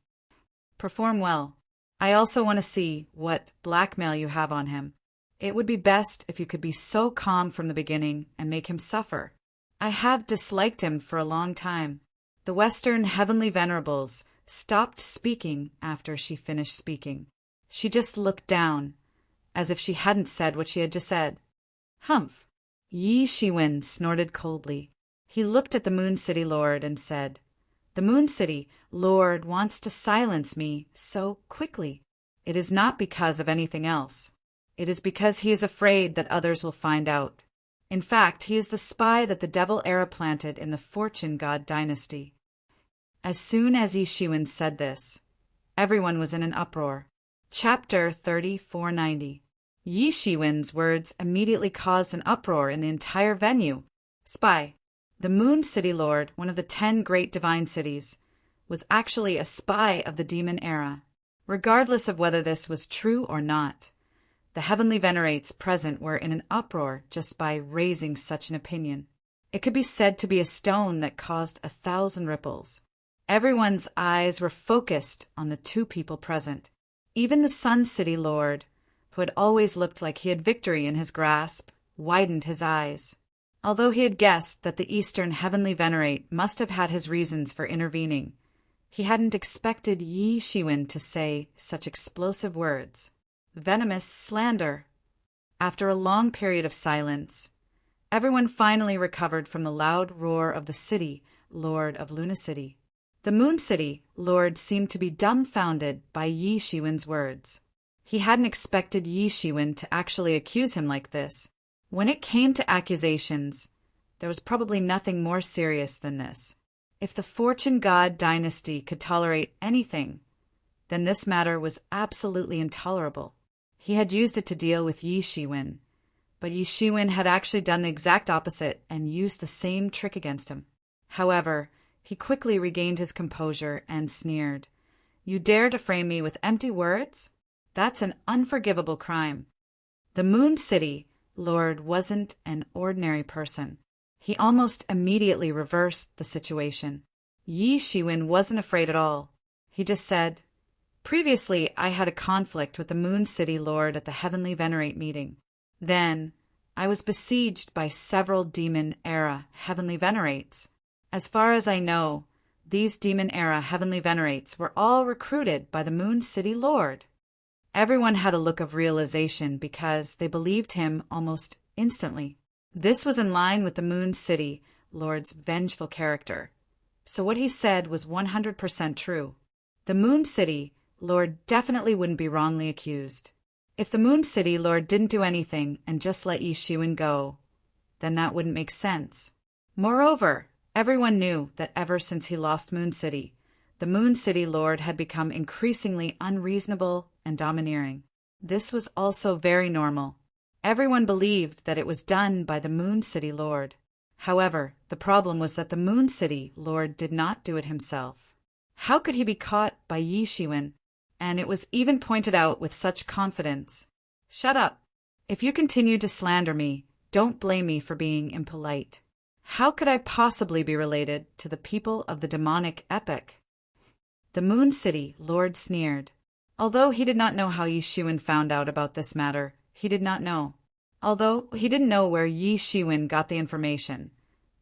Perform well. I also want to see what blackmail you have on him. It would be best if you could be so calm from the beginning and make him suffer. I have disliked him for a long time. The Western Heavenly Venerables stopped speaking after she finished speaking. She just looked down, as if she hadn't said what she had just said. Humph! Yi Shiwen snorted coldly. He looked at the Moon City Lord and said, The Moon City Lord wants to silence me so quickly. It is not because of anything else. It is because he is afraid that others will find out. In fact, he is the spy that the devil era planted in the fortune god dynasty. As soon as Yi Shiwen said this, everyone was in an uproar. Chapter 3490. Yi Shiwen's words immediately caused an uproar in the entire venue. Spy. The Moon City Lord, one of the 10 great divine cities, was actually a spy of the demon era. Regardless of whether this was true or not, the heavenly venerates present were in an uproar just by raising such an opinion. It could be said to be a stone that caused 1,000 ripples. Everyone's eyes were focused on the 2 people present. Even the Sun City Lord, who had always looked like he had victory in his grasp, widened his eyes. Although he had guessed that the Eastern Heavenly Venerate must have had his reasons for intervening, he hadn't expected Yi Shiwen to say such explosive words. Venomous slander. After a long period of silence, everyone finally recovered from the loud roar of the City Lord of Lunacity. The Moon City Lord seemed to be dumbfounded by Yi Shiwen's words. He hadn't expected Yi Shiwen to actually accuse him like this. When it came to accusations, there was probably nothing more serious than this. If the Fortune God dynasty could tolerate anything, then this matter was absolutely intolerable. He had used it to deal with Yi Shiwen, but Yi Shiwen had actually done the exact opposite and used the same trick against him. However, he quickly regained his composure and sneered. "You dare to frame me with empty words? That's an unforgivable crime." The Moon City Lord wasn't an ordinary person. He almost immediately reversed the situation. Yi Shiwen wasn't afraid at all. He just said, "Previously, I had a conflict with the Moon City Lord at the Heavenly Venerate meeting. Then, I was besieged by several demon-era Heavenly Venerates. As far as I know, these demon-era Heavenly Venerates were all recruited by the Moon City Lord." Everyone had a look of realization because they believed him almost instantly. This was in line with the Moon City Lord's vengeful character. So what he said was 100% true. The Moon City Lord definitely wouldn't be wrongly accused. If the Moon City Lord didn't do anything and just let Yi Shiwen go, then that wouldn't make sense. Moreover, everyone knew that ever since he lost Moon City, the Moon City Lord had become increasingly unreasonable and domineering. This was also very normal. Everyone believed that it was done by the Moon City Lord. However, the problem was that the Moon City Lord did not do it himself. How could he be caught by Yi Shiwen? And it was even pointed out with such confidence. "Shut up. If you continue to slander me, don't blame me for being impolite. How could I possibly be related to the people of the demonic epoch?" The Moon City Lord sneered. Although he did not know how Yi Shiwen found out about this matter, he did not know. Although he didn't know where Yi Shiwen got the information,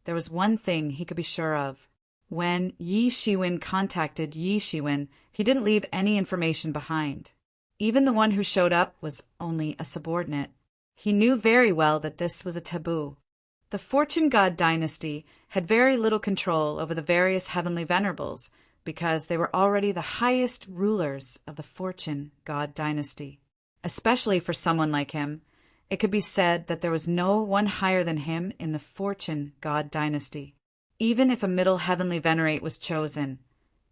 there was one thing he could be sure of. When Yi Shiwen contacted Yi Shiwen, he didn't leave any information behind. Even the one who showed up was only a subordinate. He knew very well that this was a taboo. The Fortune God dynasty had very little control over the various heavenly venerables because they were already the highest rulers of the Fortune God dynasty. Especially for someone like him, it could be said that there was no one higher than him in the Fortune God dynasty. Even if a middle heavenly venerate was chosen,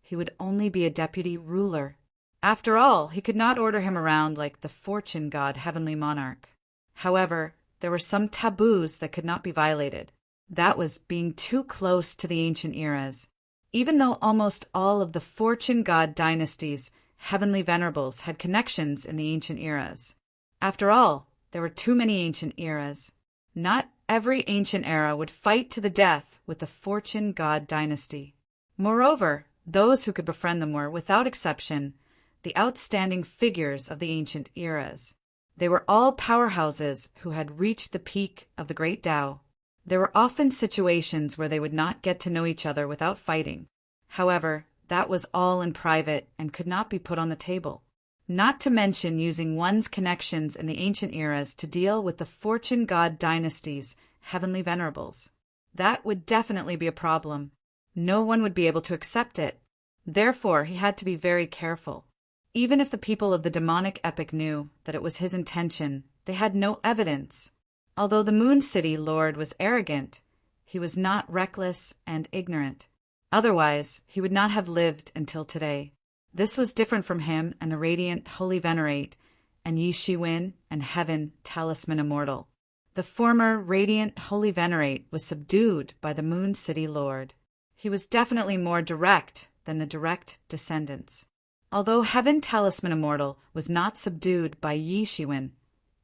he would only be a deputy ruler. After all, he could not order him around like the Fortune God heavenly monarch. However, there were some taboos that could not be violated. That was being too close to the ancient eras. Even though almost all of the Fortune God dynasty's heavenly venerables had connections in the ancient eras. After all, there were too many ancient eras. Not every ancient era would fight to the death with the Fortune God dynasty. Moreover, those who could befriend them were, without exception, the outstanding figures of the ancient eras. They were all powerhouses who had reached the peak of the great Tao. There were often situations where they would not get to know each other without fighting. However, that was all in private and could not be put on the table. Not to mention using one's connections in the ancient eras to deal with the Fortune God dynasty's heavenly venerables. That would definitely be a problem. No one would be able to accept it. Therefore, he had to be very careful. Even if the people of the demonic epoch knew that it was his intention, they had no evidence. Although the Moon City Lord was arrogant, he was not reckless and ignorant. Otherwise, he would not have lived until today. This was different from him and the radiant Holy Venerate and Yi Shiwen and Heaven Talisman Immortal. The former radiant Holy Venerate was subdued by the Moon City Lord. He was definitely more direct than the direct descendants. Although Heaven Talisman Immortal was not subdued by Yi Shiwen,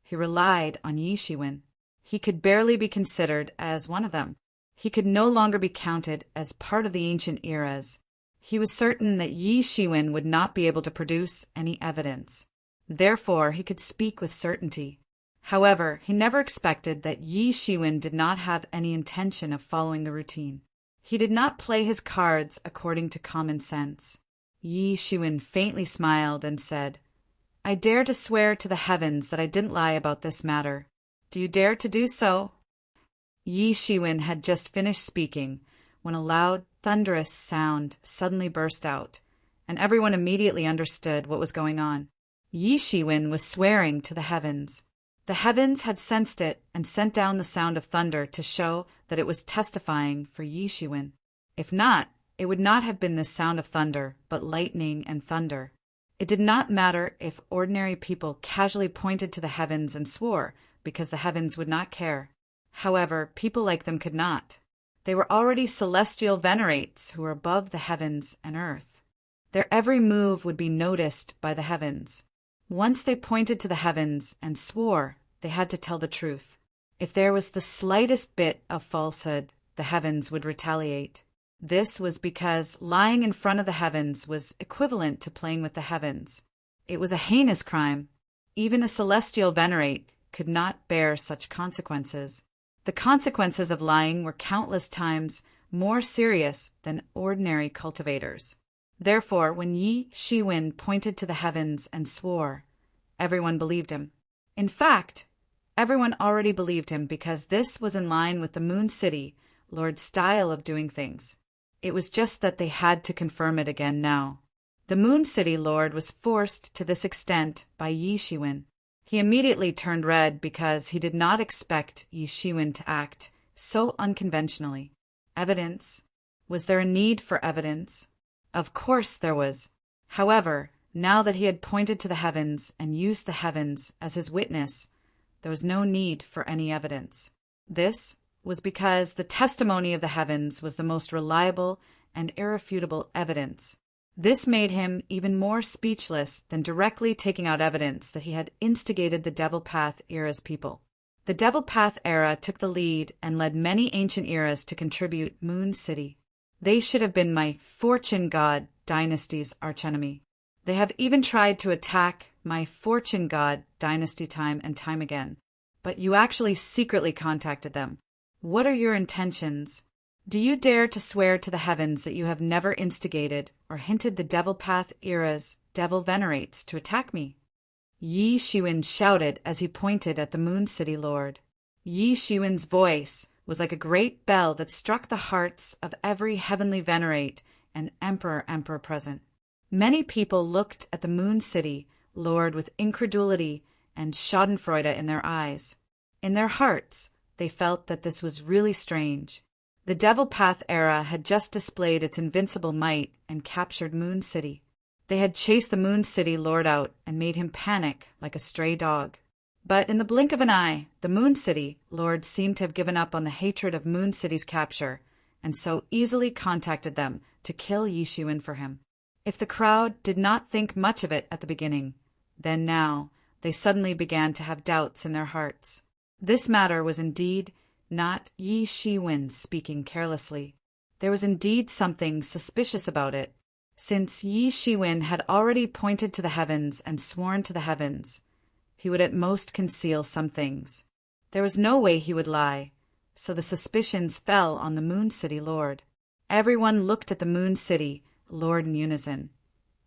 he relied on Yi Shiwen. He could barely be considered as one of them. He could no longer be counted as part of the ancient eras. He was certain that Yi Shiwen would not be able to produce any evidence. Therefore, he could speak with certainty. However, he never expected that Yi Shiwen did not have any intention of following the routine. He did not play his cards according to common sense. Yi Shiwen faintly smiled and said, "I dare to swear to the heavens that I didn't lie about this matter. Do you dare to do so?" Yi Shiwen had just finished speaking when a loud, thunderous sound suddenly burst out, and everyone immediately understood what was going on. Yi Shiwen was swearing to the heavens. The heavens had sensed it and sent down the sound of thunder to show that it was testifying for Yi Shiwen. If not, it would not have been the sound of thunder, but lightning and thunder. It did not matter if ordinary people casually pointed to the heavens and swore, because the heavens would not care. However, people like them could not. They were already celestial venerates who were above the heavens and earth. Their every move would be noticed by the heavens. Once they pointed to the heavens and swore, they had to tell the truth. If there was the slightest bit of falsehood, the heavens would retaliate. This was because lying in front of the heavens was equivalent to playing with the heavens. It was a heinous crime. Even a celestial venerate could not bear such consequences. The consequences of lying were countless times more serious than ordinary cultivators. Therefore, when Yi Shiwen pointed to the heavens and swore, everyone believed him. In fact, everyone already believed him because this was in line with the Moon City Lord's style of doing things. It was just that they had to confirm it again now. The Moon City Lord was forced to this extent by Yi Shiwen. He immediately turned red because he did not expect Yi Shiwen to act so unconventionally. Evidence? Was there a need for evidence? Of course there was. However, now that he had pointed to the heavens and used the heavens as his witness, there was no need for any evidence. This was because the testimony of the heavens was the most reliable and irrefutable evidence. This made him even more speechless than directly taking out evidence that he had instigated the Devil Path era's people. The Devil Path era took the lead and led many ancient eras to contribute Moon City. They should have been my Fortune God dynasty's archenemy. They have even tried to attack my Fortune God dynasty time and time again. But you actually secretly contacted them. What are your intentions? Do you dare to swear to the heavens that you have never instigated or hinted the Devil Path era's devil venerates to attack me? Yi Shiwen shouted as he pointed at the Moon City Lord. Yi Shiwen's voice was like a great bell that struck the hearts of every heavenly venerate and emperor present. Many people looked at the Moon City Lord with incredulity and schadenfreude in their eyes. In their hearts, they felt that this was really strange. The Devil Path era had just displayed its invincible might and captured Moon City. They had chased the Moon City Lord out and made him panic like a stray dog. But in the blink of an eye, the Moon City Lord seemed to have given up on the hatred of Moon City's capture, and so easily contacted them to kill Yi Shiwen for him. If the crowd did not think much of it at the beginning, then now they suddenly began to have doubts in their hearts. This matter was indeed not Yi Shiwen speaking carelessly. There was indeed something suspicious about it. Since Yi Shiwen had already pointed to the heavens and sworn to the heavens, he would at most conceal some things. There was no way he would lie, so the suspicions fell on the Moon City Lord. Everyone looked at the Moon City Lord in unison,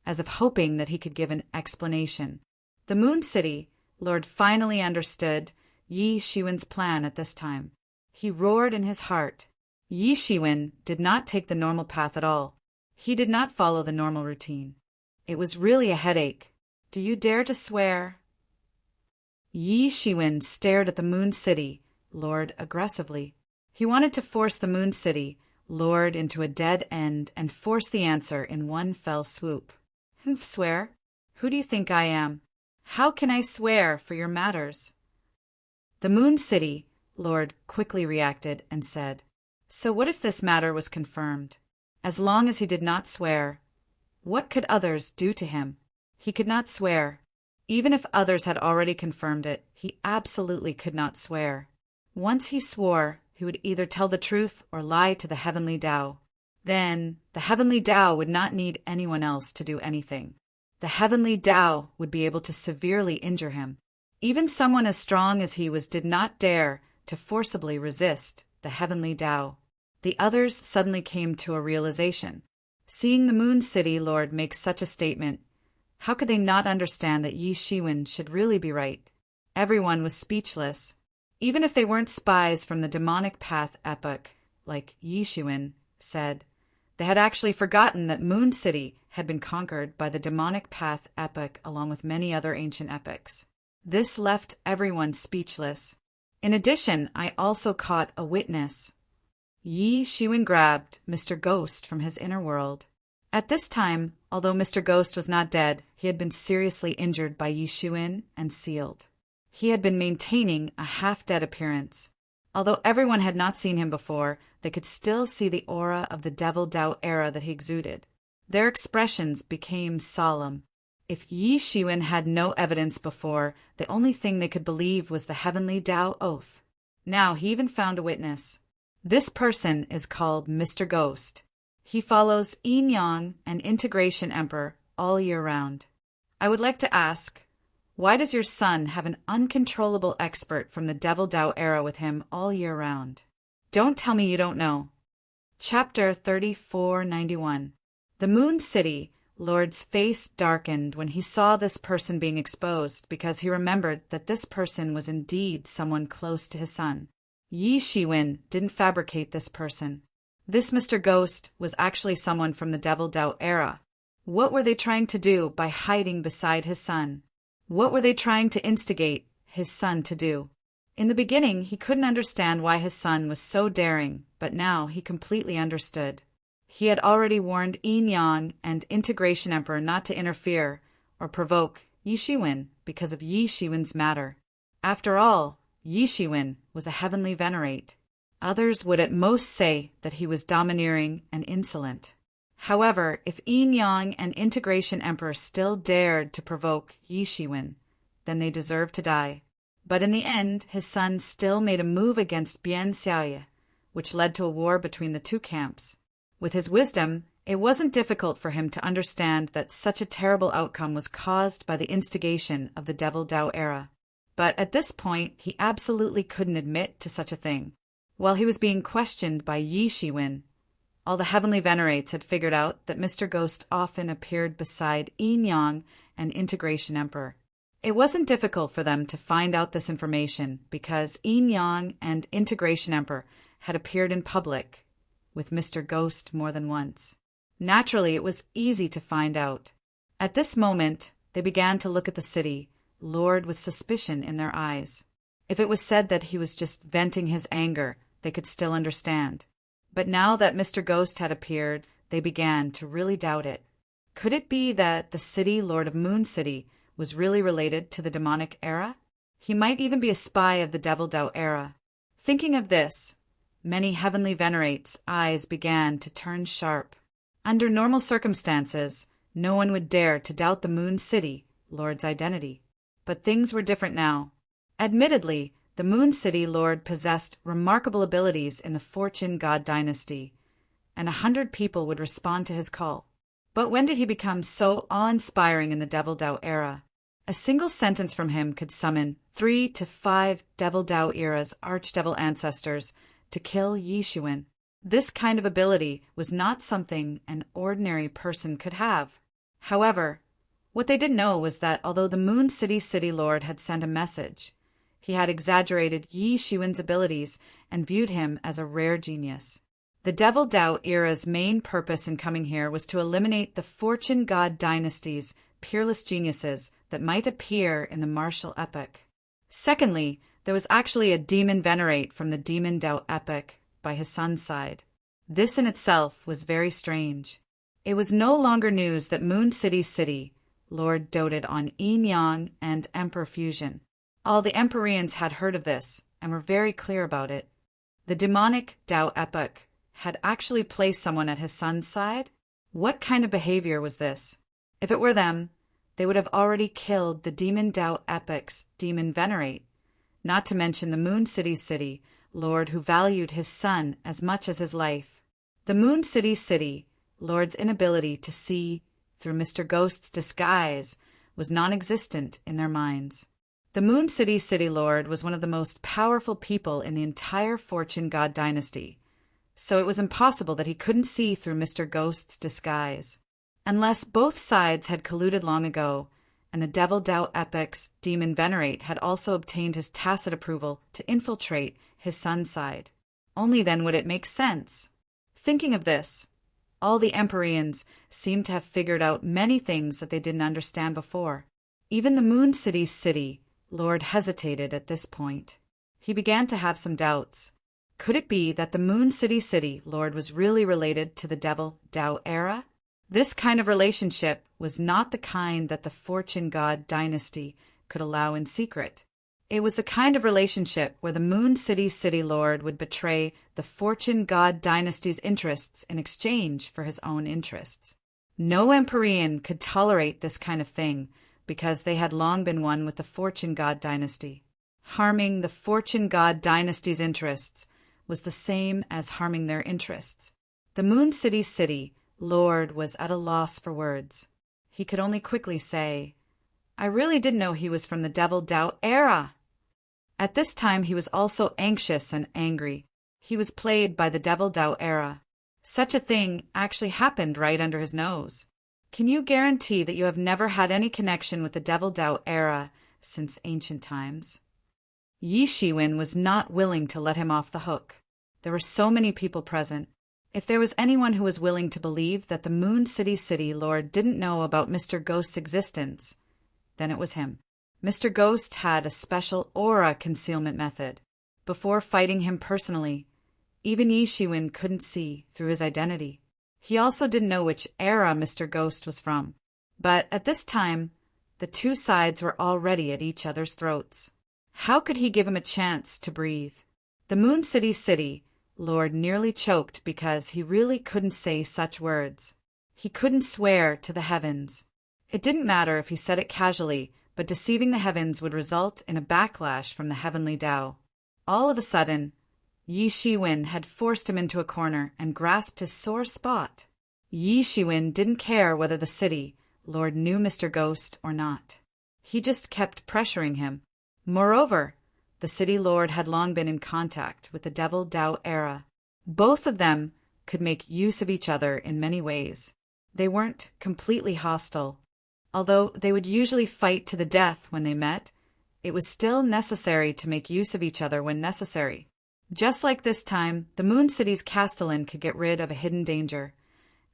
as if hoping that he could give an explanation. The Moon City Lord finally understood Yi Shiwen's plan at this time. He roared in his heart. Yi Shiwen did not take the normal path at all. He did not follow the normal routine. It was really a headache. Do you dare to swear? Yi Shiwen stared at the Moon City Lord aggressively. He wanted to force the Moon City, Lord, into a dead end and force the answer in one fell swoop. Swear? Who do you think I am? How can I swear for your matters? The Moon City, Lord, quickly reacted and said, So what if this matter was confirmed? As long as he did not swear, what could others do to him? He could not swear. Even if others had already confirmed it, he absolutely could not swear. Once he swore, he would either tell the truth or lie to the heavenly Tao. Then, the heavenly Tao would not need anyone else to do anything. The heavenly Tao would be able to severely injure him. Even someone as strong as he was did not dare to forcibly resist the heavenly Tao. The others suddenly came to a realization. Seeing the Moon City Lord make such a statement, how could they not understand that Yi Shiwen should really be right? Everyone was speechless. Even if they weren't spies from the demonic path epoch, like Yi Shiwen said, they had actually forgotten that Moon City had been conquered by the demonic path epoch along with many other ancient epochs. This left everyone speechless. In addition, I also caught a witness. Yi Shiwen grabbed Mr. Ghost from his inner world. At this time, although Mr. Ghost was not dead, he had been seriously injured by Yi Shiwen and sealed. He had been maintaining a half-dead appearance. Although everyone had not seen him before, they could still see the aura of the Devil Dao era that he exuded. Their expressions became solemn. If Yi Shiwen had no evidence before, the only thing they could believe was the heavenly Tao oath. Now he even found a witness. This person is called Mr. Ghost. He follows Yin Yang and Integration Emperor all year round. I would like to ask, why does your son have an uncontrollable expert from the Devil Dao era with him all year round? Don't tell me you don't know. Chapter 3491. The Moon City Lord's face darkened when he saw this person being exposed because he remembered that this person was indeed someone close to his son. Yi Shiwen didn't fabricate this person. This Mr. Ghost was actually someone from the Devil Dao era. What were they trying to do by hiding beside his son? What were they trying to instigate his son to do? In the beginning, he couldn't understand why his son was so daring, but now he completely understood. He had already warned Yin Yang and Integration Emperor not to interfere or provoke Yi Shiwen because of Yi Shiwen's matter. After all, Yi Shiwen was a heavenly venerate. Others would at most say that he was domineering and insolent. However, if Yin Yang and Integration Emperor still dared to provoke Yi Shiwen, then they deserved to die. But in the end, his son still made a move against Bian Xiaoye, which led to a war between the two camps. With his wisdom, it wasn't difficult for him to understand that such a terrible outcome was caused by the instigation of the Devil Dao era. But at this point, he absolutely couldn't admit to such a thing. While he was being questioned by Yi Shiwen, all the heavenly venerates had figured out that Mr. Ghost often appeared beside Yin Yang and Integration Emperor. It wasn't difficult for them to find out this information because Yin Yang and Integration Emperor had appeared in public with Mr. Ghost more than once. Naturally, it was easy to find out. At this moment, they began to look at the city, Lord, with suspicion in their eyes. If it was said that he was just venting his anger, they could still understand. But now that Mr. Ghost had appeared, they began to really doubt it. Could it be that the city, Lord of Moon City, was really related to the demonic era? He might even be a spy of the Devil Dao era. Thinking of this, many heavenly venerates' eyes began to turn sharp. Under normal circumstances, no one would dare to doubt the Moon City, Lord's identity. But things were different now. Admittedly, the Moon City Lord possessed remarkable abilities in the Fortune God dynasty, and 100 people would respond to his call. But when did he become so awe-inspiring in the Devil Dao era? A single sentence from him could summon 3 to 5 Devil Dao era's archdevil ancestors to kill Yi Shiwen. This kind of ability was not something an ordinary person could have. However, what they didn't know was that although the Moon City Lord had sent a message, he had exaggerated Yi Shiwen's abilities and viewed him as a rare genius. The Devil Dao era's main purpose in coming here was to eliminate the Fortune God dynasty's peerless geniuses that might appear in the martial epoch. Secondly, the There was actually a demon venerate from the Demon Doubt epic by his son's side. This in itself was very strange. It was no longer news that Moon City's city lord doted on yin-yang and emperor fusion. All the Empyreans had heard of this and were very clear about it. The demonic Tao epoch had actually placed someone at his son's side? What kind of behavior was this? If it were them, they would have already killed the Demon Tao epoch's demon venerate, not to mention the Moon City's city lord who valued his son as much as his life. The Moon City's city lord's inability to see through Mr. Ghost's disguise was non-existent in their minds. The Moon City's city lord was one of the most powerful people in the entire Fortune God dynasty, so it was impossible that he couldn't see through Mr. Ghost's disguise. Unless both sides had colluded long ago, and the Devil Tao epoch's demon venerate had also obtained his tacit approval to infiltrate his son's side. Only then would it make sense. Thinking of this, all the Empyreans seemed to have figured out many things that they didn't understand before. Even the Moon City's city lord hesitated at this point. He began to have some doubts. Could it be that the Moon city lord was really related to the Devil Tao era? This kind of relationship was not the kind that the Fortune God dynasty could allow in secret. It was the kind of relationship where the Moon city lord would betray the Fortune God dynasty's interests in exchange for his own interests. No Empyrean could tolerate this kind of thing because they had long been one with the Fortune God dynasty. Harming the Fortune God dynasty's interests was the same as harming their interests. The Moon city lord was at a loss for words. He could only quickly say, "I really didn't know he was from the Devil Tao era." At this time he was also anxious and angry. He was played by the Devil Tao era. Such a thing actually happened right under his nose. Can you guarantee that you have never had any connection with the Devil Tao era since ancient times? Yi Shiwen was not willing to let him off the hook. There were so many people present. If there was anyone who was willing to believe that the Moon city lord didn't know about Mr. Ghost's existence, then it was him. Mr. Ghost had a special aura concealment method. Before fighting him personally, even Yi Shiwen couldn't see through his identity. He also didn't know which era Mr. Ghost was from. But at this time, the two sides were already at each other's throats. How could he give him a chance to breathe? The Moon city lord nearly choked because he really couldn't say such words. He couldn't swear to the heavens. It didn't matter if he said it casually, but deceiving the heavens would result in a backlash from the heavenly Tao. All of a sudden, Yi Shiwen had forced him into a corner and grasped his sore spot. Yi Shiwen didn't care whether the city lord knew Mr. Ghost or not. He just kept pressuring him. Moreover, the city lord had long been in contact with the Devil Tao era. Both of them could make use of each other in many ways. They weren't completely hostile. Although they would usually fight to the death when they met, it was still necessary to make use of each other when necessary. Just like this time, the Moon City's Castellan could get rid of a hidden danger,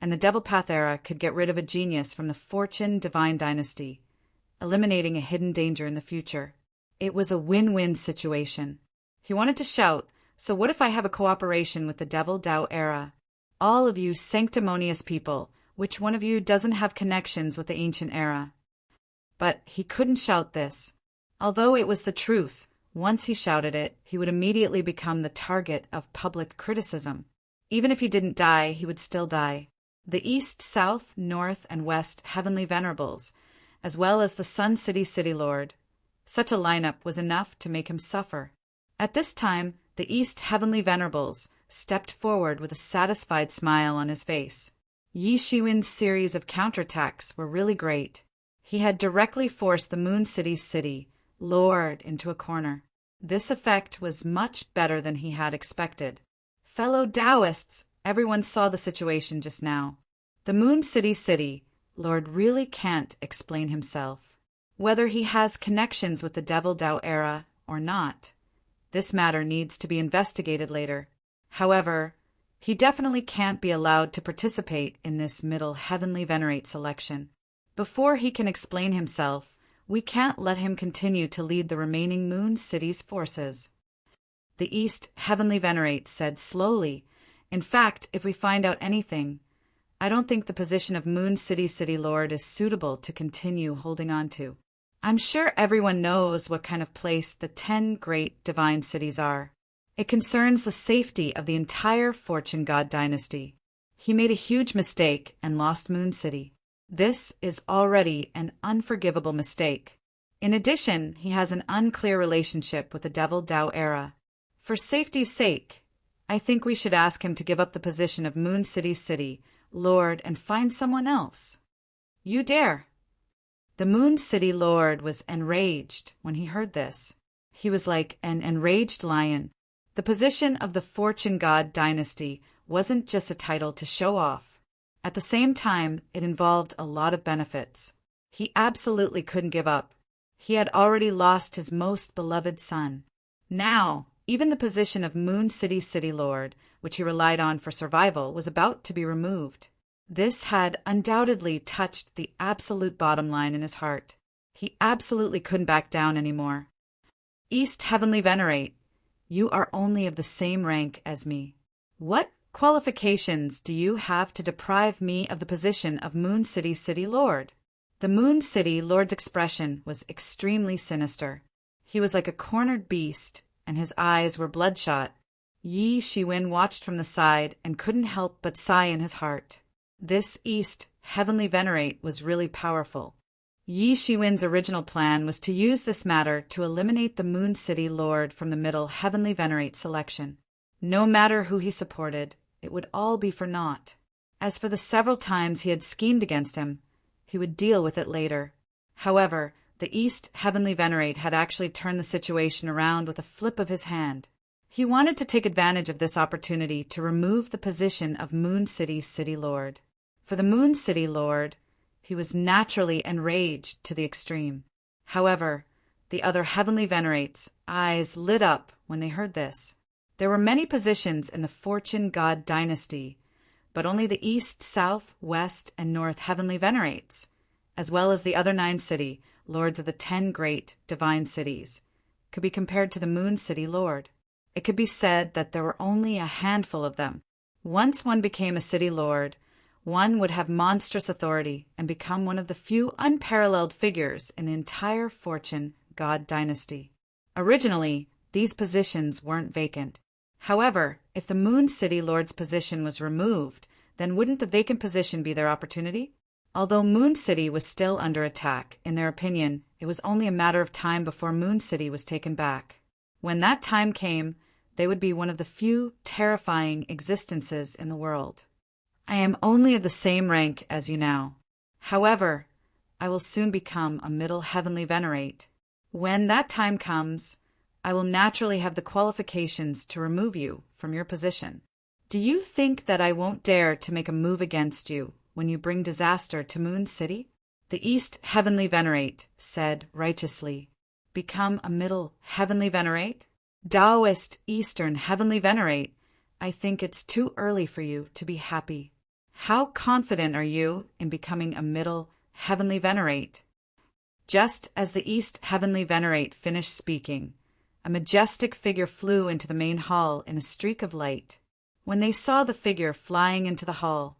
and the Devil Path era could get rid of a genius from the Fortune Divine Dynasty, eliminating a hidden danger in the future. It was a win-win situation. He wanted to shout, "So what if I have a cooperation with the Devil Tao era? All of you sanctimonious people, which one of you doesn't have connections with the ancient era?" But he couldn't shout this. Although it was the truth, once he shouted it, he would immediately become the target of public criticism. Even if he didn't die, he would still die. The East, South, North, and West Heavenly Venerables, as well as the Sun City Lord. Such a lineup was enough to make him suffer. At this time, the East Heavenly Venerables stepped forward with a satisfied smile on his face. Yi Shiwen's series of counterattacks were really great. He had directly forced the Moon City's city lord into a corner. This effect was much better than he had expected. Fellow Taoists, everyone saw the situation just now. The Moon city lord really can't explain himself. Whether he has connections with the Devil Tao era or not, this matter needs to be investigated later. However, he definitely can't be allowed to participate in this middle Heavenly Venerate selection. Before he can explain himself, We can't let him continue to lead the remaining Moon City's forces. The East Heavenly Venerate said slowly, "In fact, if we find out anything, I don't think the position of Moon City City Lord is suitable to continue holding on to. I'm sure everyone knows what kind of place the 10 great divine cities are. It concerns the safety of the entire Fortune God dynasty. He made a huge mistake and lost Moon City. This is already an unforgivable mistake. In addition, he has an unclear relationship with the Devil Dao era. For safety's sake, I think we should ask him to give up the position of Moon City City Lord and find someone else." "You dare." The Moon City Lord was enraged when he heard this. He was like an enraged lion. The position of the Fortune God dynasty wasn't just a title to show off. At the same time, it involved a lot of benefits. He absolutely couldn't give up. He had already lost his most beloved son. Now, even the position of Moon City City Lord, which he relied on for survival, was about to be removed. This had undoubtedly touched the absolute bottom line in his heart. He absolutely couldn't back down anymore. "East Heavenly Venerate, you are only of the same rank as me. What qualifications do you have to deprive me of the position of Moon City City Lord?" The Moon City Lord's expression was extremely sinister. He was like a cornered beast, and his eyes were bloodshot. Yi Shiwen watched from the side and couldn't help but sigh in his heart. This East Heavenly Venerate was really powerful. Yi Shiwen's original plan was to use this matter to eliminate the Moon City Lord from the Middle Heavenly Venerate selection. No matter who he supported, it would all be for naught. As for the several times he had schemed against him, he would deal with it later. However, the East Heavenly Venerate had actually turned the situation around with a flip of his hand. He wanted to take advantage of this opportunity to remove the position of Moon City City Lord. For the Moon City Lord, he was naturally enraged to the extreme. However, the other Heavenly Venerates' eyes lit up when they heard this. There were many positions in the Fortune God dynasty, but only the East, South, West, and North Heavenly Venerates, as well as the other 9 city lords of the 10 great divine cities, could be compared to the Moon City Lord. It could be said that there were only a handful of them. Once one became a city lord, one would have monstrous authority and become one of the few unparalleled figures in the entire Fortune God dynasty. Originally, these positions weren't vacant. However, if the Moon City Lord's position was removed, then wouldn't the vacant position be their opportunity? Although Moon City was still under attack, in their opinion, it was only a matter of time before Moon City was taken back. When that time came, they would be one of the few terrifying existences in the world. "I am only of the same rank as you now. However, I will soon become a Middle Heavenly Venerate. When that time comes, I will naturally have the qualifications to remove you from your position. Do you think that I won't dare to make a move against you when you bring disaster to Moon City?" The East Heavenly Venerate said righteously, "Become a Middle Heavenly Venerate? Taoist Eastern Heavenly Venerate, I think it's too early for you to be happy. How confident are you in becoming a Middle Heavenly Venerate?" Just as the East Heavenly Venerate finished speaking, a majestic figure flew into the main hall in a streak of light. When they saw the figure flying into the hall,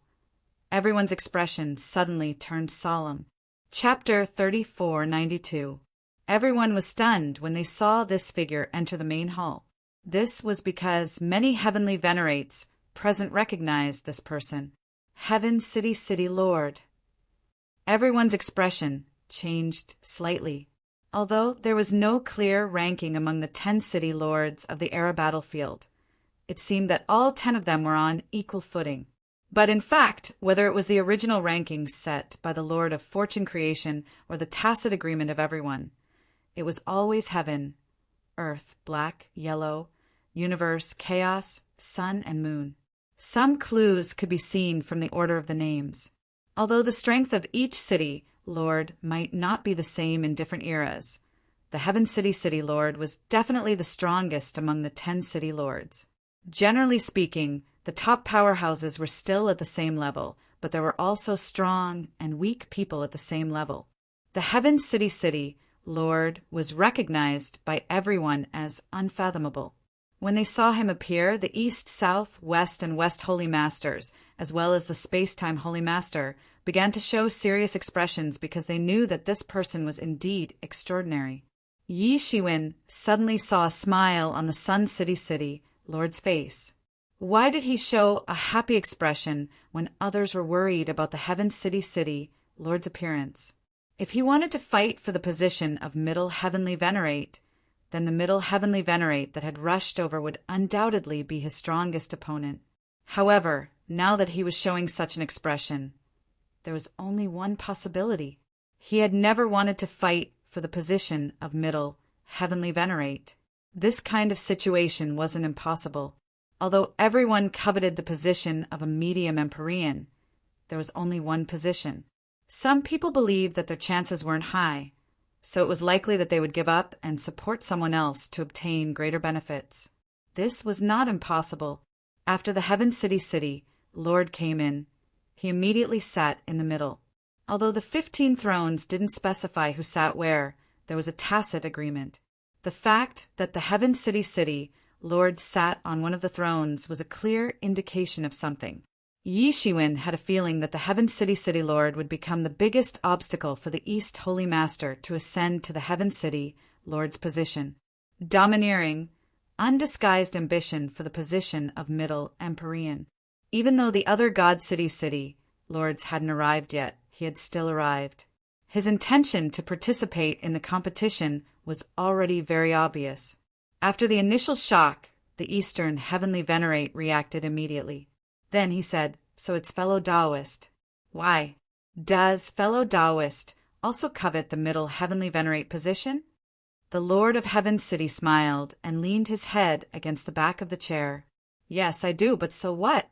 everyone's expression suddenly turned solemn. Chapter 3492. Everyone was stunned when they saw this figure enter the main hall. This was because many Heavenly Venerates present recognized this person. Heaven City City Lord. Everyone's expression changed slightly. Although there was no clear ranking among the 10 city lords of the era battlefield, it seemed that all 10 of them were on equal footing. But in fact, whether it was the original rankings set by the Lord of Fortune Creation or the tacit agreement of everyone, it was always heaven, earth, black, yellow, universe, chaos, sun, and moon. Some clues could be seen from the order of the names. Although the strength of each city lord might not be the same in different eras, the Heaven City City Lord was definitely the strongest among the 10 city lords. Generally speaking, the top powerhouses were still at the same level, but there were also strong and weak people at the same level. The Heaven City Lord was recognized by everyone as unfathomable. When they saw him appear, the East, South, West, and West Holy Masters, as well as the Space-Time Holy Master, began to show serious expressions because they knew that this person was indeed extraordinary. Yi Shiwen suddenly saw a smile on the Sun City Lord's face. Why did he show a happy expression when others were worried about the Heaven City Lord's appearance? If he wanted to fight for the position of Middle Heavenly Venerate, then the Middle Heavenly Venerate that had rushed over would undoubtedly be his strongest opponent. However, now that he was showing such an expression, there was only one possibility. He had never wanted to fight for the position of Middle Heavenly Venerate. This kind of situation wasn't impossible. Although everyone coveted the position of a medium Empyrean, there was only one position. Some people believed that their chances weren't high, so it was likely that they would give up and support someone else to obtain greater benefits. This was not impossible. After the Heaven City Lord came in, he immediately sat in the middle. Although the 15 thrones didn't specify who sat where, there was a tacit agreement. The fact that the Heaven City Lord sat on one of the thrones was a clear indication of something. Yi Shiwen had a feeling that the Heaven City Lord would become the biggest obstacle for the East Holy Master to ascend to the Heaven City Lord's position. Domineering, undisguised ambition for the position of Middle Empyrean. Even though the other God City Lords hadn't arrived yet, he had still arrived. His intention to participate in the competition was already very obvious. After the initial shock, the Eastern Heavenly Venerate reacted immediately. Then he said, "So it's fellow Taoist. Why? Does fellow Taoist also covet the Middle Heavenly Venerate position?" The Lord of Heaven City smiled and leaned his head against the back of the chair. "Yes, I do, but so what?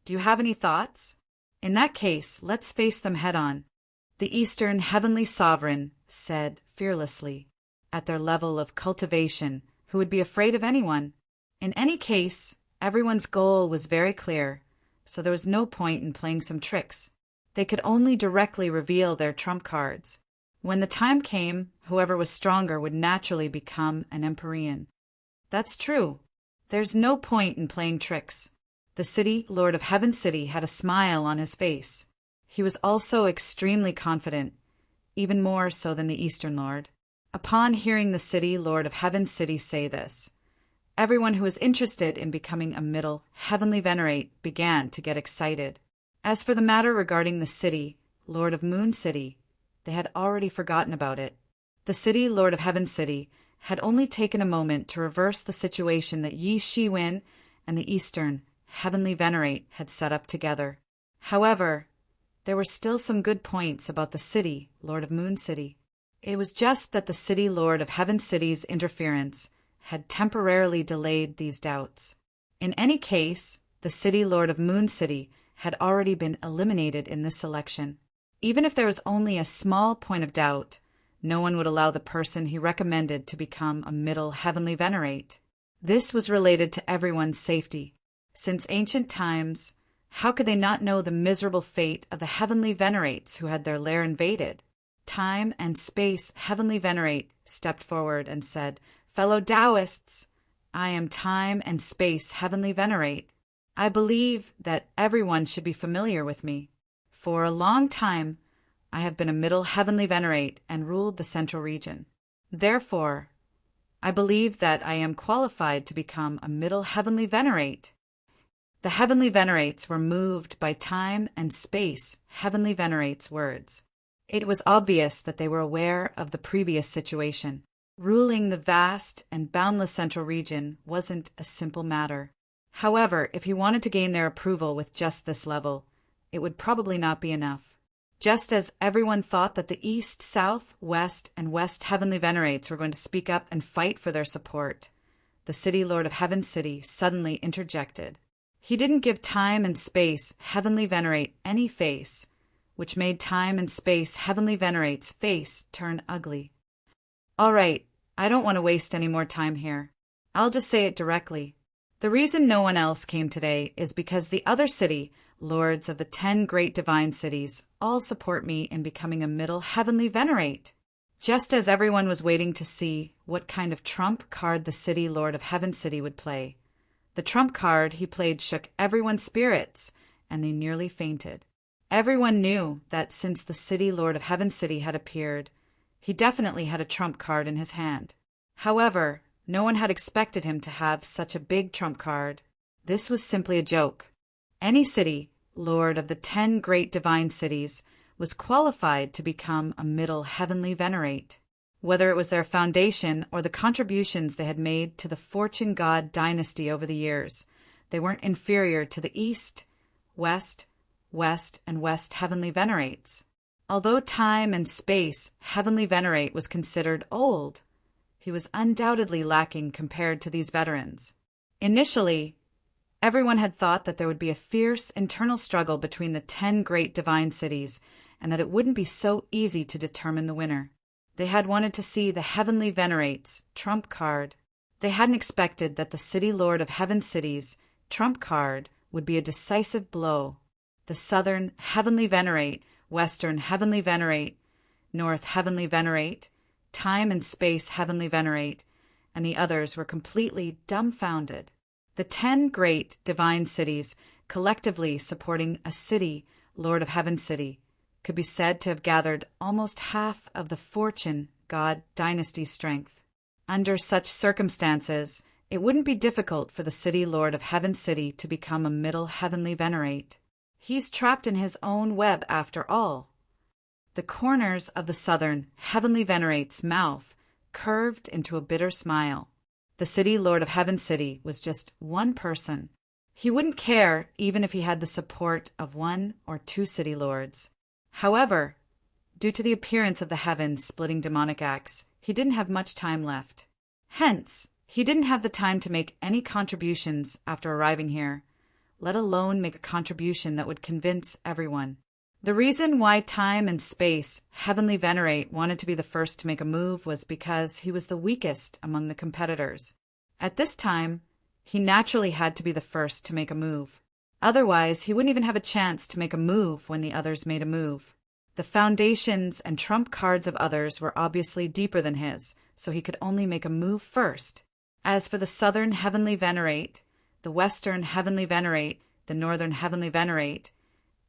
Do you have any thoughts? In that case, let's face them head-on," the Eastern Heavenly Sovereign said fearlessly. At their level of cultivation, who would be afraid of anyone? In any case, everyone's goal was very clear, so there was no point in playing some tricks. They could only directly reveal their trump cards. When the time came, whoever was stronger would naturally become an Empyrean. That's true. There's no point in playing tricks. The City Lord of Heaven City had a smile on his face. He was also extremely confident, even more so than the Eastern Lord. Upon hearing the City Lord of Heaven City say this, everyone who was interested in becoming a Middle Heavenly Venerate began to get excited. As for the matter regarding the City Lord of Moon City, they had already forgotten about it. The City Lord of Heaven City had only taken a moment to reverse the situation that Yi Shiwen and the Eastern Heavenly Venerate had set up together. However, there were still some good points about the City Lord of Moon City. It was just that the City Lord of Heaven City's interference had temporarily delayed these doubts. In any case, the City Lord of Moon City had already been eliminated in this election. Even if there was only a small point of doubt, no one would allow the person he recommended to become a Middle Heavenly Venerate. This was related to everyone's safety. Since ancient times, how could they not know the miserable fate of the Heavenly Venerates who had their lair invaded? Time and Space Heavenly Venerate stepped forward and said, "Fellow Taoists, I am Time and Space Heavenly Venerate. I believe that everyone should be familiar with me. For a long time, I have been a Middle Heavenly Venerate and ruled the Central Region. Therefore, I believe that I am qualified to become a Middle Heavenly Venerate." The Heavenly Venerates were moved by Time and Space Heavenly Venerate's words. It was obvious that they were aware of the previous situation. Ruling the vast and boundless Central Region wasn't a simple matter. However, if he wanted to gain their approval with just this level, it would probably not be enough. Just as everyone thought that the East, South, West, and West Heavenly Venerates were going to speak up and fight for their support, the City Lord of Heaven City suddenly interjected. He didn't give Time and Space Heavenly Venerate any face, which made Time and Space Heavenly Venerate's face turn ugly. "All right, I don't want to waste any more time here. I'll just say it directly. The reason no one else came today is because the other City lords of the 10 great divine cities, all support me in becoming a middle heavenly venerate. Just as everyone was waiting to see what kind of trump card the city lord of Heaven City would play, the trump card he played shook everyone's spirits, and they nearly fainted. Everyone knew that since the city lord of Heaven City had appeared, he definitely had a trump card in his hand. However, no one had expected him to have such a big trump card. This was simply a joke. Any city, lord of the 10 great divine cities, was qualified to become a middle heavenly venerate. Whether it was their foundation or the contributions they had made to the fortune god dynasty over the years, they weren't inferior to the East, West, and West heavenly venerates. Although time and space heavenly venerate was considered old, he was undoubtedly lacking compared to these veterans. Initially, everyone had thought that there would be a fierce internal struggle between the 10 great divine cities and that it wouldn't be so easy to determine the winner. They had wanted to see the heavenly venerates trump card. They hadn't expected that the city lord of Heaven City's trump card would be a decisive blow. The Southern heavenly venerate, Western heavenly venerate, North heavenly venerate, Time and space heavenly venerate, and the others were completely dumbfounded. The 10 great divine cities, collectively supporting a city, Lord of Heaven City, could be said to have gathered almost half of the fortune god dynasty's strength. Under such circumstances, it wouldn't be difficult for the city Lord of Heaven City to become a middle heavenly venerate. He's trapped in his own web after all. The corners of the Southern heavenly venerate's mouth curved into a bitter smile. The city Lord of Heaven City was just one person. He wouldn't care even if he had the support of 1 or 2 city lords. However, due to the appearance of the heavens splitting demonic acts, he didn't have much time left. Hence, he didn't have the time to make any contributions after arriving here, let alone make a contribution that would convince everyone. The reason why Time and Space Heavenly Venerate wanted to be the first to make a move was because he was the weakest among the competitors. At this time, he naturally had to be the first to make a move. Otherwise, he wouldn't even have a chance to make a move when the others made a move. The foundations and trump cards of others were obviously deeper than his, so he could only make a move first. As for the Southern Heavenly Venerate, the Western Heavenly Venerate, the Northern Heavenly Venerate,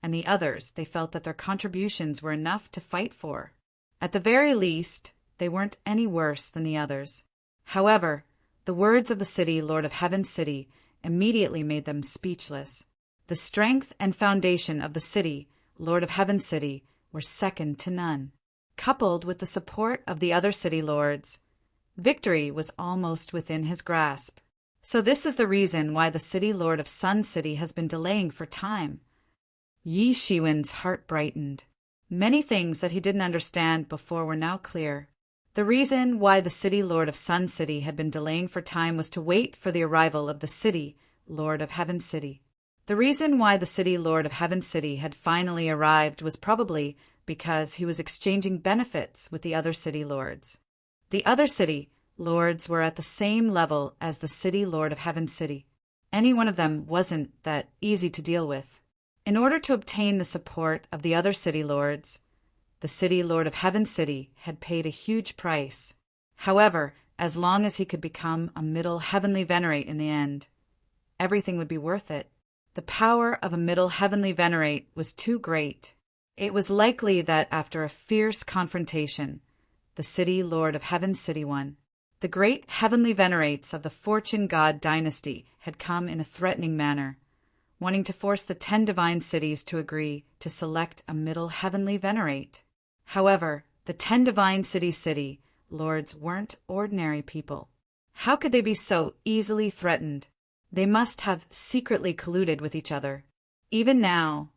and the others, they felt that their contributions were enough to fight for. At the very least, they weren't any worse than the others. However, the words of the city Lord of Heaven City immediately made them speechless. The strength and foundation of the city Lord of Heaven City were second to none. Coupled with the support of the other city lords, victory was almost within his grasp. So this is the reason why the city Lord of Sun City has been delaying for time. Yi Shiwen's heart brightened. Many things that he didn't understand before were now clear. The reason why the city Lord of Sun City had been delaying for time was to wait for the arrival of the city Lord of Heaven City. The reason why the city Lord of Heaven City had finally arrived was probably because he was exchanging benefits with the other city lords. The other city lords were at the same level as the city Lord of Heaven City. Any one of them wasn't that easy to deal with. In order to obtain the support of the other city lords, the city Lord of Heaven City had paid a huge price. However, as long as he could become a middle heavenly venerate in the end, everything would be worth it. The power of a middle heavenly venerate was too great. It was likely that after a fierce confrontation, the city Lord of Heaven City won. The great heavenly venerates of the fortune god dynasty had come in a threatening manner, wanting to force the 10 divine cities to agree to select a middle heavenly venerate. However, the 10 divine city lords weren't ordinary people. How could they be so easily threatened? They must have secretly colluded with each other. Even now,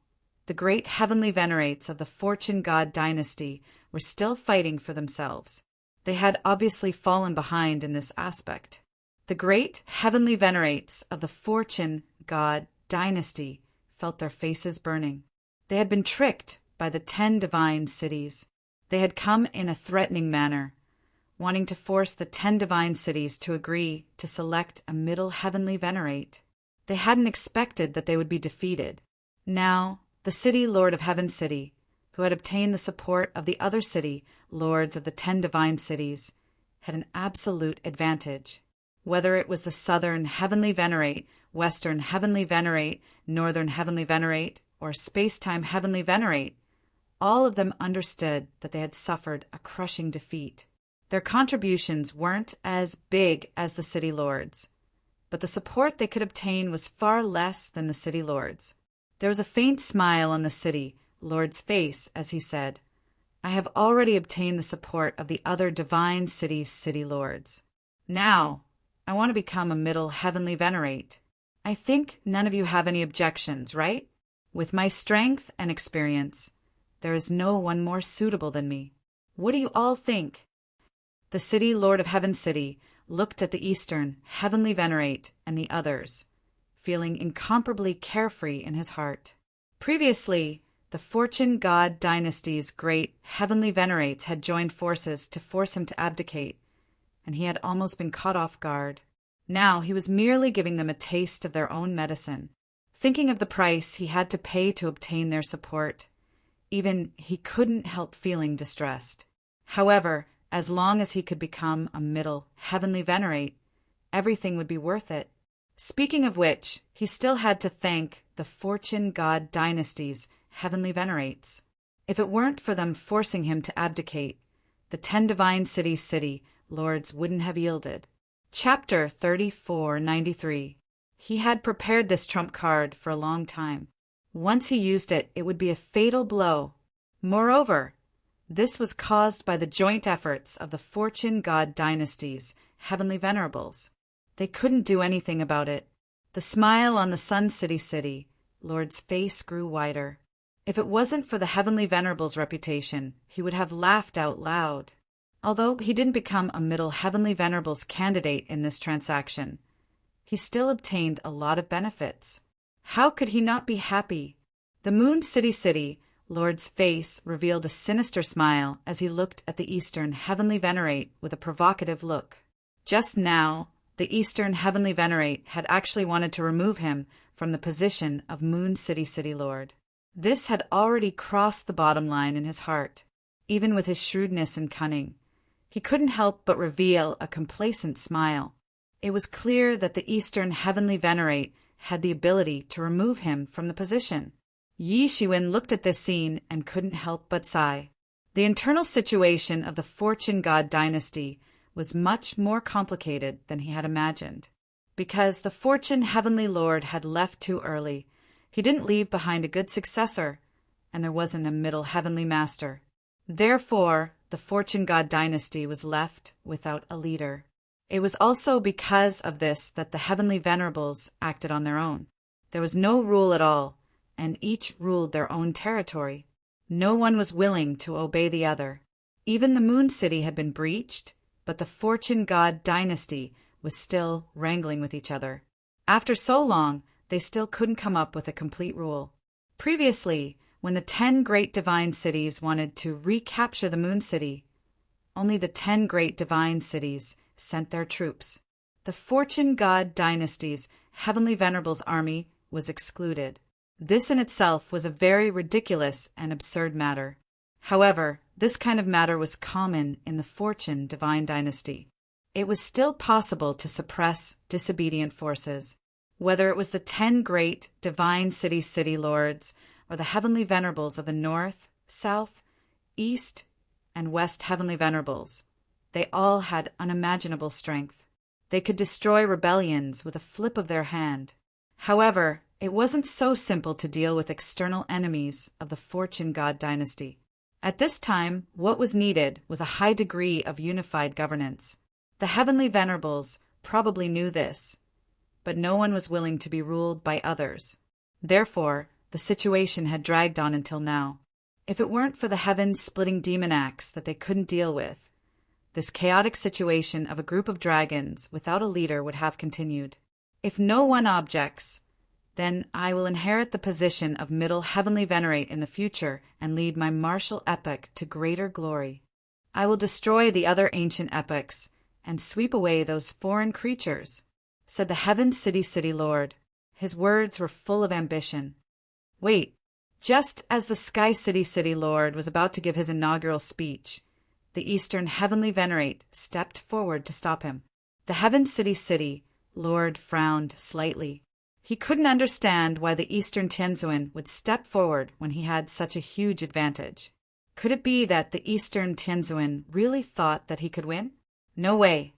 the great heavenly venerates of the fortune god dynasty were still fighting for themselves. They had obviously fallen behind in this aspect. The great heavenly venerates of the fortune god dynasty felt their faces burning. They had been tricked by the 10 divine cities. They had come in a threatening manner, wanting to force the 10 divine cities to agree to select a middle heavenly venerate. They hadn't expected that they would be defeated. Now, the city lord of Heaven City, who had obtained the support of the other city lords of the 10 divine cities, had an absolute advantage. Whether it was the southern heavenly venerate, western heavenly venerate, northern heavenly venerate, or space-time heavenly venerate, all of them understood that they had suffered a crushing defeat. Their contributions weren't as big as the city lords, but the support they could obtain was far less than the city lords. There was a faint smile on the city lord's face as he said, "I have already obtained the support of the other divine cities' city lords. Now, I want to become a middle heavenly venerate. I think none of you have any objections, right? With my strength and experience, there is no one more suitable than me. What do you all think?" The city lord of Heaven City looked at the eastern heavenly venerate and the others, feeling incomparably carefree in his heart. Previously, the Fortune God dynasty's great heavenly venerates had joined forces to force him to abdicate, and he had almost been caught off guard. Now he was merely giving them a taste of their own medicine. Thinking of the price he had to pay to obtain their support, even he couldn't help feeling distressed. However, as long as he could become a middle heavenly venerate, everything would be worth it. Speaking of which, he still had to thank the Fortune God dynasty's heavenly venerates. If it weren't for them forcing him to abdicate, the 10 divine cities city lords wouldn't have yielded. Chapter 3493. He had prepared this trump card for a long time. Once he used it, it would be a fatal blow. Moreover, this was caused by the joint efforts of the Fortune God dynasty's heavenly venerables. They couldn't do anything about it. The smile on the Sun City lord's face grew wider. If it wasn't for the heavenly venerable's reputation, he would have laughed out loud. Although he didn't become a middle heavenly venerable's candidate in this transaction, he still obtained a lot of benefits. How could he not be happy? The Moon City lord's face revealed a sinister smile as he looked at the Eastern heavenly venerate with a provocative look. Just now, the Eastern heavenly venerate had actually wanted to remove him from the position of Moon City lord. This had already crossed the bottom line in his heart. Even with his shrewdness and cunning, he couldn't help but reveal a complacent smile. It was clear that the Eastern heavenly venerate had the ability to remove him from the position. Yi Shiwen looked at this scene and couldn't help but sigh. The internal situation of the Fortune God dynasty was much more complicated than he had imagined. Because the Fortune heavenly lord had left too early, he didn't leave behind a good successor, and there wasn't a middle heavenly master. Therefore, the Fortune God dynasty was left without a leader. It was also because of this that the heavenly venerables acted on their own. There was no rule at all, and each ruled their own territory. No one was willing to obey the other. Even the Moon City had been breached, but the Fortune God dynasty was still wrangling with each other. After so long, they still couldn't come up with a complete rule. Previously, when the 10 great divine cities wanted to recapture the Moon City, only the 10 great divine cities sent their troops. The Fortune God dynasty's heavenly venerables army was excluded. This in itself was a very ridiculous and absurd matter. However, this kind of matter was common in the Fortune divine dynasty. It was still possible to suppress disobedient forces. Whether it was the 10 great divine city lords or the heavenly venerables of the north, south, east, and west heavenly venerables, they all had unimaginable strength. They could destroy rebellions with a flip of their hand. However, it wasn't so simple to deal with external enemies of the Fortune God dynasty. At this time, what was needed was a high degree of unified governance. The heavenly venerables probably knew this, but no one was willing to be ruled by others. Therefore, the situation had dragged on until now. If it weren't for the heaven-splitting demon axe that they couldn't deal with, this chaotic situation of a group of dragons without a leader would have continued. If no one objects, then I will inherit the position of middle heavenly venerate in the future and lead my martial epoch to greater glory. I will destroy the other ancient epochs and sweep away those foreign creatures, said the Heaven City lord. His words were full of ambition. Wait, just as the Sky City Lord was about to give his inaugural speech, the Eastern Heavenly Venerate stepped forward to stop him. The Heaven City Lord frowned slightly. He couldn't understand why the Eastern Tianzuan would step forward when he had such a huge advantage. Could it be that the Eastern Tianzuan really thought that he could win? No way.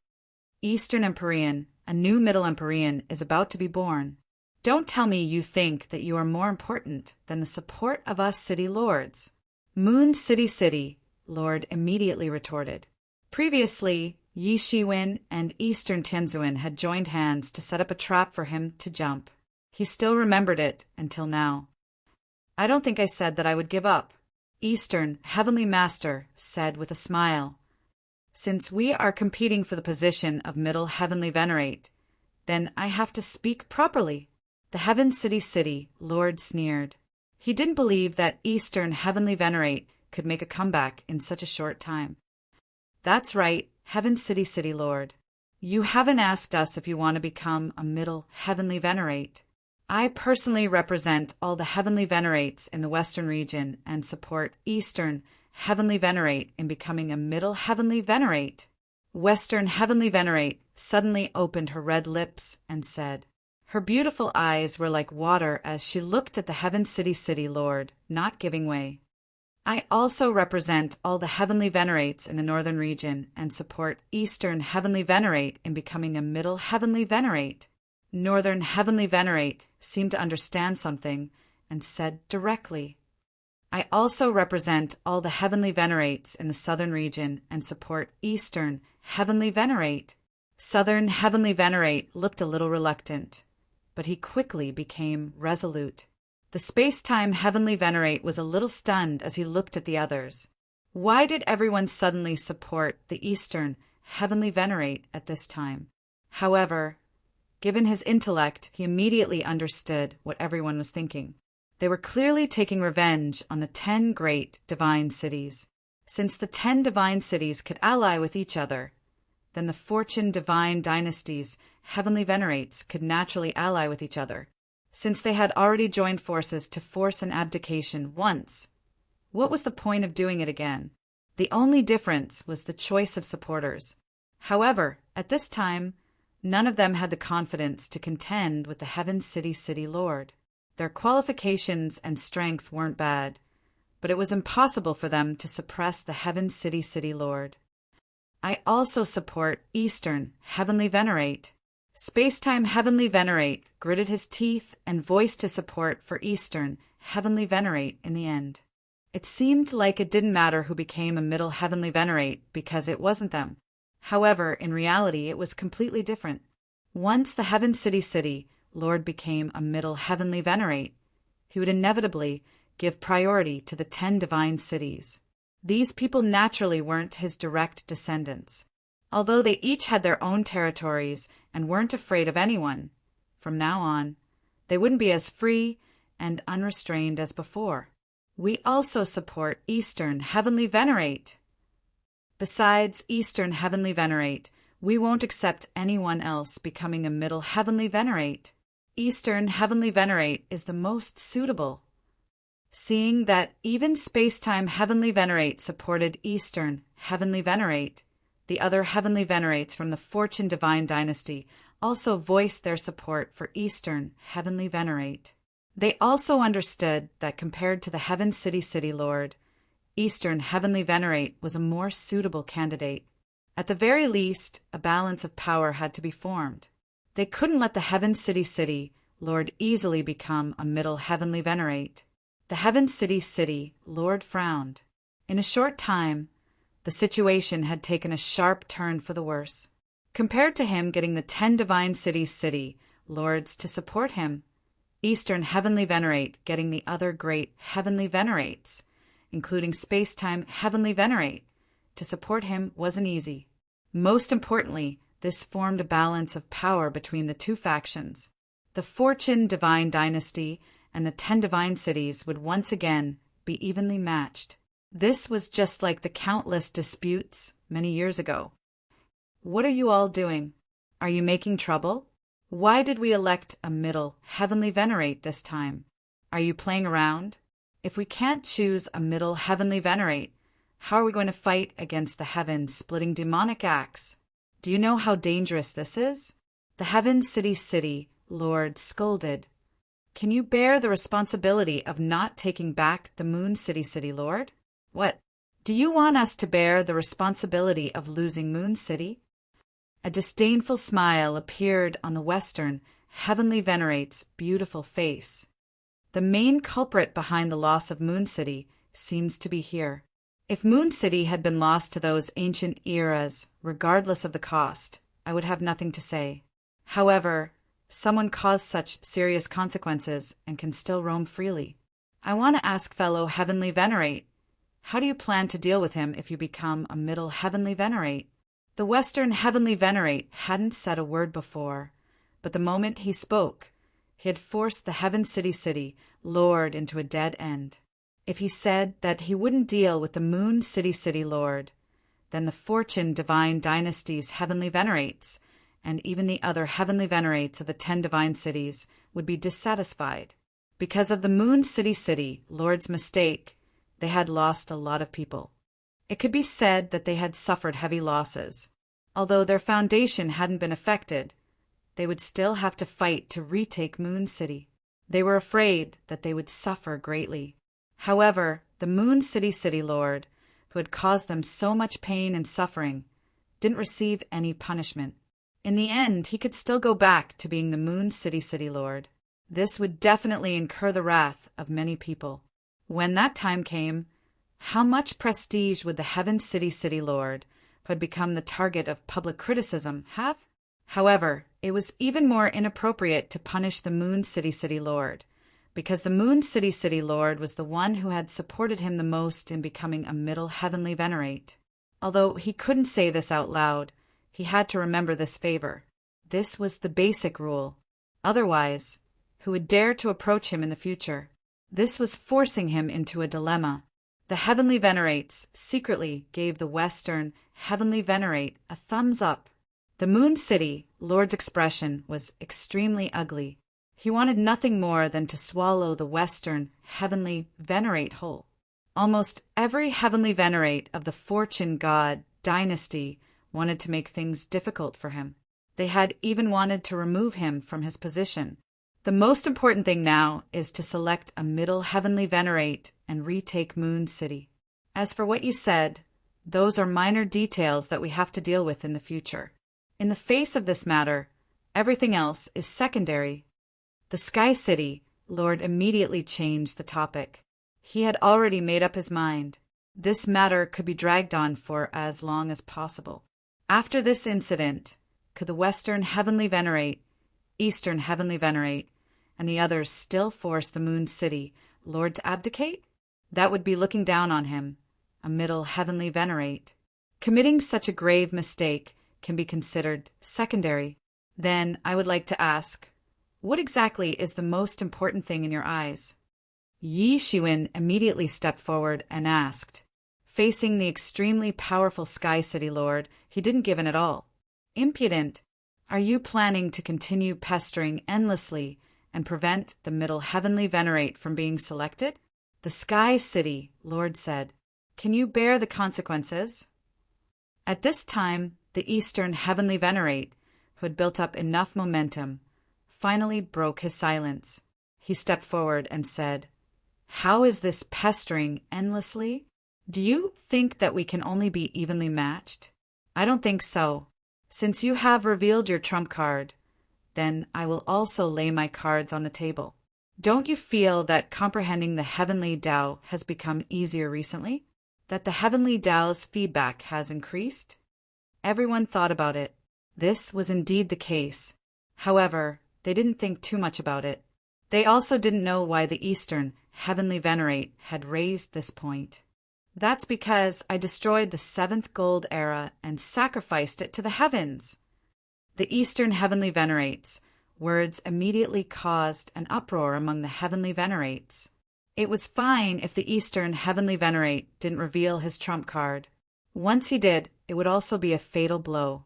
Eastern Empyrean, a new Middle Empyrean, is about to be born. Don't tell me you think that you are more important than the support of us city lords. Moon City Lord immediately retorted. Previously, Yi Shiwen and Eastern Tianzuan had joined hands to set up a trap for him to jump. He still remembered it until now. I don't think I said that I would give up, Eastern Heavenly Master said with a smile. Since we are competing for the position of Middle Heavenly Venerate, then I have to speak properly. The Heaven City Lord sneered. He didn't believe that Eastern Heavenly Venerate could make a comeback in such a short time. That's right, Heaven City Lord. You haven't asked us if you want to become a Middle Heavenly Venerate. I personally represent all the Heavenly Venerates in the Western region and support Eastern Heavenly Venerate in becoming a Middle Heavenly Venerate. Western Heavenly Venerate suddenly opened her red lips and said. Her beautiful eyes were like water as she looked at the Heaven City Lord, not giving way. I also represent all the Heavenly Venerates in the Northern region and support Eastern Heavenly Venerate in becoming a Middle Heavenly Venerate. Northern Heavenly Venerate seemed to understand something and said directly, I also represent all the Heavenly Venerates in the Southern region and support Eastern Heavenly Venerate. Southern Heavenly Venerate looked a little reluctant, but he quickly became resolute. The space-time Heavenly Venerate was a little stunned as he looked at the others. Why did everyone suddenly support the Eastern Heavenly Venerate at this time? However, given his intellect, he immediately understood what everyone was thinking. They were clearly taking revenge on the 10 great divine cities. Since the 10 divine cities could ally with each other, then the Fortune divine dynasties' Heavenly Venerates could naturally ally with each other. Since they had already joined forces to force an abdication once, what was the point of doing it again? The only difference was the choice of supporters. However, at this time, none of them had the confidence to contend with the Heaven City Lord. Their qualifications and strength weren't bad, but it was impossible for them to suppress the Heaven City Lord. I also support Eastern Heavenly Venerate. Spacetime Heavenly Venerate gritted his teeth and voiced his support for Eastern Heavenly Venerate in the end. It seemed like it didn't matter who became a Middle Heavenly Venerate because it wasn't them. However, in reality, it was completely different. Once the Heaven City Lord became a Middle Heavenly Venerate, he would inevitably give priority to the 10 divine cities. These people naturally weren't his direct descendants. Although they each had their own territories and weren't afraid of anyone, from now on, they wouldn't be as free and unrestrained as before. We also support Eastern Heavenly Venerate. Besides Eastern Heavenly Venerate, we won't accept anyone else becoming a Middle Heavenly Venerate. Eastern Heavenly Venerate is the most suitable. Seeing that even Spacetime Heavenly Venerate supported Eastern Heavenly Venerate, the other Heavenly Venerates from the Fortune Divine Dynasty also voiced their support for Eastern Heavenly Venerate. They also understood that compared to the Heaven City Lord, Eastern Heavenly Venerate was a more suitable candidate. At the very least, a balance of power had to be formed. They couldn't let the Heaven City Lord easily become a Middle Heavenly Venerate. The Heaven City Lord frowned. In a short time, the situation had taken a sharp turn for the worse. Compared to him getting the 10 divine city lords to support him, Eastern Heavenly Venerate getting the other great Heavenly Venerates, including Spacetime Heavenly Venerate, to support him wasn't easy. Most importantly, this formed a balance of power between the two factions. The Fortune Divine Dynasty and the 10 divine cities would once again be evenly matched. This was just like the countless disputes many years ago. What are you all doing? Are you making trouble? Why did we elect a Middle Heavenly Venerate this time? Are you playing around? If we can't choose a middle heavenly venerate, how are we going to fight against the heaven-splitting demonic axe? Do you know how dangerous this is? The Heaven City Lord scolded. Can you bear the responsibility of not taking back the Moon City Lord? What? Do you want us to bear the responsibility of losing Moon City? A disdainful smile appeared on the Western Heavenly Venerate's beautiful face. The main culprit behind the loss of Moon City seems to be here. If Moon City had been lost to those ancient eras, regardless of the cost, I would have nothing to say. However, someone caused such serious consequences and can still roam freely. I want to ask fellow Heavenly Venerate, how do you plan to deal with him if you become a middle Heavenly Venerate? The Western Heavenly Venerate hadn't said a word before, but the moment he spoke, he had forced the Heaven City Lord into a dead end. If he said that he wouldn't deal with the Moon City Lord, then the Fortune Divine Dynasty's Heavenly Venerates, and even the other Heavenly Venerates of the 10 Divine Cities, would be dissatisfied. Because of the Moon City Lord's mistake, they had lost a lot of people. It could be said that they had suffered heavy losses. Although their foundation hadn't been affected, they would still have to fight to retake Moon City. They were afraid that they would suffer greatly. However, the Moon City Lord, who had caused them so much pain and suffering, didn't receive any punishment. In the end, he could still go back to being the Moon City Lord. This would definitely incur the wrath of many people. When that time came, how much prestige would the Heaven City Lord, who had become the target of public criticism, have? However, it was even more inappropriate to punish the Moon City Lord, because the Moon City Lord was the one who had supported him the most in becoming a middle Heavenly Venerate. Although he couldn't say this out loud, he had to remember this favor. This was the basic rule. Otherwise, who would dare to approach him in the future? This was forcing him into a dilemma. The Heavenly Venerates secretly gave the Western Heavenly Venerate a thumbs up. The Moon City Lord's expression was extremely ugly. He wanted nothing more than to swallow the Western Heavenly Venerate whole. Almost every Heavenly Venerate of the Fortune God dynasty wanted to make things difficult for him. They had even wanted to remove him from his position. The most important thing now is to select a middle Heavenly Venerate and retake Moon City. As for what you said, those are minor details that we have to deal with in the future. In the face of this matter, everything else is secondary. The Sky City Lord immediately changed the topic. He had already made up his mind. This matter could be dragged on for as long as possible. After this incident, could the Western Heavenly Venerate, Eastern Heavenly Venerate, and the others still force the Moon City Lord to abdicate? That would be looking down on him, a middle Heavenly Venerate. Committing such a grave mistake can be considered secondary. Then I would like to ask, what exactly is the most important thing in your eyes? Yi Xuan immediately stepped forward and asked. Facing the extremely powerful Sky City Lord, he didn't give in at all. Impudent! Are you planning to continue pestering endlessly and prevent the middle Heavenly Venerate from being selected? The Sky City Lord said. Can you bear the consequences? At this time, the Eastern Heavenly Venerate, who had built up enough momentum, finally broke his silence. He stepped forward and said, How is this pestering endlessly? Do you think that we can only be evenly matched? I don't think so. Since you have revealed your trump card, then I will also lay my cards on the table. Don't you feel that comprehending the Heavenly Tao has become easier recently? That the Heavenly Tao's feedback has increased? Everyone thought about it. This was indeed the case. However, they didn't think too much about it. They also didn't know why the Eastern Heavenly Venerate had raised this point. That's because I destroyed the 7th Gold Era and sacrificed it to the heavens. The Eastern Heavenly Venerates' words immediately caused an uproar among the Heavenly Venerates. It was fine if the Eastern Heavenly Venerate didn't reveal his trump card. Once he did, it would also be a fatal blow.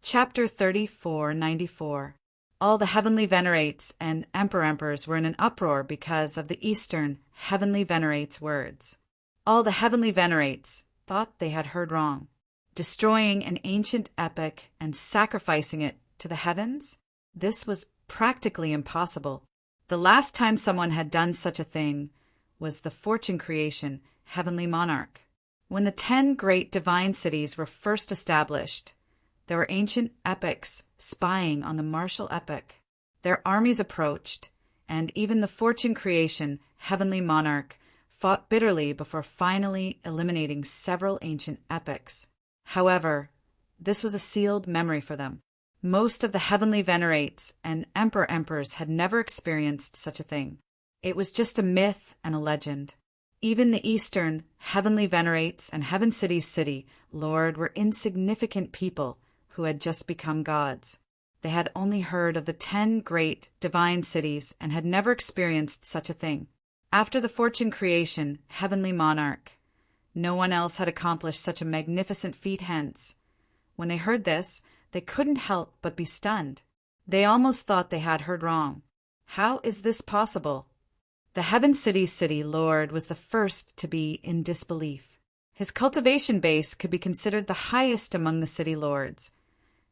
Chapter 3494. All the heavenly venerates and emperors were in an uproar because of the Eastern heavenly venerates' words. All the heavenly venerates thought they had heard wrong. Destroying an ancient epic and sacrificing it to the heavens? This was practically impossible. The last time someone had done such a thing was the fortune creation heavenly monarch. When the 10 great divine cities were first established, there were ancient epics spying on the martial epic. Their armies approached, and even the fortune creation heavenly monarch fought bitterly before finally eliminating several ancient epics. However, this was a sealed memory for them. Most of the heavenly venerates and emperors had never experienced such a thing. It was just a myth and a legend. Even the Eastern heavenly venerates and Heaven City's city lord were insignificant people who had just become gods. They had only heard of the 10 great divine cities and had never experienced such a thing. After the fortune creation heavenly monarch, no one else had accomplished such a magnificent feat hence. When they heard this, they couldn't help but be stunned. They almost thought they had heard wrong. How is this possible? The Heaven City's city lord was the first to be in disbelief. His cultivation base could be considered the highest among the city lords,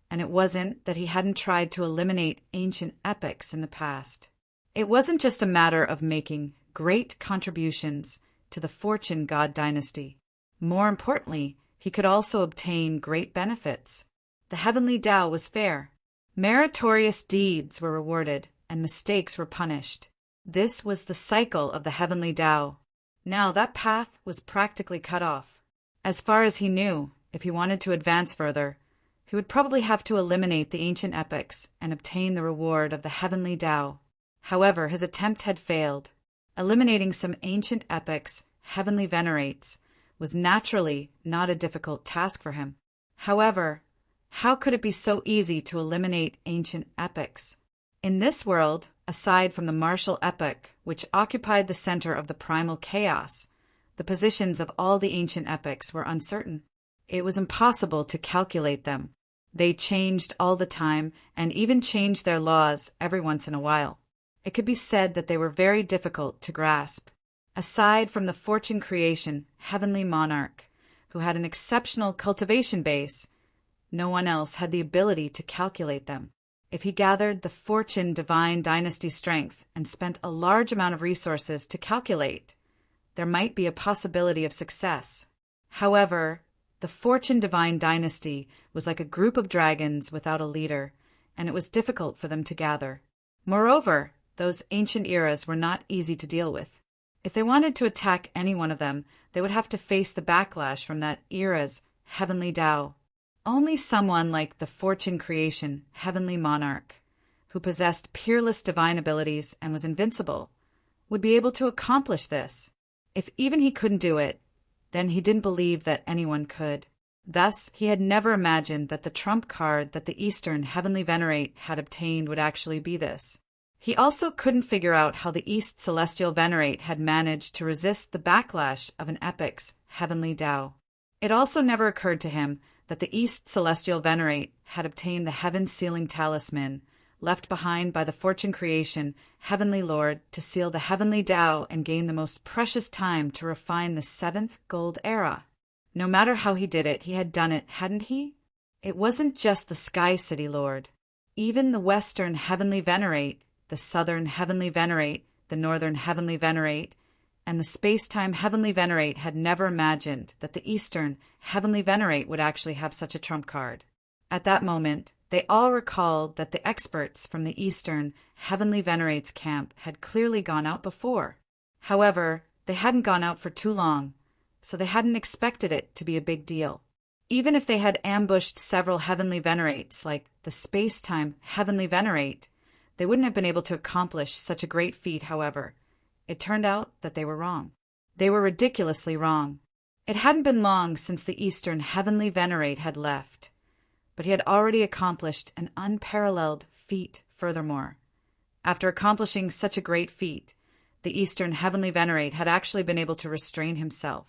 and it wasn't that he hadn't tried to eliminate ancient epics in the past. It wasn't just a matter of making great contributions to the fortune god dynasty. More importantly, he could also obtain great benefits. The heavenly Tao was fair. Meritorious deeds were rewarded, and mistakes were punished. This was the cycle of the heavenly Tao. Now that path was practically cut off. As far as he knew, if he wanted to advance further, he would probably have to eliminate the ancient epics and obtain the reward of the heavenly Tao. However, his attempt had failed. Eliminating some ancient epics, heavenly venerates, was naturally not a difficult task for him. However, how could it be so easy to eliminate ancient epics? In this world, aside from the martial epic, which occupied the center of the primal chaos, the positions of all the ancient epics were uncertain. It was impossible to calculate them. They changed all the time and even changed their laws every once in a while. It could be said that they were very difficult to grasp. Aside from the fortune creation heavenly monarch, who had an exceptional cultivation base, no one else had the ability to calculate them. If he gathered the fortune divine dynasty strength and spent a large amount of resources to calculate, there might be a possibility of success. However, the fortune divine dynasty was like a group of dragons without a leader, and it was difficult for them to gather. Moreover, those ancient eras were not easy to deal with. If they wanted to attack any one of them, they would have to face the backlash from that era's heavenly Tao. Only someone like the fortune creation heavenly monarch, who possessed peerless divine abilities and was invincible, would be able to accomplish this. If even he couldn't do it, then he didn't believe that anyone could. Thus, he had never imagined that the trump card that the Eastern heavenly venerate had obtained would actually be this. He also couldn't figure out how the East celestial venerate had managed to resist the backlash of an epic's heavenly Tao. It also never occurred to him that the East celestial venerate had obtained the heaven sealing talisman left behind by the fortune creation heavenly lord to seal the heavenly Tao and gain the most precious time to refine the 7th gold era. No matter how he did it, he had done it, hadn't he? It wasn't just the Sky City Lord. Even the Western heavenly venerate, the Southern heavenly venerate, the Northern heavenly venerate, and the space-time heavenly venerate had never imagined that the Eastern heavenly venerate would actually have such a trump card. At that moment, they all recalled that the experts from the Eastern heavenly venerates camp had clearly gone out before. However, they hadn't gone out for too long, so they hadn't expected it to be a big deal. Even if they had ambushed several heavenly venerates, like the space-time heavenly venerate, they wouldn't have been able to accomplish such a great feat, however. It turned out that they were wrong. They were ridiculously wrong. It hadn't been long since the Eastern heavenly venerate had left, but he had already accomplished an unparalleled feat furthermore. After accomplishing such a great feat, the Eastern heavenly venerate had actually been able to restrain himself.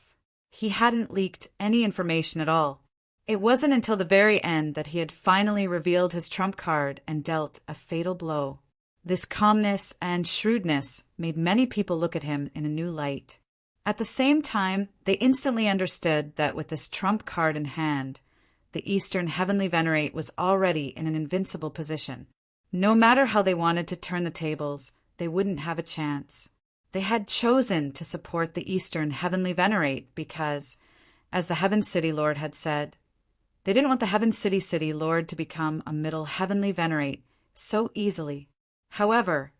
He hadn't leaked any information at all. It wasn't until the very end that he had finally revealed his trump card and dealt a fatal blow. This calmness and shrewdness made many people look at him in a new light. At the same time, they instantly understood that with this trump card in hand, the Eastern Heavenly Venerate was already in an invincible position. No matter how they wanted to turn the tables, they wouldn't have a chance. They had chosen to support the Eastern Heavenly Venerate because, as the Heaven City Lord had said, they didn't want the Heaven City Lord to become a Middle Heavenly Venerate so easily. However,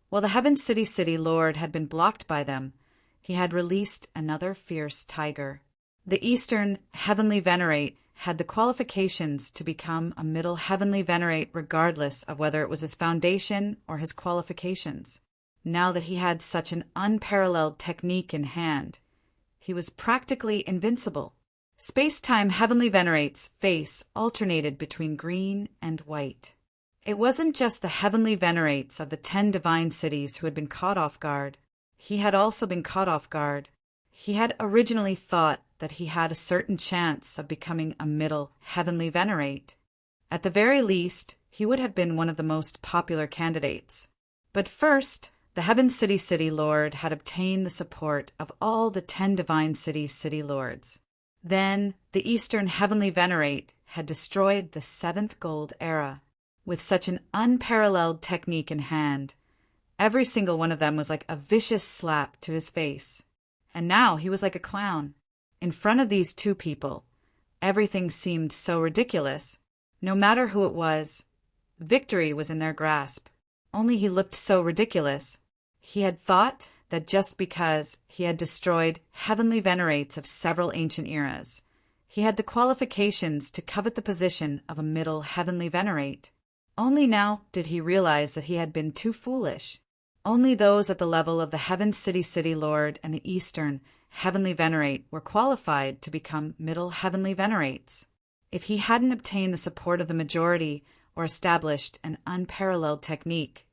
while the Heaven City Lord had been blocked by them, he had released another fierce tiger. The Eastern Heavenly Venerate had the qualifications to become a Middle Heavenly Venerate regardless of whether it was his foundation or his qualifications. Now that he had such an unparalleled technique in hand, he was practically invincible. Space-time Heavenly Venerate's face alternated between green and white. It wasn't just the Heavenly Venerates of the 10 divine cities who had been caught off guard. He had also been caught off guard. He had originally thought that he had a certain chance of becoming a Middle Heavenly Venerate. At the very least, he would have been one of the most popular candidates. But first, the Heaven City Lord had obtained the support of all the 10 divine cities' city lords. Then, the Eastern Heavenly Venerate had destroyed the 7th Gold Era. With such an unparalleled technique in hand, every single one of them was like a vicious slap to his face. And now he was like a clown. In front of these two people, everything seemed so ridiculous. No matter who it was, victory was in their grasp. Only he looked so ridiculous. He had thought that just because he had destroyed Heavenly Venerates of several ancient eras, he had the qualifications to covet the position of a Middle Heavenly Venerate. Only now did he realize that he had been too foolish. Only those at the level of the Heaven City Lord and the Eastern Heavenly Venerate were qualified to become Middle Heavenly Venerates. If he hadn't obtained the support of the majority or established an unparalleled technique,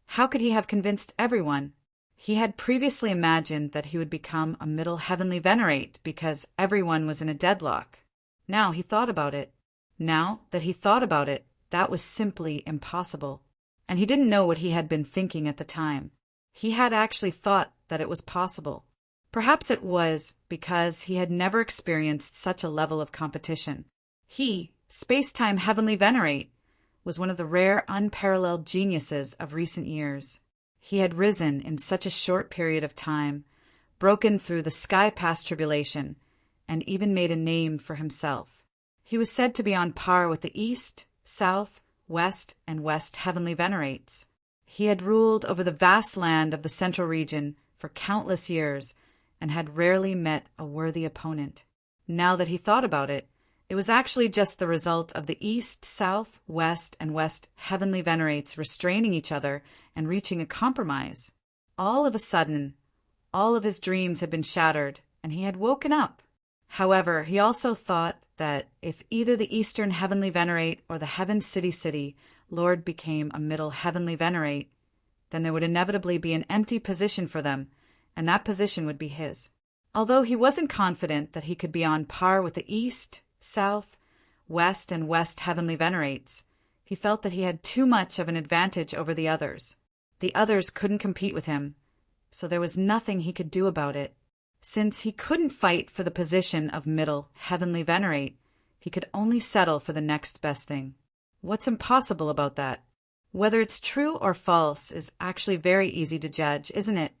how could he have convinced everyone? He had previously imagined that he would become a Middle Heavenly Venerate because everyone was in a deadlock. Now he thought about it. Now that he thought about it, that was simply impossible. And he didn't know what he had been thinking at the time. He had actually thought that it was possible. Perhaps it was because he had never experienced such a level of competition. He, Space-Time Heavenly Venerate, was one of the rare unparalleled geniuses of recent years. He had risen in such a short period of time, broken through the sky-past tribulation, and even made a name for himself. He was said to be on par with the East, South, West, and West Heavenly Venerates. He had ruled over the vast land of the Central Region for countless years and had rarely met a worthy opponent. Now that he thought about it, it was actually just the result of the East, South, West, and West Heavenly Venerates restraining each other and reaching a compromise. All of a sudden, all of his dreams had been shattered, and he had woken up. However, he also thought that if either the Eastern Heavenly Venerate or the Heaven City Lord became a Middle Heavenly Venerate, then there would inevitably be an empty position for them, and that position would be his. Although he wasn't confident that he could be on par with the East, South, West, and West Heavenly Venerates, he felt that he had too much of an advantage over the others. The others couldn't compete with him, so there was nothing he could do about it. Since he couldn't fight for the position of Middle Heavenly Venerate, he could only settle for the next best thing. What's impossible about that? Whether it's true or false is actually very easy to judge, isn't it?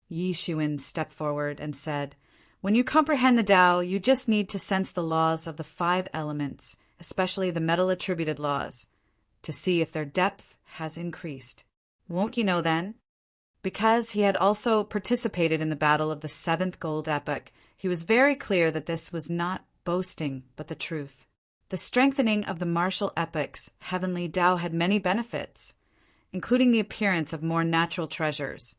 Yi Xuan stepped forward and said, "When you comprehend the Tao, you just need to sense the laws of the 5 elements, especially the metal-attributed laws, to see if their depth has increased. Won't you know then?" Because he had also participated in the battle of the 7th Gold Epoch, he was very clear that this was not boasting, but the truth. The strengthening of the martial epoch's heavenly Tao had many benefits, including the appearance of more natural treasures,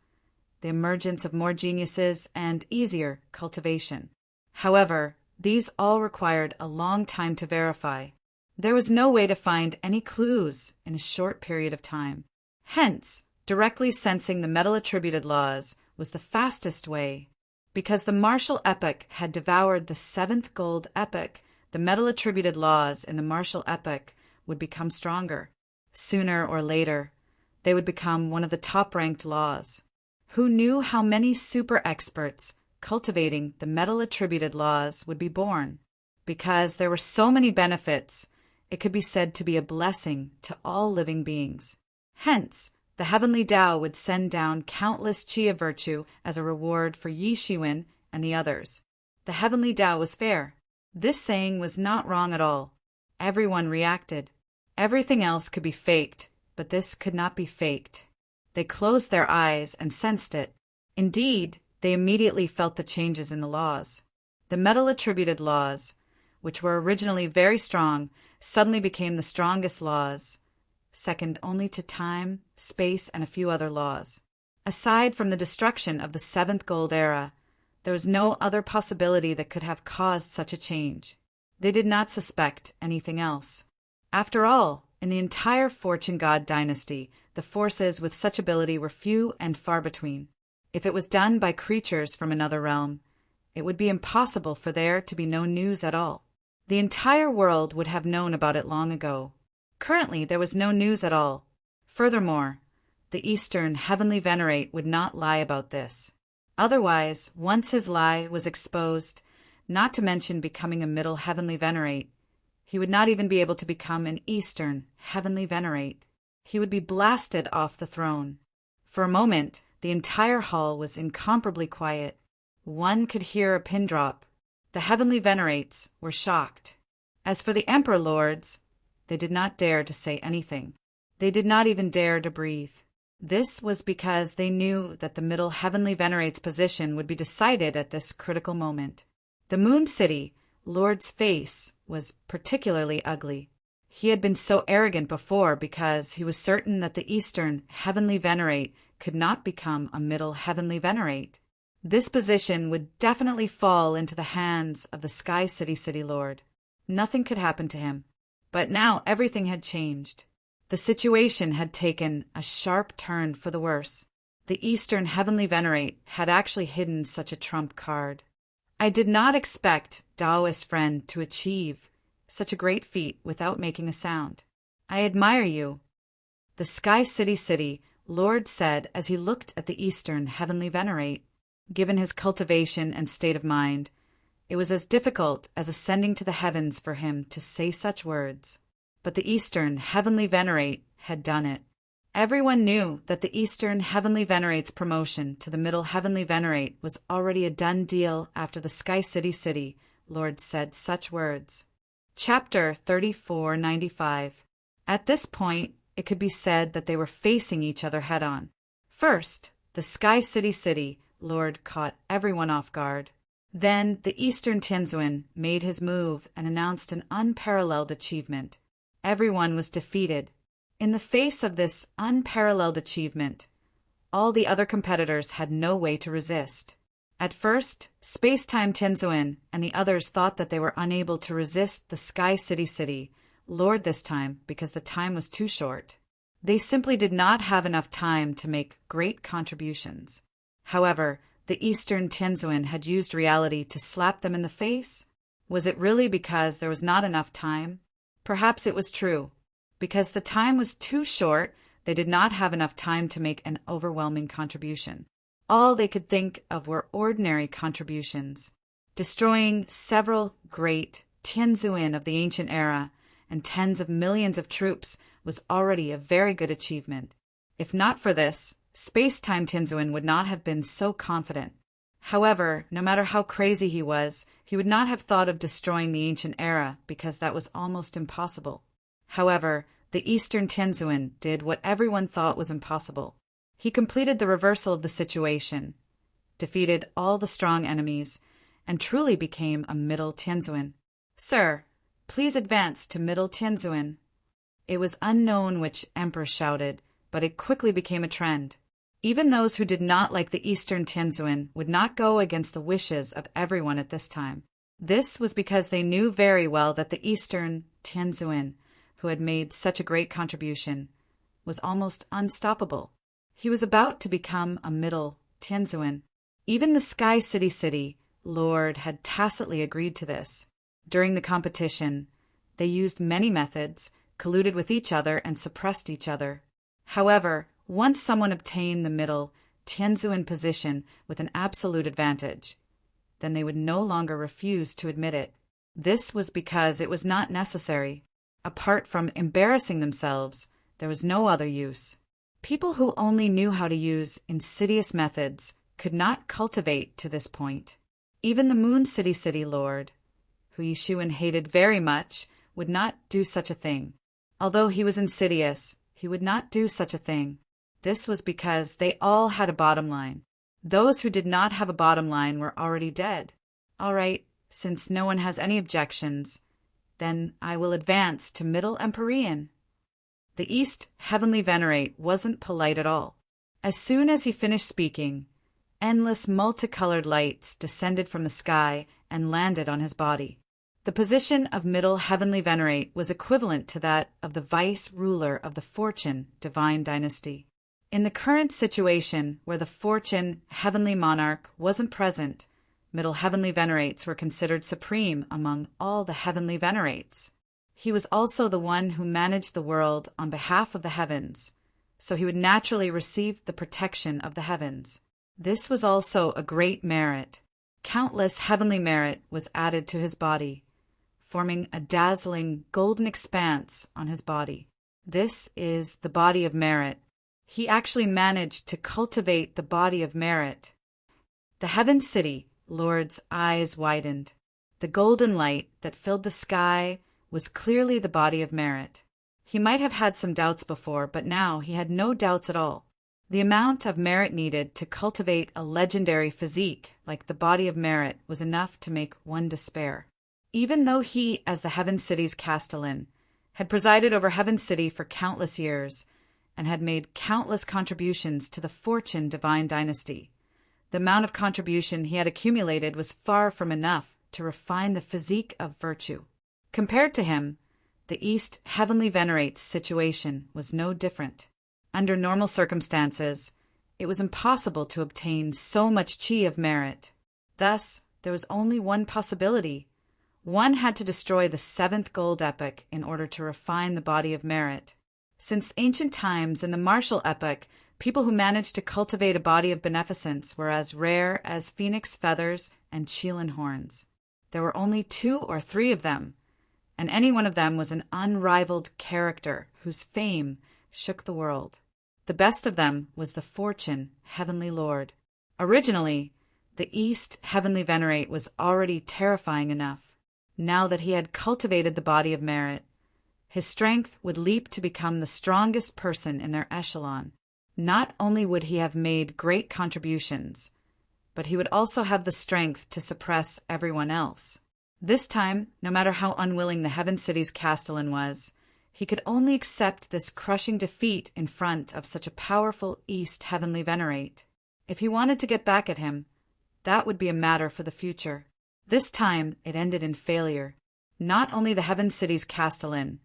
the emergence of more geniuses, and easier cultivation. However, these all required a long time to verify. There was no way to find any clues in a short period of time. Hence, directly sensing the metal-attributed laws was the fastest way. Because the martial epoch had devoured the 7th Gold Epoch, the metal-attributed laws in the martial epoch would become stronger. Sooner or later, they would become one of the top-ranked laws. Who knew how many super-experts cultivating the metal-attributed laws would be born? Because there were so many benefits, it could be said to be a blessing to all living beings. Hence, the heavenly Tao would send down countless Qi of virtue as a reward for Yi Shiwen and the others. The heavenly Tao was fair. This saying was not wrong at all. Everyone reacted. Everything else could be faked, but this could not be faked. They closed their eyes and sensed it. Indeed, they immediately felt the changes in the laws. The metal-attributed laws, which were originally very strong, suddenly became the strongest laws, second only to time, space, and a few other laws. Aside from the destruction of the seventh gold era, there was no other possibility that could have caused such a change. They did not suspect anything else. After all, in the entire Fortune God dynasty, the forces with such ability were few and far between. If it was done by creatures from another realm, it would be impossible for there to be no news at all. The entire world would have known about it long ago. Currently, there was no news at all. Furthermore, the Eastern Heavenly Venerate would not lie about this. Otherwise, once his lie was exposed, not to mention becoming a Middle Heavenly Venerate, he would not even be able to become an Eastern Heavenly Venerate. He would be blasted off the throne. For a moment, the entire hall was incomparably quiet. One could hear a pin drop. The Heavenly Venerates were shocked. As for the Emperor Lords, they did not dare to say anything. They did not even dare to breathe. This was because they knew that the Middle Heavenly Venerate's position would be decided at this critical moment. The Moon City Lord's face was particularly ugly. He had been so arrogant before because he was certain that the Eastern Heavenly Venerate could not become a Middle Heavenly Venerate. This position would definitely fall into the hands of the Sky City Lord. Nothing could happen to him. But now everything had changed. The situation had taken a sharp turn for the worse. The Eastern Heavenly Venerate had actually hidden such a trump card. I did not expect Taoist friend to achieve such a great feat without making a sound. I admire you, the Sky City Lord said as he looked at the Eastern Heavenly Venerate. Given his cultivation and state of mind, it was as difficult as ascending to the heavens for him to say such words. But the Eastern Heavenly Venerate had done it. Everyone knew that the Eastern Heavenly Venerate's promotion to the Middle Heavenly Venerate was already a done deal after the Sky City Lord said such words. Chapter 3495. At this point, it could be said that they were facing each other head-on. First, the Sky City Lord caught everyone off guard. Then the Eastern Tianzuan made his move and announced an unparalleled achievement. Everyone was defeated. In the face of this unparalleled achievement, all the other competitors had no way to resist. At first, Space-Time Tianzuan and the others thought that they were unable to resist the Sky City Lord this time because the time was too short. They simply did not have enough time to make great contributions. However, the Eastern Tianzuan had used reality to slap them in the face. Was it really because there was not enough time? Perhaps it was true. Because the time was too short, they did not have enough time to make an overwhelming contribution. All they could think of were ordinary contributions. Destroying several great Tianzuan of the ancient era and tens of millions of troops was already a very good achievement. If not for this, Space-Time Tianzuan would not have been so confident. However, no matter how crazy he would not have thought of destroying the ancient era because that was almost impossible. However, the Eastern Tianzuan did what everyone thought was impossible. He completed the reversal of the situation, defeated all the strong enemies, and truly became a Middle Tianzuan. Sir, please advance to Middle Tianzuan. It was unknown which emperor shouted, but it quickly became a trend. Even those who did not like the Eastern Tianzuan would not go against the wishes of everyone at this time. This was because they knew very well that the Eastern Tianzuan, who had made such a great contribution, was almost unstoppable. He was about to become a Middle Tianzuan. Even the Sky City Lord had tacitly agreed to this. During the competition, they used many methods, colluded with each other, and suppressed each other. However, once someone obtained the middle Tianzuan position with an absolute advantage, then they would no longer refuse to admit it. This was because it was not necessary. Apart from embarrassing themselves, there was no other use. People who only knew how to use insidious methods could not cultivate to this point. Even the Moon City Lord, who Yishuan hated very much, would not do such a thing. Although he was insidious, he would not do such a thing. This was because they all had a bottom line. Those who did not have a bottom line were already dead. All right, since no one has any objections, then I will advance to Middle Empyrean. The East Heavenly Venerate wasn't polite at all. As soon as he finished speaking, endless multicolored lights descended from the sky and landed on his body. The position of Middle Heavenly Venerate was equivalent to that of the vice-ruler of the Fortune Divine Dynasty. In the current situation where the Fortune Heavenly Monarch wasn't present, Middle Heavenly Venerates were considered supreme among all the Heavenly Venerates. He was also the one who managed the world on behalf of the heavens, so he would naturally receive the protection of the heavens. This was also a great merit. Countless heavenly merit was added to his body, forming a dazzling golden expanse on his body. This is the body of merit. He actually managed to cultivate the body of merit. The Heaven City Lord's eyes widened. The golden light that filled the sky was clearly the body of merit. He might have had some doubts before, but now he had no doubts at all. The amount of merit needed to cultivate a legendary physique like the body of merit was enough to make one despair. Even though he, as the Heaven City's Castellan, had presided over Heaven City for countless years and had made countless contributions to the Fortune Divine Dynasty, the amount of contribution he had accumulated was far from enough to refine the physique of virtue. Compared to him, the East Heavenly Venerate's situation was no different. Under normal circumstances, it was impossible to obtain so much chi of merit. Thus, there was only one possibility. One had to destroy the seventh gold epoch in order to refine the body of merit. Since ancient times in the martial epoch, people who managed to cultivate a body of beneficence were as rare as phoenix feathers and Qilin horns. There were only 2 or 3 of them, and any one of them was an unrivaled character whose fame shook the world. The best of them was the Fortune Heavenly Lord. Originally, the East Heavenly Venerate was already terrifying enough. Now that he had cultivated the body of merit, his strength would leap to become the strongest person in their echelon. Not only would he have made great contributions, but he would also have the strength to suppress everyone else. This time, no matter how unwilling the Heaven City's Castellan was, he could only accept this crushing defeat in front of such a powerful East Heavenly Venerate. If he wanted to get back at him, that would be a matter for the future. This time it ended in failure. Not only the Heaven City's Castellan,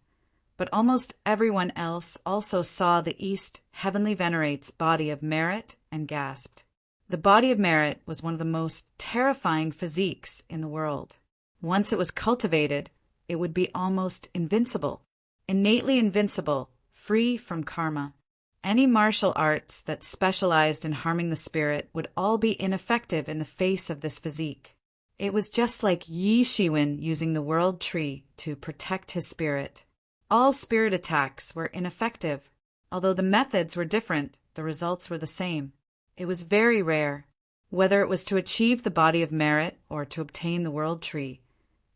but almost everyone else also saw the East Heavenly Venerate's body of merit and gasped. The body of merit was one of the most terrifying physiques in the world. Once it was cultivated, it would be almost invincible. Innately invincible, free from karma. Any martial arts that specialized in harming the spirit would all be ineffective in the face of this physique. It was just like Yi Shiwen using the world tree to protect his spirit. All spirit attacks were ineffective. Although the methods were different, the results were the same. It was very rare. Whether it was to achieve the body of merit or to obtain the world tree,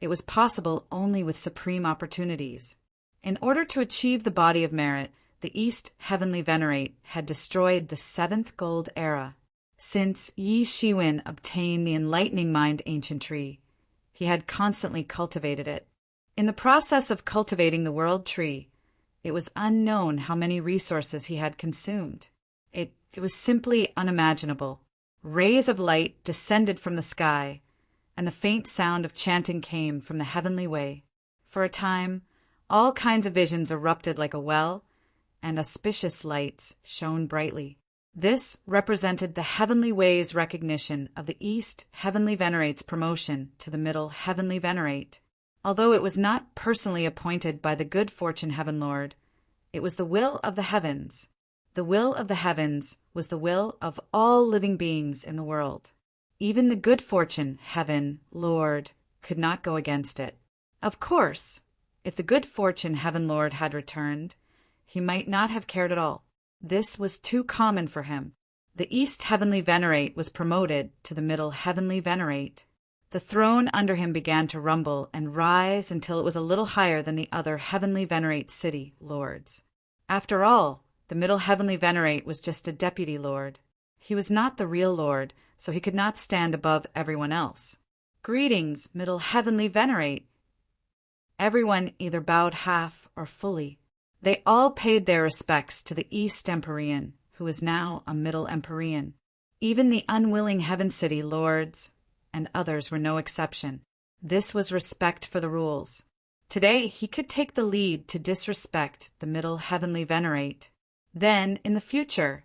it was possible only with supreme opportunities. In order to achieve the body of merit, the East Heavenly Venerate had destroyed the 7th Gold Era. Since Yi Shiwen obtained the Enlightening Mind Ancient Tree, he had constantly cultivated it. In the process of cultivating the World Tree, it was unknown how many resources he had consumed. It was simply unimaginable. Rays of light descended from the sky, and the faint sound of chanting came from the heavenly way. For a time, all kinds of visions erupted like a well, and auspicious lights shone brightly. This represented the heavenly way's recognition of the East Heavenly Venerate's promotion to the Middle Heavenly Venerate. Although it was not personally appointed by the good fortune heaven lord, it was the will of the heavens. The will of the heavens was the will of all living beings in the world. Even the good fortune heaven lord could not go against it. Of course, if the good fortune heaven lord had returned, he might not have cared at all. This was too common for him. The East Heavenly Venerate was promoted to the Middle Heavenly Venerate. The throne under him began to rumble and rise until it was a little higher than the other Heavenly Venerate city lords. After all, the Middle Heavenly Venerate was just a deputy lord. He was not the real lord, so he could not stand above everyone else. Greetings, Middle Heavenly Venerate. Everyone either bowed half or fully. They all paid their respects to the East Empyrean, who is now a Middle Empyrean. Even the unwilling Heaven City lords and others were no exception. This was respect for the rules. Today he could take the lead to disrespect the Middle Heavenly Venerate. Then, in the future,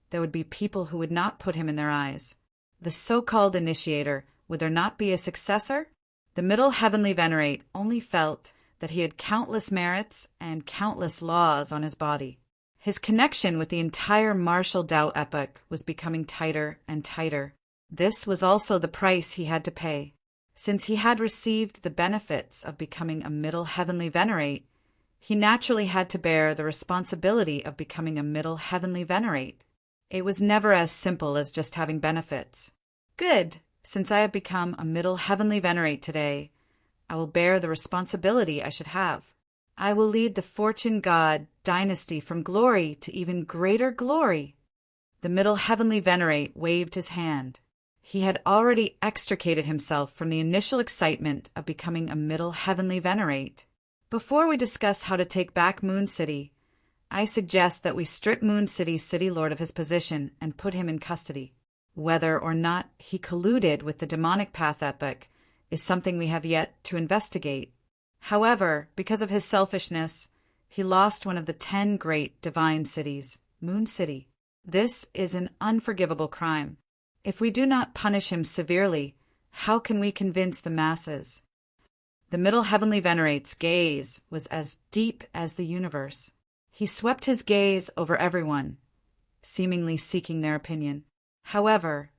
there would be people who would not put him in their eyes. The so-called initiator, would there not be a successor? The Middle Heavenly Venerate only felt that he had countless merits and countless laws on his body. His connection with the entire martial Tao epoch was becoming tighter and tighter. This was also the price he had to pay. Since he had received the benefits of becoming a Middle Heavenly Venerate, he naturally had to bear the responsibility of becoming a Middle Heavenly Venerate. It was never as simple as just having benefits. Good, since I have become a Middle Heavenly Venerate today, I will bear the responsibility I should have. I will lead the Fortune God dynasty from glory to even greater glory. The Middle Heavenly Venerate waved his hand. He had already extricated himself from the initial excitement of becoming a Middle Heavenly Venerate. Before we discuss how to take back Moon City, I suggest that we strip Moon City's city lord of his position and put him in custody. Whether or not he colluded with the demonic path epoch is something we have yet to investigate. However, because of his selfishness, he lost one of the 10 great divine cities, Moon City. This is an unforgivable crime. If we do not punish him severely, how can we convince the masses? The Middle Heavenly Venerate's gaze was as deep as the universe. He swept his gaze over everyone, seemingly seeking their opinion. However,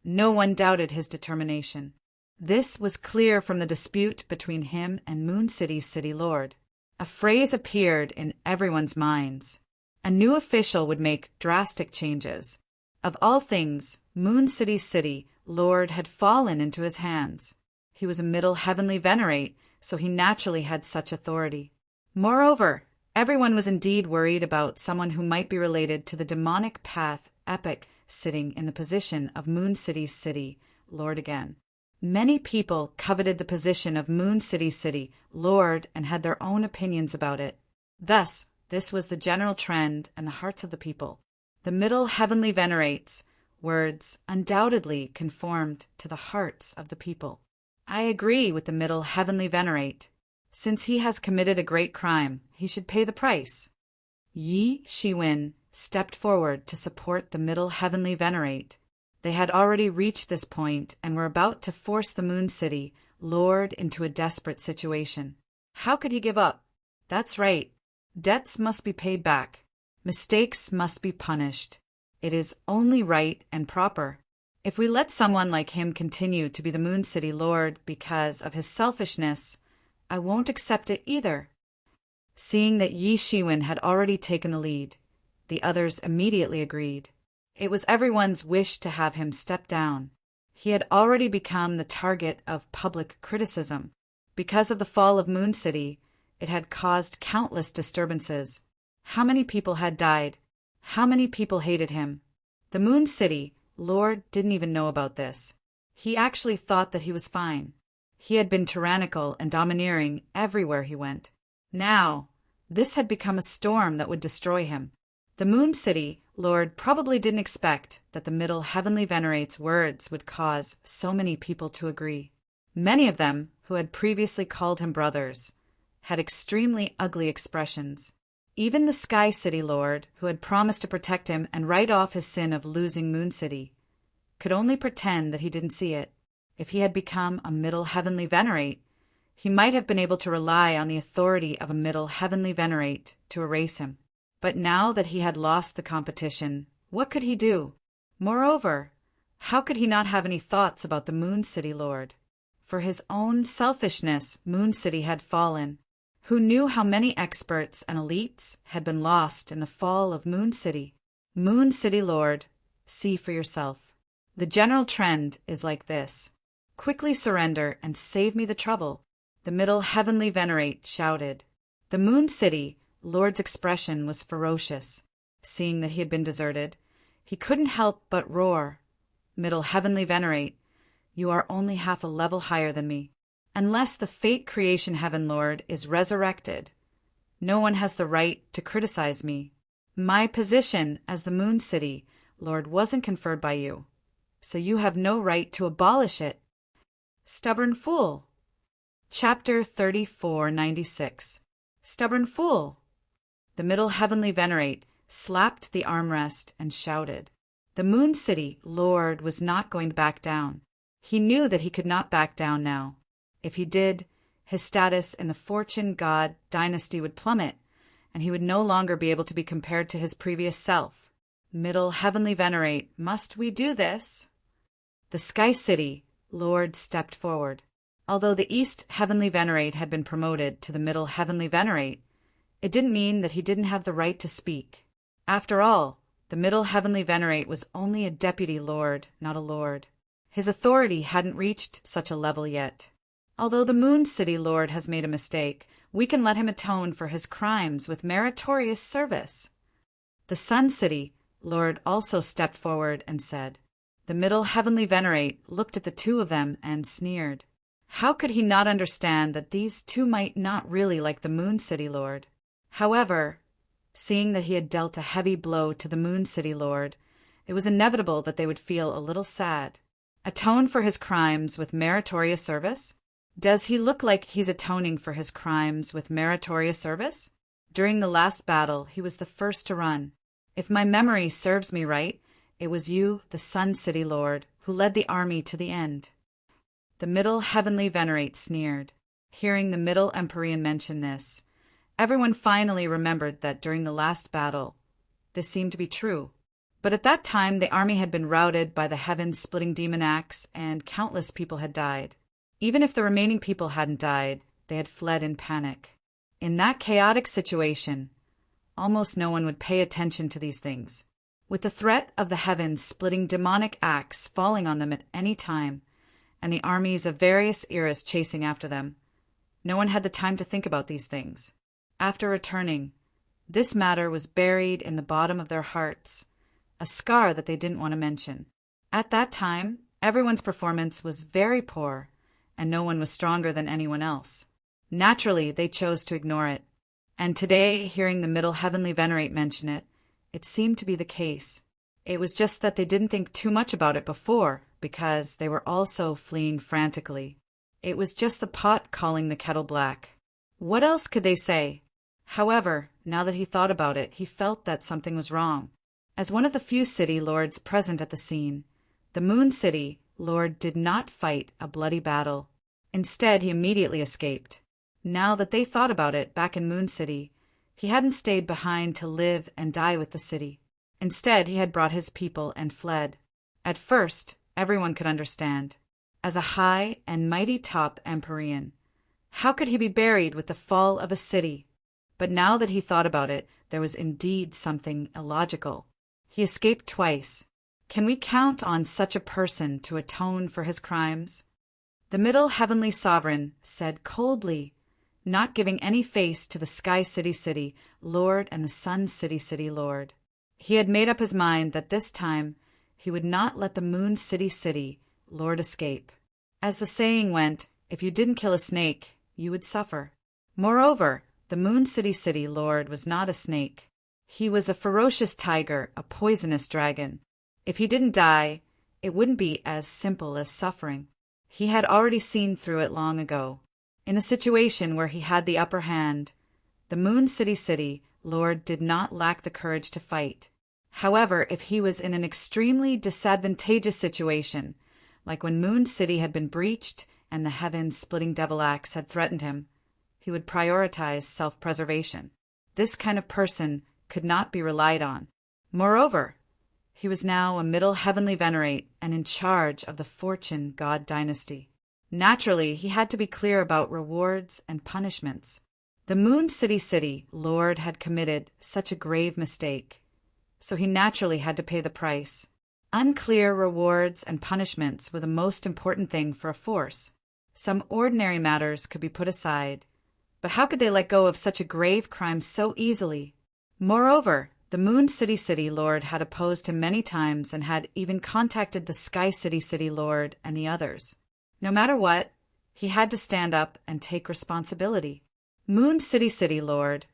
no one doubted his determination. This was clear from the dispute between him and Moon City's city lord. A phrase appeared in everyone's minds. A new official would make drastic changes. Of all things, Moon City's city lord had fallen into his hands. He was a Middle Heavenly Venerate, so he naturally had such authority. Moreover, everyone was indeed worried about someone who might be related to the demonic path epoch sitting in the position of Moon City's city lord again. Many people coveted the position of Moon City's city lord and had their own opinions about it. Thus, this was the general trend in the hearts of the people. The Middle Heavenly Venerate's words undoubtedly conformed to the hearts of the people. I agree with the Middle Heavenly Venerate. Since he has committed a great crime, he should pay the price. Yi Shiwen stepped forward to support the Middle Heavenly Venerate. They had already reached this point and were about to force the Moon City lord into a desperate situation. How could he give up? That's right. Debts must be paid back. Mistakes must be punished. It is only right and proper. If we let someone like him continue to be the Moon City lord because of his selfishness, I won't accept it either. Seeing that Yi Shiwen had already taken the lead, the others immediately agreed. It was everyone's wish to have him step down. He had already become the target of public criticism. Because of the fall of Moon City, it had caused countless disturbances. How many people had died? How many people hated him? The Moon City lord didn't even know about this. He actually thought that he was fine. He had been tyrannical and domineering everywhere he went. Now, this had become a storm that would destroy him. The Moon City lord probably didn't expect that the Middle Heavenly Venerate's words would cause so many people to agree. Many of them, who had previously called him brothers, had extremely ugly expressions. Even the Sky City lord, who had promised to protect him and write off his sin of losing Moon City, could only pretend that he didn't see it. If he had become a Middle Heavenly Venerate, He might have been able to rely on the authority of a middle heavenly venerate to erase him. But now that he had lost the competition, what could he do? Moreover, how could he not have any thoughts about the Moon City Lord? For his own selfishness, Moon City had fallen. Who knew how many experts and elites had been lost in the fall of Moon City? Moon City Lord, see for yourself. The general trend is like this. Quickly surrender and save me the trouble, the middle heavenly venerate shouted. The Moon City Lord's expression was ferocious. Seeing that he had been deserted, he couldn't help but roar. Middle heavenly venerate, you are only half a level higher than me. Unless the fate creation heaven Lord is resurrected, no one has the right to criticize me. My position as the Moon City Lord wasn't conferred by you, so you have no right to abolish it. Stubborn fool. Chapter 3496. Stubborn fool. The middle heavenly venerate slapped the armrest and shouted. The Moon City Lord was not going to back down. He knew that he could not back down now. If he did, his status in the Fortune God dynasty would plummet, and he would no longer be able to be compared to his previous self. Middle heavenly venerate, must we do this? The Sky City Lord stepped forward. Although the East heavenly venerate had been promoted to the middle heavenly venerate, it didn't mean that he didn't have the right to speak. After all, the middle heavenly venerate was only a deputy lord, not a lord. His authority hadn't reached such a level yet. Although the Moon City Lord has made a mistake, we can let him atone for his crimes with meritorious service. The Sun City Lord also stepped forward and said. The middle heavenly venerate looked at the two of them and sneered. How could he not understand that these two might not really like the Moon City Lord? However, seeing that he had dealt a heavy blow to the Moon City Lord, it was inevitable that they would feel a little sad. Atone for his crimes with meritorious service? Does he look like he's atoning for his crimes with meritorious service? During the last battle, he was the first to run. If my memory serves me right, it was you, the Sun City Lord, who led the army to the end. The middle heavenly venerate sneered. Hearing the middle Empyrean mention this, everyone finally remembered that during the last battle, this seemed to be true. But at that time, the army had been routed by the heaven-splitting demon axe, and countless people had died. Even if the remaining people hadn't died, they had fled in panic. In that chaotic situation, almost no one would pay attention to these things. With the threat of the heaven-splitting demonic axe falling on them at any time, and the armies of various eras chasing after them, no one had the time to think about these things. After returning, this matter was buried in the bottom of their hearts, a scar that they didn't want to mention. At that time, everyone's performance was very poor, and no one was stronger than anyone else. Naturally, they chose to ignore it. And today, hearing the middle heavenly venerate mention it, it seemed to be the case. It was just that they didn't think too much about it before, because they were also fleeing frantically. It was just the pot calling the kettle black. What else could they say? However, now that he thought about it, he felt that something was wrong. As one of the few city lords present at the scene, the Moon City Lord did not fight a bloody battle. Instead, he immediately escaped. Now that they thought about it, back in Moon City, he hadn't stayed behind to live and die with the city. Instead, he had brought his people and fled. At first, everyone could understand. As a high and mighty top Empyrean, how could he be buried with the fall of a city? But now that he thought about it, there was indeed something illogical. He escaped twice. Can we count on such a person to atone for his crimes? The middle heavenly sovereign said coldly, not giving any face to the Sky City Lord and the Sun City Lord. He had made up his mind that this time he would not let the Moon City Lord escape. As the saying went, if you didn't kill a snake, you would suffer. Moreover, the Moon City Lord was not a snake. He was a ferocious tiger, a poisonous dragon. If he didn't die, it wouldn't be as simple as suffering. He had already seen through it long ago. In a situation where he had the upper hand, the Moon City Lord did not lack the courage to fight. However, if he was in an extremely disadvantageous situation, like when Moon City had been breached and the heaven-splitting devil axe had threatened him, he would prioritize self-preservation. This kind of person could not be relied on. Moreover, he was now a middle heavenly venerate and in charge of the fortune god dynasty. Naturally, he had to be clear about rewards and punishments. The Moon City Lord had committed such a grave mistake, so he naturally had to pay the price. Unclear rewards and punishments were the most important thing for a force. Some ordinary matters could be put aside, but how could they let go of such a grave crime so easily? Moreover, the Moon City Lord had opposed him many times and had even contacted the Sky City Lord and the others. No matter what, he had to stand up and take responsibility. Moon City Lord,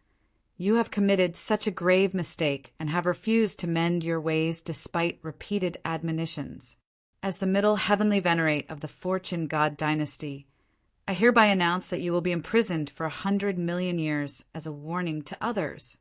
you have committed such a grave mistake and have refused to mend your ways despite repeated admonitions. As the middle heavenly venerate of the fortune god dynasty, I hereby announce that you will be imprisoned for 100 million years as a warning to others.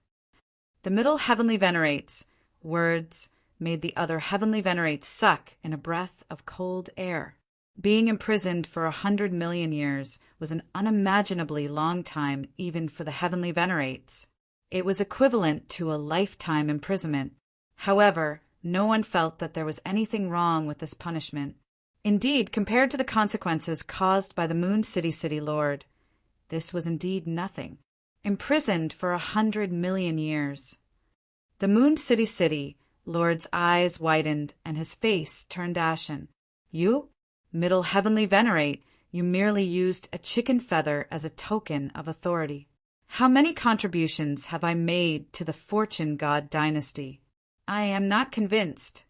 The middle heavenly venerate's words made the other heavenly venerates suck in a breath of cold air. Being imprisoned for 100 million years was an unimaginably long time even for the heavenly venerates. It was equivalent to a lifetime imprisonment. However, no one felt that there was anything wrong with this punishment. Indeed, compared to the consequences caused by the Moon City Lord, this was indeed nothing. Imprisoned for 100 million years. The Moon City Lord's eyes widened and his face turned ashen. You, middle heavenly venerate, you merely used a chicken feather as a token of authority. How many contributions have I made to the fortune god dynasty? I am not convinced.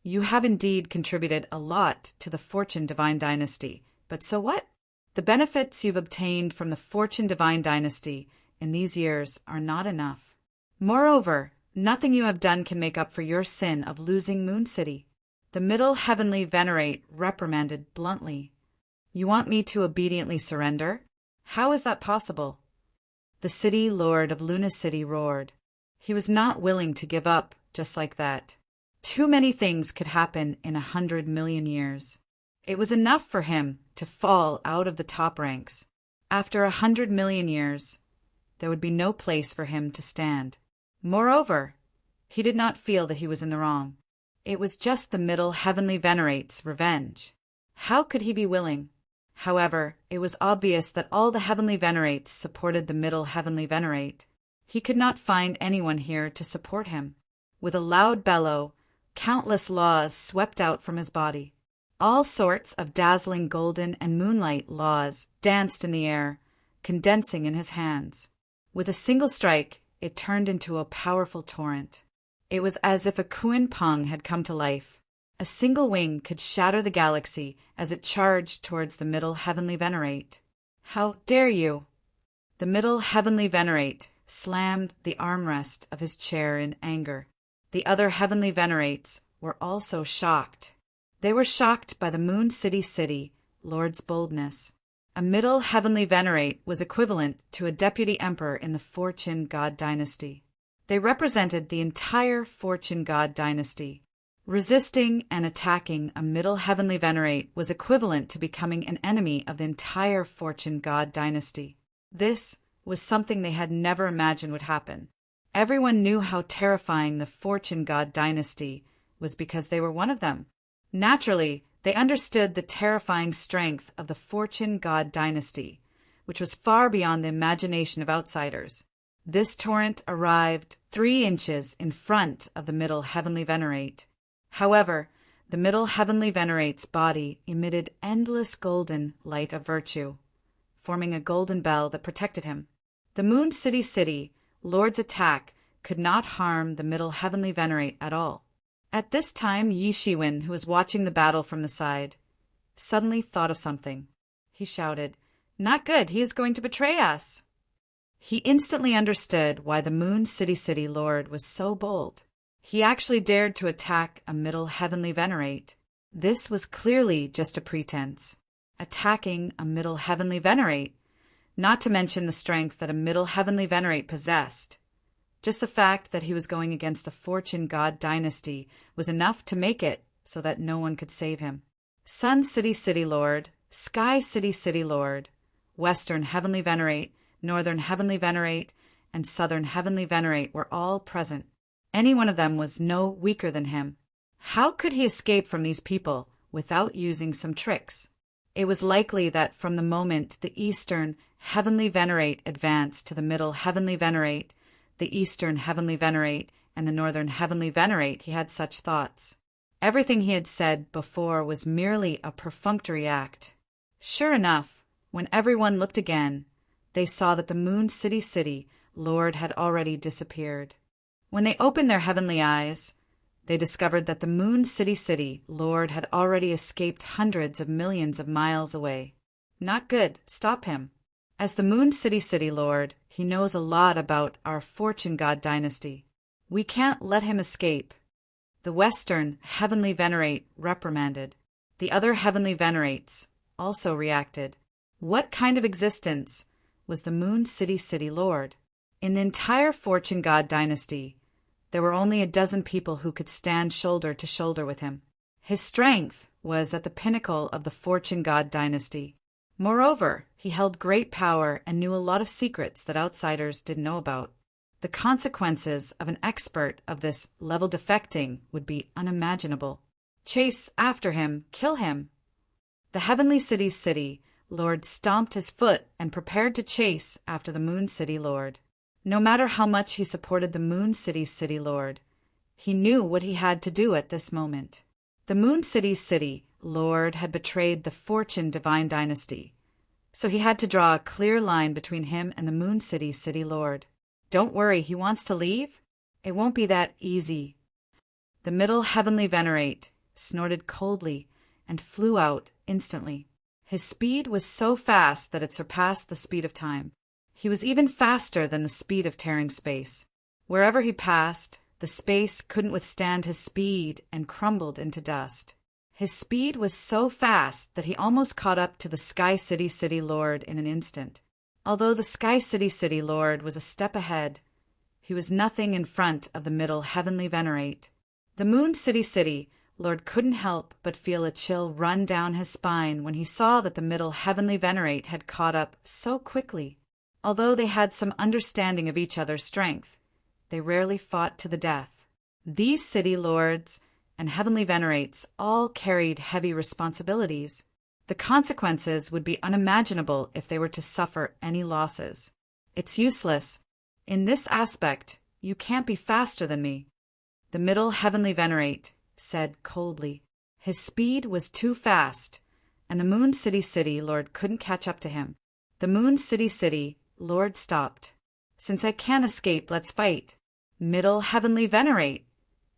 You have indeed contributed a lot to the fortune divine dynasty, but so what? The benefits you've obtained from the fortune divine dynasty in these years are not enough. Moreover, nothing you have done can make up for your sin of losing Moon City. The middle heavenly venerate reprimanded bluntly. You want me to obediently surrender? How is that possible? The city lord of Luna City roared. He was not willing to give up just like that. Too many things could happen in 100 million years. It was enough for him to fall out of the top ranks. After 100 million years, there would be no place for him to stand. Moreover, he did not feel that he was in the wrong. It was just the middle heavenly venerate's revenge. How could he be willing? However, it was obvious that all the heavenly venerates supported the middle heavenly venerate. He could not find anyone here to support him. With a loud bellow, countless laws swept out from his body. All sorts of dazzling golden and moonlight laws danced in the air, condensing in his hands. With a single strike, it turned into a powerful torrent. It was as if a Kuan Pong had come to life. A single wing could shatter the galaxy as it charged towards the middle heavenly venerate. How dare you! The middle heavenly venerate slammed the armrest of his chair in anger. The other heavenly venerates were also shocked. They were shocked by the Moon City Lord's boldness. A middle heavenly venerate was equivalent to a deputy emperor in the fortune god dynasty. They represented the entire fortune god dynasty. Resisting and attacking a middle heavenly venerate was equivalent to becoming an enemy of the entire fortune god dynasty. This was something they had never imagined would happen. Everyone knew how terrifying the fortune god dynasty was because they were one of them. Naturally, they understood the terrifying strength of the fortune god dynasty, which was far beyond the imagination of outsiders. This torrent arrived 3 inches in front of the middle heavenly venerate. However, the middle heavenly venerate's body emitted endless golden light of virtue, forming a golden bell that protected him. The Moon City Lord's attack could not harm the middle heavenly venerate at all. At this time, Yi Shiwen, who was watching the battle from the side, suddenly thought of something. He shouted, "Not good, he is going to betray us!" He instantly understood why the Moon City Lord was so bold. He actually dared to attack a middle heavenly venerate. This was clearly just a pretense. Attacking a middle heavenly venerate, not to mention the strength that a middle heavenly venerate possessed. Just the fact that he was going against the fortune god dynasty was enough to make it so that no one could save him. Sun City Lord, Sky City City Lord, Western Heavenly Venerate, Northern Heavenly Venerate, and Southern Heavenly Venerate were all present. Any one of them was no weaker than him. How could he escape from these people without using some tricks? It was likely that from the moment the Eastern Heavenly Venerate advanced to the Middle Heavenly Venerate, the Eastern Heavenly Venerate, and the Northern Heavenly Venerate, he had such thoughts. Everything he had said before was merely a perfunctory act. Sure enough, when everyone looked again, they saw that the Moon City City Lord had already disappeared. When they opened their heavenly eyes, they discovered that the Moon City City Lord had already escaped hundreds of millions of miles away. Not good. Stop him. As the Moon City City Lord, he knows a lot about our Fortune God dynasty. We can't let him escape. The Western Heavenly Venerate reprimanded. The other Heavenly Venerates also reacted. What kind of existence was the Moon City City Lord? In the entire Fortune God dynasty, there were only a dozen people who could stand shoulder to shoulder with him. His strength was at the pinnacle of the Fortune God dynasty. Moreover, he held great power and knew a lot of secrets that outsiders didn't know about. The consequences of an expert of this level defecting would be unimaginable. Chase after him, kill him. The Heavenly City's City Lord stomped his foot and prepared to chase after the Moon City Lord. No matter how much he supported the Moon City's City Lord, he knew what he had to do at this moment. The Moon City's City Lord had betrayed the Fortune Divine Dynasty, so he had to draw a clear line between him and the Moon City's City Lord. Don't worry, he wants to leave? It won't be that easy. The Middle Heavenly Venerate snorted coldly and flew out instantly. His speed was so fast that it surpassed the speed of time. He was even faster than the speed of tearing space. Wherever he passed, the space couldn't withstand his speed and crumbled into dust. His speed was so fast that he almost caught up to the Sky City City Lord in an instant. Although the Sky City City Lord was a step ahead, he was nothing in front of the Middle Heavenly Venerate. The Moon City City Lord couldn't help but feel a chill run down his spine when he saw that the Middle Heavenly Venerate had caught up so quickly. Although they had some understanding of each other's strength, they rarely fought to the death. These city lords and heavenly venerates all carried heavy responsibilities. The consequences would be unimaginable if they were to suffer any losses. It's useless. In this aspect, you can't be faster than me. The Middle Heavenly Venerate said coldly. His speed was too fast, and the Moon City City Lord couldn't catch up to him. The Moon City City Lord stopped. Since I can't escape, let's fight. Middle Heavenly Venerate,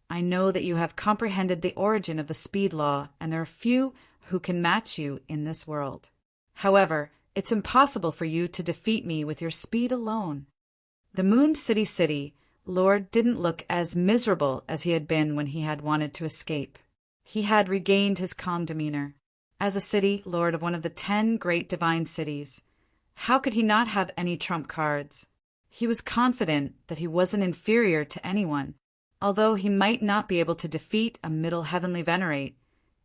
I know that you have comprehended the origin of the speed law, and there are few who can match you in this world. However, it's impossible for you to defeat me with your speed alone. The Moon City City Lord didn't look as miserable as he had been when he had wanted to escape. He had regained his calm demeanor. As a city lord of one of the 10 great divine cities, how could he not have any trump cards? He was confident that he wasn't inferior to anyone. Although he might not be able to defeat a Middle Heavenly Venerate,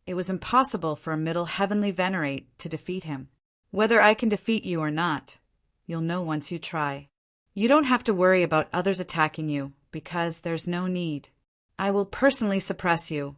it was impossible for a Middle Heavenly Venerate to defeat him. Whether I can defeat you or not, you'll know once you try. You don't have to worry about others attacking you, because there's no need. I will personally suppress you,